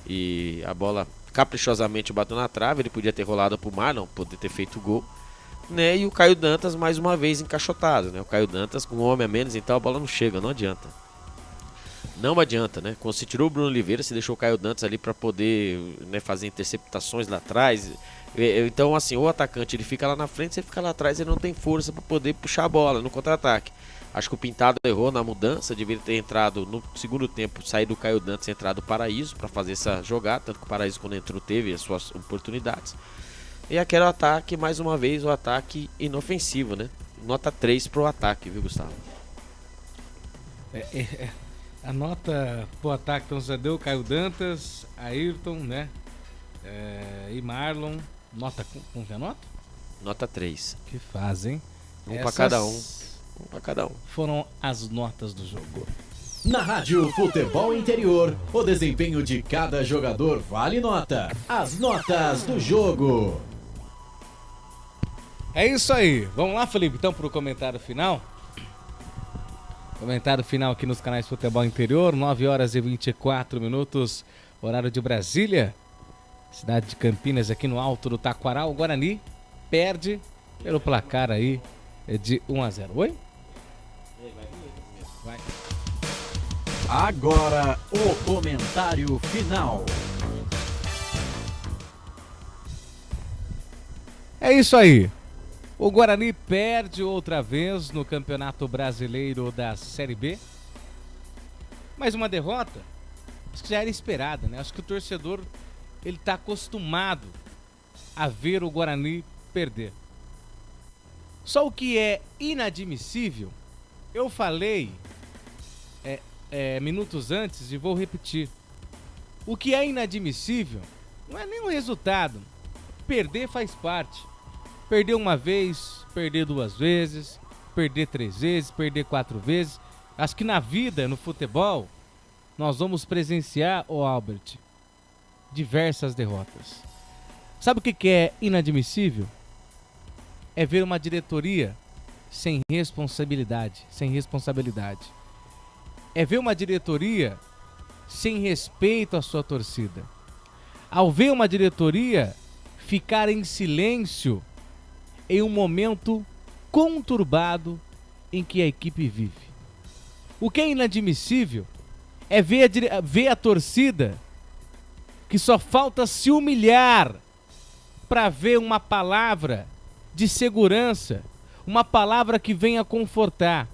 e a bola caprichosamente bateu na trave, ele podia ter rolado pro Marlon, poder ter feito o gol, né? E o Caio Dantas mais uma vez encaixotado, né? O Caio Dantas com um homem a menos, então a bola não chega, não adianta. Não adianta, né? Quando você tirou o Bruno Oliveira, você deixou o Caio Dantas ali para poder, né, fazer interceptações lá atrás. Então, assim, o atacante ele fica lá na frente, você fica lá atrás, ele não tem força para poder puxar a bola no contra-ataque. Acho que o Pintado errou na mudança, deveria ter entrado no segundo tempo, sair do Caio Dantas e entrar do Paraíso para fazer essa jogada. Tanto que o Paraíso, quando entrou, teve as suas oportunidades. E aquele ataque, mais uma vez, o ataque inofensivo, né? Nota 3 pro ataque, viu, Gustavo? A nota pro ataque, então você deu Caio Dantas, Ayrton, né? E Marlon. Nota, como que é a nota? Nota 3. Que fazem. Um pra cada um. Um pra cada um. Foram as notas do jogo. Na Rádio Futebol Interior, o desempenho de cada jogador vale nota. As notas do jogo. É isso aí. Vamos lá, Felipe, então, pro comentário final. Comentário final aqui nos canais Futebol Interior, 9 horas e 24 minutos, horário de Brasília. Cidade de Campinas, aqui no alto do Taquaral. O Guarani perde pelo placar aí de 1-0. Oi? Vai. Agora, o comentário final. É isso aí. O Guarani perde outra vez no Campeonato Brasileiro da Série B. Mais uma derrota. Acho que já era esperada, né? Acho que o torcedor ele está acostumado a ver o Guarani perder. Só o que é inadmissível, eu falei minutos antes e vou repetir. O que é inadmissível não é nem o resultado. Perder faz parte. Perder uma vez, perder 2 vezes, perder 3 vezes, perder 4 vezes. Acho que na vida, no futebol, nós vamos presenciar, Albert, diversas derrotas. Sabe o que é inadmissível? É ver uma diretoria sem responsabilidade. É ver uma diretoria sem respeito à sua torcida. Ao ver uma diretoria ficar em silêncio em um momento conturbado em que a equipe vive. O que é inadmissível é ver a torcida que só falta se humilhar para ver uma palavra de segurança, uma palavra que venha confortar.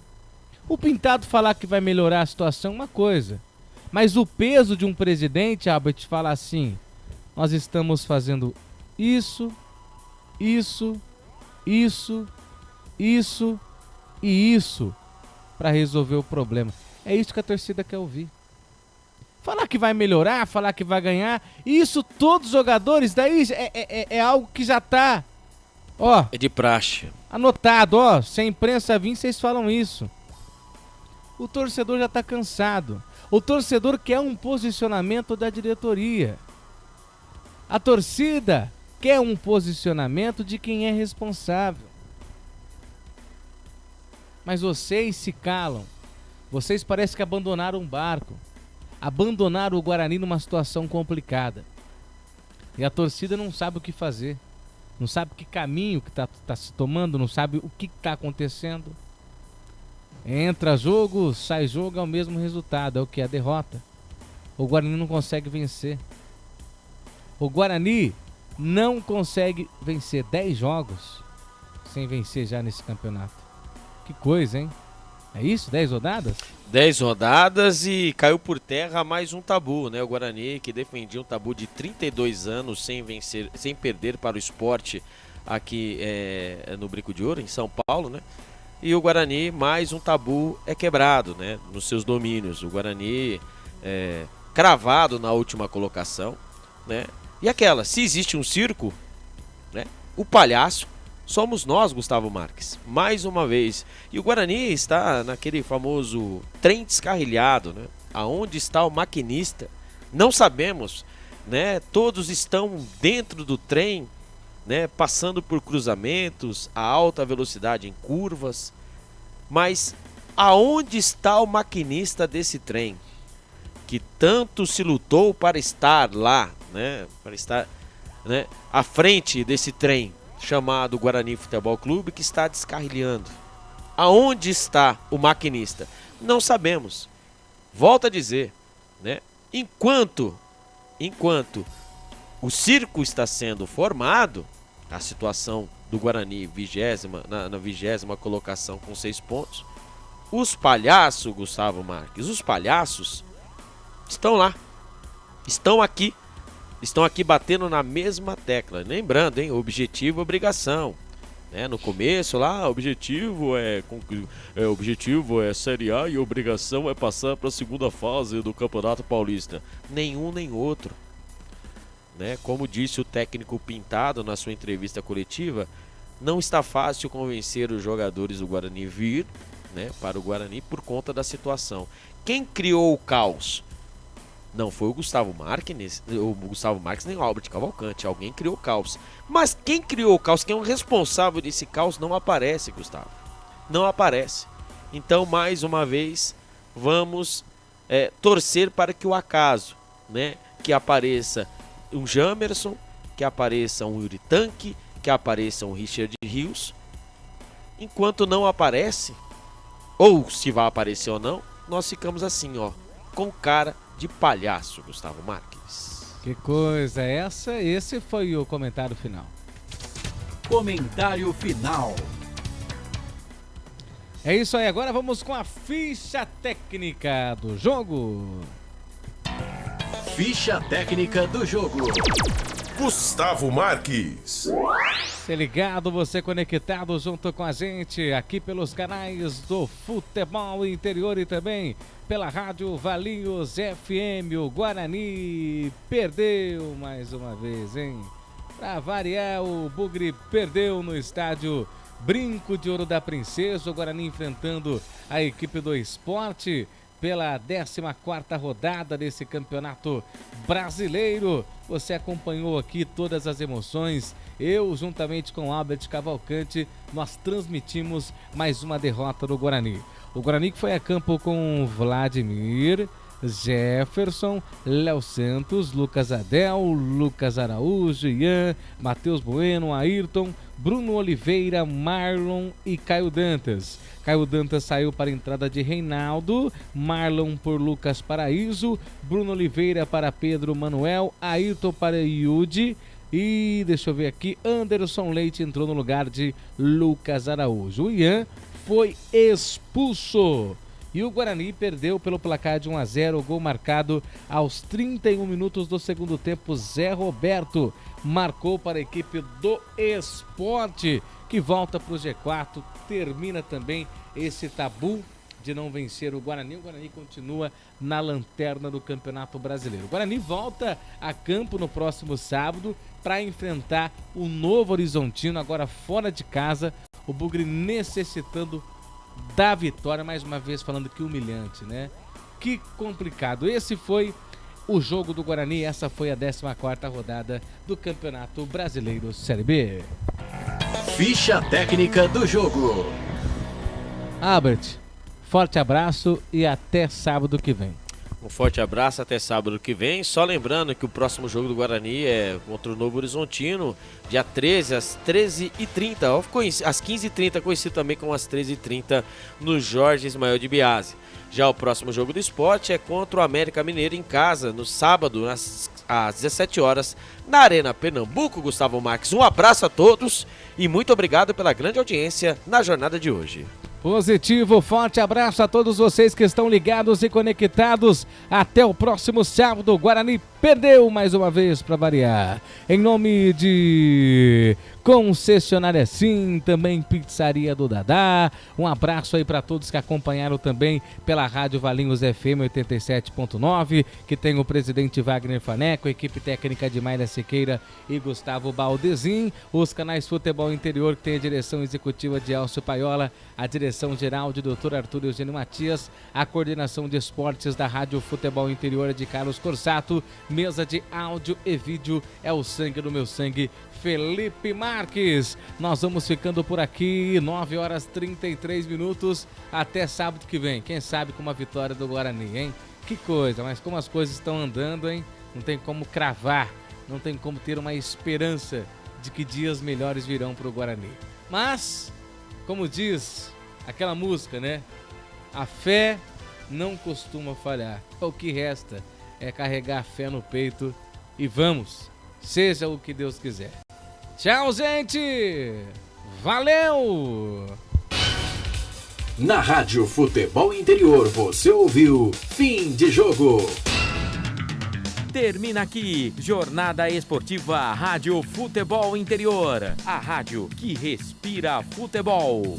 O Pintado falar que vai melhorar a situação é uma coisa, mas o peso de um presidente, Albert, falar assim: nós estamos fazendo isso isso e isso para resolver o problema. É isso que a torcida quer ouvir. Falar que vai melhorar, falar que vai ganhar, isso todos os jogadores, daí é algo que já tá, ó. É de praxe. Anotado, ó. Se a imprensa vir, vocês falam isso. O torcedor já tá cansado. O torcedor quer um posicionamento da diretoria. A torcida quer um posicionamento de quem é responsável. Mas vocês se calam. Vocês parecem que abandonaram um barco. Abandonaram o Guarani numa situação complicada. E a torcida não sabe o que fazer. Não sabe que caminho que tá se tomando. Não sabe o que tá acontecendo. Entra jogo, sai jogo, é o mesmo resultado. É o que? A derrota. O Guarani não consegue vencer. O Guarani não consegue vencer 10 jogos sem vencer já nesse campeonato. Que coisa, hein? É isso? 10 rodadas? 10 rodadas e caiu por terra mais um tabu, né? O Guarani, que defendia um tabu de 32 anos sem vencer, sem perder para o Sport aqui no Brinco de Ouro, em São Paulo, né? E o Guarani, mais um tabu é quebrado, né? Nos seus domínios. O Guarani cravado na última colocação, né? E aquela, se existe um circo, né? O palhaço somos nós, Gustavo Marques, mais uma vez. E o Guarani está naquele famoso trem descarrilhado, né? Aonde está o maquinista? Não sabemos, né? Todos estão dentro do trem, né? Passando por cruzamentos, a alta velocidade em curvas. Mas aonde está o maquinista desse trem? Que tanto se lutou para estar lá, né? Para estar, né, à frente desse trem chamado Guarani Futebol Clube, que está descarrilhando. Aonde está o maquinista? Não sabemos. Volto a dizer, né? Enquanto o circo está sendo formado, a situação do Guarani na 20ª colocação com 6 pontos, os palhaços, Gustavo Marques, os palhaços estão lá, estão aqui batendo na mesma tecla. Lembrando, hein, objetivo e obrigação, né? No começo lá, objetivo é Série A e obrigação é passar para a segunda fase do Campeonato Paulista. Nenhum nem outro, né? Como disse o técnico Pintado na sua entrevista coletiva, não está fácil convencer os jogadores do Guarani vir, né, para o Guarani por conta da situação. Quem criou o caos? Não foi o Gustavo Marques nem o Albert Cavalcante. Alguém criou o caos. Mas quem criou o caos, quem é o responsável desse caos, não aparece, Gustavo. Não aparece. Então, mais uma vez, vamos torcer para que o acaso, né, que apareça um Jamerson, que apareça um Yuri Tanque, que apareça um Richard Rios. Enquanto não aparece, ou se vai aparecer ou não, nós ficamos assim, ó, com cara de palhaço, Gustavo Marques. Que coisa é essa? Esse foi o comentário final. Comentário final. É isso aí, agora vamos com a ficha técnica do jogo. Ficha técnica do jogo. Gustavo Marques. Você ligado, você conectado junto com a gente aqui pelos canais do Futebol Interior e também pela Rádio Valinhos FM. O Guarani perdeu mais uma vez, hein? Pra variar, o Bugre perdeu no estádio Brinco de Ouro da Princesa. O Guarani enfrentando a equipe do Sport pela 14ª rodada desse campeonato brasileiro. Você acompanhou aqui todas as emoções. Eu, juntamente com o Albert Cavalcante, nós transmitimos mais uma derrota do Guarani. O Guarani que foi a campo com Vladimir, Jefferson, Léo Santos, Lucas Adel, Lucas Araújo, Ian, Matheus Bueno, Ayrton, Bruno Oliveira, Marlon e Caio Dantas. Caio Dantas saiu para a entrada de Reinaldo, Marlon por Lucas Paraíso, Bruno Oliveira para Pedro Manuel, Ayrton para Yudi e, deixa eu ver aqui, Anderson Leite entrou no lugar de Lucas Araújo. O Ian foi expulso. E o Guarani perdeu pelo placar de 1-0, o gol marcado aos 31 minutos do segundo tempo. Zé Roberto marcou para a equipe do Sport. que volta para o G4, termina também esse tabu de não vencer o Guarani. O Guarani continua na lanterna do Campeonato Brasileiro. O Guarani volta a campo no próximo sábado para enfrentar o Novo Horizontino, agora fora de casa. O Bugre necessitando da vitória, mais uma vez falando que humilhante, né? Que complicado. Esse foi o jogo do Guarani, essa foi a 14ª rodada do Campeonato Brasileiro Série B. Ficha técnica do jogo. Albert, forte abraço e até sábado que vem. Um forte abraço, até sábado que vem. Só lembrando que o próximo jogo do Guarani é contra o Novo Horizontino, dia 13, às 13h30, às 15h30, conhecido também como às 13h30, no Jorge Ismael de Biase. Já o próximo jogo do Sport é contra o América Mineiro em casa, no sábado, às 17 horas, na Arena Pernambuco. Gustavo Marques, um abraço a todos e muito obrigado pela grande audiência na jornada de hoje. Positivo, forte abraço a todos vocês que estão ligados e conectados. Até o próximo sábado. Guarani perdeu mais uma vez para variar. Em nome de Concessionária Sim, também Pizzaria do Dadá. Um abraço aí para todos que acompanharam também pela Rádio Valinhos FM 87.9, que tem o presidente Wagner Faneco, equipe técnica de Mayra Siqueira e Gustavo Baldezin, os canais Futebol Interior, que tem a direção executiva de Elcio Paiola, a direção geral de Dr. Arthur Eugênio Matias, a coordenação de esportes da Rádio Futebol Interior de Carlos Corsato, mesa de áudio e vídeo é o sangue do meu sangue, Felipe Marques. Nós vamos ficando por aqui, 9h33. Até sábado que vem. Quem sabe com uma vitória do Guarani, hein? Que coisa, mas como as coisas estão andando, hein? Não tem como cravar, não tem como ter uma esperança de que dias melhores virão para o Guarani. Mas, como diz aquela música, né? A fé não costuma falhar. O que resta é carregar a fé no peito e vamos, seja o que Deus quiser. Tchau, gente! Valeu! Na Rádio Futebol Interior você ouviu Fim de Jogo. Termina aqui, Jornada Esportiva Rádio Futebol Interior. A rádio que respira futebol.